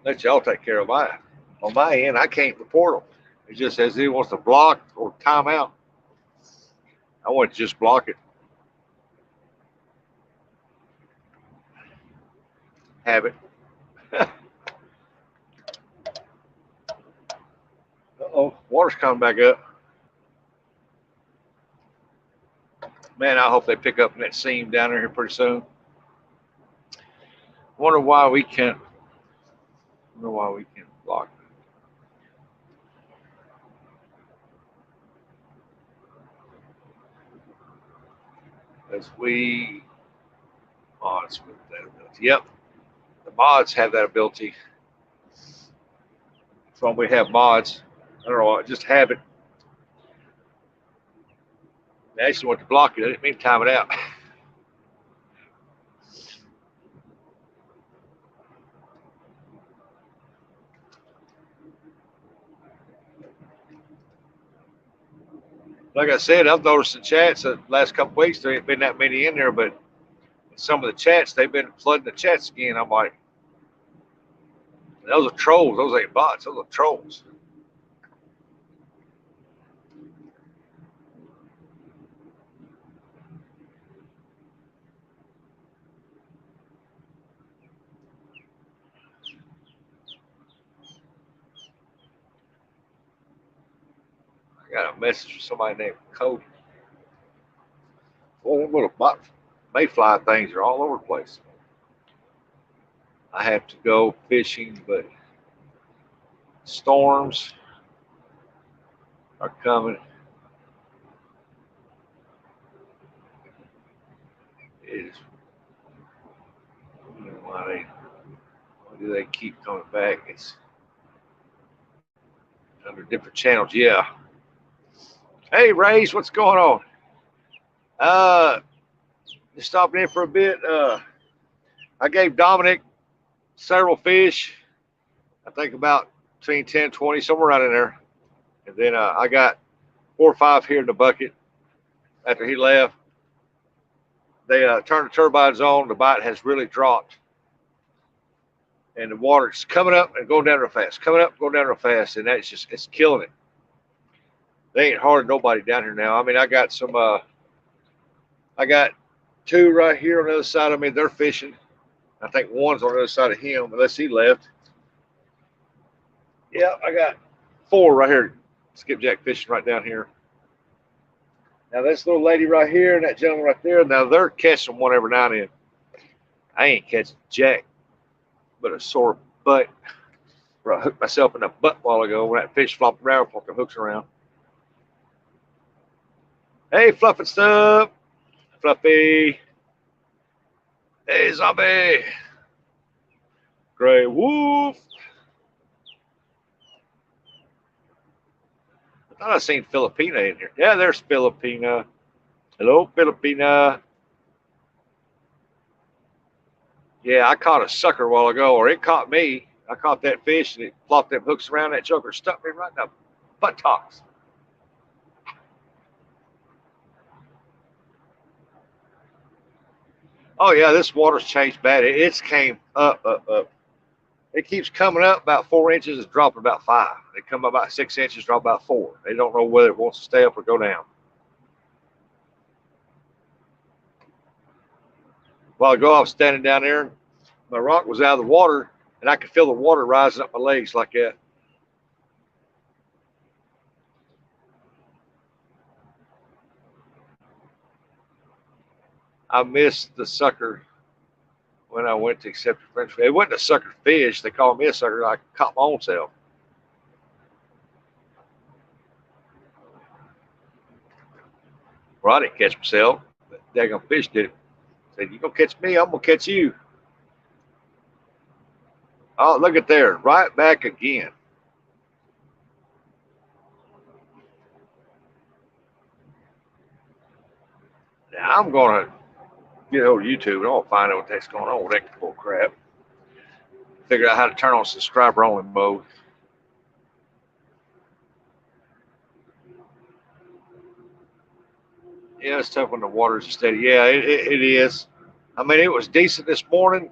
Let y'all take care of mine. On my end, I can't report them. It just says he wants to block or time out. I want to just block it. Have it. Uh-oh, water's coming back up. Man, I hope they pick up that seam down there here pretty soon. Wonder why we can't block it. As we mods with that ability. Yep. The mods have that ability. So when we have mods, I don't know, just have it. I actually want to block it. I didn't mean to time it out. Like I said, I've noticed the chats the last couple weeks, there ain't been that many in there, but some of the chats, they've been flooding the chats again. I'm like, those are trolls. Those ain't bots. Those are trolls. I got a message from somebody named Cody. Boy, them little bot mayfly things are all over the place. I have to go fishing, but storms are coming. It is, you know, why do they keep coming back? It's under different channels. Yeah. Hey, Race, what's going on? Just stopping in for a bit. I gave Dominic several fish. I think about between 10, 20, somewhere around in there. And then I got 4 or 5 here in the bucket after he left. They turned the turbines on. The bite has really dropped. And the water's coming up and going down real fast. Coming up, going down real fast. And that's just, it's killing it. They ain't hard nobody down here now. I mean, I got some. I got two right here on the other side of me. They're fishing. I think one's on the other side of him, unless he left. Yeah, I got four right here. Skipjack fishing right down here. Now this little lady right here and that gentleman right there. Now they're catching one every now and then. I ain't catching jack, but a sore butt. I hooked myself in the butt a while ago when that fish flopped around, flopped the hooks around. Hey, Fluffy stuff. Fluffy. Hey, zombie. Gray wolf. I thought I seen Filipina in here. Yeah, there's Filipina. Hello, Filipina. Yeah, I caught a sucker a while ago, or it caught me. I caught that fish and it flopped them hooks around. That joker stuck me right in the buttocks. Oh yeah, this water's changed bad. It's came up, up, up. It keeps coming up about 4 inches, it's dropping about 5. They come up about 6 inches, drop about 4. They don't know whether it wants to stay up or go down. A while ago, I was standing down there, my rock was out of the water, and I could feel the water rising up my legs like that. I missed the sucker when I went to accept the French. It wasn't a sucker fish. They called me a sucker. I caught my own self. Well, I didn't catch myself. That daggone fish did it. Said, you gonna catch me, I'm gonna catch you. Oh, look at there, right back again. Now I'm gonna get over YouTube and I'll find out what that's going on with that bull crap. Figure out how to turn on subscriber only mode. Yeah, it's tough when the water's steady. Yeah, it is. I mean, it was decent this morning.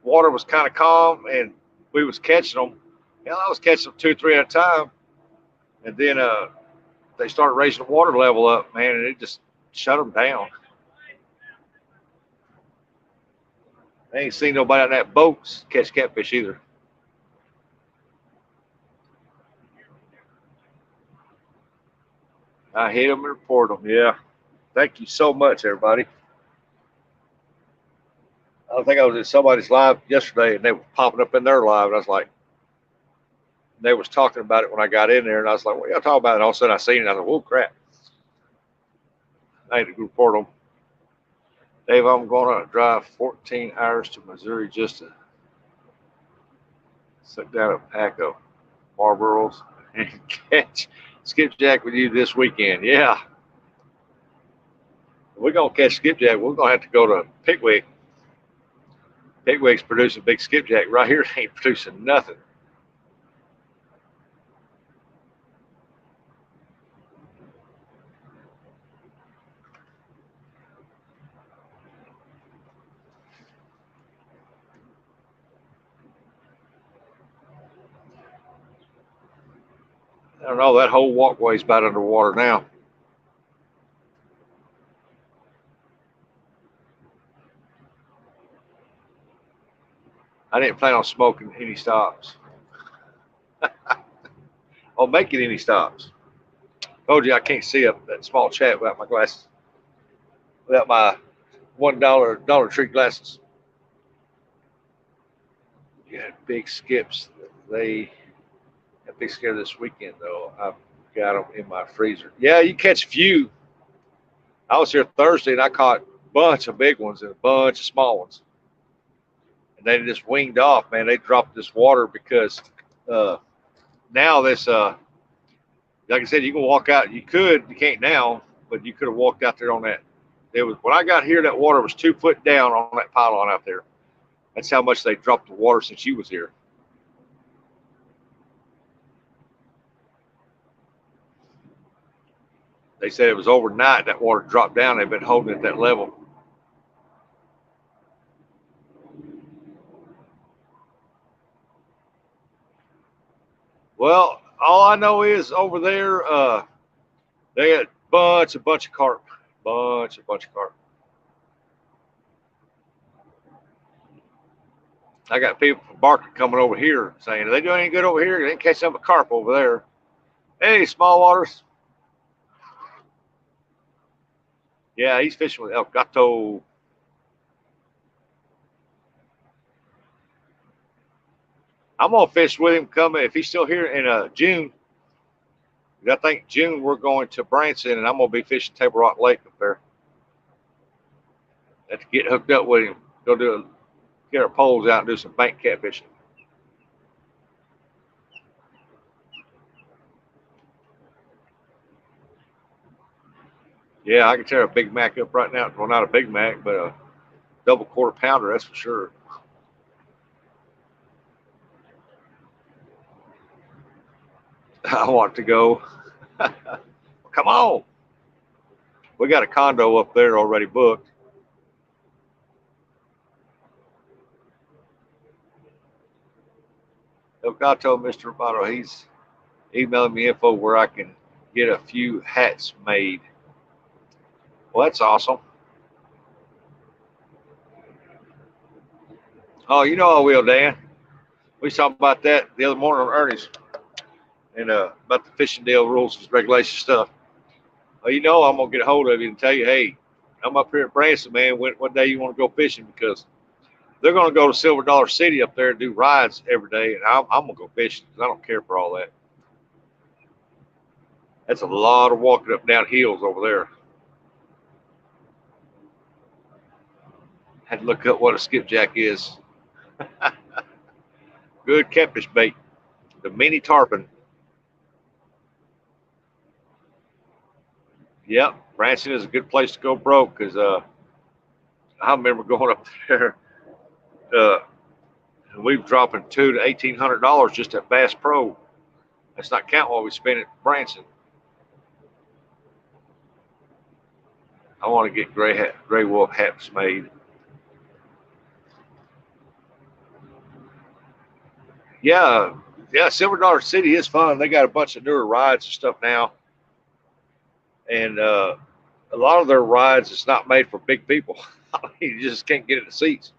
Water was kind of calm, and we was catching them. Hell, I was catching them 2, 3 at a time, and then they started raising the water level up, man, and it just shut them down. I ain't seen nobody on that boat catch catfish either. I hit them and report them. Yeah. Thank you so much, everybody. I think I was in somebody's live yesterday, and they were popping up in their live, and I was like, they was talking about it when I got in there, and I was like, what y'all talking about? And all of a sudden I seen it, and I was like, whoa, crap. I had to report them. Dave, I'm going to drive 14 hours to Missouri just to sit down a pack of Marlboros and catch skipjack with you this weekend. Yeah. If we're going to catch skipjack, we're going to have to go to Pickwick. Pickwick's producing big skipjack. Right here, they ain't producing nothing. I don't know, that whole walkway's about underwater now. I didn't plan on smoking any stops. Or making any stops. Told you I can't see up that small chat without my glasses. Without my $1 Dollar Tree glasses. Yeah, big skips. They have big skip this weekend though. I've got them in my freezer. Yeah, you catch a few. I was here Thursday and I caught a bunch of big ones and a bunch of small ones. And they just winged off, man. They dropped this water because now this like I said, you can walk out. You can't now, but you could have walked out there on that. It was when I got here, that water was 2 foot down on that pylon out there. That's how much they dropped the water since you was here. They said it was overnight that water dropped down. They've been holding it at that level. Well, all I know is over there, They got bunch of carp. Bunch of carp. I got people from Barker coming over here saying, are they doing any good over here? They didn't catch up a carp over there. Hey, small waters. Yeah, he's fishing with El Gato. I'm gonna fish with him coming if he's still here in June. I think June we're going to Branson, and I'm gonna be fishing Table Rock Lake up there. Have to get hooked up with him. Get our poles out and do some bank catfishing. Yeah, I can tear a Big Mac up right now. Well, not a Big Mac, but a double quarter pounder, that's for sure. I want to go. Come on. We got a condo up there already booked. El Gato, Mr. Roboto, he's emailing me info where I can get a few hats made. Well, that's awesome. Oh, you know I will, Dan. We talked about that the other morning on Ernie's and about the fishing deal rules and regulation stuff. Well, you know I'm gonna get a hold of you and tell you, hey, I'm up here at Branson, man. What day you want to go fishing? Because they're gonna go to Silver Dollar City up there and do rides every day, and I'm gonna go fishing because I don't care for all that. That's a lot of walking up down hills over there. Had to look up what a skipjack is. Good catfish bait, the mini tarpon. Yep, Branson is a good place to go broke because I remember going up there. We were dropping $200 to $1,800 just at Bass Pro. That's not counting what we spent at Branson. I want to get gray wolf hats made. Yeah, Silver Dollar City is fun. They got a bunch of newer rides and stuff now, and a lot of their rides is not made for big people. You just can't get in the seats.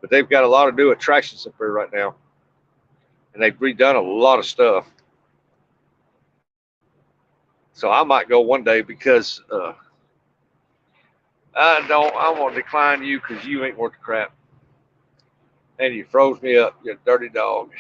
But they've got a lot of new attractions up there right now, and they've redone a lot of stuff. So I might go one day because I want to decline you because you ain't worth the crap, and you froze me up, you dirty dog.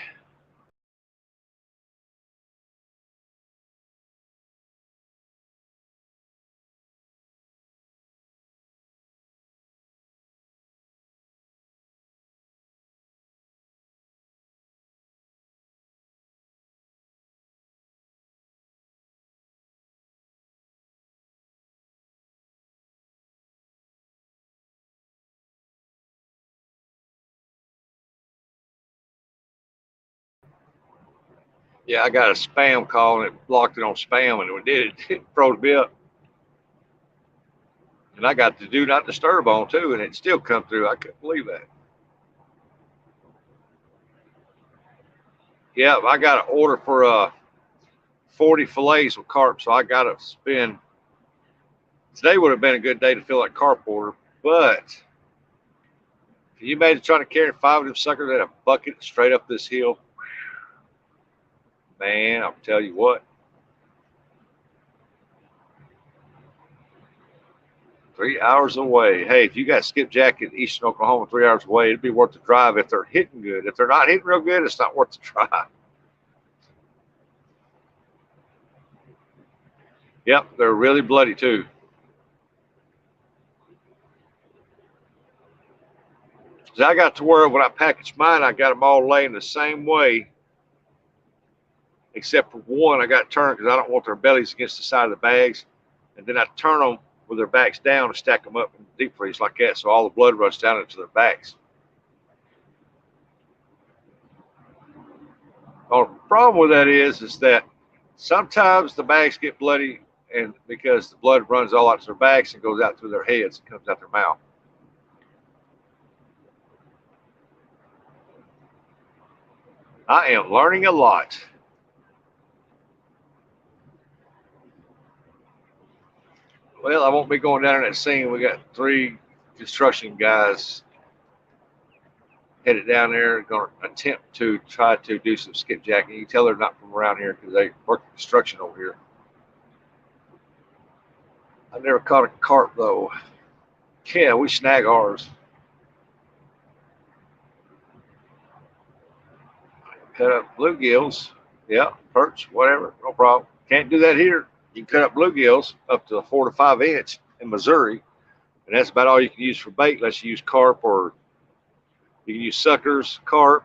Yeah, I got a spam call and it blocked it on spam, and when it did, it froze me up. And I got the do not disturb on too, and it still come through. I couldn't believe that. Yeah, I got an order for 40 fillets of carp, so I got to spend. Today would have been a good day to fill that carp order, but if you made it trying to carry 5 of them suckers in a bucket straight up this hill, man, I'll tell you what. 3 hours away. Hey, if you got skipjack in eastern Oklahoma 3 hours away, it'd be worth the drive if they're hitting good. If they're not hitting real good, it's not worth the drive. Yep, they're really bloody too. So I got to where when I packaged mine, I got them all laying the same way, except for one. I got turned because I don't want their bellies against the side of the bags, and then I turn them with their backs down and stack them up in the deep freeze like that, so all the blood runs down into their backs. The problem with that is that sometimes the bags get bloody, and because the blood runs all out to their backs and goes out through their heads and comes out their mouth. I am learning a lot. Well, I won't be going down there that scene. We got 3 construction guys headed down there, going to attempt to try to do some skipjacking. You can tell they're not from around here because they work construction over here. I've never caught a carp though. Yeah, we snag ours. Cut up bluegills. Yeah, perch, whatever, no problem. Can't do that here. You can cut up bluegills up to 4 to 5 inch in Missouri, and that's about all you can use for bait unless you use carp, or you can use suckers, carp,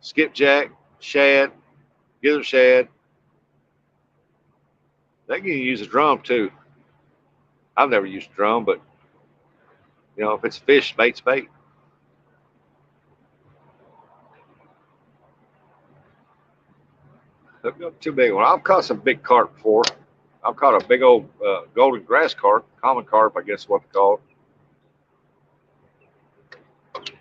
skipjack, shad, gizzard shad. They can use a drum too. I've never used a drum, but you know, if it's fish, bait's bait. Hook up 2 big ones. I've caught some big carp before. I've caught a big old golden grass carp, common carp, I guess is what they call it.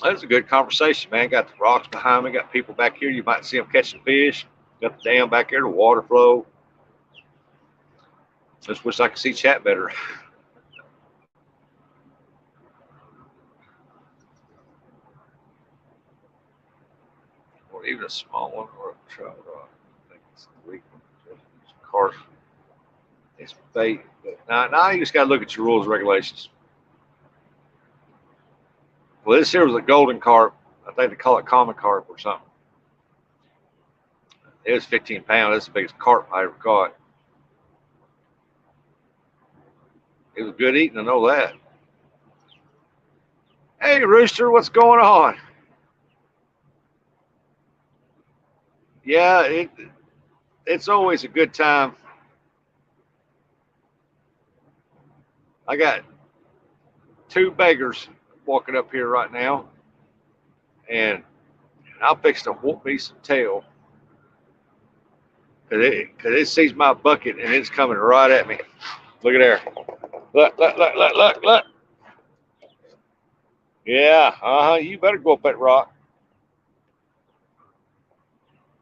That's a good conversation, man. Got the rocks behind me, got people back here. You might see them catching fish. Got the dam back there, the water flow. Just wish I could see chat better. Or even a small one, or a trout rod. I think it's the weak one. It's carp. It's bait. But now you just got to look at your rules and regulations. Well, this here was a golden carp. I think they call it common carp or something. It was 15 pounds. That's the biggest carp I ever caught. It was good eating, I know that. Hey, Rooster, what's going on? Yeah, it's always a good time. I got 2 beggars walking up here right now, and I'll fix to whoop me some tail because it sees my bucket and it's coming right at me. Look at there. Look. Yeah, you better go up that rock.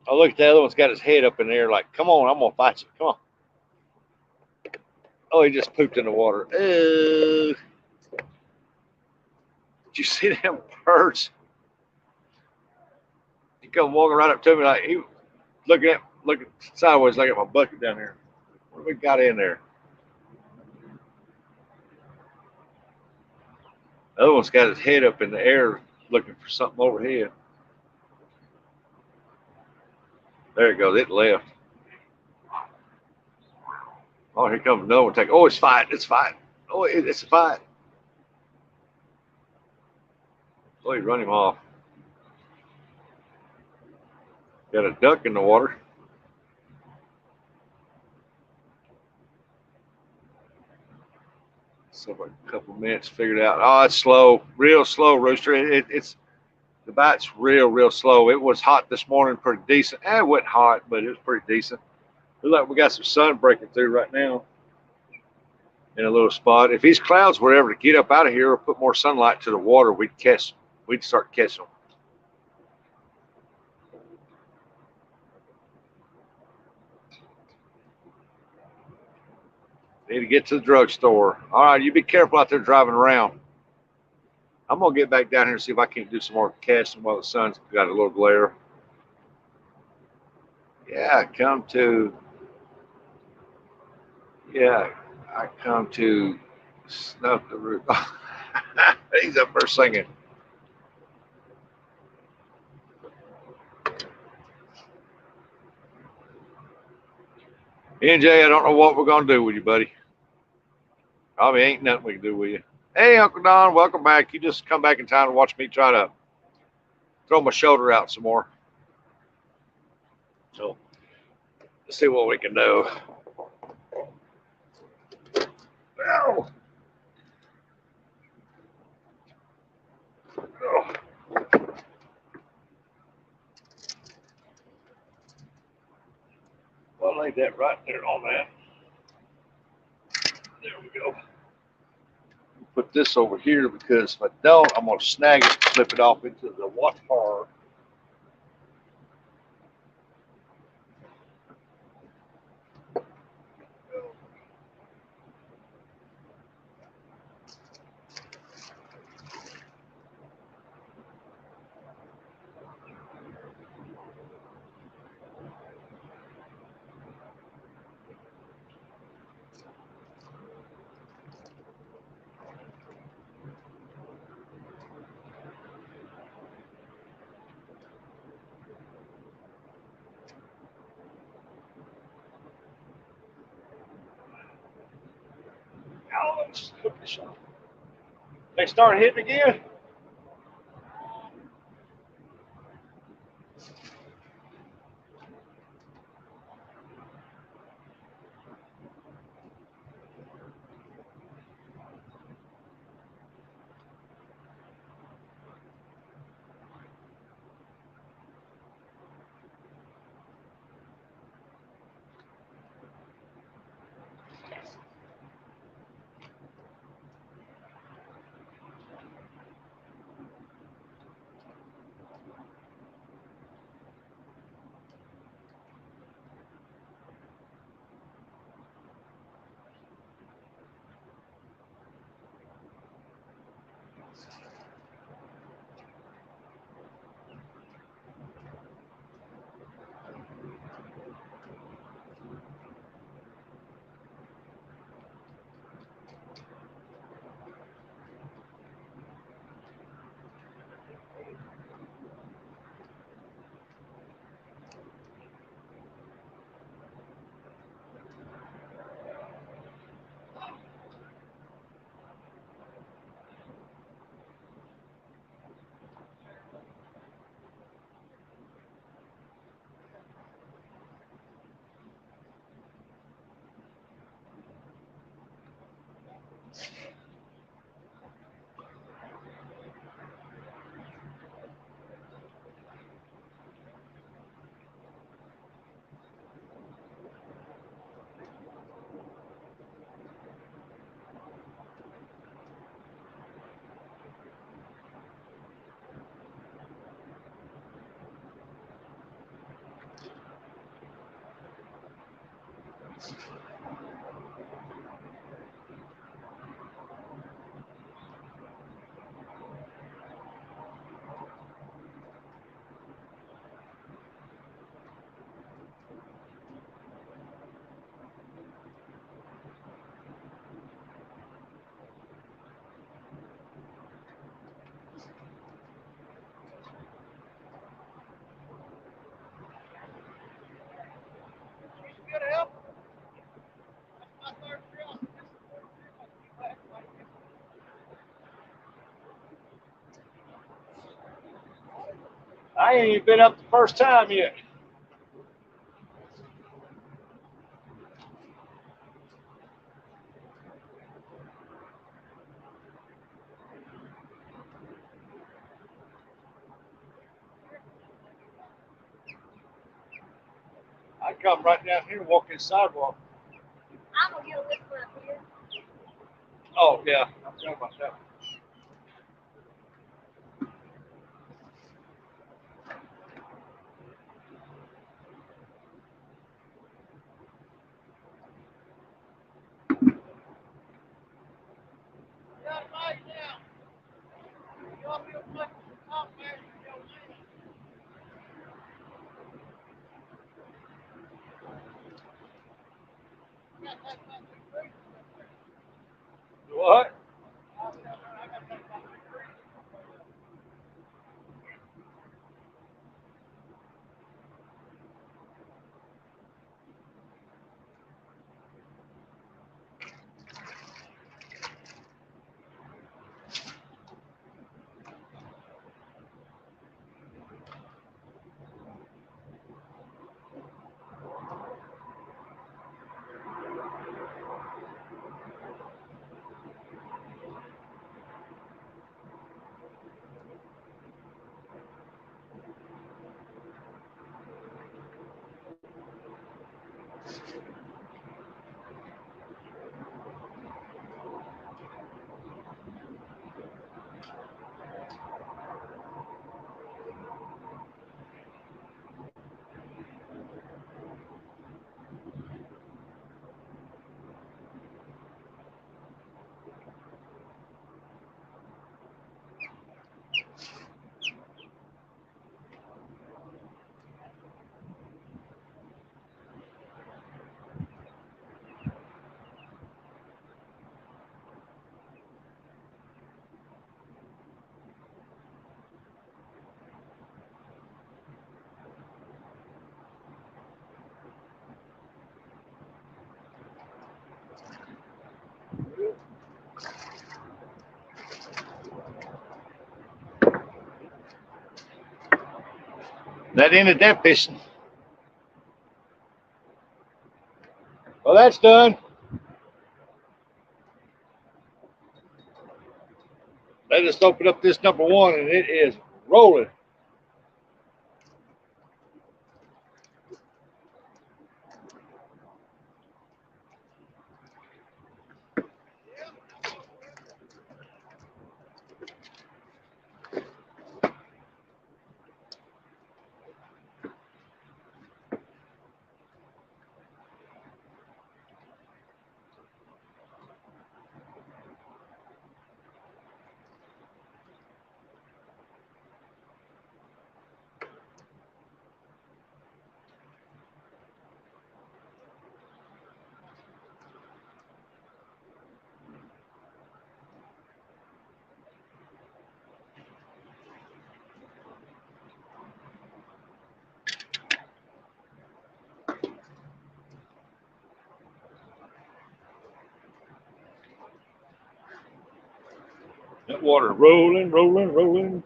Oh, look at the other one's got his head up in there like, come on, I'm going to fight you. Come on. Oh, he just pooped in the water. Did you see them birds? He come walking right up to me like he looking sideways, looking at my bucket down there. What do we got in there? The other one's got his head up in the air looking for something overhead. There it goes. It left. Oh, here comes another one. Oh, it's fighting. It's fighting. Oh, it's a fight. Oh, he run him off. Got a duck in the water. So a couple minutes figured out. Oh, it's slow, real slow, Rooster. It's the bite's real slow. It was hot this morning, pretty decent. It wasn't hot, but it was pretty decent. Look like we got some sun breaking through right now in a little spot. If these clouds were ever to get up out of here or put more sunlight to the water, we'd start catching them. Need to get to the drugstore. All right, you be careful out there driving around. I'm going to get back down here and see if I can't do some more casting while the sun's got a little glare. Yeah, I come to snuff the roof. He's up there singing. NJ, I don't know what we're going to do with you, buddy. Probably ain't nothing we can do with you. Hey, Uncle Don, welcome back. You just come back in time to watch me try to throw my shoulder out some more. So, let's see what we can do. Ow. Oh. Well, I laid that right there on that. There we go. Put this over here because if I don't, I'm going to snag it and slip it off into the water. Let's hook this up. They start hitting again. I ain't even been up the first time yet. I come right down here and walk this sidewalk. I'm gonna get a lick up here. Oh, yeah. I forgot about that. What? That ended that fishing. Well, that's done. They just opened up this number one and it is rolling. That water rolling, rolling, rolling.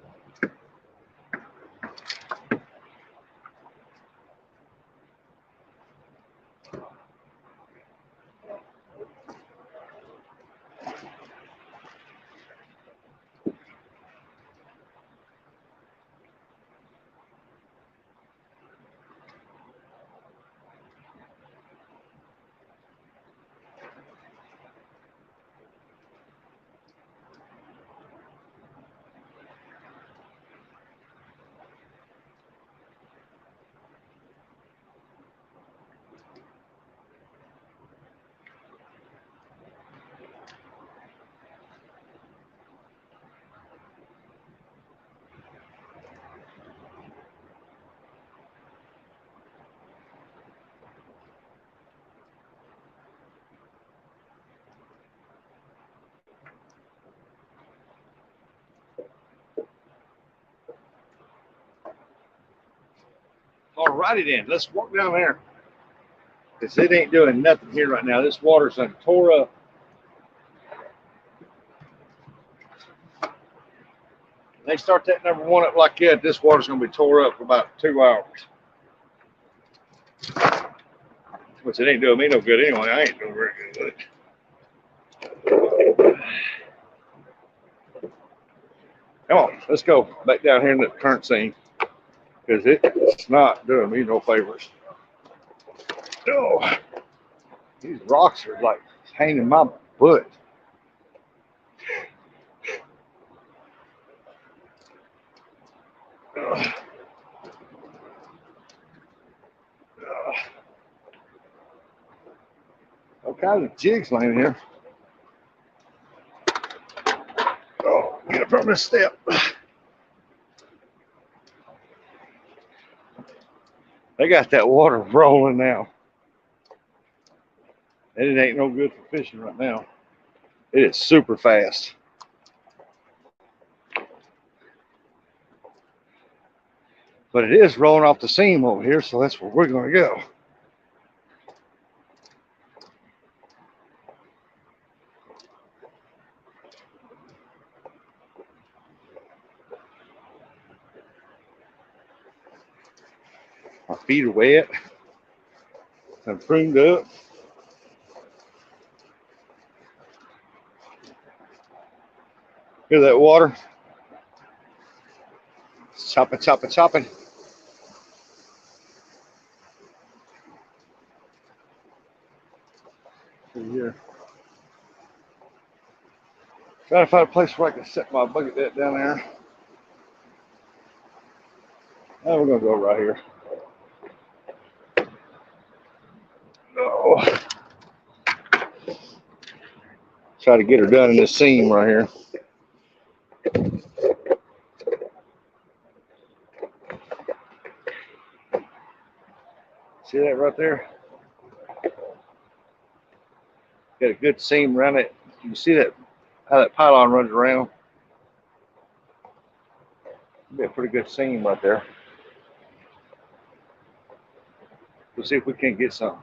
Alrighty then, let's walk down there. Because it ain't doing nothing here right now. This water's done tore up. They start that number one up like that, this water's gonna be tore up for about 2 hours. Which it ain't doing me no good anyway. I ain't doing very good with it. Come on, let's go back down here in the current scene. Because it's not doing me no favors. Oh, these rocks are like hanging my butt. All kinds of jigs laying here. Oh, get up from this step. They got that water rolling now. And it ain't no good for fishing right now. It is super fast. But it is rolling off the seam over here, so that's where we're going to go. My feet are wet. I'm pruned up. Hear that water? It's chopping, chopping, chopping. Here. Trying to find a place where I can set my bucket net down there. Now we're gonna go right here. Oh. Try to get her done in this seam right here. See that right there? Got a good seam around it. You can see that how that pylon runs around. Be a pretty good seam right there. We'll see if we can get some.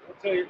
I'll tell you.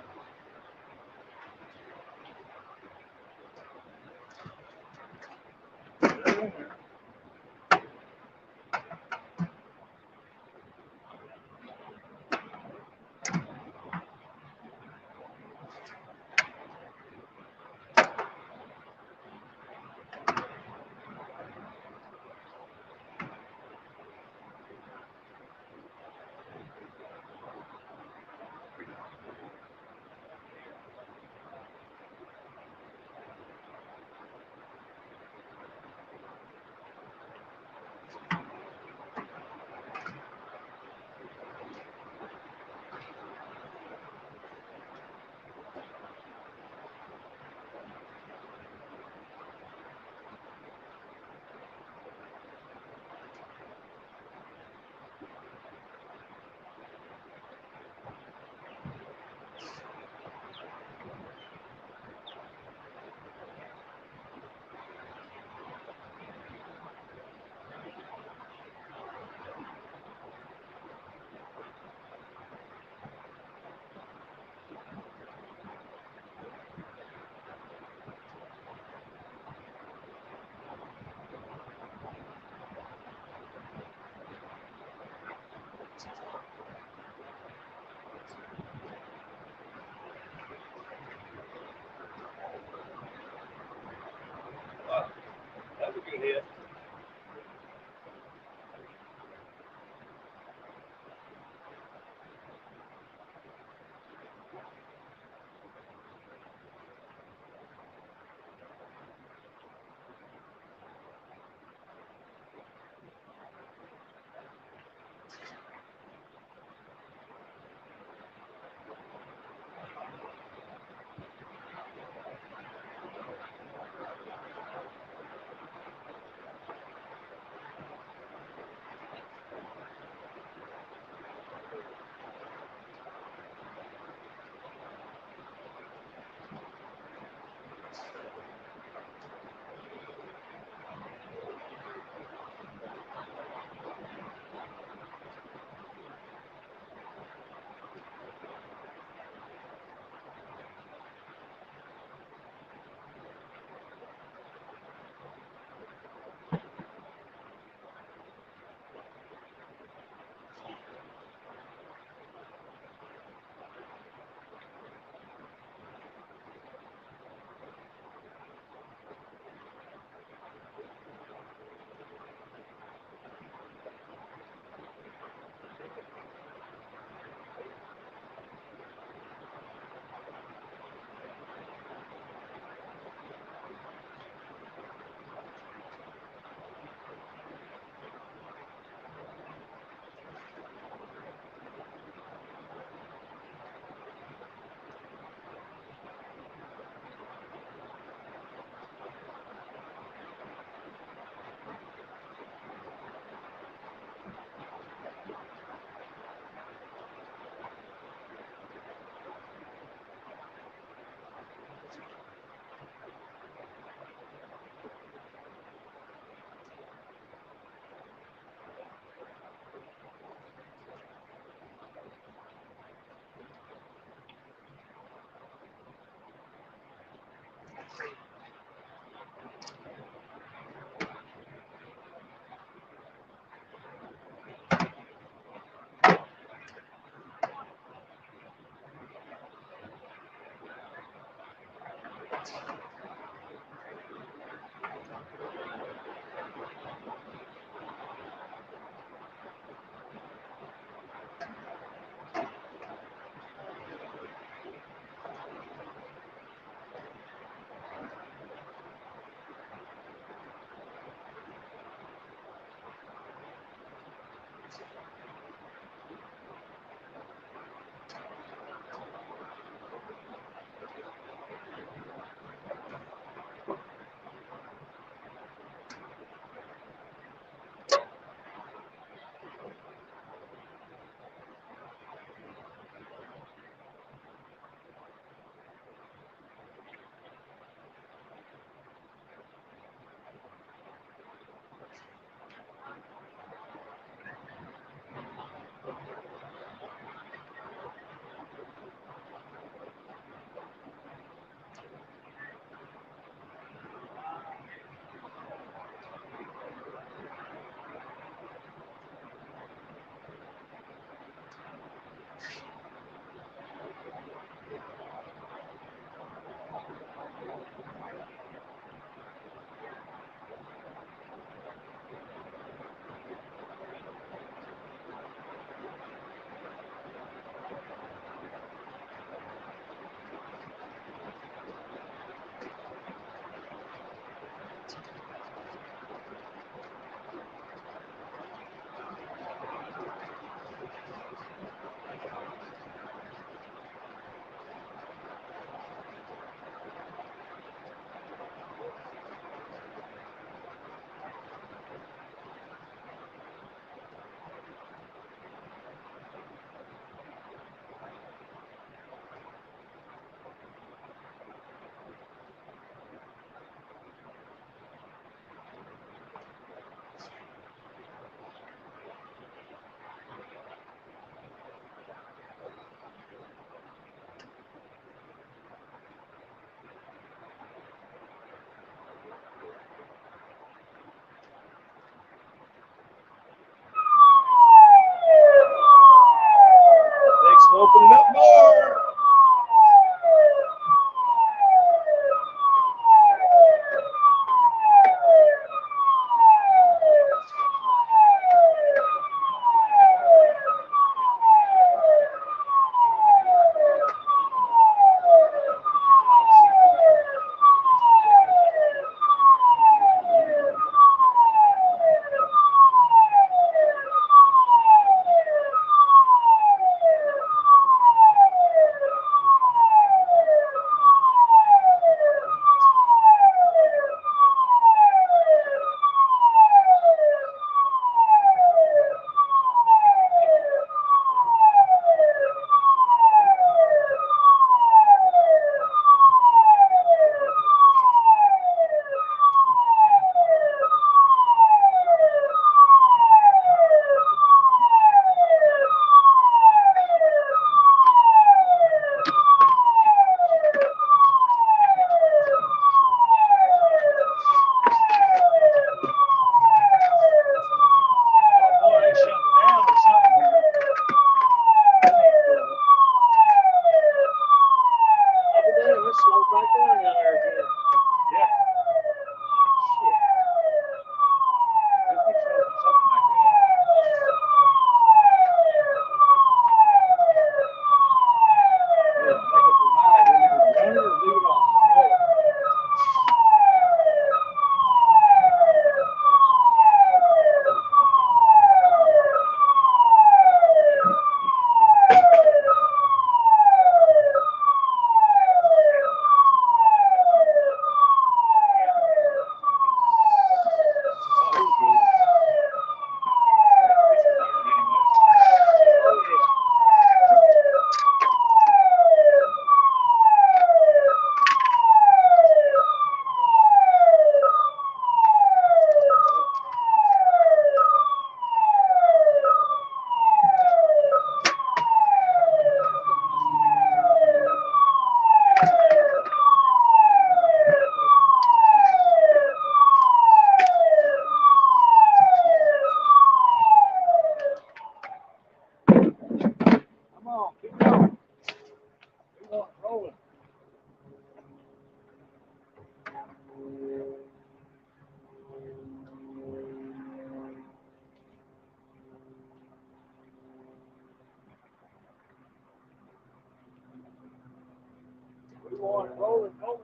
rolling, rolling.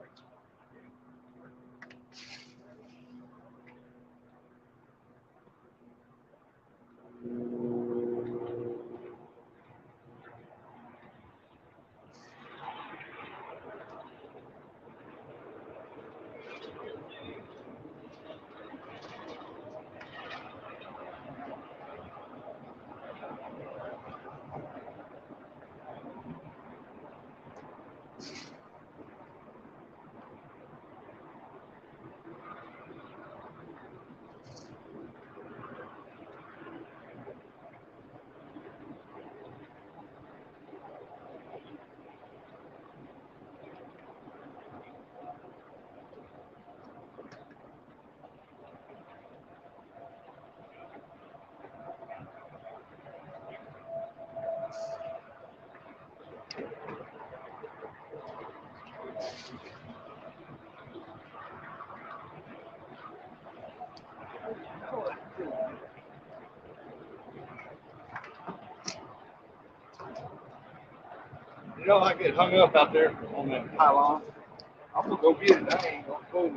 You know, I get hung up out there on that pylon. I'm gonna go get it. I ain't gonna pull it.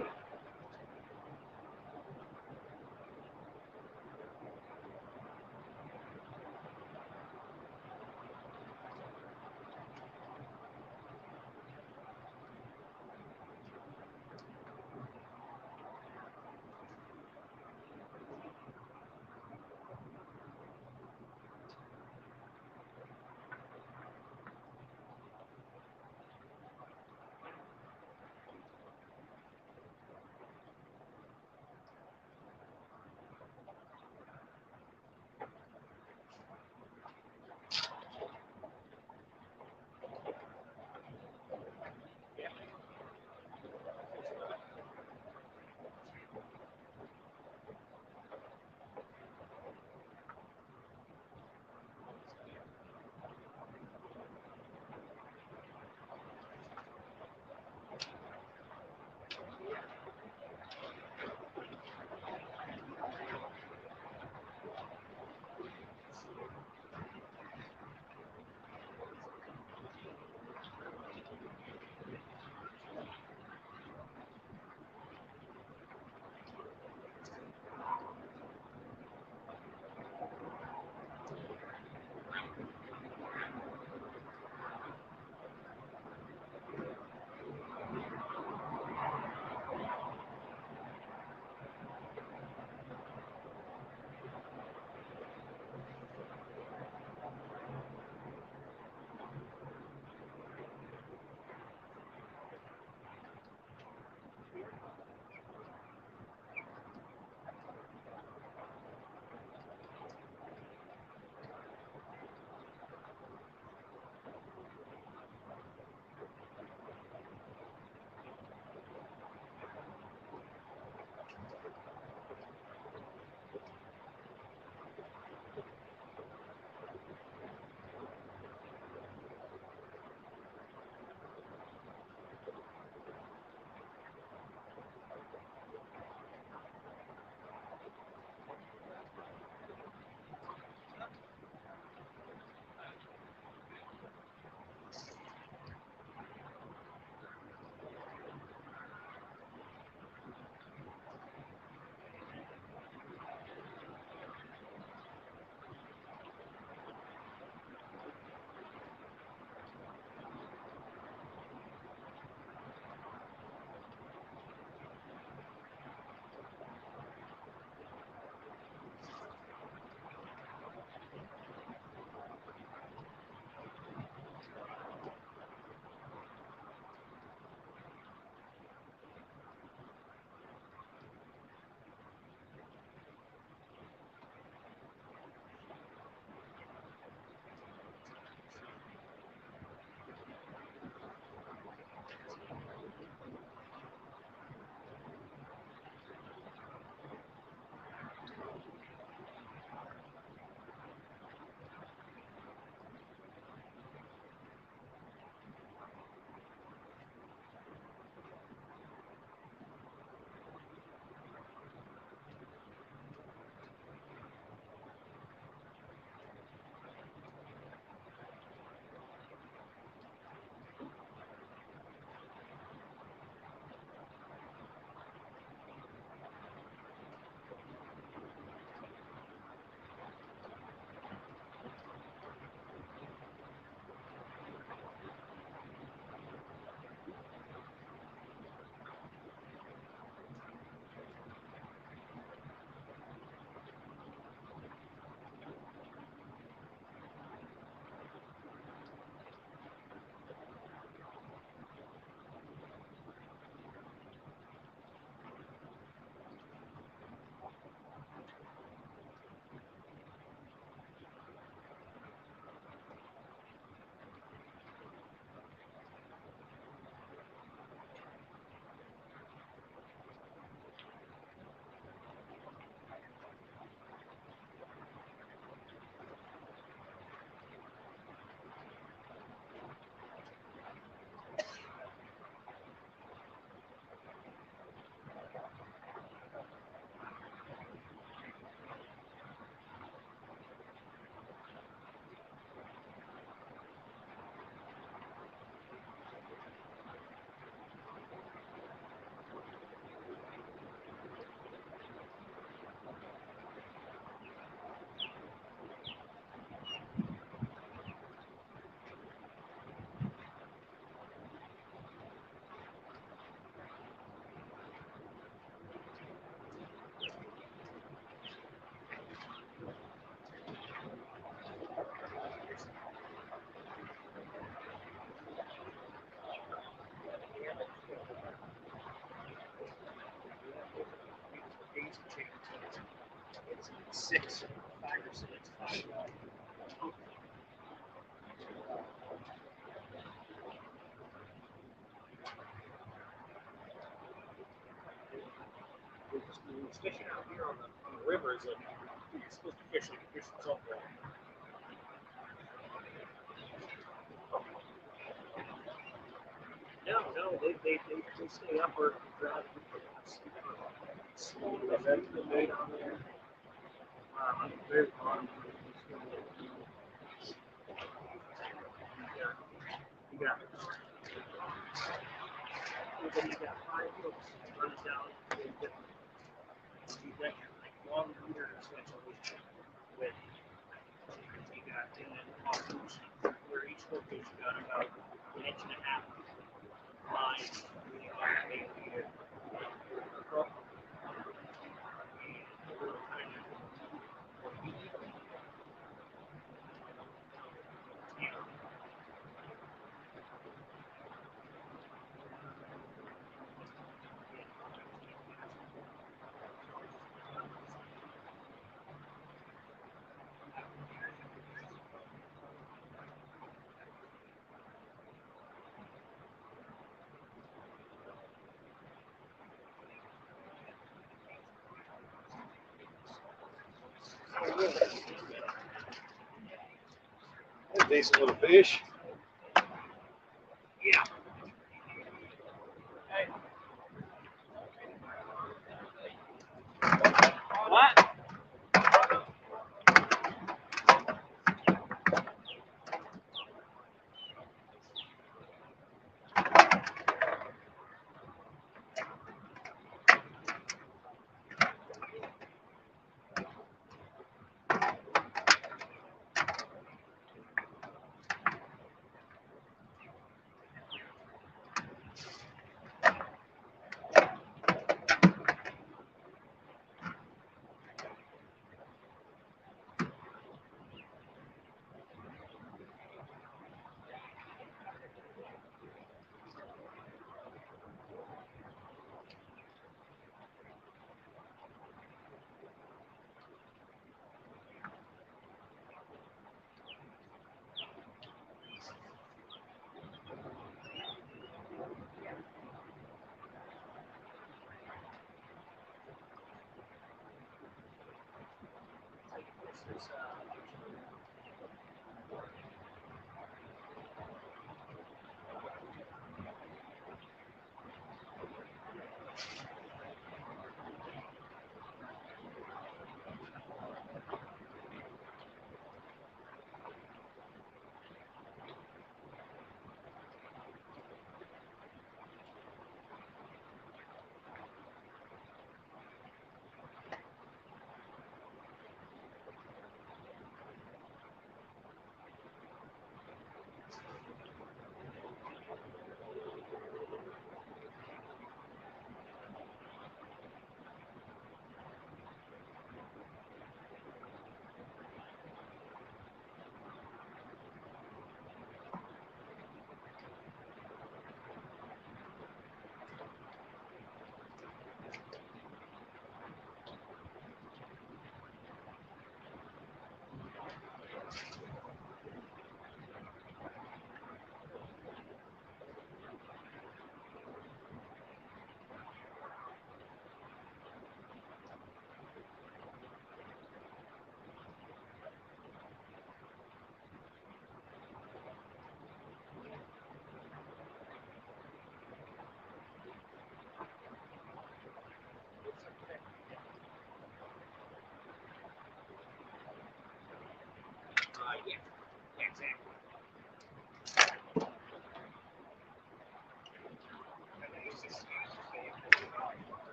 6, 5 or 6. Fishing out here on the river is like you're supposed to fish like you're fishing saltwater. No, they stay up or drive small events made on there. Very fun. You got 5 hooks running down. You got your like long leader switch with you got and then off where each hook is you got about 1.5 inches line leading off the main leader. That's a decent little fish. Yeah. What?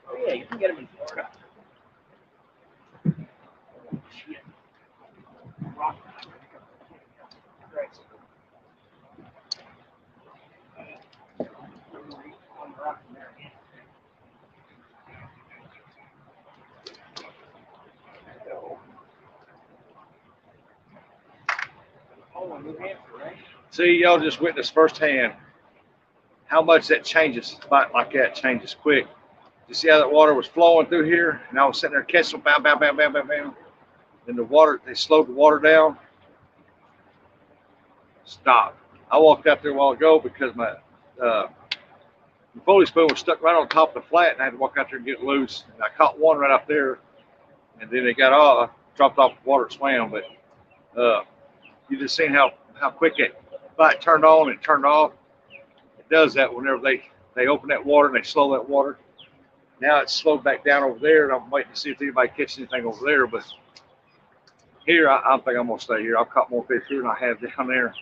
Oh yeah, you can get them in Florida. Shit. Rock. Right. On the rock there. Oh, New Hampshire, right? See, y'all just witnessed firsthand how much that changes, like that changes quick. You see how that water was flowing through here, and I was sitting there catching them, bam, bam, bam, bam, bam, bam. And the water, they slowed the water down. Stopped. I walked out there a while ago because my foley spoon was stuck right on top of the flat, and I had to walk out there and get it loose. And I caught one right up there, and then it got off, dropped off the water, and swam. But you just seen how quick that light turned on and turned off. It does that whenever they open that water and they slow that water. Now it's slowed back down over there, and I'm waiting to see if anybody catches anything over there. But here, I think I'm gonna stay here. I've caught more fish here than I have down there.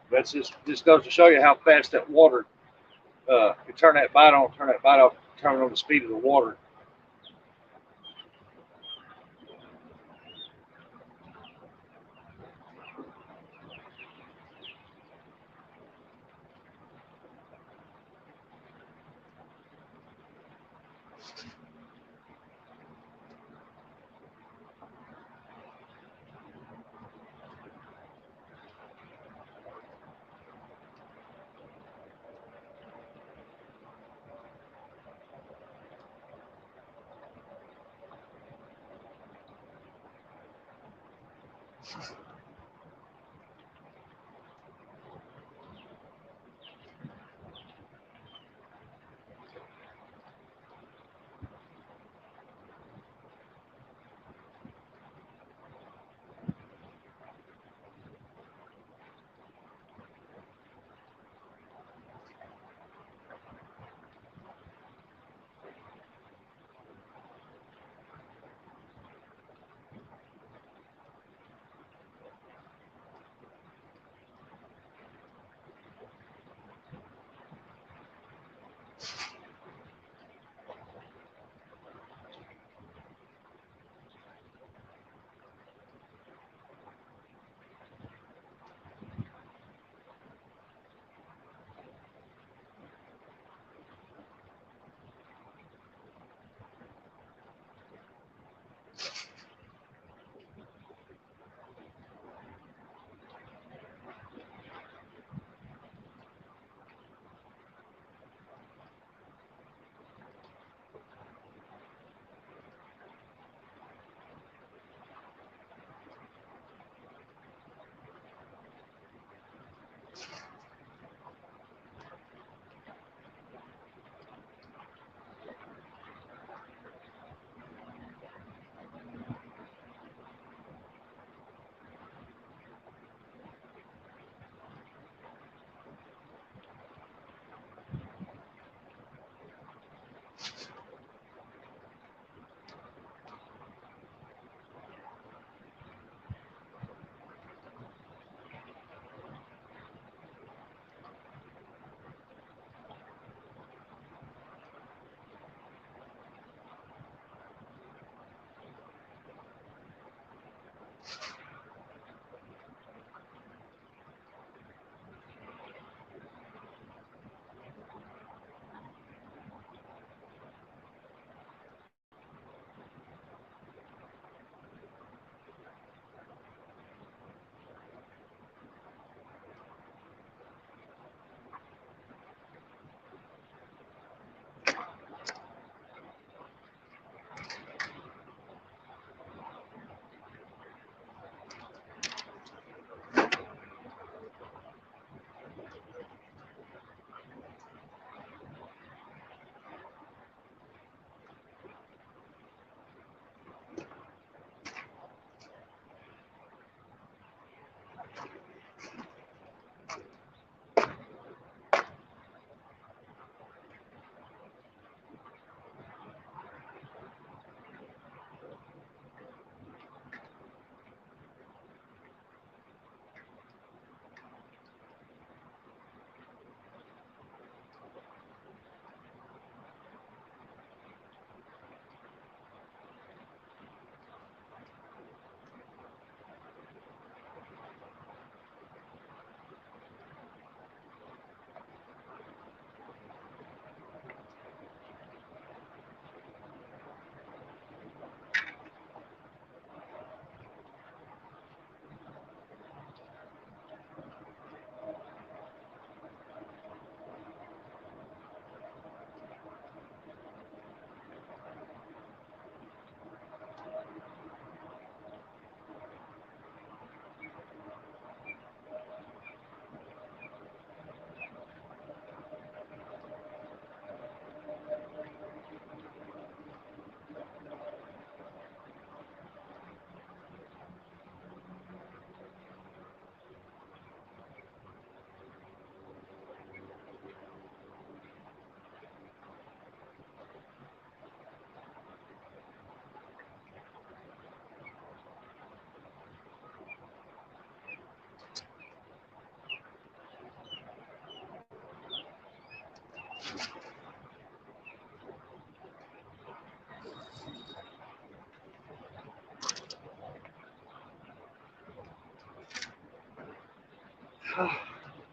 That's just goes to show you how fast that water can turn that bite on, turn that bite off, turn on the speed of the water.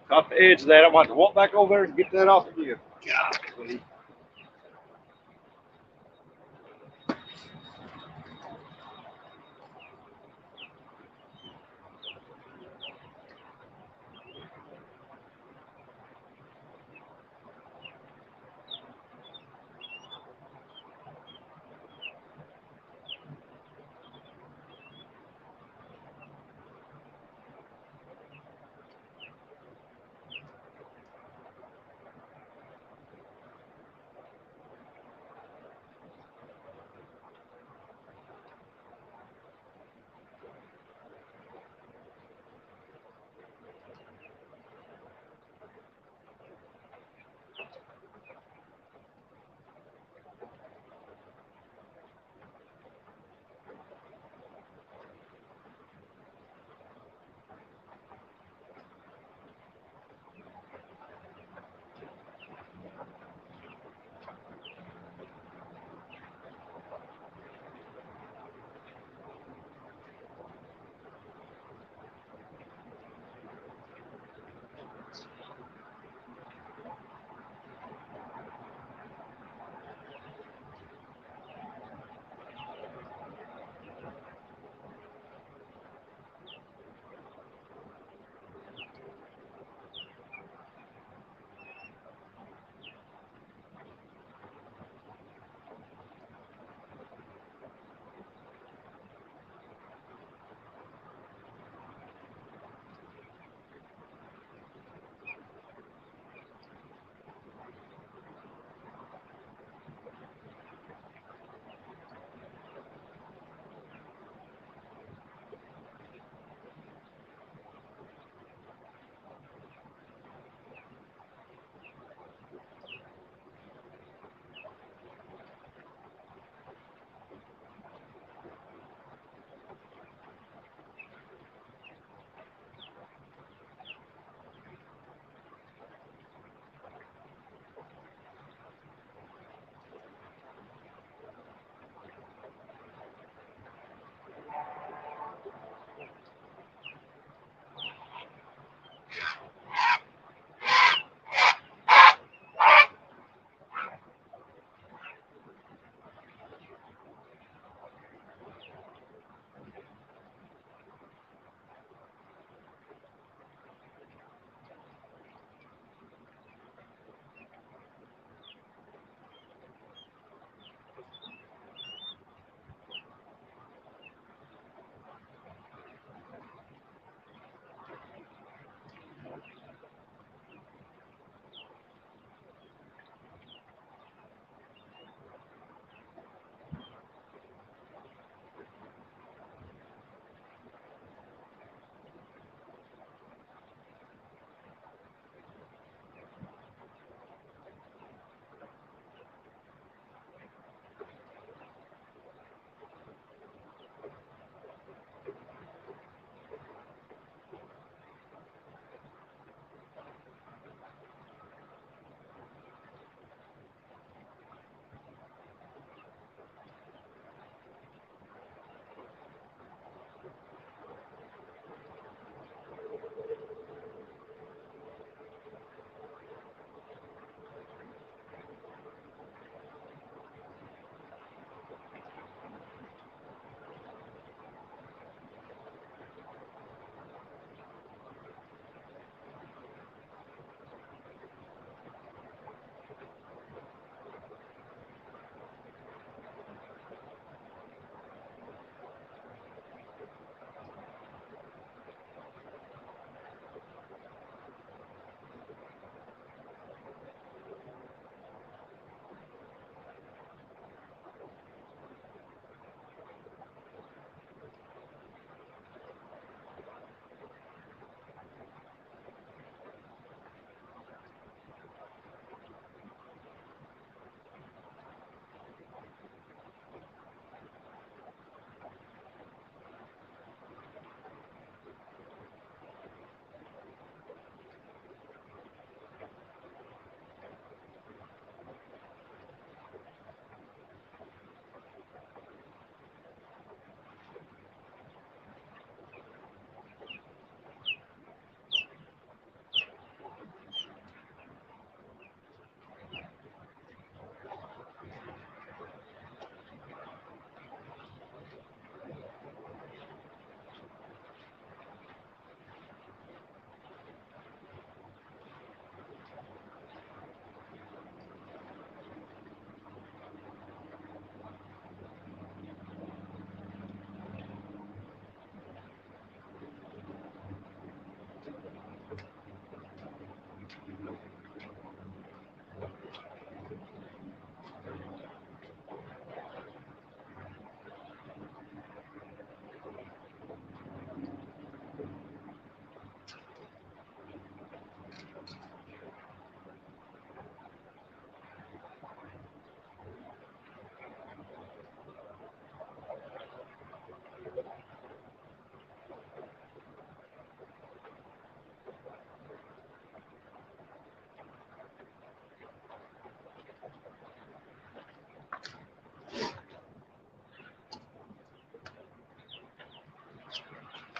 Caught the edge of that. I'm going to walk back over there and get that off again. Golly.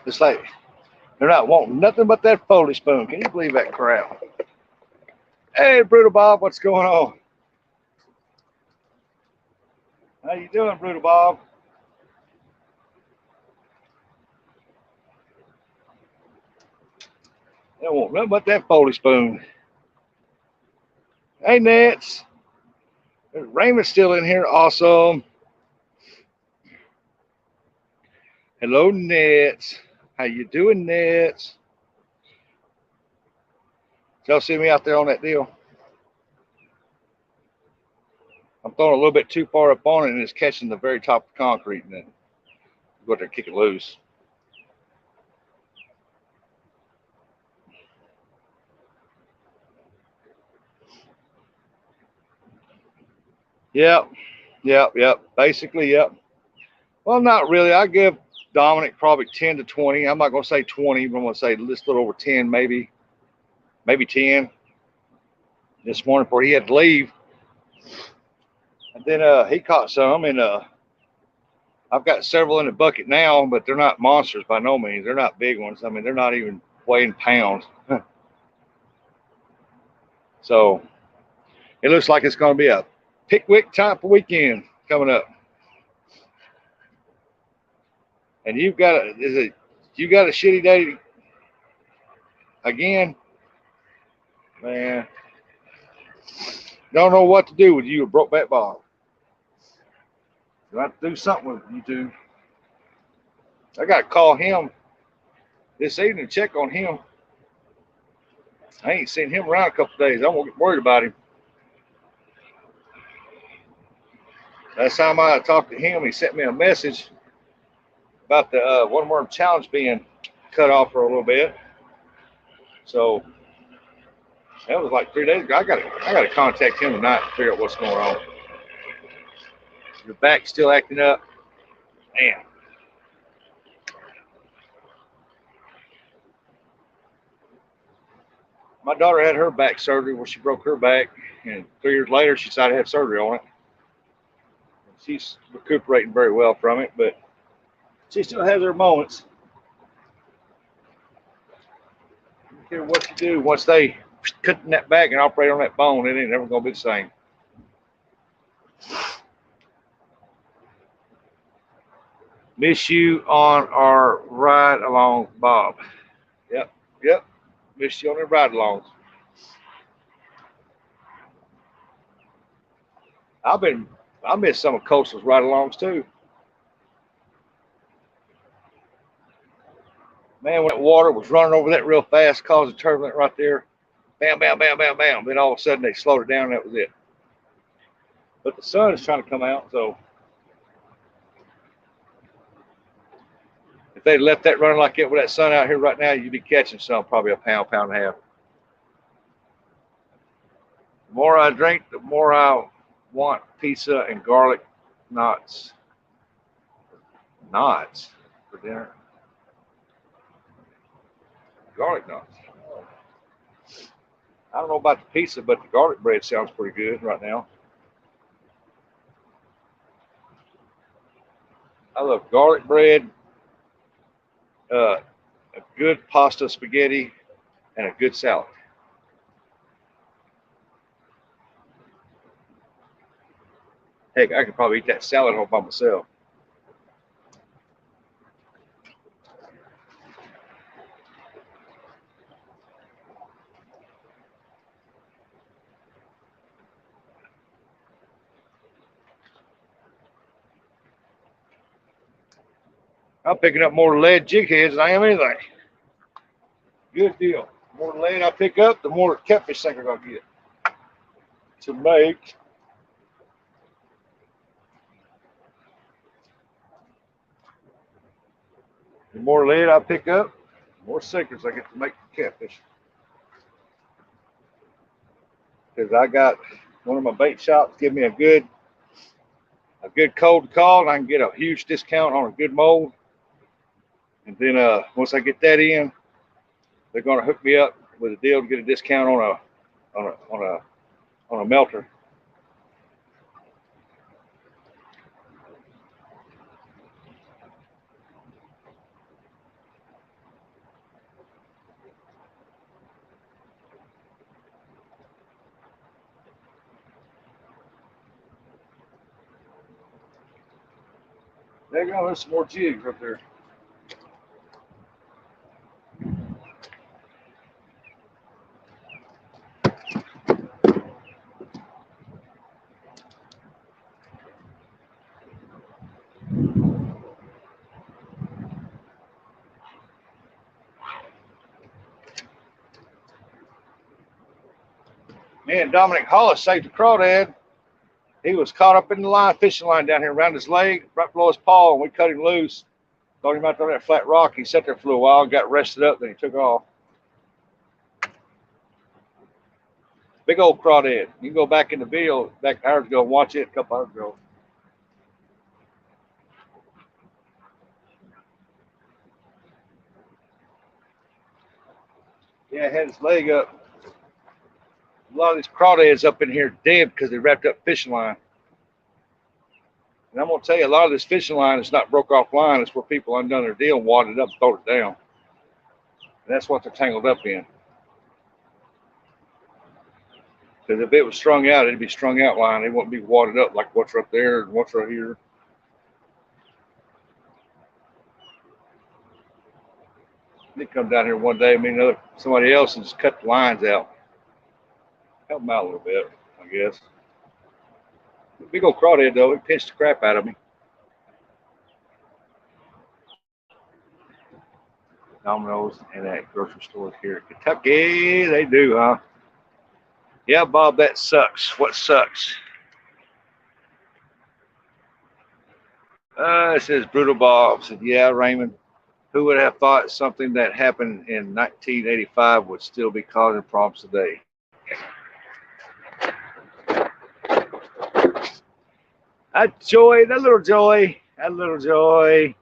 It's like they're not wanting nothing but that foley spoon. Can you believe that crap? Hey, Brutal Bob, what's going on? How you doing, Brutal Bob? They don't want nothing but that foley spoon. Hey, Nets. Raymond's still in here. Awesome. Hello, Nets. How you doing, Nets? Y'all see me out there on that deal? I'm throwing a little bit too far up on it, and it's catching the very top of the concrete, and then go out there and kick it loose. Yep. Basically, yep. Well, not really. I give Dominic probably 10 to 20. I'm not going to say 20, but I'm going to say just a little over 10, maybe 10 this morning before he had to leave. And then he caught some, and I've got several in the bucket now, but they're not monsters by no means. They're not big ones. I mean, they're not even weighing pounds. So it looks like it's going to be a Pickwick type of weekend coming up. And you got a shitty day again, man. Don't know what to do with you, a broke back Bob. You have to do something with you two. I got to call him this evening and check on him. I ain't seen him around a couple of days. I won't get worried about him. Last time I talked to him, he sent me a message about the one worm challenge being cut off for a little bit. So that was like 3 days ago. I got to contact him tonight to figure out what's going on. Your back's still acting up. Man. My daughter had her back surgery where she broke her back, and 3 years later she decided to have surgery on it. She's recuperating very well from it, but she still has her moments. I don't care what you do, once they cut that back and operate on that bone, it ain't never going to be the same. Miss you on our ride along, Bob. Yep. Miss you on the ride alongs. I miss some of Coastal's ride alongs too. Man, when that water was running over that real fast, caused a turbulent right there. Bam, bam, bam, bam, bam. Then all of a sudden they slowed it down and that was it. But the sun is trying to come out, so if they left that running like it with that sun out here right now, you'd be catching some, probably a pound, pound and a half. The more I drink, the more I want pizza and garlic knots. Knots for dinner. Garlic knots. I don't know about the pizza, but the garlic bread sounds pretty good right now. I love garlic bread, a good pasta spaghetti, and a good salad. Heck, I could probably eat that salad all by myself. I'm picking up more lead jig heads than I am anything. Good deal. The more lead I pick up, the more catfish sink I'm going to get to make. The more lead I pick up, the more sinkers I get to make for catfish. Because I got one of my bait shops give me a good code to call, and I can get a huge discount on a good mold. And then once I get that in, they're going to hook me up with a deal to get a discount on a melter. There you go. There's some more jigs up there. Man, Dominic Hollis saved the crawdad. He was caught up in the line, fishing line down here around his leg, right below his paw, and we cut him loose. Got him out there on that flat rock. He sat there for a little while, got rested up, then he took off. Big old crawdad. You can go back in the video back hours ago and watch it a couple hours ago. Yeah, had his leg up. A lot of these crawdads up in here dead because they wrapped up fishing line. And I'm going to tell you, a lot of this fishing line is not broke off line. It's where people undone their deal and wadded it up and thrown it down. And that's what they're tangled up in. Because if it was strung out, it'd be strung out line. It wouldn't be wadded up like what's right there and what's right here. They come down here one day, me and somebody else, and just cut the lines out. Help them out a little bit, I guess. Big old crawdad though, it pinched the crap out of me. Domino's and at grocery stores here in Kentucky, they do, huh? Yeah, Bob, that sucks. What sucks? It says Brutal Bob. Said, yeah, Raymond. Who would have thought something that happened in 1985 would still be causing problems today? That Joy, that little Joy.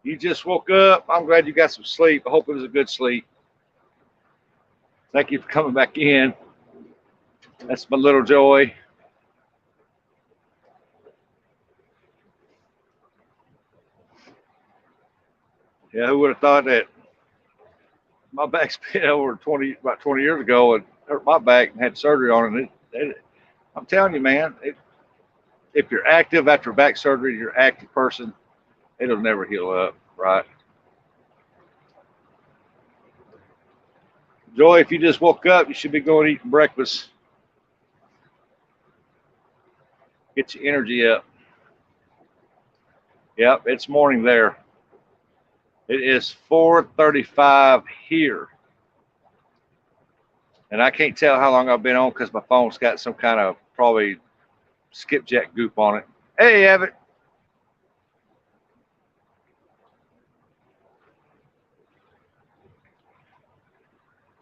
You just woke up. I'm glad you got some sleep. I hope it was a good sleep. Thank you for coming back in. That's my little Joy. Yeah, who would have thought that? My back's been over about 20 years ago and hurt my back and had surgery on it. I'm telling you, man, if you're active after back surgery, you're an active person, it'll never heal up, right? Joy, if you just woke up, you should be going eating breakfast. Get your energy up. Yep, it's morning there. It is 4:35 here. And I can't tell how long I've been on because my phone's got some kind of probably skipjack goop on it. Hey, Abbott.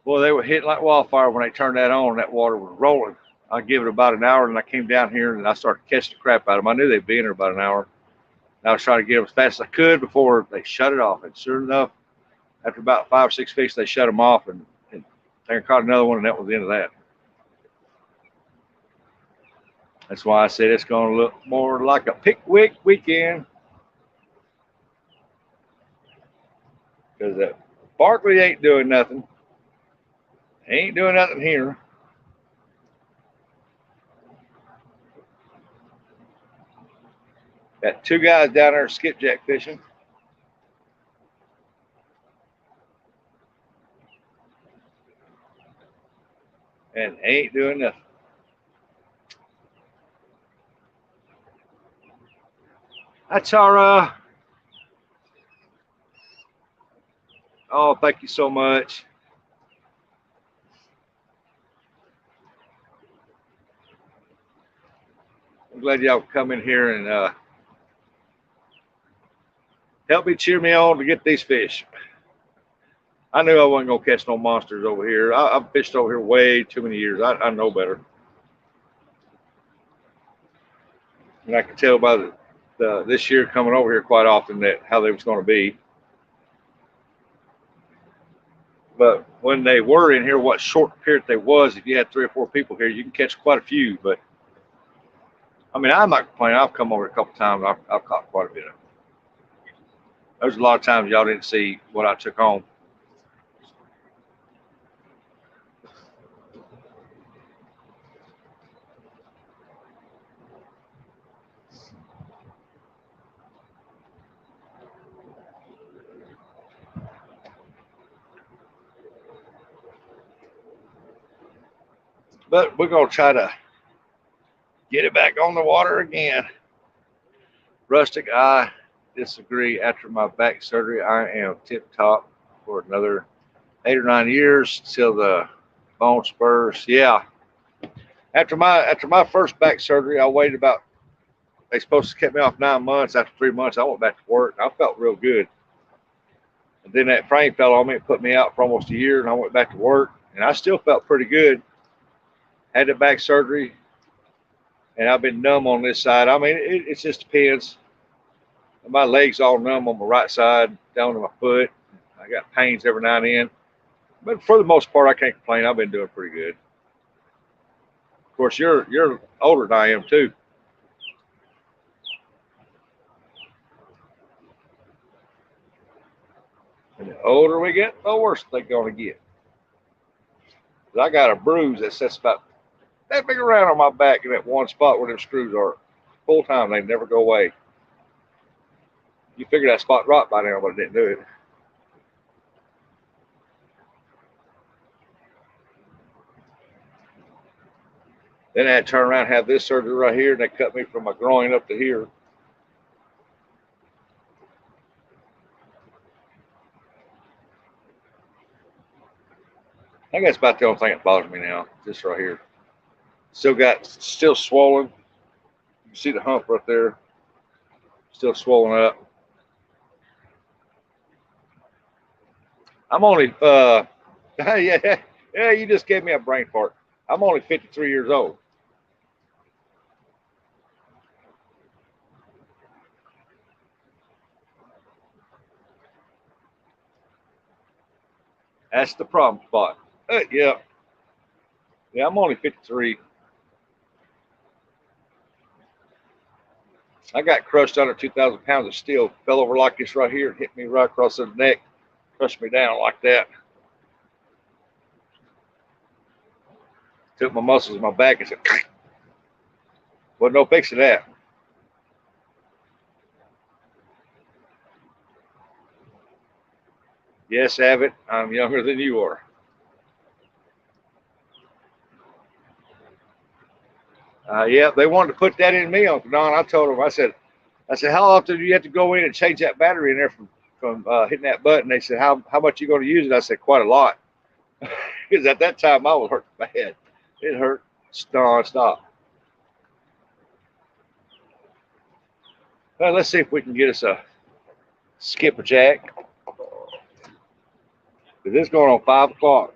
Well, they were hitting like wildfire when they turned that on. That water was rolling. I give it about an hour, and I came down here and I started catching the crap out of them. I knew they'd be in there about an hour. I was trying to get them as fast as I could before they shut it off. And sure enough, after about 5 or 6 fish, they shut them off, and they caught another one, and that was the end of that. That's why I said it's going to look more like a picnic weekend. Because that Barkley ain't doing nothing. He ain't doing nothing here. Got 2 guys down there skipjack fishing. And ain't doing nothing. Hi, Tara. Oh, thank you so much. I'm glad y'all come in here and help me cheer me on to get these fish. I knew I wasn't going to catch no monsters over here. I've fished over here way too many years. I know better. And I could tell by this year coming over here quite often that how they was going to be. But when they were in here, what short period they was, if you had 3 or 4 people here, you can catch quite a few. But I mean, I'm not complaining. I've come over a couple times. I've caught quite a bit of them. There's a lot of times y'all didn't see what I took home. But we're gonna try to get it back on the water again. Rustic, I disagree. After my back surgery, I am tip top for another 8 or 9 years till the bone spurs. Yeah. After my first back surgery, I waited about. They supposed to keep me off 9 months. After 3 months, I went back to work. And I felt real good. And then that frame fell on me and put me out for almost a year. And I went back to work, and I still felt pretty good. Had the back surgery, and I've been numb on this side. I mean, it just depends. My legs all numb on my right side, down to my foot. I got pains every now and then, but for the most part, I can't complain. I've been doing pretty good. Of course, you're older than I am too. And the older we get, the worse they're gonna get. I got a bruise that sits about that big around on my back in that one spot where them screws are. Full time, they never go away. You figure that spot right by now, but it didn't do it. Then I had to turn around and have this surgery right here, and they cut me from my groin up to here. I think that's about the only thing that bothers me now, this right here. Still swollen. You can see the hump right there, still swollen up. I'm only, yeah, you just gave me a brain fart. I'm only 53 years old. That's the problem spot. Yeah, I'm only 53. I got crushed under 2,000 pounds of steel. Fell over like this right here and hit me right across the neck. Crushed me down like that. Took my muscles in my back and said, wasn't no fixing that. Yes, Abbott, I'm younger than you are. Yeah, they wanted to put that in me, Uncle Don. I told them, I said, how often do you have to go in and change that battery in there from hitting that button? They said, how much are you going to use it? I said, quite a lot. Because at that time, I was hurt bad. It hurt nonstop. Well, let's see if we can get us a skipjack. Because it's going on 5 o'clock.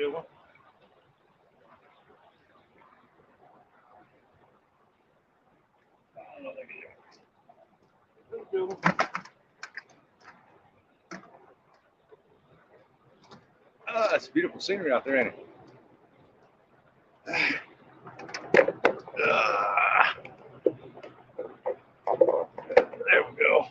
good one. I don't know that either. Good one. It's beautiful scenery out there, ain't it? There we go.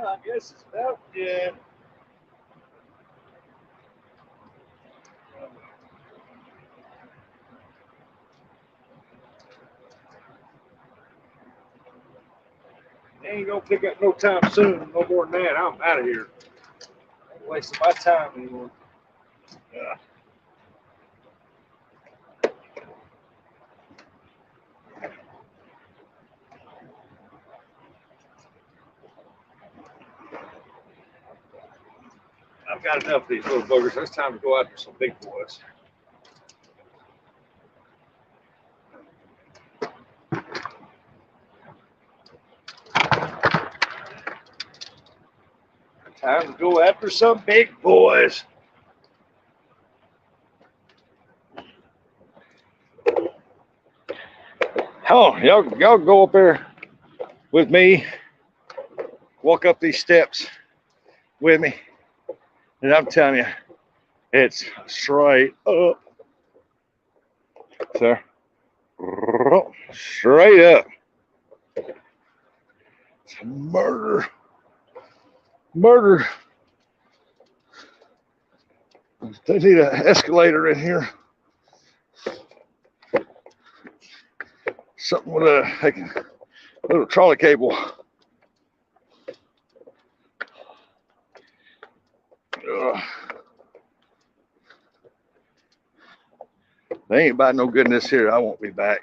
I guess it's about good. They ain't gonna pick up no time soon. No more than that. I'm out of here. I ain't wasting my time anymore. I've got enough of these little buggers. It's time to go after some big boys. Time to go after some big boys. Oh, y'all go up there with me. Walk up these steps with me. And I'm telling you, it's straight up. Sir. Straight up. It's murder. Murder. They need an escalator in here. Something with a little trolley cable. Ugh. They ain't about no goodness here. I won't be back.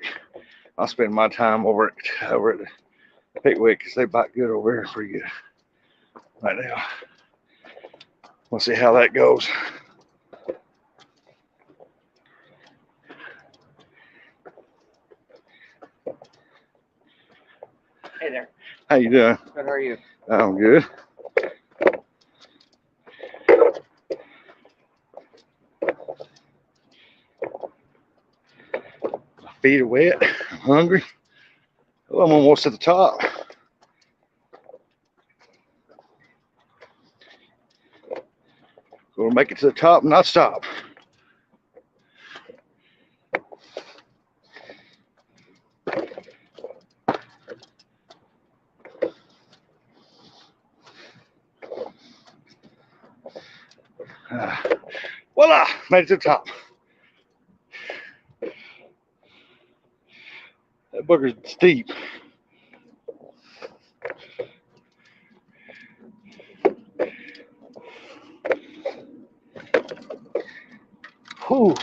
I'll spend my time over at Pickwick because they bite good over here pretty good right now. We'll see how that goes. Hey there. How you doing? Good, how are you? I'm good. My feet are wet. I'm hungry. Oh, I'm almost at the top. Gonna make it to the top and not stop. Voila! Made it to the top. That booger's steep. Whew.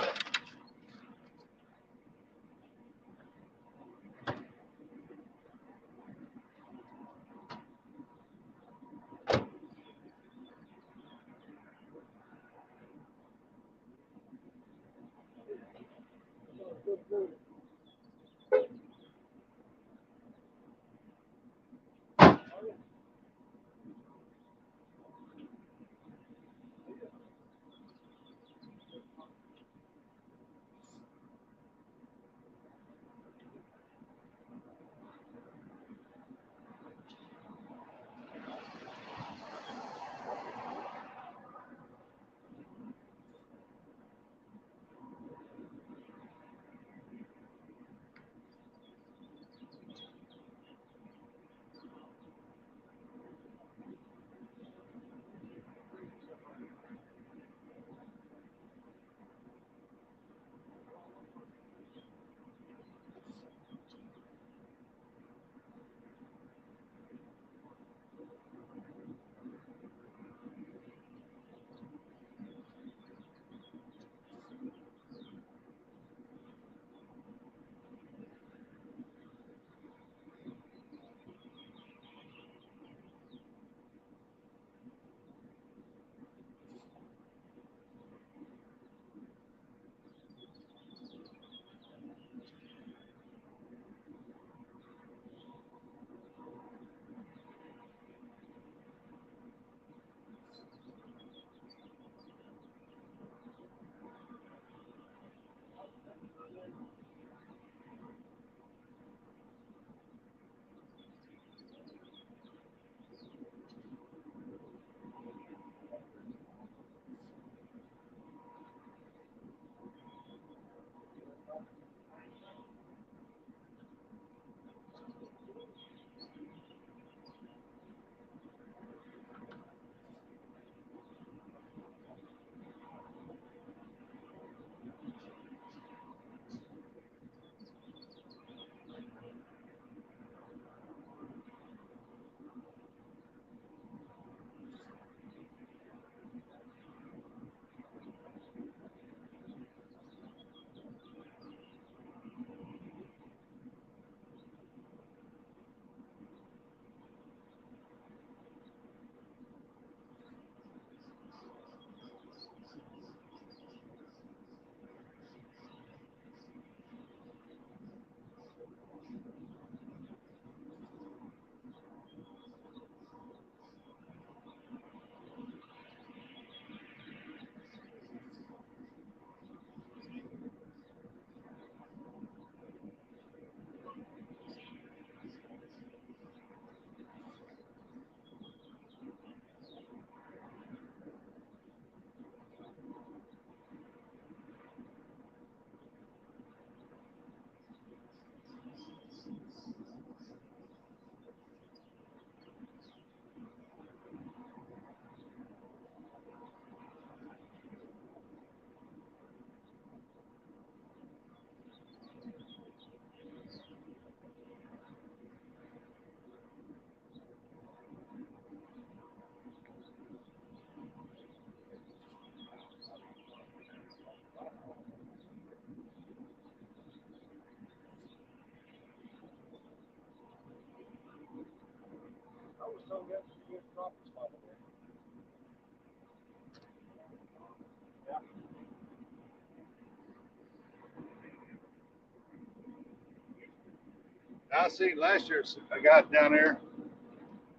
I seen last year a guy down there.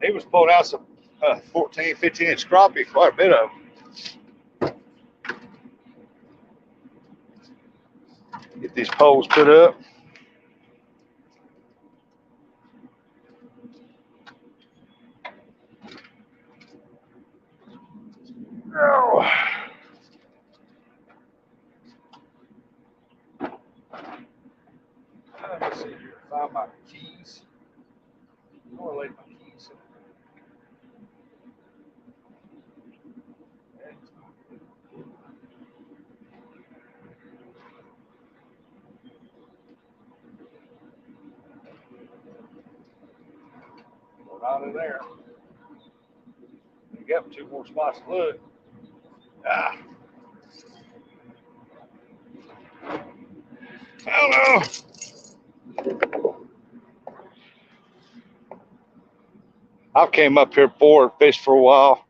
He was pulling out some 14, 15-inch crappie, quite a bit of them. Get these poles put up. Oh. Let's see here. Find my keys. I want to lay my keys in. Out of there. You got 2 more spots to look. Ah. I don't know. I came up here before and fished for a while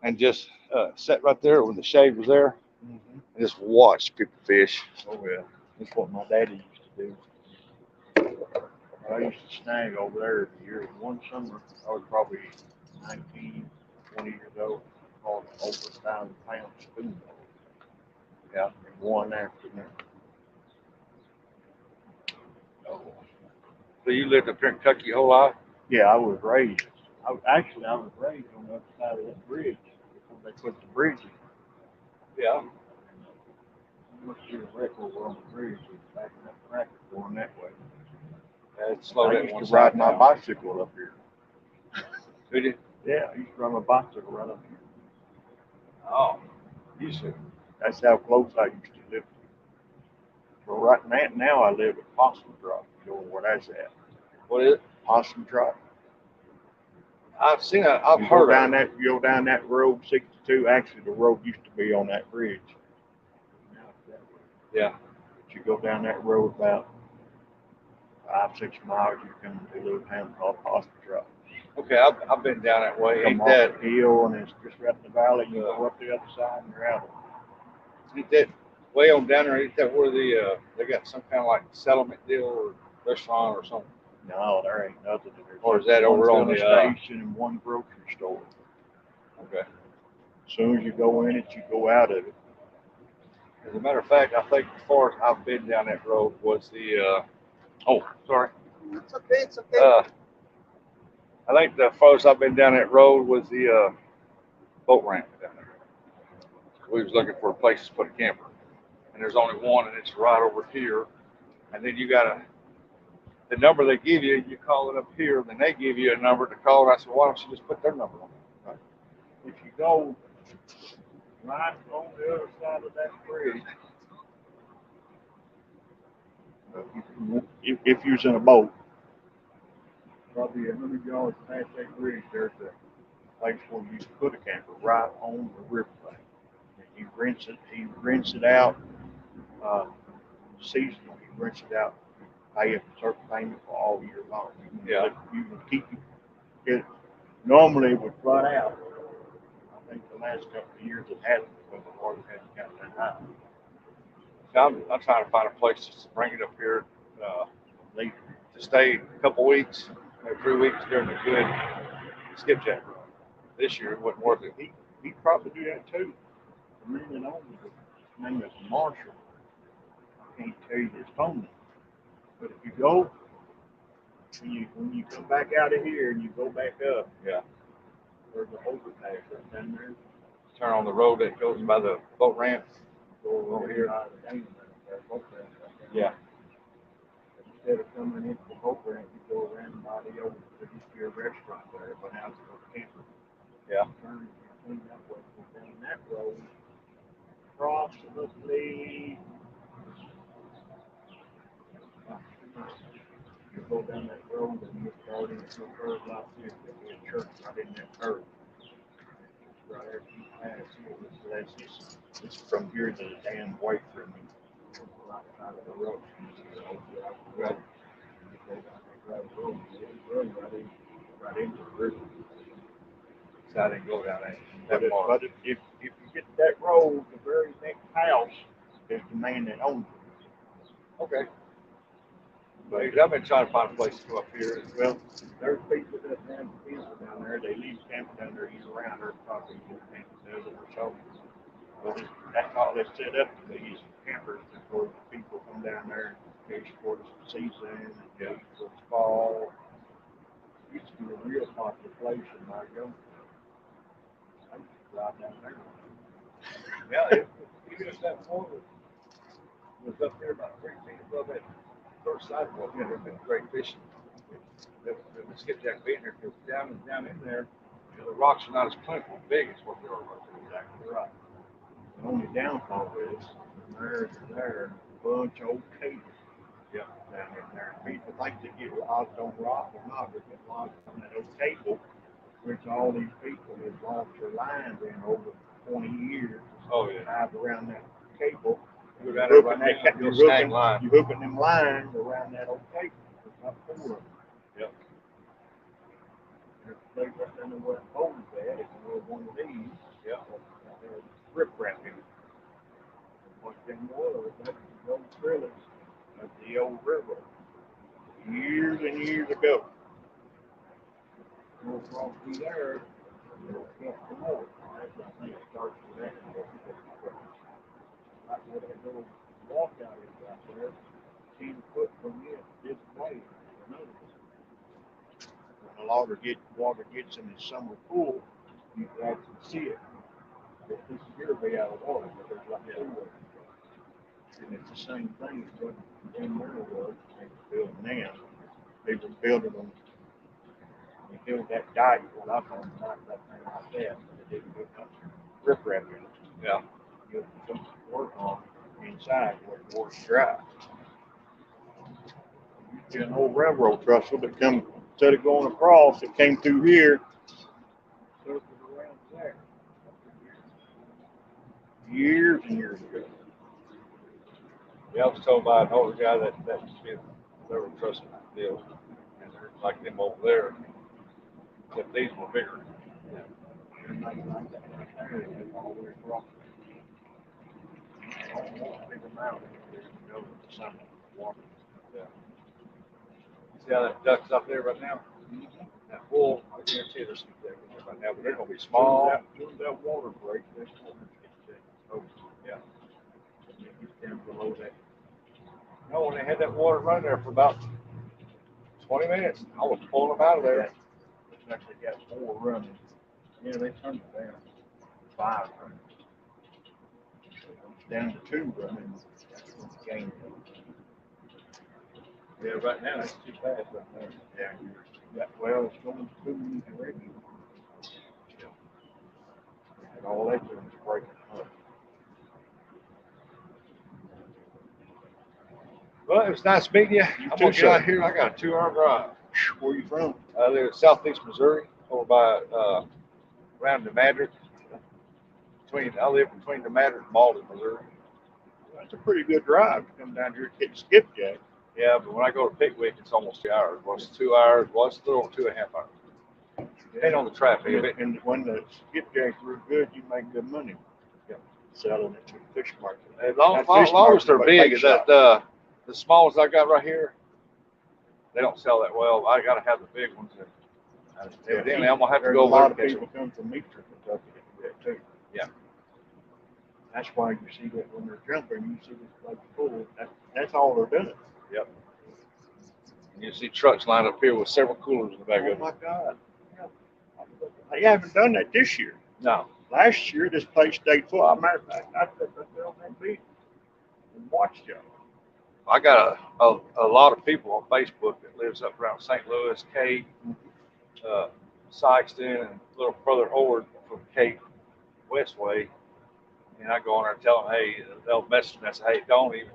and just sat right there when the shade was there and just watched people fish. Oh yeah, that's what my daddy used to do. I used to snag over there every year. One summer, I was probably 19, 20 years old. Caught over 1,000 pound spoon. Yeah, and one afternoon. Oh. So you lived up here in Kentucky your whole life? Yeah, I was raised. I was raised on the other side of that bridge before they put the bridge in. Yeah. Once you wreck over on the bridge, it's backing up traffic going that way. I used to ride my bicycle up here. Did you? Yeah, I used to ride my bicycle right up here. Oh, you should. That's how close I used to live. Well, right now I live at Possum Drop. You know where that's at? What is it? Possum Drop. I've seen it. I've heard down of it. You go down that road 62. Actually, the road used to be on that bridge. Now it's that way. Yeah. But you go down that road about 5-6 miles, you come to a little town called Possum Drop. Okay, I've been down that way. Come off the hill, and it's just right in the valley. You go up the other side, and you're out. Ain't that way on down there? Ain't that where they got some kind of like settlement deal or restaurant or something? No, there ain't nothing. Or is that over on the station and one grocery store? Okay. As soon as you go in it, you go out of it. As a matter of fact, I think as far as I've been down that road was the sorry. It's okay. It's okay. I think the farthest I've been down that road was the boat ramp down there. We was looking for a place to put a camper, and there's only one, and it's right over here. And then you got the number they give you, you call it up here, and then they give you a number to call. And I said, why don't you just put their number on it? Right. If you go right on the other side of that bridge, if you was in a boat, probably 100 yards past that bridge, there's a place where you can put a camper right on the riverbank. He rents it out seasonal. He rents it out. Pay a certain payment for all year long. Yeah. You can keep it. Normally it would flood out. I think the last couple of years it hasn't because the water hasn't gotten that high. I'm trying to find a place just to bring it up here to stay a couple weeks, maybe 3 weeks during the good skipjack run. This year it wasn't worth it. He'd probably do that too. The man that owns it, his name is Marshall. I can't tell you his phone number. But if you go, when you come back out of here and you go back up, yeah, there's an overpass right down there. Turn on the road that goes by the boat ramp. Go over here. Yeah. Instead of coming into the boat ramp, you go around by the old, there used to be a restaurant there, but now it's a camper. Yeah. Turn that way, go down that road, approximately. You go down that road and you start into a curve like this. There'll be a church right in that curve. Right after you pass here, it's from here to the damn way from me. Right side of the road. Right. You go down that road, right in. right into the river. So I didn't go down there. But, That far. but if you get that road, the very next house is the man that owns it. Okay. But I've been trying to find a place to go up here. Well, there's people that have campers down there. They leave camping down there year round. There's probably does it or so. But that's all they set up to be is campers for people come down there and fish for the season and fish for the fall. It used to be a real popular place in my young. I used to drive down there. Yeah, even if that water was up there about 3 feet above that first sidewalk, you know, there's been great fishing. The skipjack being there, because down in there, you know, the rocks are not as plentiful and big as what they are right there. Exactly right. The only downfall is there's a bunch of old cables. Yeah. Down in there. People think they get lodged on rock or not, they get lodged on that old cable, which all these people have lost their lines in over 20 years. Oh, yeah. Tied around that cable. You're down there right now, you'll snag line. You're hooking them lines around that old cable. There's not 4 of them. Yep. There's a place right down there where that pole is at. If you were one of these, Yeah. there's riprap in it. What them was, that's the old trailers of the old railroad. Years and years ago. Go across through there, you'll catch the more. That's, I think, it starts with that. Like where that little walkout is out there, 10 foot from it, this way, another one. When the water gets in the summer pool, you can actually see it. This is here way out of water, but there's like 4 of them. And it's the same thing as what Jim Murray was. They were building now. They were building them. They built that dike, what I call them, not that thing like that. But they didn't put riprap in it. Yeah. You don't work on inside where the water's dry. You get an old railroad trestle that come, instead of going across, it came through here, circled around there. Years and years ago. Yeah, I was told by an older guy that used to be a railroad trust deal, and they're like them over there, except these were bigger. They're not like that right there, they go all the way across. Big amount there, you go to the summer water. Yeah. See how that duck's up there right now? That bull, I guarantee there's some there right now, but they're gonna be small. As soon as that water breaks, this water gets over. Yeah. And it gets down below that. No, when they had that water running there for about 20 minutes, I was pulling them out of there. It's actually got 4 running. Yeah, they turned it down. 5 running. It's down to 2 running. That's when the game goes. Yeah, right now it's too fast right now. Yeah, well, it's going to 2 minutes already. And all they do is break it up. Well, it was nice meeting you. I'm gonna get out here. I got a 2-hour drive. Where you from? I live in southeast Missouri, over by around DeMattery. I live between DeMattery and Malden, Missouri. That's a pretty good drive to come down here and get skipjack. Yeah, but when I go to Pickwick, it's almost 2 hours. Well, it's 2 hours. Well, it's a little over 2.5 hours. Depending on the traffic. And when the skipjack's real good, you make good money. Yeah. Selling it to the fish market. As long as they're big, is that the small ones I got right here, they don't sell that well. I got to have the big ones. Evidently, I'm gonna have to go over there. A there lot of people come from Eastern Kentucky to do that too. Yeah. That's why you see that when they're jumping, you see this place full. That's all they're doing. Yep. And you see trucks lined up here with several coolers in the back of them. Oh my God. They haven't done that this year. No. Last year, this place stayed full. As a matter of fact, I took there on that beach and watched y'all. I got a lot of people on Facebook that lives up around St. Louis, Cape, Sykeston, and a little further forward from Cape Westway. And I go on there and tell them, hey, they'll message me and say, hey, don't. It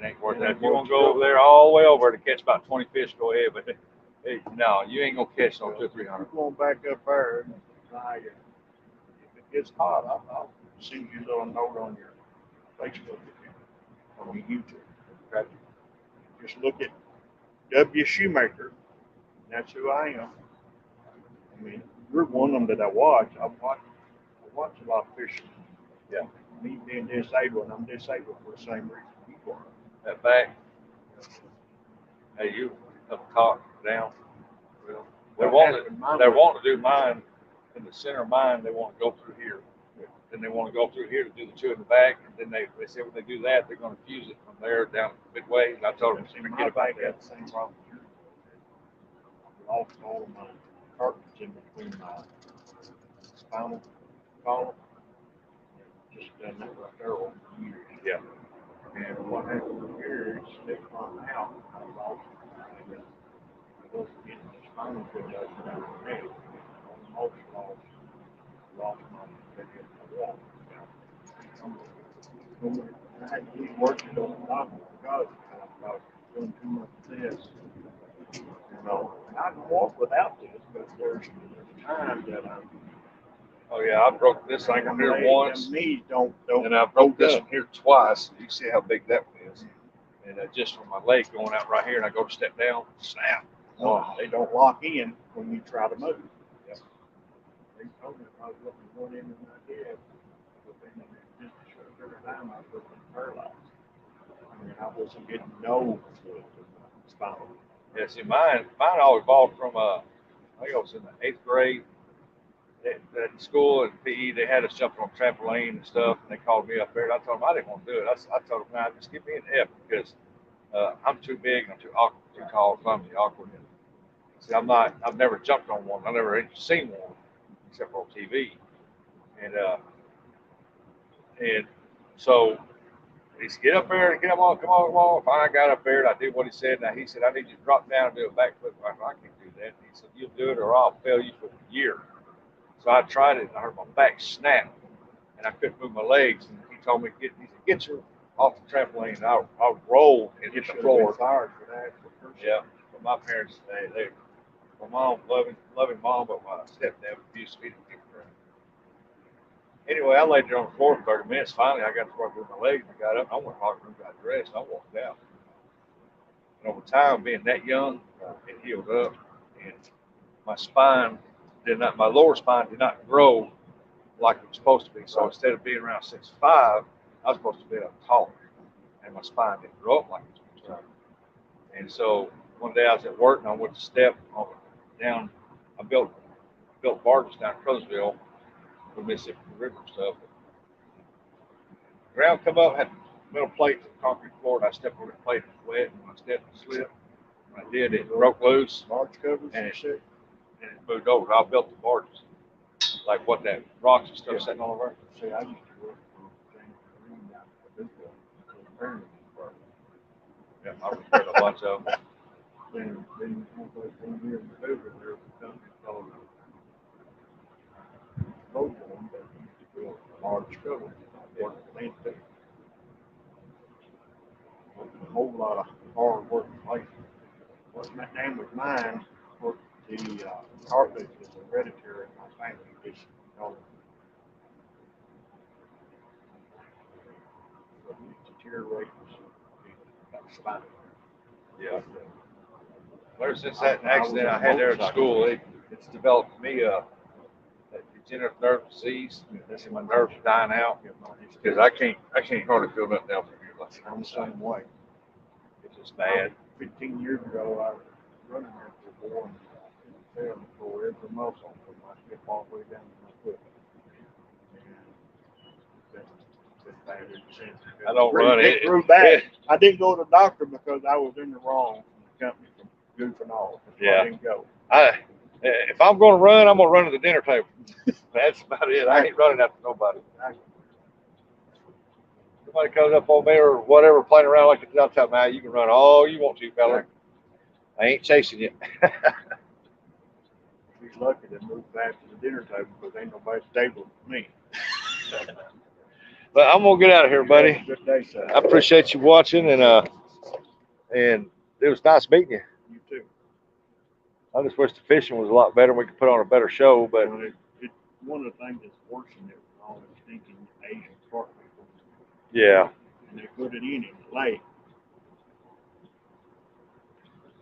ain't worth that. If you want to go over there all the way over to catch about 20 fish, go ahead. But hey, no, you ain't going to catch no 200 or 300. Going back up there, and if it gets hot, I'll send you a little note on your Facebook on your YouTube. Okay? Just look at W. Shoemaker That's who I am. I mean, you're one of them that I watch. I watch a lot of fishing. Yeah. Me being disabled, and I'm disabled for the same reason you are. That back. Hey, you up top, down. Well, they're wanting to do mine in the center of mine. They want to go through here. Then they want to go through here to do the two in the back. And then they say when they do that, they're going to fuse it from there down midway. And I told them, forget about that. Got the same problem. I lost all of my cartilage in between my spinal column. Just done that right there over years. Yeah. And what happened here is they found out I lost it. I wasn't getting the spinal cord out of my head. I almost lost my head in the wall. I had to keep working on the doctor because I was doing too much of this. You know, I can walk without this, but there's times that I'm. Oh yeah, I broke this thing up here once. Knees don't. And I broke this one here twice. You see how big that one is. And just from my leg going out right here, and I go to step down, snap. Oh, they don't lock in when you try to move. Yep. They told me if I was looking one end of my head, within just a short time, I was looking paralyzed. I mean, I wasn't getting no spinal. Yeah, see, mine all evolved from, I think I was in the 8th grade. At school and PE, they had us jumping on trampoline and stuff, and they called me up there, and I told them I didn't want to do it. I told them, nah, just give me an F because I'm too big and I'm too awkward, too tall, clumsy, awkward. And, see, I've never jumped on one. I've never even seen one except for on TV. And so he said, get up there and get up on, come on. Finally, I got up there and I did what he said. Now he said, I need you to drop down and do a backflip. I said, I can't do that. He said, you'll do it or I'll fail you for a year. So I tried it and I heard my back snap and I couldn't move my legs. And he told me, he said, get your off the trampoline. And I rolled and hit the floor. Fired for that. Yeah. But my parents, my mom, loving mom, but my stepdad abused me to keep her. Anyway, I laid there on the floor for 30 minutes. Finally, I got to work with my legs and I got up. I went to the hospital, got dressed, and I walked out. And over time, being that young, it healed up. And my lower spine did not grow like it was supposed to be. So instead of being around 6'5", I was supposed to be up taller. And my spine didn't grow up like it was supposed to. And so one day I was at work and I went to step down. I built barges down in Crowsville, the Mississippi River and stuff. Ground come up, had metal plate to the concrete floor, and I stepped on that plate, it was wet, and when I stepped and slipped. When I did, it broke loose. Barge covers and it moved over. I built the barges, like what that rocks and stuff sitting all over. See, I used to work for James Marine down at Paducah. Yeah, I repaired a bunch of them. Then here in Paducah, there was a company called Logan that used to build barge covers. A whole lot of hard working places. What's my name with mine? The cartilage is hereditary in my family. It's deteriorates spine. Yeah. Ever since that accident I had there at school, it's developed me a degenerative nerve disease. And my nerves are dying out because I can't hardly feel nothing else from here. I'm the same way. It's just bad. 15 years ago, I was running there for a boy and fell for every muscle from my hip all the way down to my foot. And it's bad ever since. I don't run it. It grew back. I didn't go to the doctor because I was in the wrong company from goofing off. Yeah. I didn't go. If I'm going to run, I'm going to run to the dinner table. That's about it. I ain't running after nobody. Somebody comes up on me or whatever, playing around like the outside, man, you can run all you want to, fella. I ain't chasing you. He's lucky to move back to the dinner table because ain't nobody stable for me. But I'm gonna get out of here, buddy. Good day, sir. I appreciate you watching, and it was nice meeting you. You too. I just wish the fishing was a lot better. We could put on a better show, but One of the things that's worse than it was always thinking Asian carp people. yeah. And they put it in the lake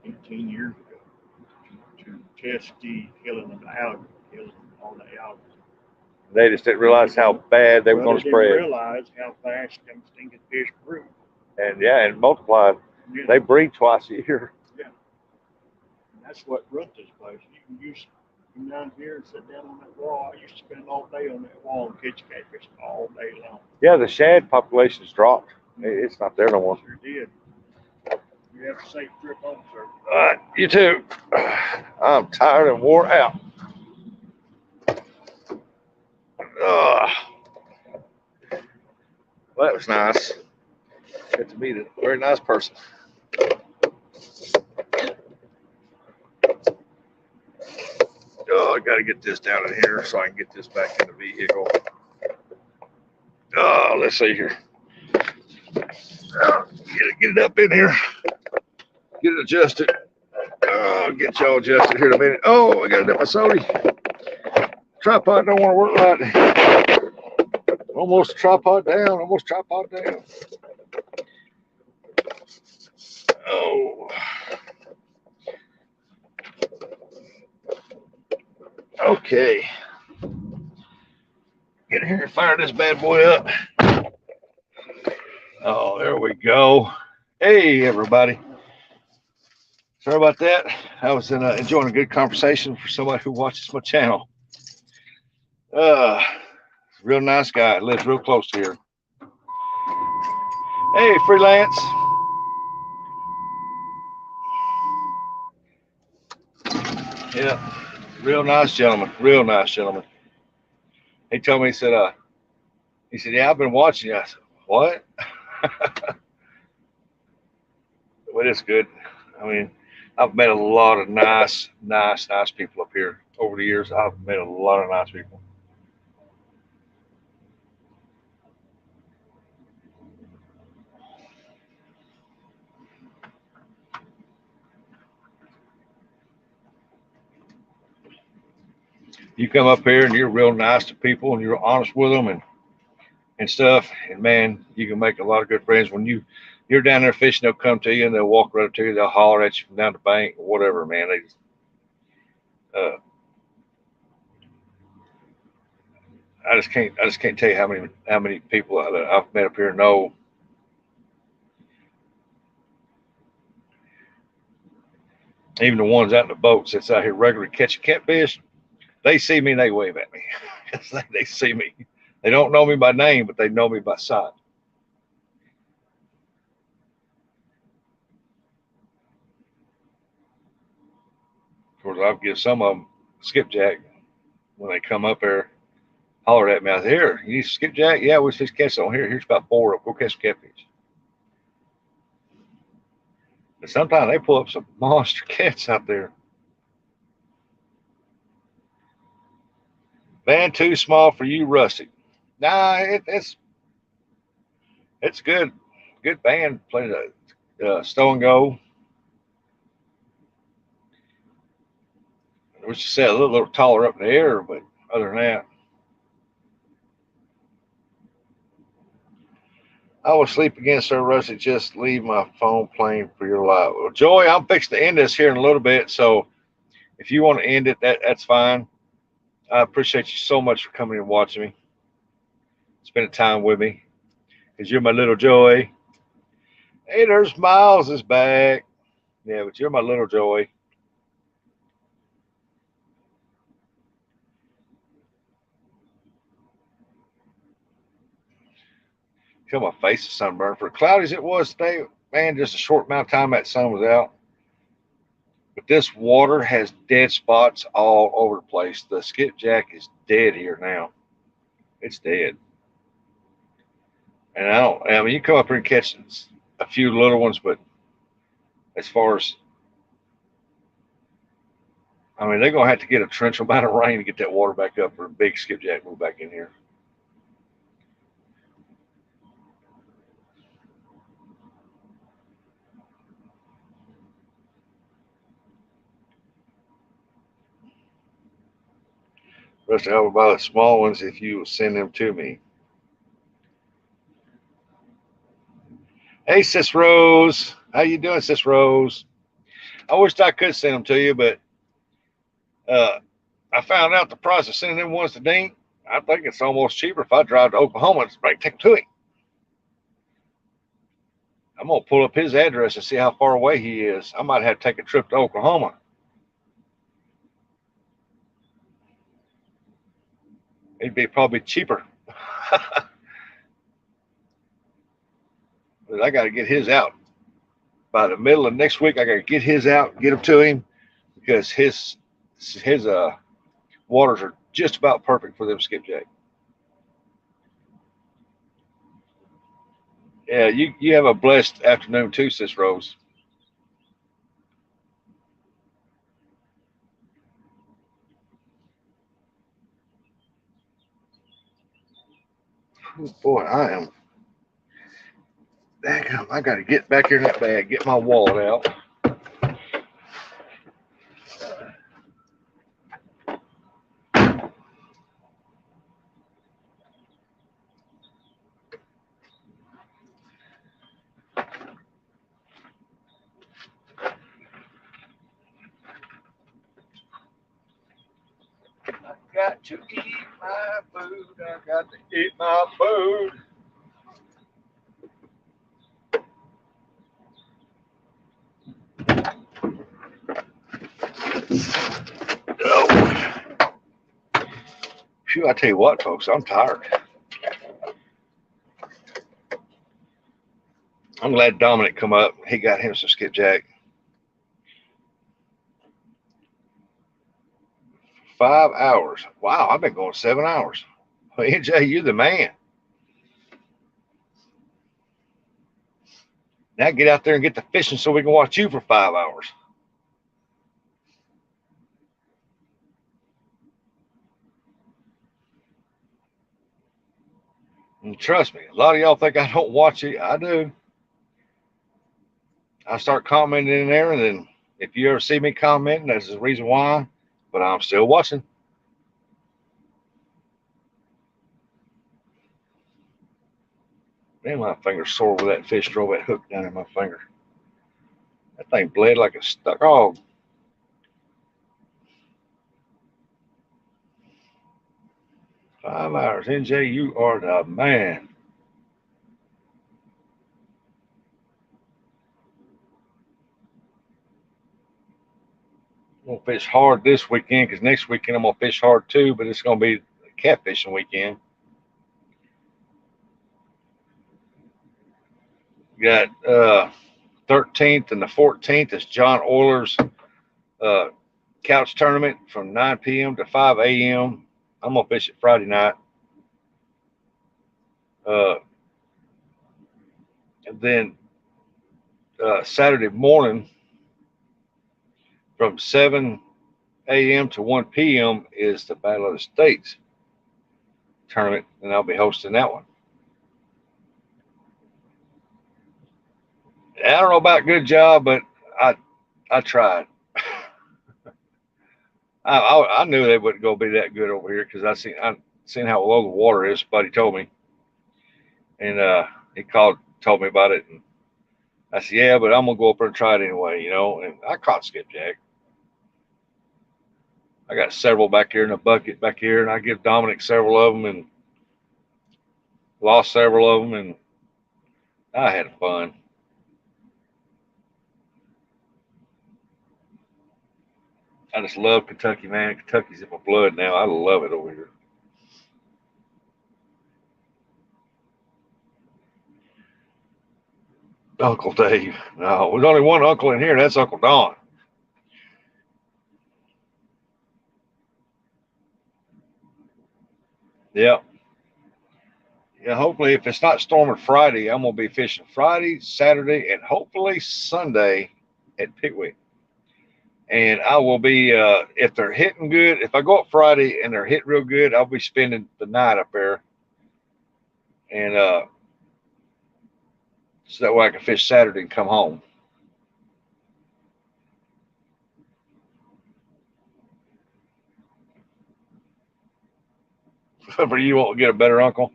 18 years ago. pesky killing them, algae, killing all the algae. They just didn't realize how bad they were going to Didn't spread. realize how fast them stinking fish grew. And yeah, and multiplied. Yeah. They breed twice a year. Yeah. And that's what runs this place. You can use come down here and sit down on that wall. I used to spend all day on that wall and catch catfish all day long. Yeah, the shad population's dropped. It's not there no more. Sure did. You have a safe trip home, sir. All right, you too. I'm tired and wore out. Well, that was nice. Get to meet a very nice person. Oh, I got to get this down in here so I can get this back in the vehicle. Oh, let's see here. Get it up in here. Get it adjusted. Oh, get y'all adjusted here in a minute. Oh, I got an episode. Tripod don't want to work right. Almost tripod down. Almost tripod down. Oh. Okay. Get in here and fire this bad boy up. Oh, there we go. Hey, everybody. Sorry about that. I was enjoying a good conversation for somebody who watches my channel. Real nice guy. Lives real close to here. Hey, freelance. Yeah, real nice gentleman. Real nice gentleman. He told me, he said, yeah, I've been watching you. I said, what? Well, it's good. I mean, I've met a lot of nice people up here over the years. I've met a lot of nice people. You come up here and you're real nice to people and you're honest with them and stuff. And man, you can make a lot of good friends. When you're down there fishing, they'll come to you and they'll walk right up to you. They'll holler at you from down the bank or whatever, man. I just can't tell you how many people I've met up here know. Even the ones out in the boats that's out here regularly catching catfish, they see me and they wave at me. They see me. They don't know me by name, but they know me by sight. Of course, I'll give some of them skipjack when they come up there, hollered at me. I said, here, you need skipjack? Yeah, we fish catch on here. Here's about 4 of them. Go catch catfish. But sometimes they pull up some monster cats out there. Van too small for you, Rusty. Nah, it's good. Good van. Played stow and go. Which you say a little taller up in the air, but other than that, I will sleep again, Sir Rusty. Just leave my phone playing for your life. Well, Joy, I'm fixing to end this here in a little bit. So if you want to end it, that's fine. I appreciate you so much for coming and watching me. Spending time with me. Because you're my little Joy. Hey, there's Miles is back. Yeah, but you're my little Joy. Feel my face is sunburned. For cloudy as it was today, man, just a short amount of time that sun was out. But this water has dead spots all over the place. The skipjack is dead here now. It's dead. And I mean, you come up here and catch a few little ones, but as far as, I mean, they're going to have to get a torrential amount of rain to get that water back up for a big skipjack move back in here. Rusty, I will buy the small ones if you will send them to me. Hey, Sis Rose. How you doing, Sis Rose? I wished I could send them to you, but I found out the price of sending them ones to Dean. I think it's almost cheaper if I drive to Oklahoma and take them to him. I'm gonna pull up his address and see how far away he is. I might have to take a trip to Oklahoma. It'd be probably cheaper. But I got to get his out by the middle of next week. I got to get his out, get him to him, because his waters are just about perfect for them skipjack. Yeah, you have a blessed afternoon too, Sis Rose. Oh, boy, I am. Dang, I got to get back here in that bag, get my wallet out. Got to eat my food. I got to eat my food. Oh. Phew, I tell you what, folks, I'm tired. I'm glad Dominic come up. He got him some skipjack. 5 hours. Wow, I've been going 7 hours. Well, NJ, you the man. Now get out there and get the fishing so we can watch you for 5 hours. And trust me, a lot of y'all think I don't watch it. I do. I start commenting in there, and then if you ever see me commenting, that's the reason why. But I'm still watching. Man, my finger's sore with that fish drove that hook down in my finger. That thing bled like a stuck hog. Five hours. NJ, you are the man. I'm going to fish hard this weekend because next weekend I'm going to fish hard too, but it's going to be catfishing weekend. Got 13th and the 14th is John Oyler's couch tournament from 9 p.m. to 5 a.m. I'm going to fish it Friday night. And then Saturday morning from 7 a.m. to 1 p.m. is the Battle of the States tournament, and I'll be hosting that one. I don't know about good job, but I tried. I knew they wouldn't go be that good over here because I seen how low the water is. Buddy told me, and he told me about it, and I said, yeah, but I'm gonna go up there and try it anyway, you know. And I caught skipjack. I got several back here in a bucket back here, and I give Dominic several of them, and lost several of them, and I had fun. I just love Kentucky, man. Kentucky's in my blood now. I love it over here. Uncle Dave. No, there's only one uncle in here. That's Uncle Don. Yeah. Yeah, hopefully, if it's not storming Friday, I'm going to be fishing Friday, Saturday, and hopefully Sunday at Pickwick. And I will be, if they're hitting good, if I go up Friday and they're hitting real good, I'll be spending the night up there. And so that way I can fish Saturday and come home. For you, won't get a better uncle.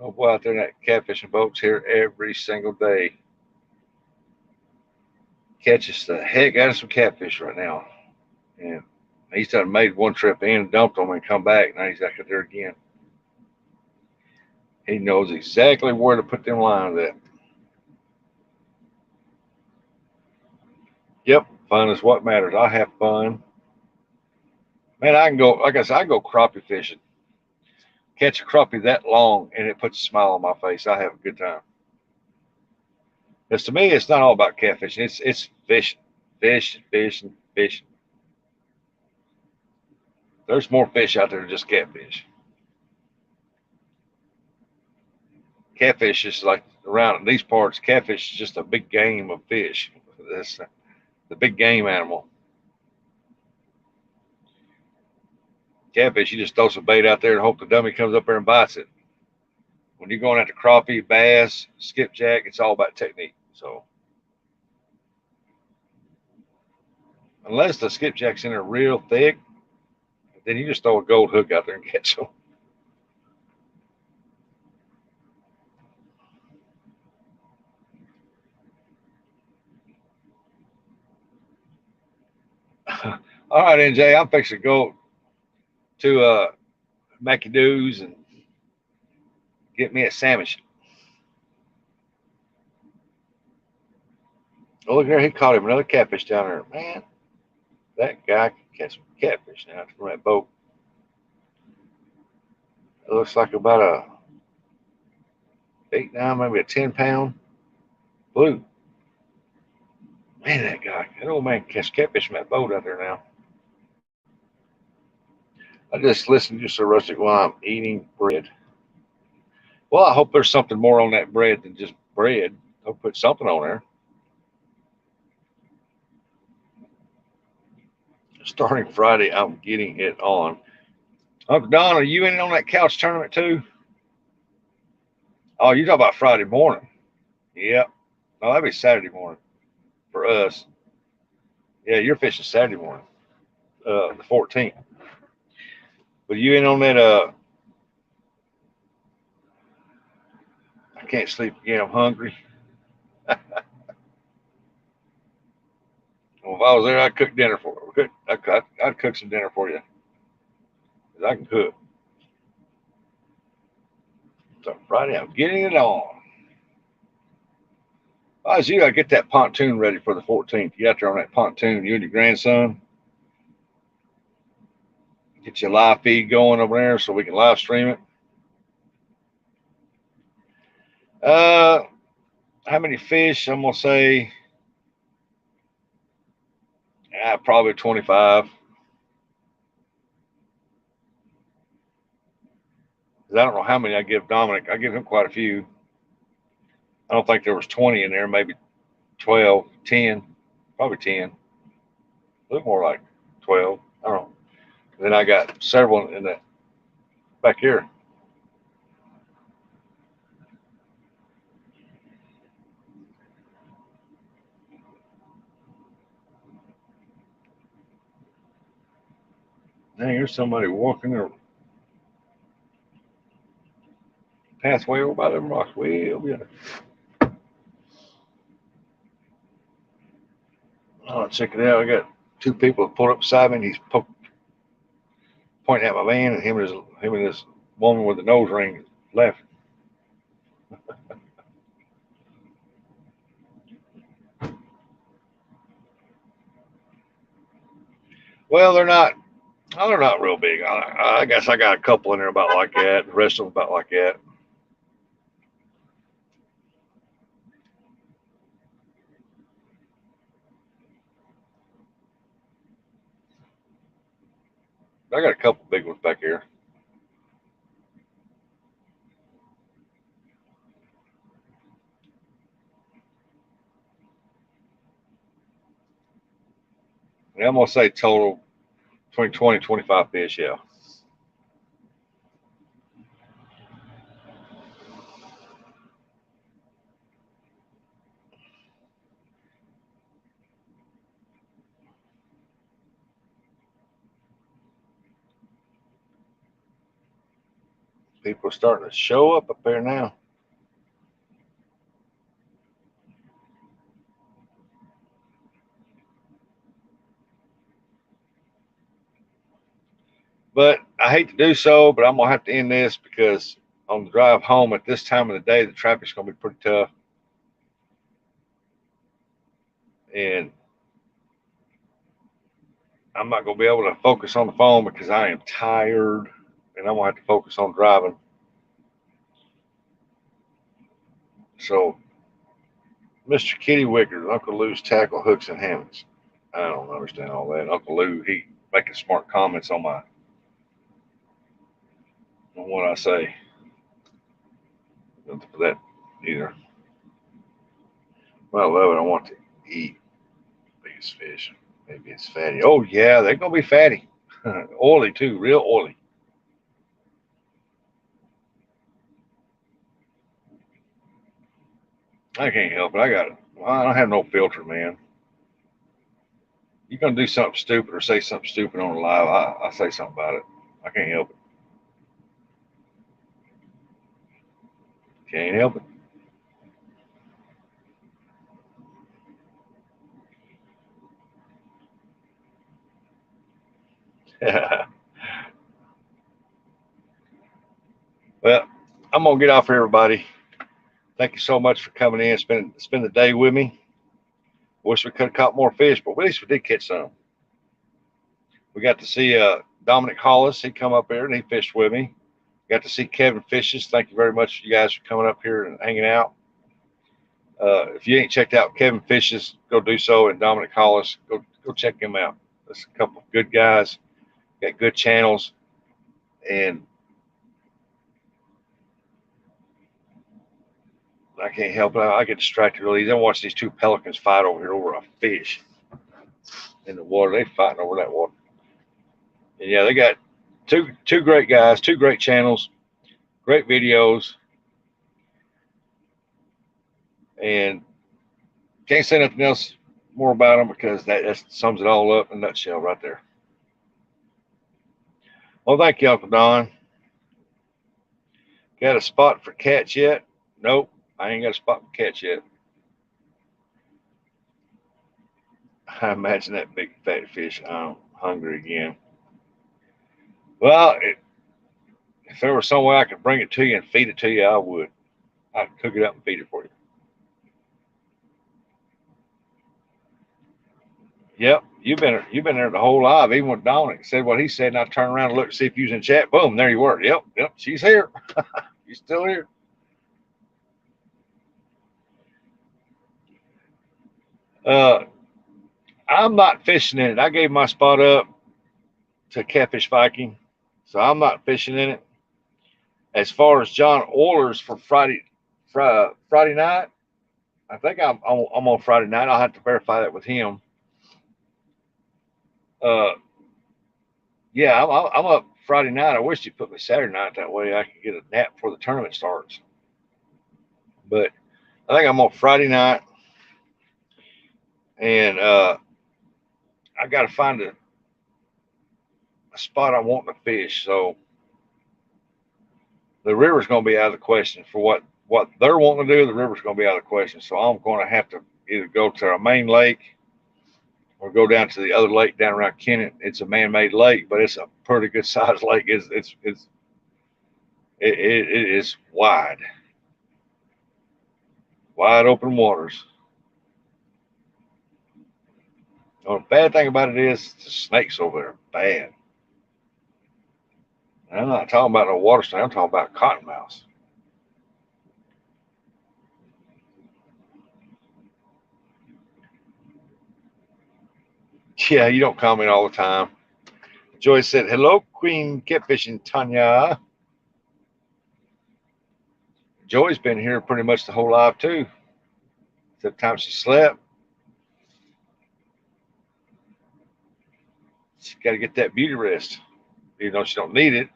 Oh people out there in that catfishing boats here every single day. Catches the heck out of some catfish right now. And he's done made one trip in, dumped them, and come back. Now he's out there again. He knows exactly where to put them lines at. Yep, fun is what matters. I have fun. Man, I can go, like I said, I can go crappie fishing. Catch a crappie that long, and it puts a smile on my face. I have a good time. Because to me, it's not all about catfishing. It's fishing, fishing, fishing, fishing. There's more fish out there than just catfish. Catfish is like around these parts. Catfish is just a big game of fish. That's the big game animal. Catfish, you just throw some bait out there and hope the dummy comes up there and bites it. When you're going after crappie, bass, skipjack, it's all about technique. So unless the skipjack's in there real thick, then you just throw a gold hook out there and catch them. All right, NJ, I'm fixing to go to Mackie Do's and get me a sandwich. Oh, look here, he caught him another catfish down there. Man, that guy can catch some catfish now from that boat. It looks like about a 8, 9, maybe a 10-pound blue. Man, that old man can catch catfish from that boat out there now. I just listened to Sir Rustic while I'm eating bread. Well, I hope there's something more on that bread than just bread. I'll put something on there. Starting Friday, I'm getting it on. Don, are you in on that couch tournament too? Oh, you talking about Friday morning? Yep. Oh, that'd be Saturday morning for us. Yeah, you're fishing Saturday morning, the 14th. But you in on that? I can't sleep again. I'm hungry. Well, if I was there, I'd cook dinner for you. I'd cook some dinner for you. Cause I can cook. So Friday, I'm getting it on. As you gotta get that pontoon ready for the 14th. You out there on that pontoon, you and your grandson. Get your live feed going over there so we can live stream it. How many fish? I'm gonna say probably 25. I don't know how many I give Dominic. I give him quite a few. I don't think there was 20 in there, maybe 12, 10, probably 10. A little more like 12. I don't know. And then I got several in the back here. Dang, there's somebody walking their pathway over by them rocks way over there. Oh, check it out. I got 2 people pulled up beside me, and he's pointing at my van, and him and this woman with the nose ring left. Well, they're not. Oh, they're not real big. I guess I got a couple in there about like that. The rest of them about like that. I got a couple big ones back here. And I'm gonna say total between 20 and 25 fish. Yeah. People are starting to show up there now. But I hate to do so, but I'm gonna have to end this because on the drive home at this time of the day, the traffic's gonna be pretty tough, and I'm not gonna be able to focus on the phone because I am tired, and I'm gonna have to focus on driving. So, Mr. Kitty Wicker, Uncle Lou's tackle hooks and hammocks. I don't understand all that. Uncle Lou, he making smart comments on what I say. Nothing for that either. Well, I love it. I want to eat biggest fish. Maybe it's fatty. Oh yeah, they're gonna be fatty. Oily too, real oily. I can't help it. I don't have no filter, man. You're gonna do something stupid or say something stupid on the live, I say something about it. I can't help it. Can't help it. Well, I'm gonna get off here, everybody. Thank you so much for coming in, spend the day with me. Wish we could have caught more fish, but at least we did catch some. We got to see Dominic Hollis. He come up here and he fished with me. Got to see Kevin Fishes. Thank you very much, you guys, for coming up here and hanging out. If you ain't checked out Kevin Fishes, go do so. And Dominic Hollis, go check him out. There's a couple of good guys, got good channels, and I can't help it. I get distracted really easy. I watch these two pelicans fight over here over a fish in the water. They fighting over that water. And yeah, they got two great guys, two great channels, great videos, and can't say nothing else more about them because that sums it all up in a nutshell right there. Well, thank you, Uncle Don. Got a spot for catch yet? Nope, I ain't got a spot for catch yet. I imagine that big fat fish. I'm hungry again. Well, if there was some way I could bring it to you and feed it to you, I would. I'd cook it up and feed it for you. Yep, you've been there the whole live. Even when Dominic said what he said, and I turned around and looked to see if you was in chat. Boom, there you were. Yep, she's here. She's still here. Uh, I'm not fishing in it. I gave my spot up to Catfish Viking, so I'm not fishing in it. As far as John Oilers for Friday night, I think I'm on Friday night. I'll have to verify that with him. Uh, yeah, I'm up Friday night. I wish you put me Saturday night, that way I could get a nap before the tournament starts. But I think I'm on Friday night, and I got to find a spot I want to fish. So the river's going to be out of the question for what they're wanting to do. The river's going to be out of the question. So I'm going to have to either go to our main lake or go down to the other lake down around Kennett. It's a man-made lake, but it's a pretty good sized lake. It is wide open waters. The bad thing about it is the snakes over there are bad. And I'm not talking about no water snake. I'm talking about cottonmouths. Yeah, you don't comment all the time. Joy said, "Hello, Queen Catfishing Tanya." Joy's been here pretty much the whole life too. The time she slept. She got to get that beauty rest, even though she don't need it.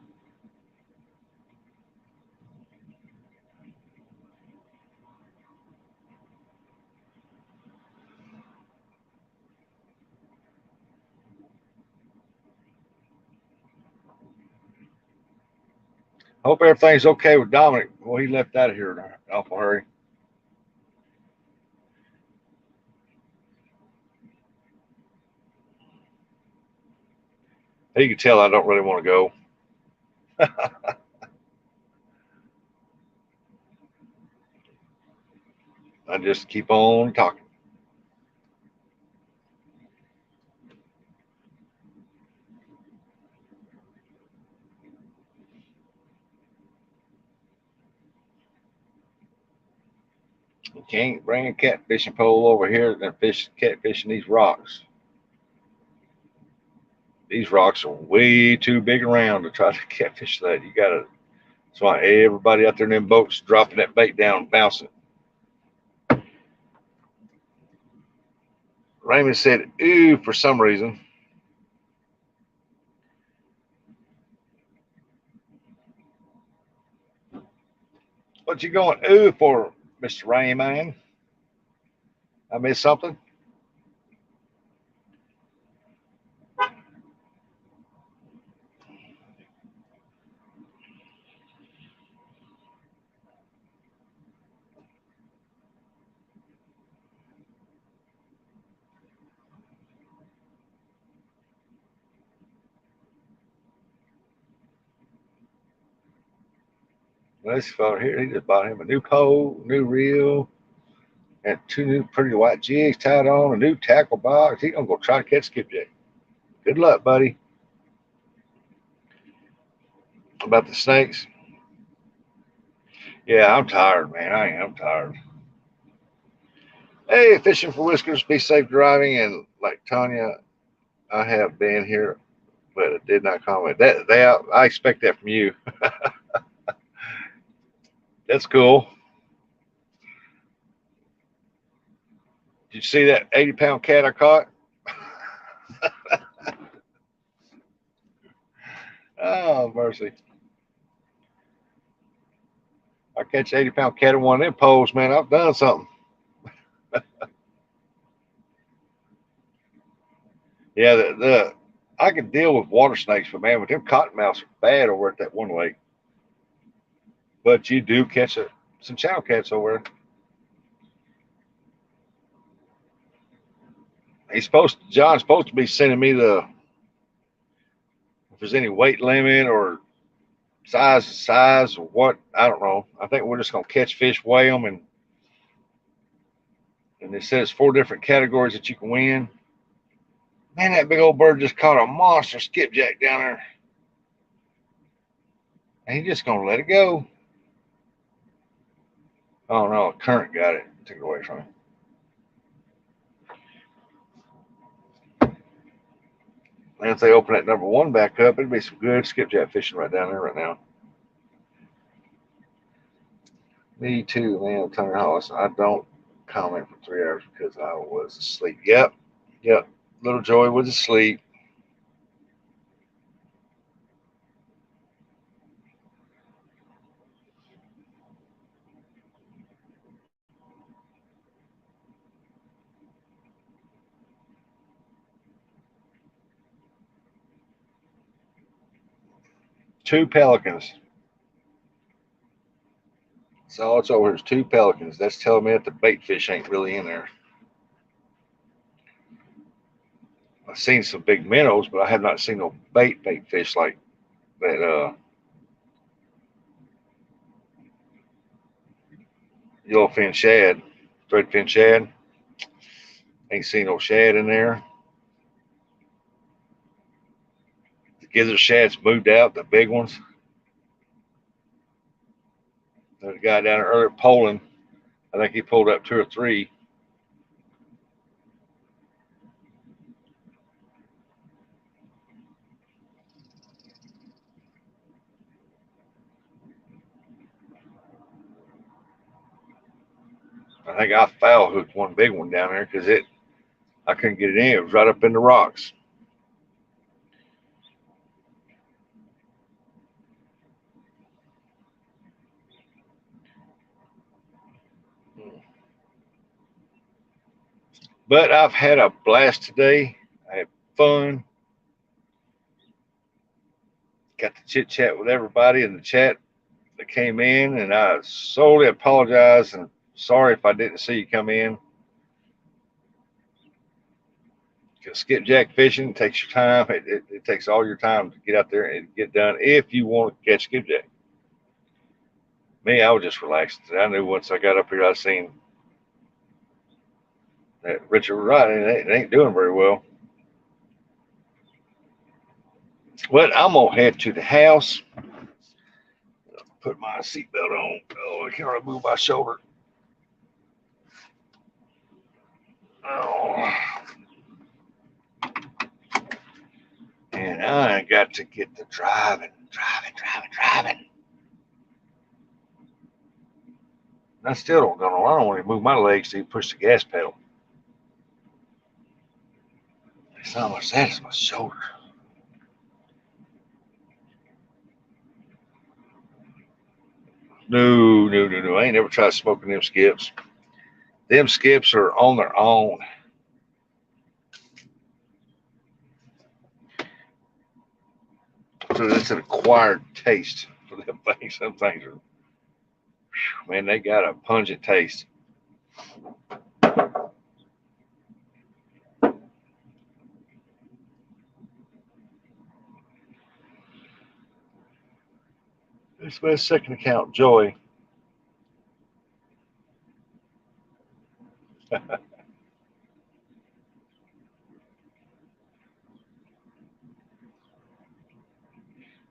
Hope everything's okay with Dominic. Well, he left out of here in an awful hurry. He can tell I don't really want to go. I just keep on talking. You can't bring a catfishing pole over here and fish catfishing these rocks. These rocks are way too big around to try to catfish that. You gotta. That's why everybody out there in them boats dropping that bait down and bouncing. Raymond said, ooh, for some reason. What you going ooh for, Mr. Raymond? I missed something? Well, this fellow here, he just bought him a new pole, new reel, and 2 new pretty white jigs tied on, a new tackle box. He gonna go try to catch skipjack. Good luck, buddy. About the snakes? Yeah, I'm tired, man. I am tired. Hey, fishing for whiskers, be safe driving, and like Tanya, I have been here, but it did not comment. I expect that from you. That's cool. Did you see that 80-pound cat I caught? Oh, mercy. I catch 80-pound cat in one of them poles, man. I've done something. Yeah, I can deal with water snakes, but man, with them cottonmouths are bad over at that one lake. But you do catch some channel cats over there. John's supposed to be sending me if there's any weight limit or size or what, I don't know. I think we're just gonna catch fish, weigh them, and it says 4 different categories that you can win. Man, that big old bird just caught a monster skipjack down there. And he's just gonna let it go. Oh no, a current got it, took it away from him. And if they open that number 1 back up, it'd be some good skipjack fishing right down there right now. Me too, man. Tony Hollis. I don't comment for 3 hours because I was asleep. Yep. Little Joey was asleep. Two pelicans. So all it's over is 2 pelicans. That's telling me that the bait fish ain't really in there. I've seen some big minnows, but I have not seen no bait fish like that yellowfin shad, threadfin shad. Ain't seen no shad in there. The gizzard shad's moved out, the big ones. There's a guy down there earlier poling. I think he pulled up 2 or 3. I think I foul hooked one big one down there because I couldn't get it in. It was right up in the rocks. But I've had a blast today. I had fun. Got to chit chat with everybody in the chat that came in, and I solely apologize and sorry if I didn't see you come in. Because skipjack fishing takes your time. It takes all your time to get out there and get done if you want to catch skipjack. Me, I was just relaxed. I knew once I got up here, I seen that Richard was right, and it ain't doing very well. But I'm gonna head to the house. Put my seatbelt on. Oh, I can't move my shoulder. Oh. And I got to get to driving. And I still don't know. I don't want to move my legs to push the gas pedal. It's not much that, it's my shoulder. No. I ain't never tried smoking them skips. Them skips are on their own. So it's an acquired taste for them things. Some things are, man, they got a pungent taste. This my second account, Joy.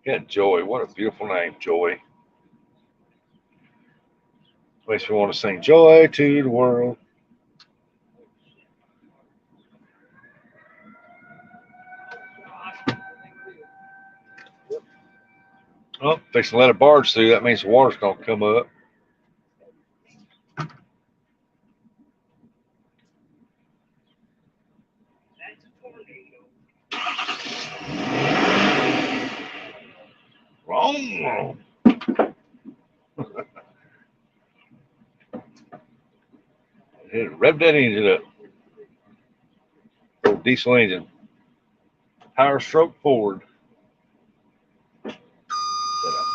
Yeah, Joy. What a beautiful name, Joy. Makes me want to sing Joy to the World. Oh, fixing to let a barge through. That means the water's going to come up. That's a tornado. Wrong. It revved that engine up. Old diesel engine. Power stroke forward.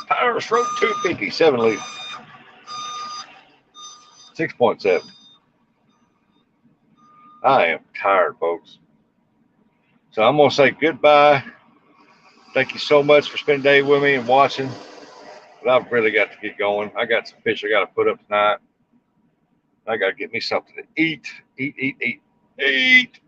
Power stroke 250, 7 liter. 6.7. I am tired, folks. So I'm going to say goodbye. Thank you so much for spending the day with me and watching. But I've really got to get going. I got some fish I got to put up tonight. I got to get me something to eat. Eat.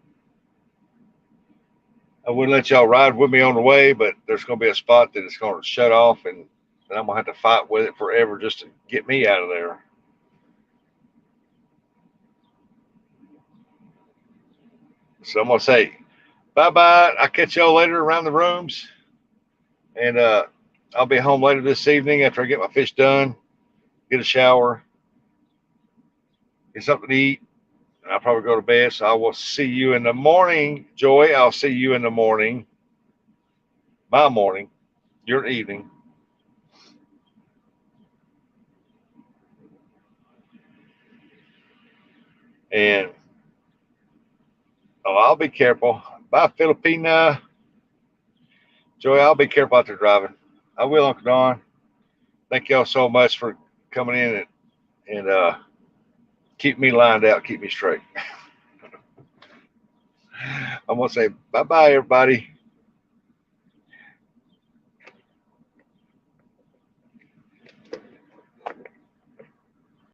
I wouldn't let y'all ride with me on the way, but there's going to be a spot that it's going to shut off, and I'm going to have to fight with it forever just to get me out of there. So I'm going to say bye-bye. I'll catch y'all later around the rooms. And I'll be home later this evening after I get my fish done, get a shower, get something to eat, and I'll probably go to bed. So I will see you in the morning, Joy. I'll see you in the morning. My morning, your evening. And I'll be careful. Bye, Filipina. Joy, I'll be careful out there driving. I will, Uncle Don. Thank y'all so much for coming in and keep me lined out, keep me straight. I'm going to say bye-bye, everybody.